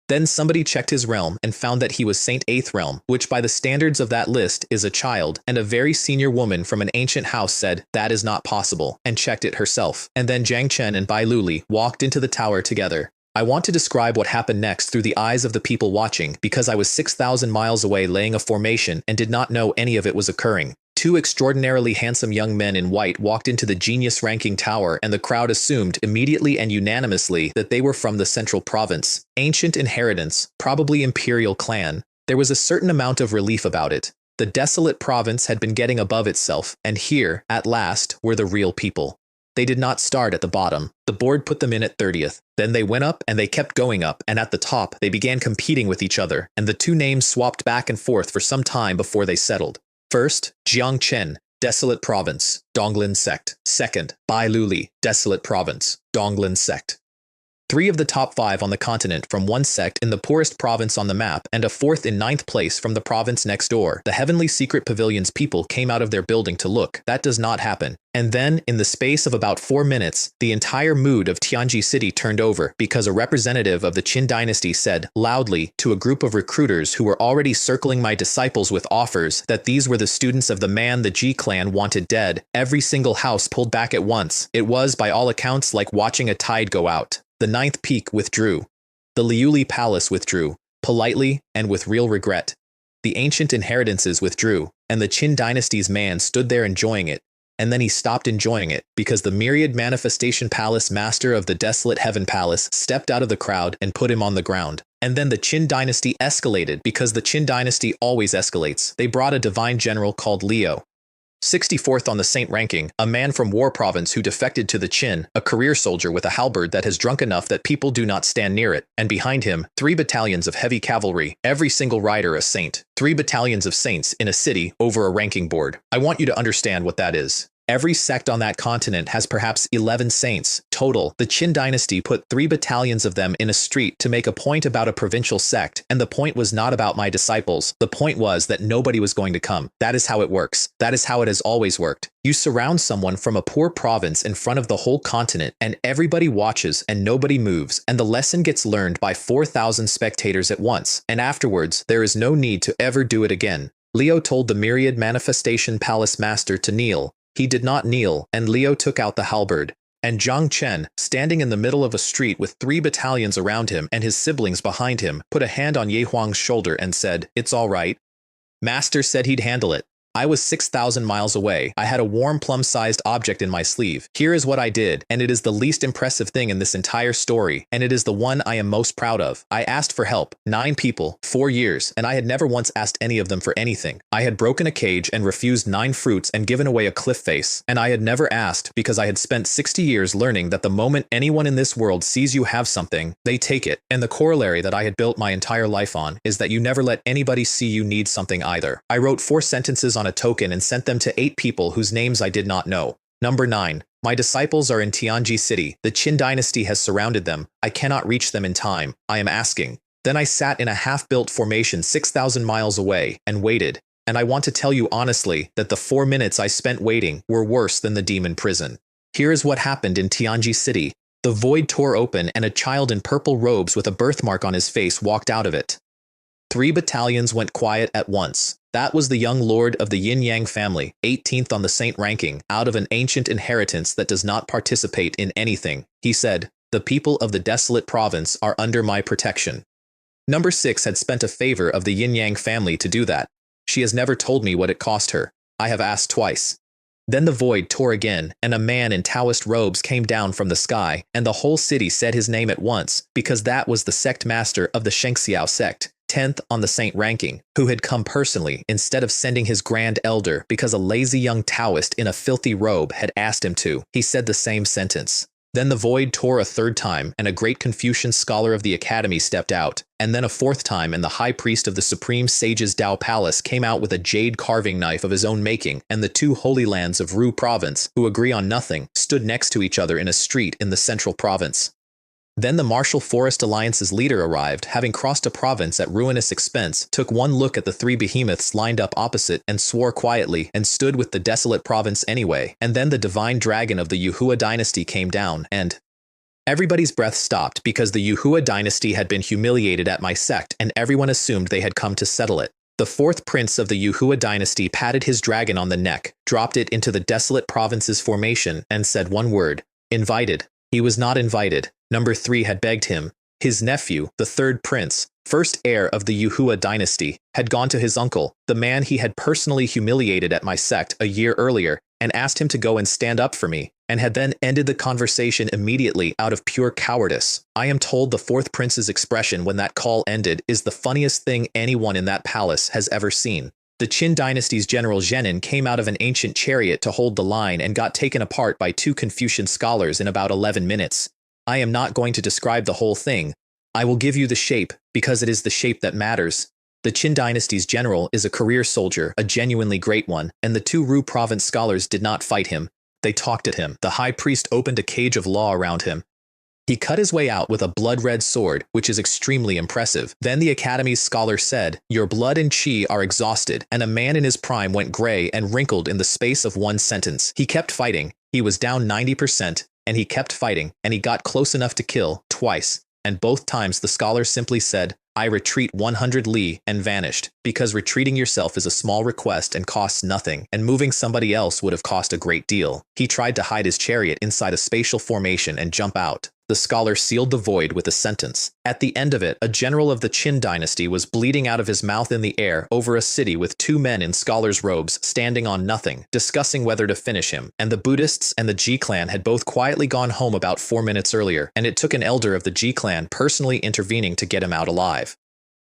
S1: Then somebody checked his realm and found that he was Saint 8th realm, which by the standards of that list is a child, and a very senior woman from an ancient house said, that is not possible, and checked it herself. And then Jiang Chen and Bai Luli walked into the tower together. I want to describe what happened next through the eyes of the people watching, because I was 6,000 miles away laying a formation and did not know any of it was occurring. Two extraordinarily handsome young men in white walked into the genius ranking tower, and the crowd assumed immediately and unanimously that they were from the central province. Ancient inheritance, probably imperial clan. There was a certain amount of relief about it. The desolate province had been getting above itself, and here, at last, were the real people. They did not start at the bottom. The board put them in at 30th. Then they went up and they kept going up, and at the top they began competing with each other, and the two names swapped back and forth for some time before they settled. First, Jiang Chen, Desolate Province, Donglin Sect. Second, Bai Luli, Desolate Province, Donglin Sect. 3 of the top 5 on the continent from one sect in the poorest province on the map, and a 4th in 9th place from the province next door. The Heavenly Secret Pavilion's people came out of their building to look. That does not happen. And then, in the space of about 4 minutes, the entire mood of Tianji City turned over because a representative of the Qin dynasty said, loudly, to a group of recruiters who were already circling my disciples with offers, that these were the students of the man the Ji clan wanted dead. Every single house pulled back at once. It was, by all accounts, like watching a tide go out. The 9th peak withdrew. The Liuli Palace withdrew, politely and with real regret. The ancient inheritances withdrew, and the Qin dynasty's man stood there enjoying it. And then he stopped enjoying it, because the myriad manifestation palace master of the desolate heaven palace stepped out of the crowd and put him on the ground. And then the Qin dynasty escalated, because the Qin dynasty always escalates. They brought a divine general called Liu. 64th on the Saint ranking, a man from War Province who defected to the Qin, a career soldier with a halberd that has drunk enough that people do not stand near it, and behind him, 3 battalions of heavy cavalry, every single rider a saint. 3 battalions of saints in a city over a ranking board. I want you to understand what that is. Every sect on that continent has perhaps 11 saints total. The Qin dynasty put 3 battalions of them in a street to make a point about a provincial sect, and the point was not about my disciples. The point was that nobody was going to come. That is how it works. That is how it has always worked. You surround someone from a poor province in front of the whole continent, and everybody watches and nobody moves, and the lesson gets learned by 4,000 spectators at once, and afterwards there is no need to ever do it again. Liu told the myriad manifestation palace master to kneel. He did not kneel, and Liu took out the halberd. And Jiang Chen, standing in the middle of a street with 3 battalions around him and his siblings behind him, put a hand on Ye Huang's shoulder and said, "It's all right." Master said he'd handle it. I was 6,000 miles away. I had a warm plum-sized object in my sleeve. Here is what I did, and it is the least impressive thing in this entire story, and it is the one I am most proud of. I asked for help. 9 people, 4 years, and I had never once asked any of them for anything. I had broken a cage and refused 9 fruits and given away a cliff face, and I had never asked because I had spent 60 years learning that the moment anyone in this world sees you have something, they take it. And the corollary that I had built my entire life on is that you never let anybody see you need something either. I wrote 4 sentences on a token and sent them to 8 people whose names I did not know. Number 9. My disciples are in Tianji City. The Qin dynasty has surrounded them. I cannot reach them in time. I am asking. Then I sat in a half-built formation 6,000 miles away and waited. And I want to tell you honestly that the 4 minutes I spent waiting were worse than the demon prison. Here is what happened in Tianji City. The void tore open and a child in purple robes with a birthmark on his face walked out of it. 3 battalions went quiet at once. That was the young lord of the yin-yang family, 18th on the saint ranking, out of an ancient inheritance that does not participate in anything. He said, "The people of the desolate province are under my protection." Number 6 had spent a favor of the yin-yang family to do that. She has never told me what it cost her. I have asked twice. Then the void tore again, and a man in Taoist robes came down from the sky, and the whole city said his name at once, because that was the sect master of the Shengxiao sect, 10th on the saint ranking, who had come personally instead of sending his grand elder because a lazy young Taoist in a filthy robe had asked him to. He said the same sentence. Then the void tore a 3rd time, and a great Confucian scholar of the academy stepped out, and then a 4th time, and the high priest of the supreme sage's Dao palace came out with a jade carving knife of his own making, and the 2 holy lands of Ru province, who agree on nothing, stood next to each other in a street in the central province. Then the Martial Forest Alliance's leader arrived, having crossed a province at ruinous expense, took one look at the 3 behemoths lined up opposite, and swore quietly, and stood with the desolate province anyway. And then the divine dragon of the Yuhua dynasty came down, and Everybody's breath stopped because the Yuhua dynasty had been humiliated at my sect and everyone assumed they had come to settle it. The fourth prince of the Yuhua dynasty patted his dragon on the neck, dropped it into the desolate province's formation, and said one word: invited. He was not invited. Number 3 had begged him. His nephew, the third prince, first heir of the Yuhua dynasty, had gone to his uncle, the man he had personally humiliated at my sect a year earlier, and asked him to go and stand up for me, and had then ended the conversation immediately out of pure cowardice. I am told the fourth prince's expression when that call ended is the funniest thing anyone in that palace has ever seen. The Qin dynasty's general Zhenin came out of an ancient chariot to hold the line and got taken apart by 2 Confucian scholars in about 11 minutes. I am not going to describe the whole thing. I will give you the shape, because it is the shape that matters. The Qin dynasty's general is a career soldier, a genuinely great one, and the 2 Ru province scholars did not fight him. They talked at him. The high priest opened a cage of law around him. He cut his way out with a blood-red sword, which is extremely impressive. Then the academy's scholar said, "Your blood and qi are exhausted," and a man in his prime went gray and wrinkled in the space of 1 sentence. He kept fighting. He was down 90%, and he kept fighting, and he got close enough to kill, twice. And both times the scholar simply said, "I retreat 100 li," and vanished, because retreating yourself is a small request and costs nothing, and moving somebody else would have cost a great deal. He tried to hide his chariot inside a spatial formation and jump out. The scholar sealed the void with a sentence. At the end of it, a general of the Qin dynasty was bleeding out of his mouth in the air over a city with 2 men in scholars' robes standing on nothing, discussing whether to finish him, and the Buddhists and the Ji clan had both quietly gone home about 4 minutes earlier, and it took an elder of the Ji clan personally intervening to get him out alive.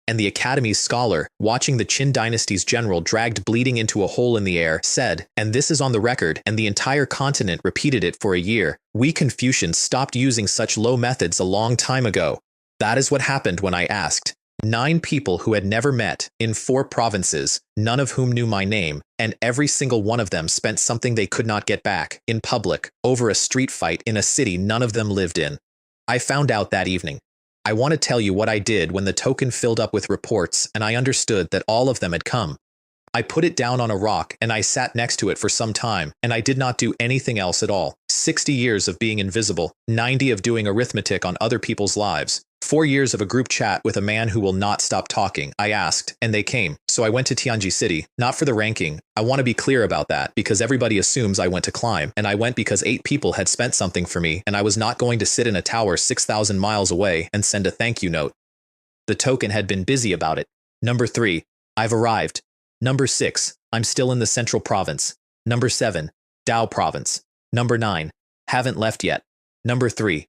S1: And the academy's scholar, watching the Qin dynasty's general dragged bleeding into a hole in the air, said, and this is on the record, and the entire continent repeated it for a year, "We Confucians stopped using such low methods a long time ago." That is what happened when I asked. 9 people who had never met, in 4 provinces, none of whom knew my name, and every single one of them spent something they could not get back, in public, over a street fight in a city none of them lived in. I found out that evening. I want to tell you what I did when the token filled up with reports and I understood that all of them had come. I put it down on a rock and I sat next to it for some time, and I did not do anything else at all. 60 years of being invisible, 90 of doing arithmetic on other people's lives, 4 years of a group chat with a man who will not stop talking. I asked, and they came. So I went to Tianji City, not for the ranking. I want to be clear about that, because everybody assumes I went to climb, and I went because 8 people had spent something for me, and I was not going to sit in a tower 6,000 miles away and send a thank you note. The token had been busy about it. Number 3, I've arrived. Number 6, I'm still in the Central Province. Number 7, Dao Province. Number 9, haven't left yet. Number 3,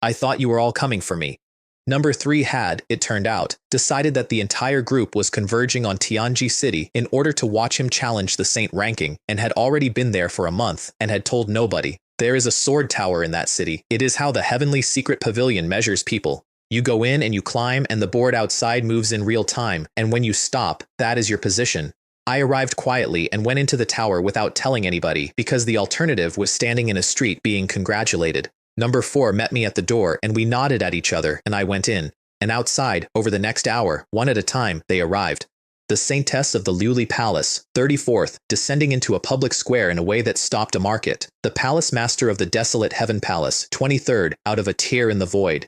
S1: I thought you were all coming for me. Number 3 had, it turned out, decided that the entire group was converging on Tianji City in order to watch him challenge the Saint ranking, and had already been there for a month and had told nobody. There is a sword tower in that city. It is how the heavenly secret pavilion measures people. You go in and you climb, and the board outside moves in real time, and when you stop, that is your position. I arrived quietly and went into the tower without telling anybody, because the alternative was standing in a street being congratulated. Number 4 met me at the door, and we nodded at each other, and I went in. And outside, over the next hour, one at a time, they arrived. The Saintess of the Liuli Palace, 34th, descending into a public square in a way that stopped a market. The Palace Master of the Desolate Heaven Palace, 23rd, out of a tear in the void.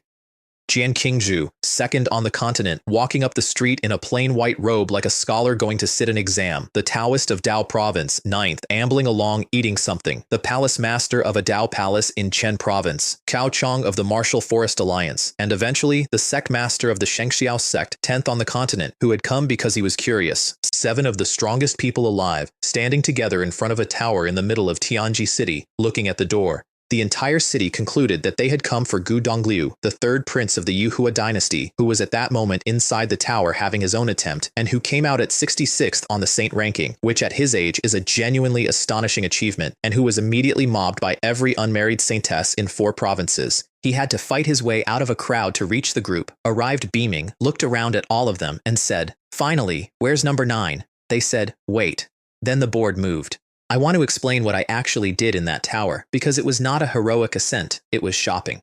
S1: Jian Qingzhu, 2nd on the continent, walking up the street in a plain white robe like a scholar going to sit an exam. The Taoist of Dao Province, 9th, ambling along eating something. The Palace Master of a Dao Palace in Chen Province. Cao Chong of the Martial Forest Alliance. And eventually, the Sect Master of the Shengxiao Sect, 10th on the continent, who had come because he was curious. 7 of the strongest people alive, standing together in front of a tower in the middle of Tianji City, looking at the door. The entire city concluded that they had come for Gu Dongliu, the 3rd prince of the Yuhua dynasty, who was at that moment inside the tower having his own attempt, and who came out at 66th on the Saint ranking, which at his age is a genuinely astonishing achievement, and who was immediately mobbed by every unmarried saintess in 4 provinces. He had to fight his way out of a crowd to reach the group, arrived beaming, looked around at all of them, and said, "Finally, where's number 9? They said, "Wait." Then the board moved. I want to explain what I actually did in that tower, because it was not a heroic ascent, it was shopping.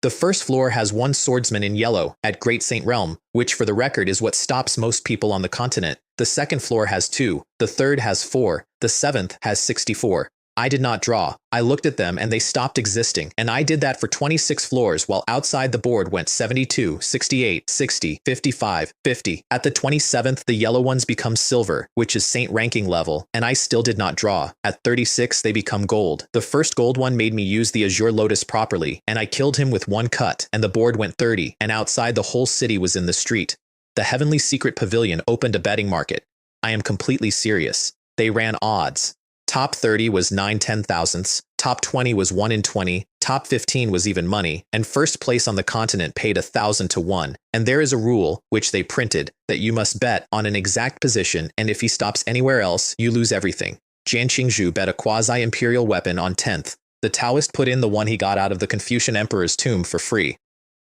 S1: The first floor has 1 swordsman in yellow, at Great Saint Realm, which for the record is what stops most people on the continent. The second floor has 2, the third has 4, the 7th has 64. I did not draw. I looked at them and they stopped existing, and I did that for 26 floors while outside the board went 72, 68, 60, 55, 50. At the 27th, the yellow ones become silver, which is Saint ranking level, and I still did not draw. At 36, they become gold. The first gold one made me use the Azure Lotus properly, and I killed him with one cut, and the board went 30, and outside the whole city was in the street. The Heavenly Secret Pavilion opened a betting market. I am completely serious. They ran odds. Top 30 was 9 10,000ths, top 20 was 1 in 20, top 15 was even money, and first place on the continent paid 1,000 to 1. And there is a rule, which they printed, that you must bet on an exact position, and if he stops anywhere else, you lose everything. Jian Qingzhu bet a quasi-imperial weapon on 10th. The Taoist put in the one he got out of the Confucian Emperor's tomb for free.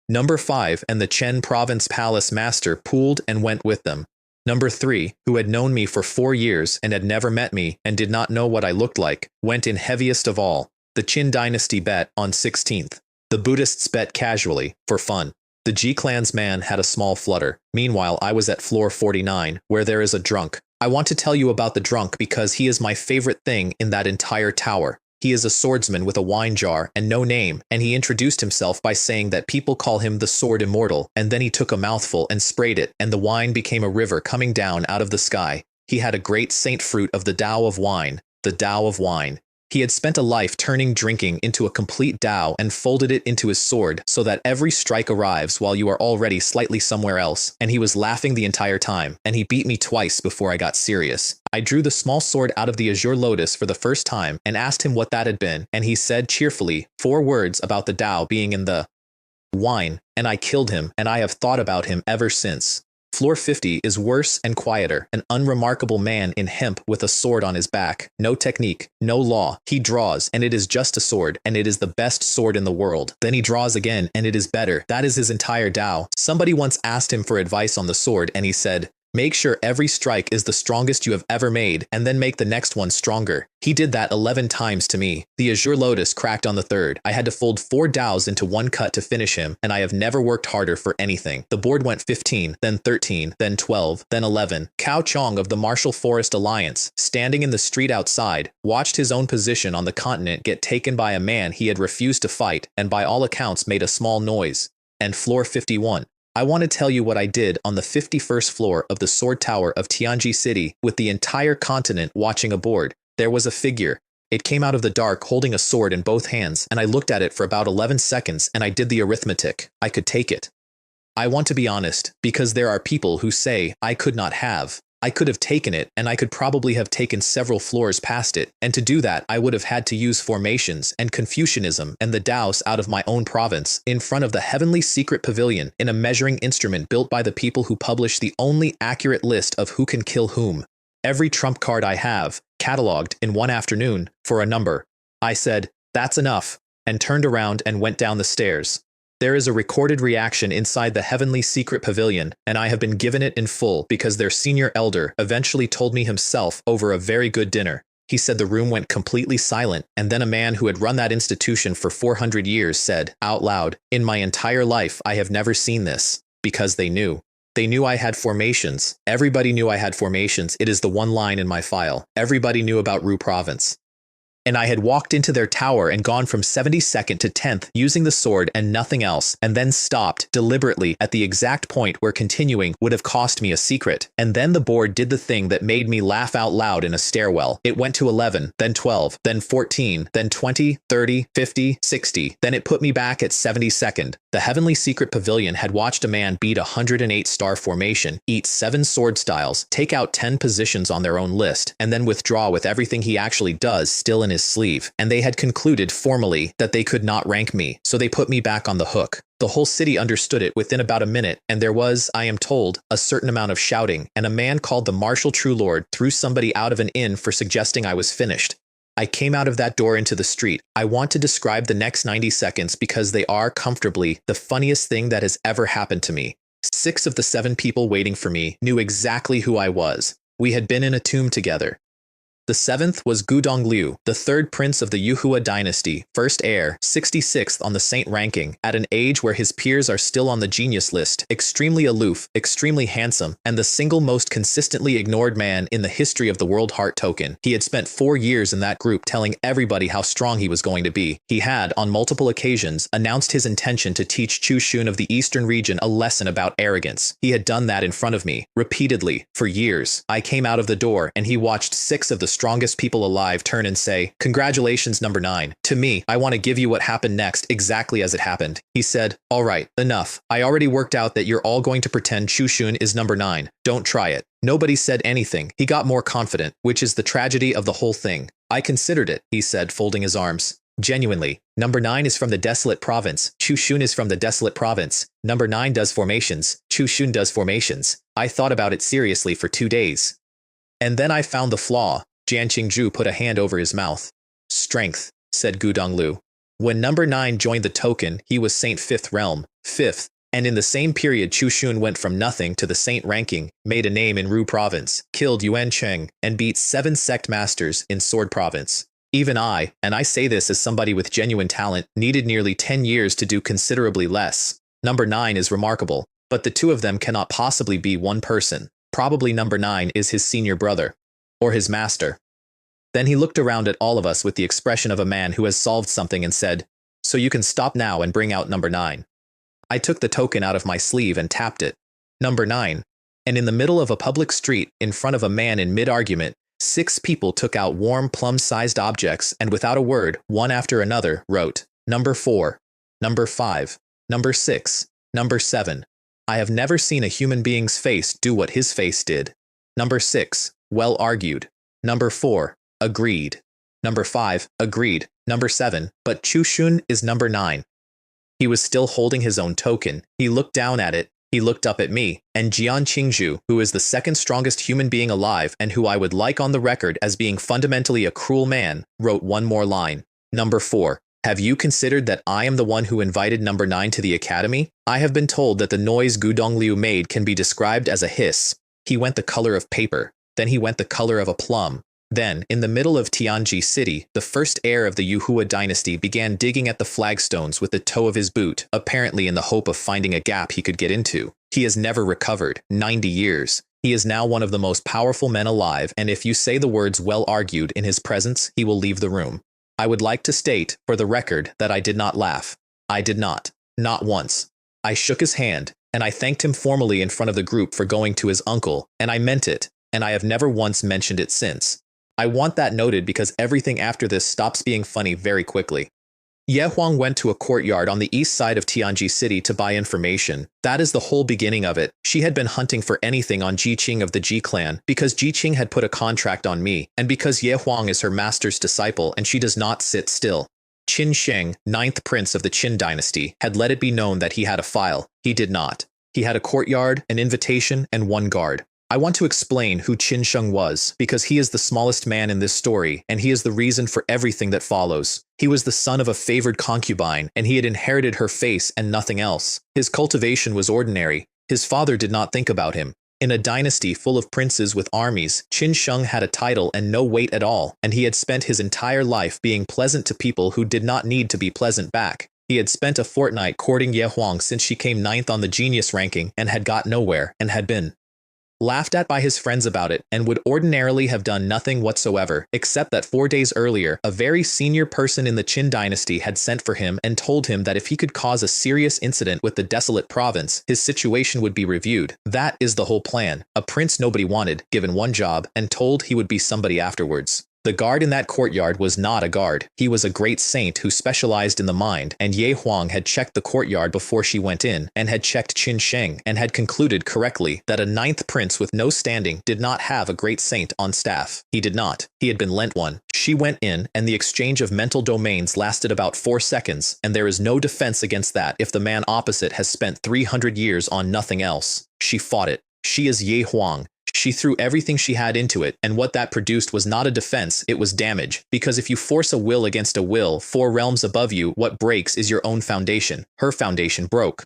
S1: Number 5 and the Chen Province Palace Master pooled and went with them. Number 3, who had known me for 4 years and had never met me and did not know what I looked like, went in heaviest of all. The Qin dynasty bet on 16th. The Buddhists bet casually, for fun. The G-Clan's man had a small flutter. Meanwhile, I was at floor 49, where there is a drunk. I want to tell you about the drunk because he is my favorite thing in that entire tower. He is a swordsman with a wine jar and no name, and he introduced himself by saying that people call him the Sword Immortal, and then he took a mouthful and sprayed it, and the wine became a river coming down out of the sky. He had a great saint fruit of the Tao of wine, the Tao of wine. He had spent a life turning drinking into a complete Tao and folded it into his sword so that every strike arrives while you are already slightly somewhere else, and he was laughing the entire time, and he beat me twice before I got serious. I drew the small sword out of the Azure Lotus for the first time and asked him what that had been, and he said cheerfully 4 words about the Tao being in the wine, and I killed him, and I have thought about him ever since. Floor 50 is worse and quieter, an unremarkable man in hemp with a sword on his back. No technique, no law. He draws, and it is just a sword, and it is the best sword in the world. Then he draws again, and it is better. That is his entire Tao. Somebody once asked him for advice on the sword, and he said, make sure every strike is the strongest you have ever made, and then make the next one stronger. He did that 11 times to me. The Azure Lotus cracked on the 3rd. I had to fold 4 Taos into one cut to finish him, and I have never worked harder for anything. The board went 15, then 13, then 12, then 11. Cao Chong of the Martial Forest Alliance, standing in the street outside, watched his own position on the continent get taken by a man he had refused to fight, and by all accounts made a small noise. And floor 51. I want to tell you what I did on the 51st floor of the Sword Tower of Tianji City with the entire continent watching aboard. There was a figure. It came out of the dark holding a sword in both hands, and I looked at it for about 11 seconds and I did the arithmetic. I could take it. I want to be honest, because there are people who say I could not have. I could have taken it, and I could probably have taken several floors past it, and to do that I would have had to use formations and Confucianism and the Taos out of my own province in front of the Heavenly Secret Pavilion in a measuring instrument built by the people who publish the only accurate list of who can kill whom. Every trump card I have, catalogued in one afternoon, for a number. I said, that's enough, and turned around and went down the stairs. There is a recorded reaction inside the Heavenly Secret Pavilion, and I have been given it in full because their senior elder eventually told me himself over a very good dinner. He said the room went completely silent, and then a man who had run that institution for 400 years said, out loud, in my entire life I have never seen this, because they knew. They knew I had formations. Everybody knew I had formations. It is the one line in my file. Everybody knew about Ru Province. And I had walked into their tower and gone from 72nd to 10th using the sword and nothing else, and then stopped deliberately at the exact point where continuing would have cost me a secret. And then the board did the thing that made me laugh out loud in a stairwell. It went to 11, then 12, then 14, then 20, 30, 50, 60. Then it put me back at 72nd. The Heavenly Secret Pavilion had watched a man beat 108-star formation, eat 7 sword styles, take out 10 positions on their own list, and then withdraw with everything he actually does still in his sleeve. And they had concluded formally that they could not rank me, so they put me back on the hook. The whole city understood it within about a minute, and there was, I am told, a certain amount of shouting, and a man called the Martial True Lord threw somebody out of an inn for suggesting I was finished. I came out of that door into the street. I want to describe the next 90 seconds because they are comfortably the funniest thing that has ever happened to me. 6 of the 7 people waiting for me knew exactly who I was. We had been in a tomb together. The 7th was Gudongliu, the 3rd prince of the Yuhua dynasty, first heir, 66th on the saint ranking, at an age where his peers are still on the genius list, extremely aloof, extremely handsome, and the single most consistently ignored man in the history of the World Heart Token. He had spent 4 years in that group telling everybody how strong he was going to be. He had, on multiple occasions, announced his intention to teach Chu Xun of the eastern region a lesson about arrogance. He had done that in front of me, repeatedly, for years. I came out of the door, and he watched 6 of the strongest people alive turn and say, "Congratulations, number 9. To me, I want to give you what happened next exactly as it happened." He said, "All right, enough. I already worked out that you're all going to pretend Chu Xun is number 9. Don't try it." Nobody said anything. He got more confident, which is the tragedy of the whole thing. "I considered it," he said, folding his arms. "Genuinely. Number 9 is from the desolate province. Chu Xun is from the desolate province. Number 9 does formations. Chu Xun does formations. I thought about it seriously for 2 days. And then I found the flaw." Jian Qingzhu put a hand over his mouth. "Strength," said Gudongliu. "When number 9 joined the token, he was Saint 5th realm, 5th, and in the same period Chu Xun went from nothing to the saint ranking, made a name in Ru province, killed Yuan Cheng, and beat 7 sect masters in Sword province. Even I, and I say this as somebody with genuine talent, needed nearly 10 years to do considerably less. Number 9 is remarkable, but the two of them cannot possibly be one person. Probably number 9 is his senior brother. Or his master." Then he looked around at all of us with the expression of a man who has solved something and said, "So you can stop now and bring out number 9. I took the token out of my sleeve and tapped it. Number 9. And in the middle of a public street, in front of a man in mid-argument, 6 people took out warm plum-sized objects and without a word, one after another, wrote, "Number 4, number 5, number 6, number 7. I have never seen a human being's face do what his face did. Number 6, well argued. Number 4, agreed. Number 5, agreed. Number 7, but Chu Xun is number 9. He was still holding his own token. He looked down at it. He looked up at me, and Jian Qingzhu, who is the 2nd strongest human being alive and who I would like on the record as being fundamentally a cruel man, wrote one more line. Number 4. Have you considered that I am the one who invited number 9 to the academy? I have been told that the noise Gudongliu made can be described as a hiss. He went the color of paper. Then he went the color of a plum. Then, in the middle of Tianji City, the first heir of the Yuhua dynasty began digging at the flagstones with the toe of his boot, apparently in the hope of finding a gap he could get into. He has never recovered. 90 years. He is now one of the most powerful men alive, and if you say the words "well argued" in his presence, he will leave the room. I would like to state, for the record, that I did not laugh. I did not. Not once. I shook his hand, and I thanked him formally in front of the group for going to his uncle, and I meant it, and I have never once mentioned it since. I want that noted because everything after this stops being funny very quickly. Ye Huang went to a courtyard on the east side of Tianji City to buy information. That is the whole beginning of it. She had been hunting for anything on Ji Qing of the Ji clan, because Ji Qing had put a contract on me, and because Ye Huang is her master's disciple and she does not sit still. Qin Sheng, 9th prince of the Qin dynasty, had let it be known that he had a file. He did not. He had a courtyard, an invitation, and 1 guard. I want to explain who Qin Sheng was, because he is the smallest man in this story, and he is the reason for everything that follows. He was the son of a favored concubine, and he had inherited her face and nothing else. His cultivation was ordinary. His father did not think about him. In a dynasty full of princes with armies, Qin Sheng had a title and no weight at all, and he had spent his entire life being pleasant to people who did not need to be pleasant back. He had spent a fortnight courting Ye Huang since she came 9th on the genius ranking and had got nowhere, and had been laughed at by his friends about it, and would ordinarily have done nothing whatsoever, except that 4 days earlier, a very senior person in the Qin dynasty had sent for him and told him that if he could cause a serious incident with the desolate province, his situation would be reviewed. That is the whole plan. A prince nobody wanted, given 1 job, and told he would be somebody afterwards. The guard in that courtyard was not a guard. He was a great saint who specialized in the mind, and Ye Huang had checked the courtyard before she went in, and had checked Qin Sheng, and had concluded correctly that a 9th prince with no standing did not have a great saint on staff. He did not. He had been lent one. She went in, and the exchange of mental domains lasted about 4 seconds, and there is no defense against that if the man opposite has spent 300 years on nothing else. She fought it. She is Ye Huang. She threw everything she had into it, and what that produced was not a defense, it was damage. Because if you force a will against a will 4 realms above you, what breaks is your own foundation. Her foundation broke.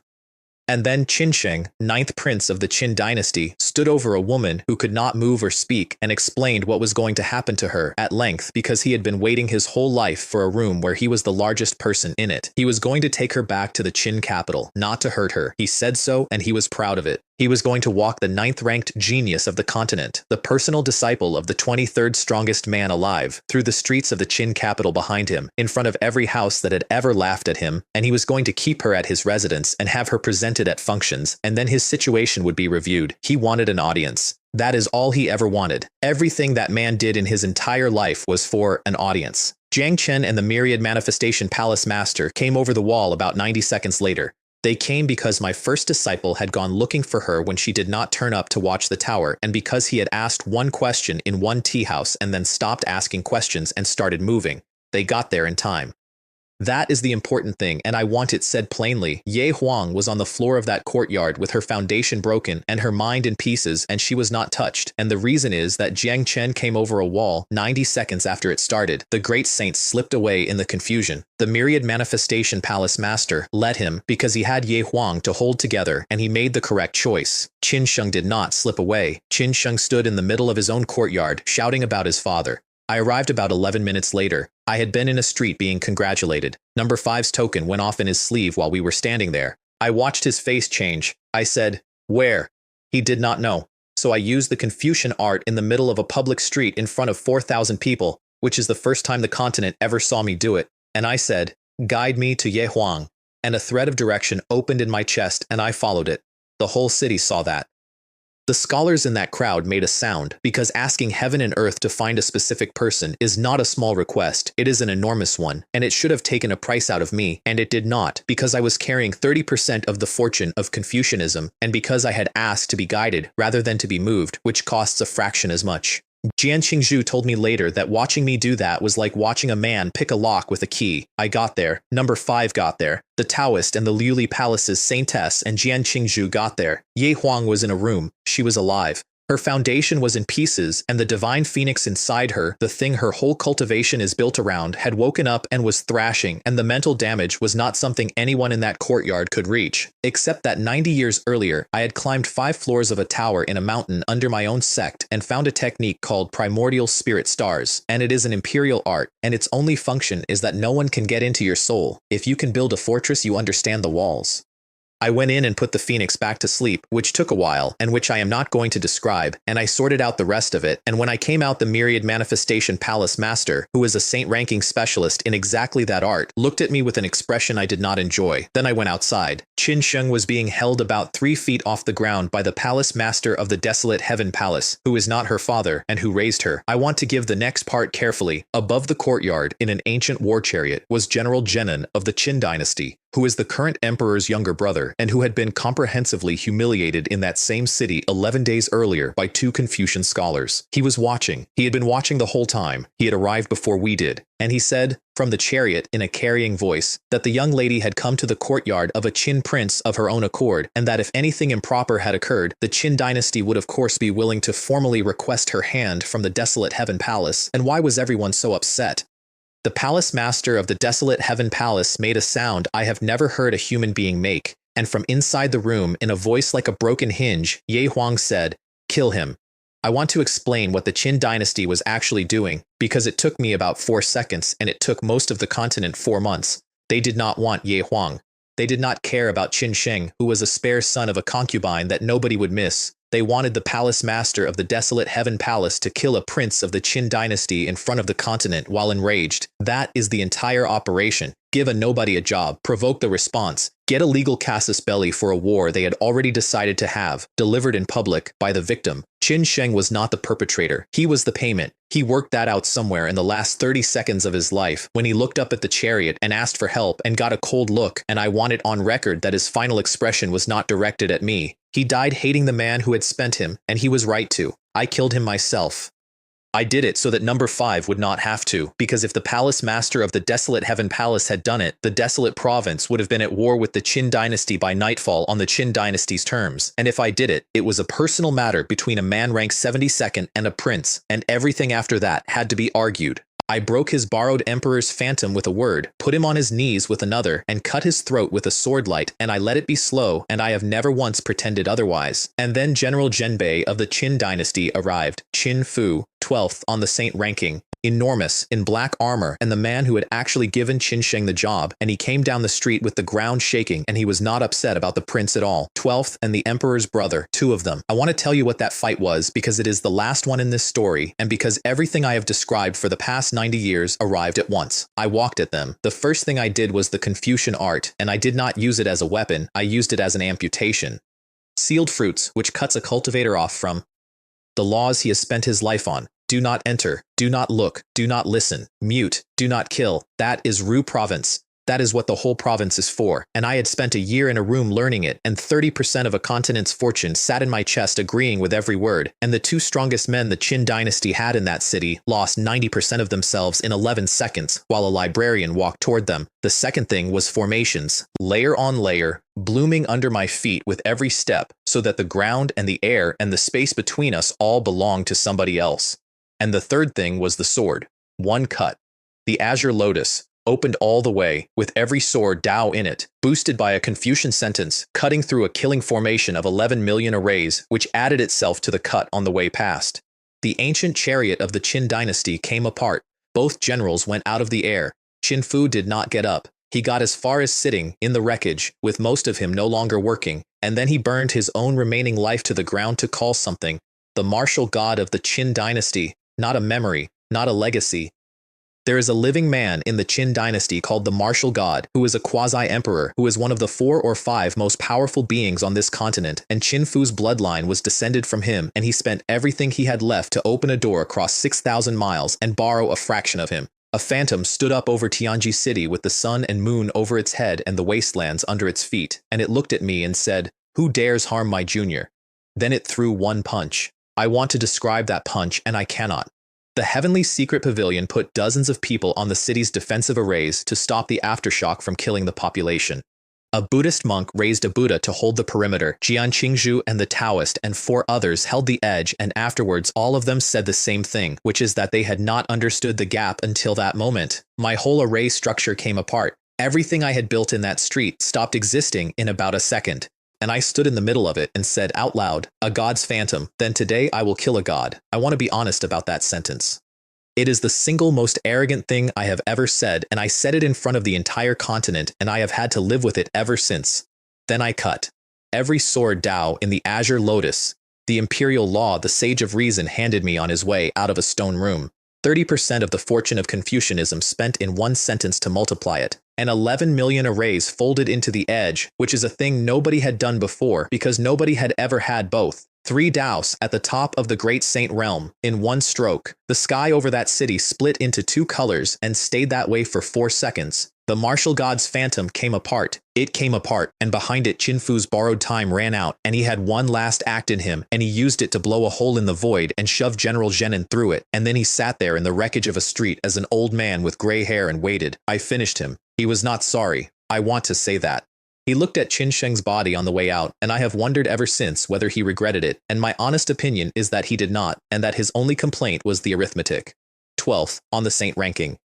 S1: And then Qin Sheng, ninth prince of the Qin dynasty, stood over a woman who could not move or speak and explained what was going to happen to her at length because he had been waiting his whole life for a room where he was the largest person in it. He was going to take her back to the Qin capital, not to hurt her. He said so, and he was proud of it. He was going to walk the ninth-ranked genius of the continent, the personal disciple of the 23rd strongest man alive, through the streets of the Qin capital behind him, in front of every house that had ever laughed at him, and he was going to keep her at his residence and have her presented at functions, and then his situation would be reviewed. He wanted an audience. That is all he ever wanted. Everything that man did in his entire life was for an audience. Jiang Chen and the Myriad Manifestation Palace Master came over the wall about 90 seconds later. They came because my first disciple had gone looking for her when she did not turn up to watch the tower, and because he had asked one question in one tea house and then stopped asking questions and started moving. They got there in time. That is the important thing, and I want it said plainly. Ye Huang was on the floor of that courtyard with her foundation broken and her mind in pieces, and she was not touched. And the reason is that Jiang Chen came over a wall 90 seconds after it started. The great saint slipped away in the confusion. The Myriad Manifestation Palace Master let him because he had Ye Huang to hold together, and he made the correct choice. Qin Sheng did not slip away. Qin Sheng stood in the middle of his own courtyard, shouting about his father. I arrived about 11 minutes later. I had been in a street being congratulated. Number 5's token went off in his sleeve while we were standing there. I watched his face change. I said, "Where?" He did not know. So I used the Confucian art in the middle of a public street in front of 4,000 people, which is the first time the continent ever saw me do it. And I said, "Guide me to Ye Huang." And a thread of direction opened in my chest and I followed it. The whole city saw that. The scholars in that crowd made a sound, because asking heaven and earth to find a specific person is not a small request, it is an enormous one, and it should have taken a price out of me, and it did not, because I was carrying 30% of the fortune of Confucianism, and because I had asked to be guided rather than to be moved, which costs a fraction as much. Jian Qingzhu told me later that watching me do that was like watching a man pick a lock with a key. I got there. Number 5 got there. The Taoist and the Liuli Palace's Saintess and Jian Qingzhu got there. Ye Huang was in a room. She was alive. Her foundation was in pieces, and the divine phoenix inside her, the thing her whole cultivation is built around, had woken up and was thrashing, and the mental damage was not something anyone in that courtyard could reach. Except that 90 years earlier, I had climbed 5 floors of a tower in a mountain under my own sect and found a technique called primordial spirit stars, and it is an imperial art, and its only function is that no one can get into your soul. If you can build a fortress, you understand the walls. I went in and put the phoenix back to sleep, which took a while, and which I am not going to describe, and I sorted out the rest of it, and when I came out, the Myriad Manifestation Palace Master, who is a saint-ranking specialist in exactly that art, looked at me with an expression I did not enjoy. Then I went outside. Qin Sheng was being held about 3 feet off the ground by the Palace Master of the Desolate Heaven Palace, who is not her father, and who raised her. I want to give the next part carefully. Above the courtyard, in an ancient war chariot, was General Zhenan of the Qin dynasty, who is the current emperor's younger brother, and who had been comprehensively humiliated in that same city 11 days earlier by 2 Confucian scholars. He was watching. He had been watching the whole time. He had arrived before we did. And he said, from the chariot in a carrying voice, that the young lady had come to the courtyard of a Qin prince of her own accord, and that if anything improper had occurred, the Qin dynasty would of course be willing to formally request her hand from the Desolate Heaven Palace. And why was everyone so upset? The Palace Master of the Desolate Heaven Palace made a sound I have never heard a human being make, and from inside the room, in a voice like a broken hinge, Ye Huang said, "Kill him." I want to explain what the Qin dynasty was actually doing, because it took me about 4 seconds, and it took most of the continent 4 months. They did not want Ye Huang. They did not care about Qin Sheng, who was a spare son of a concubine that nobody would miss. They wanted the Palace Master of the Desolate Heaven Palace to kill a prince of the Qin dynasty in front of the continent while enraged. That is the entire operation. Give a nobody a job, provoke the response, get a legal casus belli for a war they had already decided to have, delivered in public by the victim. Qin Sheng was not the perpetrator. He was the payment. He worked that out somewhere in the last 30 seconds of his life when he looked up at the chariot and asked for help and got a cold look, and I want it on record that his final expression was not directed at me. He died hating the man who had spent him, and he was right to. I killed him myself. I did it so that number 5 would not have to, because if the Palace Master of the Desolate Heaven Palace had done it, the Desolate Province would have been at war with the Qin dynasty by nightfall on the Qin dynasty's terms. And if I did it, it was a personal matter between a man ranked 72nd and a prince, and everything after that had to be argued. I broke his borrowed emperor's phantom with a word, put him on his knees with another, and cut his throat with a sword light, and I let it be slow, and I have never once pretended otherwise. And then General Zhenbei of the Qin dynasty arrived, Qin Fu, 12th on the saint ranking, enormous, in black armor, and the man who had actually given Qin Sheng the job, and he came down the street with the ground shaking, and he was not upset about the prince at all. 12th and the emperor's brother, two of them. I want to tell you what that fight was, because it is the last one in this story, and because everything I have described for the past 90 years arrived at once. I walked at them. The first thing I did was the Confucian art, and I did not use it as a weapon, I used it as an amputation. Sealed fruits, which cuts a cultivator off from the laws he has spent his life on. Do not enter, do not look, do not listen, mute, do not kill. That is Ru province. That is what the whole province is for, and I had spent a year in a room learning it, and 30% of a continent's fortune sat in my chest agreeing with every word, and the two strongest men the Qin dynasty had in that city lost 90% of themselves in 11 seconds, while a librarian walked toward them. The second thing was formations, layer on layer, blooming under my feet with every step, so that the ground and the air and the space between us all belonged to somebody else. And the third thing was the sword. One cut. The azure lotus, opened all the way, with every sword Dao in it, boosted by a Confucian sentence, cutting through a killing formation of 11 million arrays, which added itself to the cut on the way past. The ancient chariot of the Qin dynasty came apart. Both generals went out of the air. Qin Fu did not get up. He got as far as sitting, in the wreckage, with most of him no longer working, and then he burned his own remaining life to the ground to call something the martial god of the Qin dynasty, not a memory, not a legacy. There is a living man in the Qin dynasty called the martial god, who is a quasi-emperor, who is one of the 4 or 5 most powerful beings on this continent, and Qin Fu's bloodline was descended from him, and he spent everything he had left to open a door across 6,000 miles and borrow a fraction of him. A phantom stood up over Tianji City with the sun and moon over its head and the wastelands under its feet, and it looked at me and said, "Who dares harm my junior?" Then it threw one punch. I want to describe that punch, and I cannot. The heavenly secret pavilion put dozens of people on the city's defensive arrays to stop the aftershock from killing the population. A Buddhist monk raised a Buddha to hold the perimeter. Jian Qingzhu and the Taoist and 4 others held the edge, and afterwards all of them said the same thing, which is that they had not understood the gap until that moment. My whole array structure came apart. Everything I had built in that street stopped existing in about a second. And I stood in the middle of it and said out loud, "A god's phantom, then today I will kill a god." I want to be honest about that sentence. It is the single most arrogant thing I have ever said, and I said it in front of the entire continent, and I have had to live with it ever since. Then I cut every sword Dao in the azure lotus. The imperial law the sage of reason handed me on his way out of a stone room. 30% of the fortune of Confucianism spent in one sentence to multiply it, and 11 million arrays folded into the edge, which is a thing nobody had done before because nobody had ever had both. 3 Daos at the top of the great saint realm, in one stroke. The sky over that city split into 2 colors and stayed that way for 4 seconds. The martial god's phantom came apart. It came apart, and behind it Qin Fu's borrowed time ran out, and he had one last act in him, and he used it to blow a hole in the void and shove General Zhenin through it, and then he sat there in the wreckage of a street as an old man with gray hair and waited. I finished him. He was not sorry. I want to say that. He looked at Qin Sheng's body on the way out, and I have wondered ever since whether he regretted it, and my honest opinion is that he did not, and that his only complaint was the arithmetic. 12th, on the saint ranking.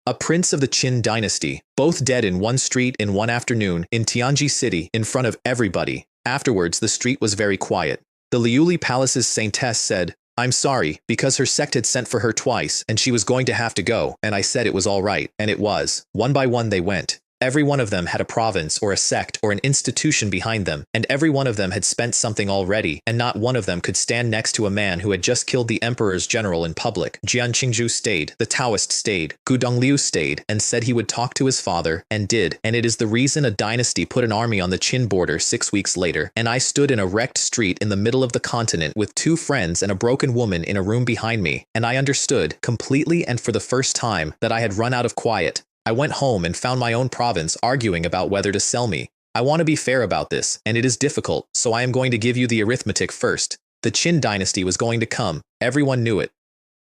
S1: A prince of the Qin dynasty, both dead in one street in one afternoon in Tianji City in front of everybody. Afterwards, the street was very quiet. The Liuli Palace's saintess said, "I'm sorry, because her sect had sent for her twice, and she was going to have to go," and I said it was all right, and it was. One by one they went. Every one of them had a province or a sect or an institution behind them, and every one of them had spent something already, and not one of them could stand next to a man who had just killed the emperor's general in public. Jian Qingzhu stayed, the Taoist stayed, Gu Dongliu stayed, and said he would talk to his father, and did, and it is the reason a dynasty put an army on the Qin border 6 weeks later, and I stood in a wrecked street in the middle of the continent with 2 friends and a broken woman in a room behind me, and I understood, completely and for the first time, that I had run out of quiet. I went home and found my own province arguing about whether to sell me. I want to be fair about this, and it is difficult, so I am going to give you the arithmetic first. The Qin dynasty was going to come. Everyone knew it.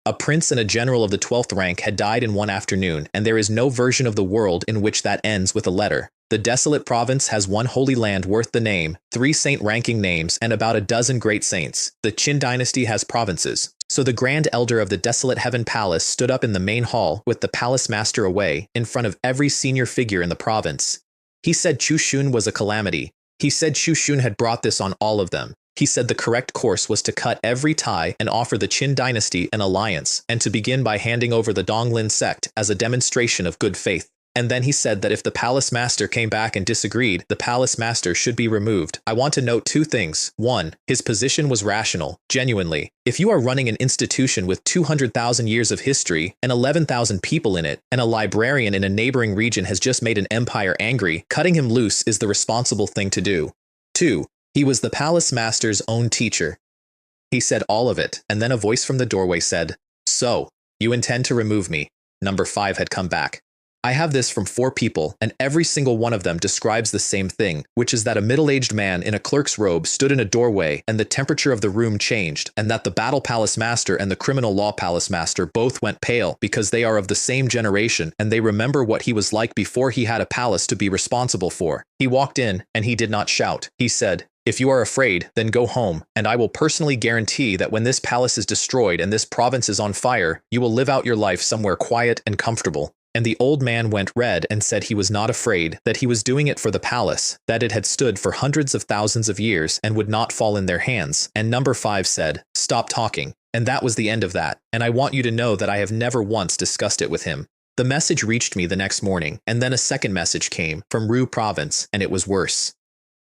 S1: A prince and a general of the 12th rank had died in one afternoon, and there is no version of the world in which that ends with a letter. The desolate province has one holy land worth the name, 3 saint-ranking names, and about a dozen great saints. The Qin dynasty has provinces, So the Grand Elder of the Desolate Heaven Palace stood up in the main hall with the Palace Master away, in front of every senior figure in the province. He said Chu Shun was a calamity. He said Chu Shun had brought this on all of them. He said the correct course was to cut every tie and offer the Qin dynasty an alliance, and to begin by handing over the Donglin Sect as a demonstration of good faith. And then he said that if the Palace Master came back and disagreed, the Palace Master should be removed. I want to note two things. One, his position was rational, genuinely. If you are running an institution with 200,000 years of history and 11,000 people in it, and a librarian in a neighboring region has just made an empire angry, cutting him loose is the responsible thing to do. Two, he was the Palace Master's own teacher. He said all of it, and then a voice from the doorway said, "So, you intend to remove me?" Number 5 had come back. I have this from 4 people, and every single one of them describes the same thing, which is that a middle-aged man in a clerk's robe stood in a doorway and the temperature of the room changed, and that the Battle Palace Master and the Criminal Law Palace Master both went pale because they are of the same generation and they remember what he was like before he had a palace to be responsible for. He walked in, and he did not shout. He said, "If you are afraid, then go home, and I will personally guarantee that when this palace is destroyed and this province is on fire, you will live out your life somewhere quiet and comfortable." And the old man went red and said he was not afraid, that he was doing it for the palace, that it had stood for hundreds of thousands of years and would not fall in their hands. And number 5 said, "Stop talking." And that was the end of that, and I want you to know that I have never once discussed it with him. The message reached me the next morning, and then a second message came from Ru province, and it was worse.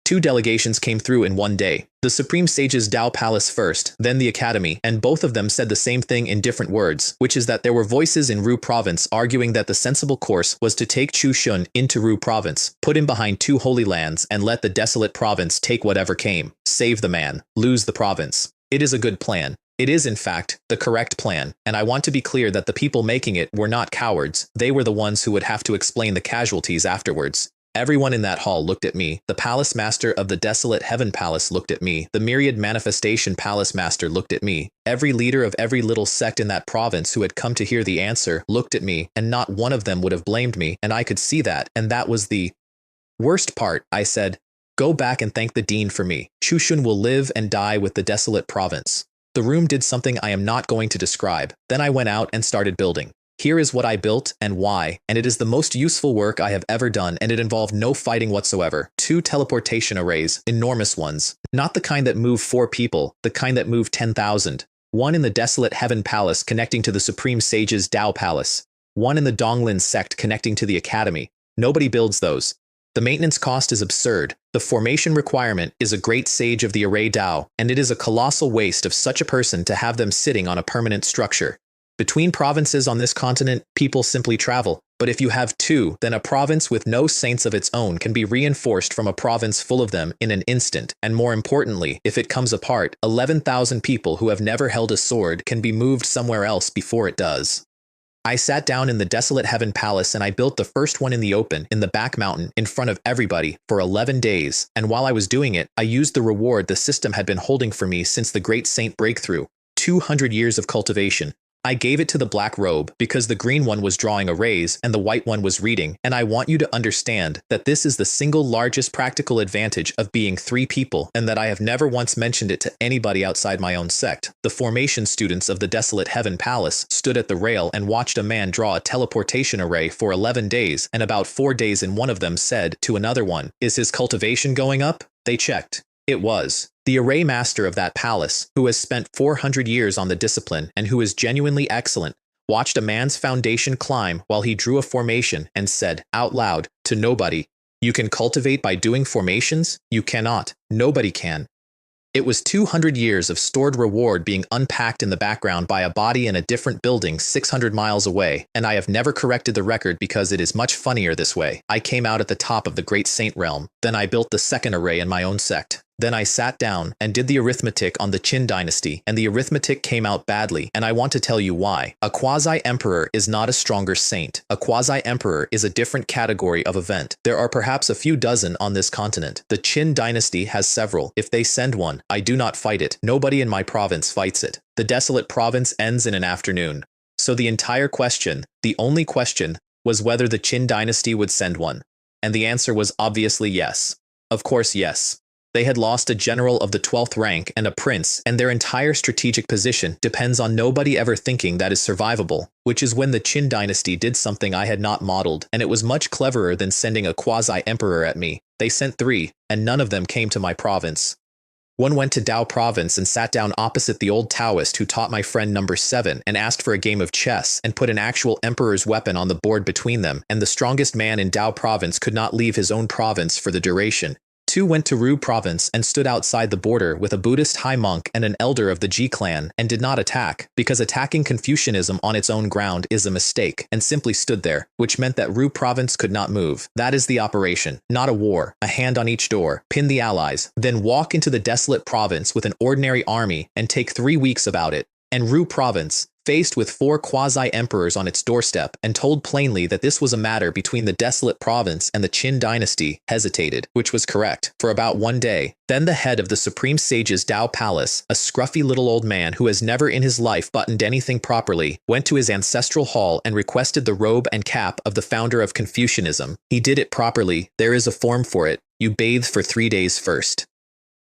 S1: 2 delegations came through in one day. The Supreme Sage's Dao Palace first, then the Academy, and both of them said the same thing in different words, which is that there were voices in Ru Province arguing that the sensible course was to take Chu Shun into Ru Province, put him behind 2 holy lands, and let the desolate province take whatever came. Save the man, lose the province. It is a good plan. It is, in fact, the correct plan, and I want to be clear that the people making it were not cowards. They were the ones who would have to explain the casualties afterwards. Everyone in that hall looked at me. The Palace Master of the Desolate Heaven Palace looked at me. The Myriad Manifestation Palace Master looked at me. Every leader of every little sect in that province who had come to hear the answer looked at me, and not one of them would have blamed me, and I could see that, and that was the worst part. I said, "Go back and thank the dean for me. Chu Shun will live and die with the desolate province." The room did something I am not going to describe. Then I went out and started building. Here is what I built and why, and it is the most useful work I have ever done, and it involved no fighting whatsoever. 2 teleportation arrays, enormous ones. Not the kind that move 4 people, the kind that move 10,000. One in the Desolate Heaven Palace connecting to the Supreme Sage's Dao Palace. One in the Donglin Sect connecting to the Academy. Nobody builds those. The maintenance cost is absurd. The formation requirement is a great sage of the array Dao, and it is a colossal waste of such a person to have them sitting on a permanent structure. Between provinces on this continent, people simply travel. But if you have 2, then a province with no saints of its own can be reinforced from a province full of them in an instant. And more importantly, if it comes apart, 11,000 people who have never held a sword can be moved somewhere else before it does. I sat down in the Desolate Heaven Palace and I built the first one in the open, in the back mountain, in front of everybody, for 11 days. And while I was doing it, I used the reward the system had been holding for me since the Great Saint Breakthrough. 200 years of cultivation. I gave it to the black robe because the green one was drawing arrays and the white one was reading, and I want you to understand that this is the single largest practical advantage of being 3 people, and that I have never once mentioned it to anybody outside my own sect. The formation students of the Desolate Heaven Palace stood at the rail and watched a man draw a teleportation array for 11 days, and about 4 days in one of them said to another one, "Is his cultivation going up?" They checked. It was. The array master of that palace, who has spent 400 years on the discipline and who is genuinely excellent, watched a man's foundation climb while he drew a formation and said, out loud, to nobody, "You can cultivate by doing formations? You cannot. Nobody can." It was 200 years of stored reward being unpacked in the background by a body in a different building 600 miles away, and I have never corrected the record because it is much funnier this way. I came out at the top of the Great Saint realm, then I built the second array in my own sect. Then I sat down and did the arithmetic on the Qin dynasty, and the arithmetic came out badly, and I want to tell you why. A quasi-emperor is not a stronger saint. A quasi-emperor is a different category of event. There are perhaps a few dozen on this continent. The Qin dynasty has several. If they send one, I do not fight it. Nobody in my province fights it. The desolate province ends in an afternoon. So the entire question, the only question, was whether the Qin dynasty would send one. And the answer was obviously yes. Of course, yes. They had lost a general of the 12th rank and a prince, and their entire strategic position depends on nobody ever thinking that is survivable, which is when the Qin dynasty did something I had not modeled, and it was much cleverer than sending a quasi-emperor at me. They sent 3, and none of them came to my province. One went to Dao province and sat down opposite the old Taoist who taught my friend number 7 and asked for a game of chess and put an actual emperor's weapon on the board between them, and the strongest man in Dao province could not leave his own province for the duration. 2 went to Ru province and stood outside the border with a Buddhist high monk and an elder of the Ji clan and did not attack, because attacking Confucianism on its own ground is a mistake, and simply stood there, which meant that Ru province could not move. That is the operation, not a war. A hand on each door, pin the allies, then walk into the desolate province with an ordinary army and take 3 weeks about it. And Ru province, faced with 4 quasi-emperors on its doorstep and told plainly that this was a matter between the desolate province and the Qin dynasty, hesitated, which was correct, for about 1 day. Then the head of the supreme sage's Dao palace, a scruffy little old man who has never in his life buttoned anything properly, went to his ancestral hall and requested the robe and cap of the founder of Confucianism. He did it properly. There is a form for it. You bathe for 3 days first.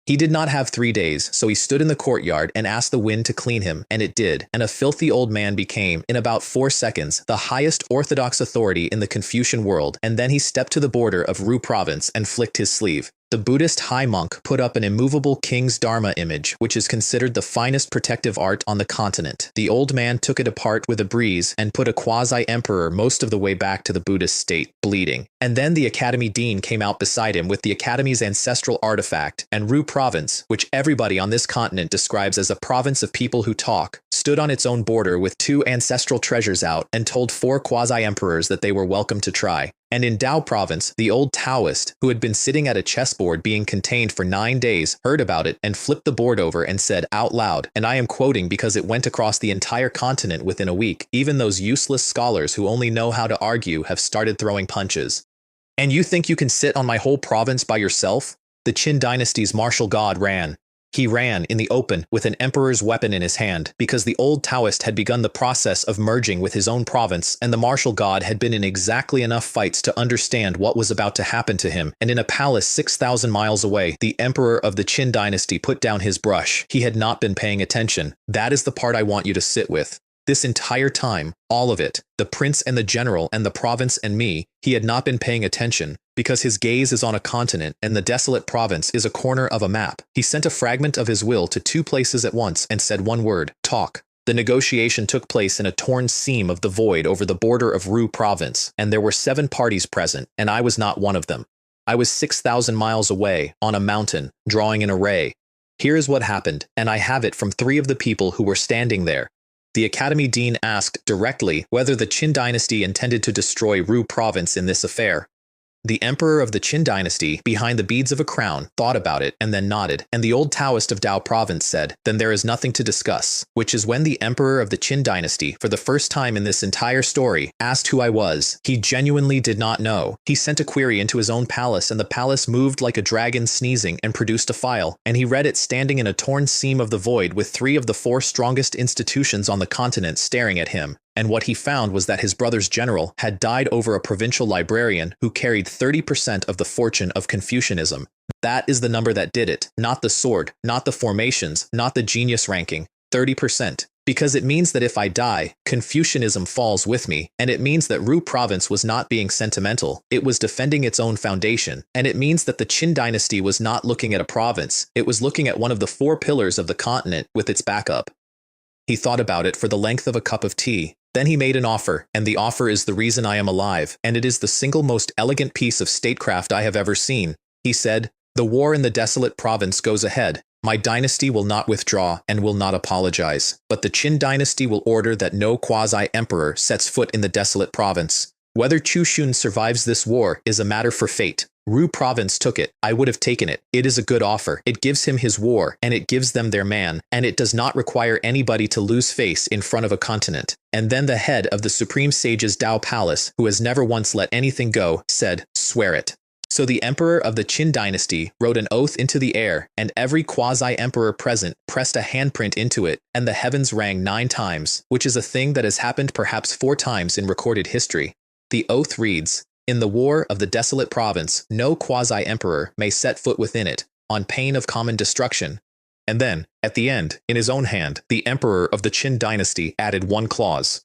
S1: He did not have 3 days, so he stood in the courtyard and asked the wind to clean him, and it did, and a filthy old man became, in about 4 seconds, the highest orthodox authority in the Confucian world, and then he stepped to the border of Ru province and flicked his sleeve. The Buddhist high monk put up an immovable king's Dharma image, which is considered the finest protective art on the continent. The old man took it apart with a breeze and put a quasi-emperor most of the way back to the Buddhist state, bleeding. And then the academy dean came out beside him with the academy's ancestral artifact, and Ru province, which everybody on this continent describes as a province of people who talk, stood on its own border with 2 ancestral treasures out and told 4 quasi-emperors that they were welcome to try. And in Dao province, the old Taoist, who had been sitting at a chessboard being contained for 9 days, heard about it and flipped the board over and said out loud, and I am quoting because it went across the entire continent within a week, even those useless scholars who only know how to argue have started throwing punches. And you think you can sit on my whole province by yourself? The Qin dynasty's martial god ran. He ran in the open with an emperor's weapon in his hand, because the old Taoist had begun the process of merging with his own province, and the martial god had been in exactly enough fights to understand what was about to happen to him, and in a palace 6,000 miles away, the emperor of the Qin dynasty put down his brush. He had not been paying attention. That is the part I want you to sit with. This entire time, all of it, the prince and the general and the province and me, he had not been paying attention, because his gaze is on a continent and the desolate province is a corner of a map. He sent a fragment of his will to 2 places at once and said one word, talk. The negotiation took place in a torn seam of the void over the border of Ru province, and there were 7 parties present, and I was not one of them. I was 6,000 miles away, on a mountain, drawing an array. Here is what happened, and I have it from 3 of the people who were standing there. The academy dean asked directly whether the Qin dynasty intended to destroy Ru province in this affair. The emperor of the Qin dynasty, behind the beads of a crown, thought about it and then nodded, and the old Taoist of Dao province said, then there is nothing to discuss, which is when the emperor of the Qin dynasty, for the first time in this entire story, asked who I was. He genuinely did not know. He sent a query into his own palace, and the palace moved like a dragon sneezing and produced a file, and he read it standing in a torn seam of the void with 3 of the 4 strongest institutions on the continent staring at him. And what he found was that his brother's general had died over a provincial librarian who carried 30% of the fortune of Confucianism. That is the number that did it, not the sword, not the formations, not the genius ranking, 30%. Because it means that if I die, Confucianism falls with me, and it means that Ru province was not being sentimental, it was defending its own foundation, and it means that the Qin dynasty was not looking at a province, it was looking at one of the 4 pillars of the continent with its backup. He thought about it for the length of a cup of tea. Then he made an offer, and the offer is the reason I am alive, and it is the single most elegant piece of statecraft I have ever seen. He said, the war in the desolate province goes ahead. My dynasty will not withdraw and will not apologize, but the Qin dynasty will order that no quasi-emperor sets foot in the desolate province. Whether Chu Xun survives this war is a matter for fate. Ru province took it. I would have taken it. It is a good offer. It gives him his war, and it gives them their man, and it does not require anybody to lose face in front of a continent. And then the head of the supreme sage's Dao palace, who has never once let anything go, said, swear it. So the emperor of the Qin dynasty wrote an oath into the air, and every quasi-emperor present pressed a handprint into it, and the heavens rang 9 times, which is a thing that has happened perhaps 4 times in recorded history. The oath reads, in the war of the desolate province, no quasi-emperor may set foot within it. on pain of common destruction. And then, at the end, in his own hand, the emperor of the Qin dynasty added one clause.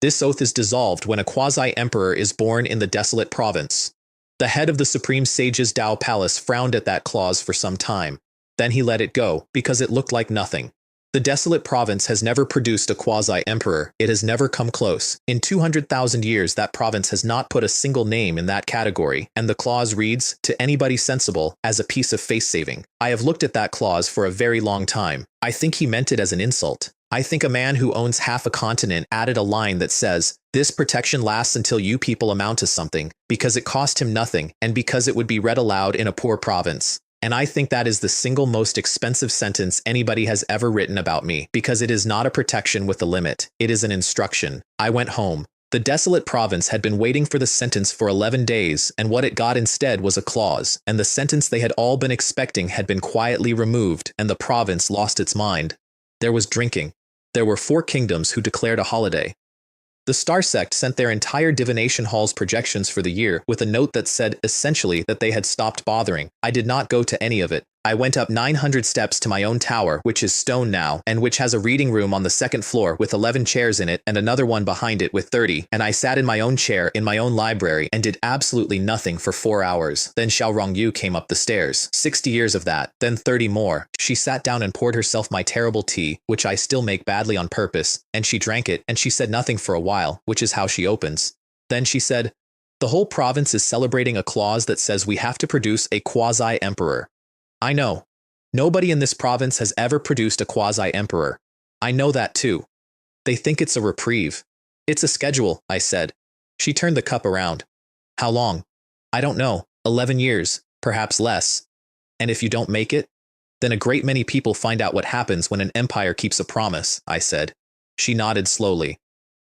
S1: This oath is dissolved when a quasi-emperor is born in the desolate province. The head of the supreme sage's Dao palace frowned at that clause for some time. Then he let it go, because it looked like nothing. The desolate province has never produced a quasi-emperor. It has never come close. In 200,000 years, that province has not put a single name in that category, and the clause reads, to anybody sensible, as a piece of face-saving. I have looked at that clause for a very long time. I think he meant it as an insult. I think a man who owns half a continent added a line that says, this protection lasts until you people amount to something, because it cost him nothing, and because it would be read aloud in a poor province. And I think that is the single most expensive sentence anybody has ever written about me, because it is not a protection with a limit. It is an instruction. I went home. The desolate province had been waiting for the sentence for 11 days, and what it got instead was a clause, and the sentence they had all been expecting had been quietly removed, and the province lost its mind. There was drinking. There were 4 kingdoms who declared a holiday. The Star Sect sent their entire divination hall's projections for the year with a note that said essentially that they had stopped bothering. I did not go to any of it. I went up 900 steps to my own tower, which is stone now, and which has a reading room on the 2nd floor with 11 chairs in it and another one behind it with 30, and I sat in my own chair in my own library and did absolutely nothing for 4 hours. Then Xiao Rongyu came up the stairs. 60 years of that, then 30 more. She sat down and poured herself my terrible tea, which I still make badly on purpose, and she drank it, and she said nothing for a while, which is how she opens. Then she said, the whole province is celebrating a clause that says we have to produce a quasi-emperor. I know. Nobody in this province has ever produced a quasi-emperor. I know that too. They think it's a reprieve. It's a schedule, I said. She turned the cup around. How long? I don't know. 11 years, perhaps less. And if you don't make it? Then a great many people find out what happens when an empire keeps a promise, I said. She nodded slowly.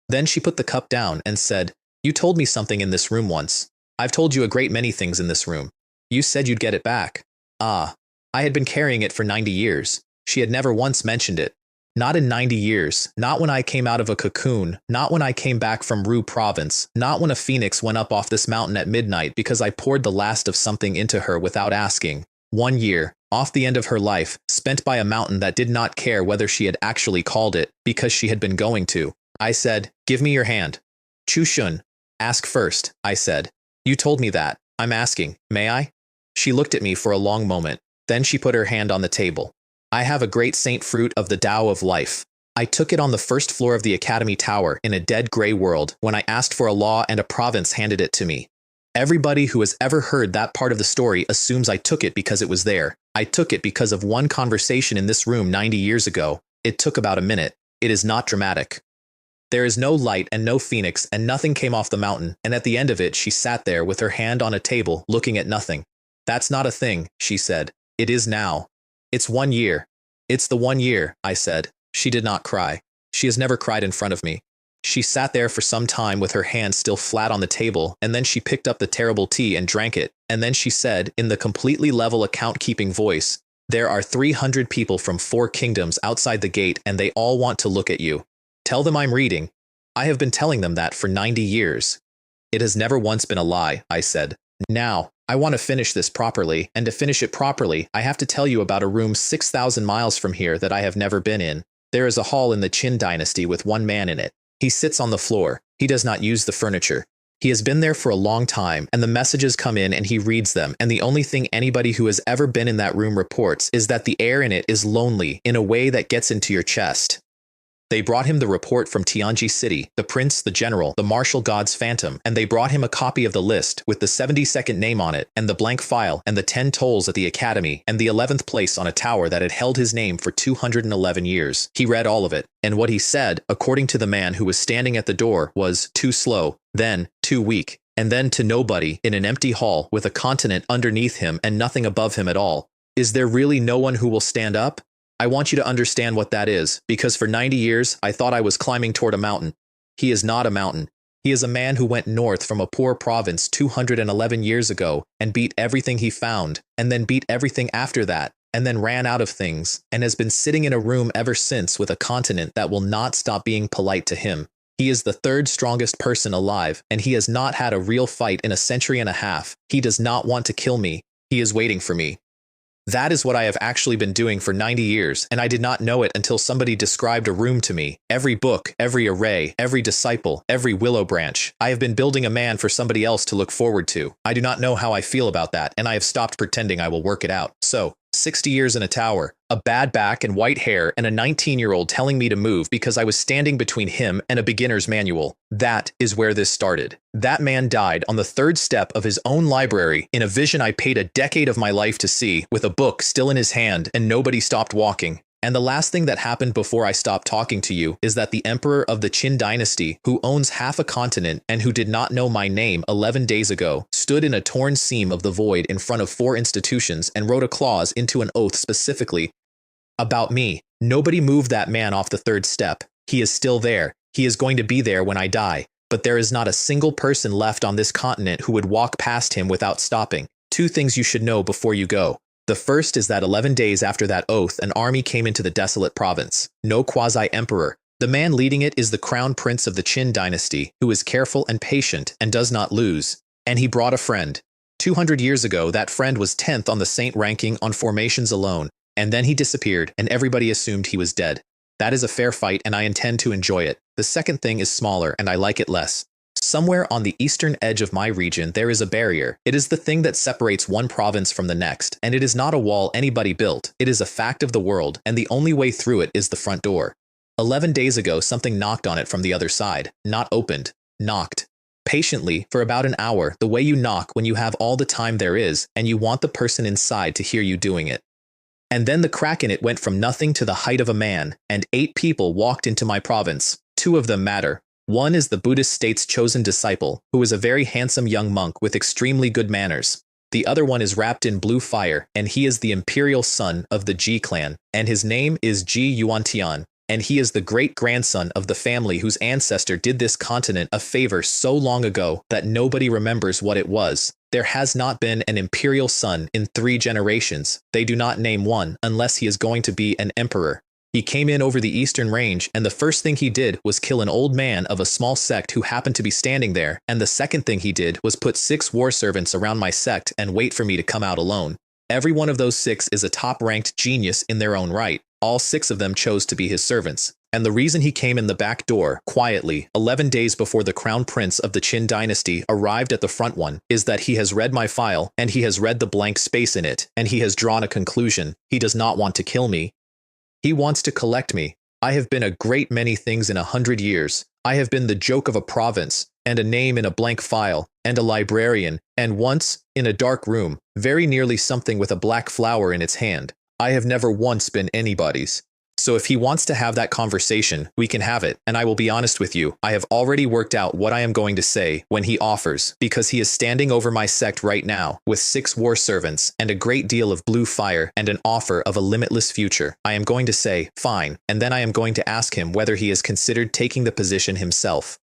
S1: Then she put the cup down and said, you told me something in this room once. I've told you a great many things in this room. You said you'd get it back. Ah, I had been carrying it for 90 years. She had never once mentioned it. Not in 90 years, not when I came out of a cocoon, not when I came back from Ru province, not when a phoenix went up off this mountain at midnight because I poured the last of something into her without asking. 1 year, off the end of her life, spent by a mountain that did not care whether she had actually called it, because she had been going to. I said, give me your hand. Chu Shun. Ask first, I said. You told me that. I'm asking, may I? She looked at me for a long moment. Then she put her hand on the table. I have a great saint fruit of the Tao of life. I took it on the 1st floor of the Academy Tower in a dead gray world when I asked for a law and a province handed it to me. Everybody who has ever heard that part of the story assumes I took it because it was there. I took it because of one conversation in this room 90 years ago. It took about a minute. It is not dramatic. There is no light and no phoenix and nothing came off the mountain, and at the end of it she sat there with her hand on a table looking at nothing. That's not a thing, she said. It is now. It's 1 year. It's the 1 year, I said. She did not cry. She has never cried in front of me. She sat there for some time with her hand still flat on the table, and then she picked up the terrible tea and drank it, and then she said, in the completely level account-keeping voice, there are 300 people from 4 kingdoms outside the gate and they all want to look at you. Tell them I'm reading. I have been telling them that for 90 years. It has never once been a lie, I said. Now, I want to finish this properly, and to finish it properly, I have to tell you about a room 6,000 miles from here that I have never been in. There is a hall in the Qin dynasty with one man in it. He sits on the floor. He does not use the furniture. He has been there for a long time, and the messages come in and he reads them, and the only thing anybody who has ever been in that room reports is that the air in it is lonely in a way that gets into your chest. They brought him the report from Tianji City, the prince, the general, the martial god's phantom, and they brought him a copy of the list with the 72nd name on it, and the blank file, and the 10 tolls at the academy, and the 11th place on a tower that had held his name for 211 years. He read all of it, and what he said, according to the man who was standing at the door, was too slow, then too weak, and then to nobody in an empty hall with a continent underneath him and nothing above him at all. Is there really no one who will stand up? I want you to understand what that is, because for 90 years, I thought I was climbing toward a mountain. He is not a mountain. He is a man who went north from a poor province 211 years ago and beat everything he found, and then beat everything after that, and then ran out of things, and has been sitting in a room ever since with a continent that will not stop being polite to him. He is the 3rd strongest person alive, and he has not had a real fight in a century and a half. He does not want to kill me. He is waiting for me. That is what I have actually been doing for 90 years, and I did not know it until somebody described a room to me. Every book, every array, every disciple, every willow branch. I have been building a man for somebody else to look forward to. I do not know how I feel about that, and I have stopped pretending I will work it out. So, 60 years in a tower, a bad back and white hair, and a 19-year-old telling me to move because I was standing between him and a beginner's manual. That is where this started. That man died on the third step of his own library in a vision I paid a decade of my life to see, with a book still in his hand, and nobody stopped walking. And the last thing that happened before I stopped talking to you is that the emperor of the Qin dynasty, who owns half a continent and who did not know my name 11 days ago, stood in a torn seam of the void in front of 4 institutions and wrote a clause into an oath specifically about me. Nobody moved that man off the third step. He is still there. He is going to be there when I die. But there is not a single person left on this continent who would walk past him without stopping. 2 things you should know before you go. The first is that 11 days after that oath, an army came into the desolate province. No quasi-emperor. The man leading it is the crown prince of the Qin dynasty, who is careful and patient and does not lose. And he brought a friend. 200 years ago, that friend was 10th on the saint ranking on formations alone, and then he disappeared, and everybody assumed he was dead. That is a fair fight, and I intend to enjoy it. The second thing is smaller, and I like it less. Somewhere on the eastern edge of my region, there is a barrier. It is the thing that separates one province from the next, and it is not a wall anybody built. It is a fact of the world, and the only way through it is the front door. 11 days ago, something knocked on it from the other side. Not opened. Knocked. Patiently, for about an hour, the way you knock when you have all the time there is, and you want the person inside to hear you doing it. And then the crack in it went from nothing to the height of a man, and 8 people walked into my province. 2 of them matter. One is the Buddhist state's chosen disciple, who is a very handsome young monk with extremely good manners. The other one is wrapped in blue fire, and he is the imperial son of the Ji clan, and his name is Ji Yuantian, and he is the great-grandson of the family whose ancestor did this continent a favor so long ago that nobody remembers what it was. There has not been an imperial son in 3 generations. They do not name one unless he is going to be an emperor. He came in over the eastern range, and the first thing he did was kill an old man of a small sect who happened to be standing there, and the second thing he did was put 6 war servants around my sect and wait for me to come out alone. Every one of those 6 is a top-ranked genius in their own right. All 6 of them chose to be his servants. And the reason he came in the back door, quietly, 11 days before the crown prince of the Qin dynasty arrived at the front one, is that he has read my file, and he has read the blank space in it, and he has drawn a conclusion. He does not want to kill me. He wants to collect me. I have been a great many things in 100 years. I have been the joke of a province, and a name in a blank file, and a librarian, and once, in a dark room, very nearly something with a black flower in its hand. I have never once been anybody's. So if he wants to have that conversation, we can have it, and I will be honest with you, I have already worked out what I am going to say when he offers, because he is standing over my sect right now, with 6 war servants, and a great deal of blue fire, and an offer of a limitless future. I am going to say, fine, and then I am going to ask him whether he has considered taking the position himself.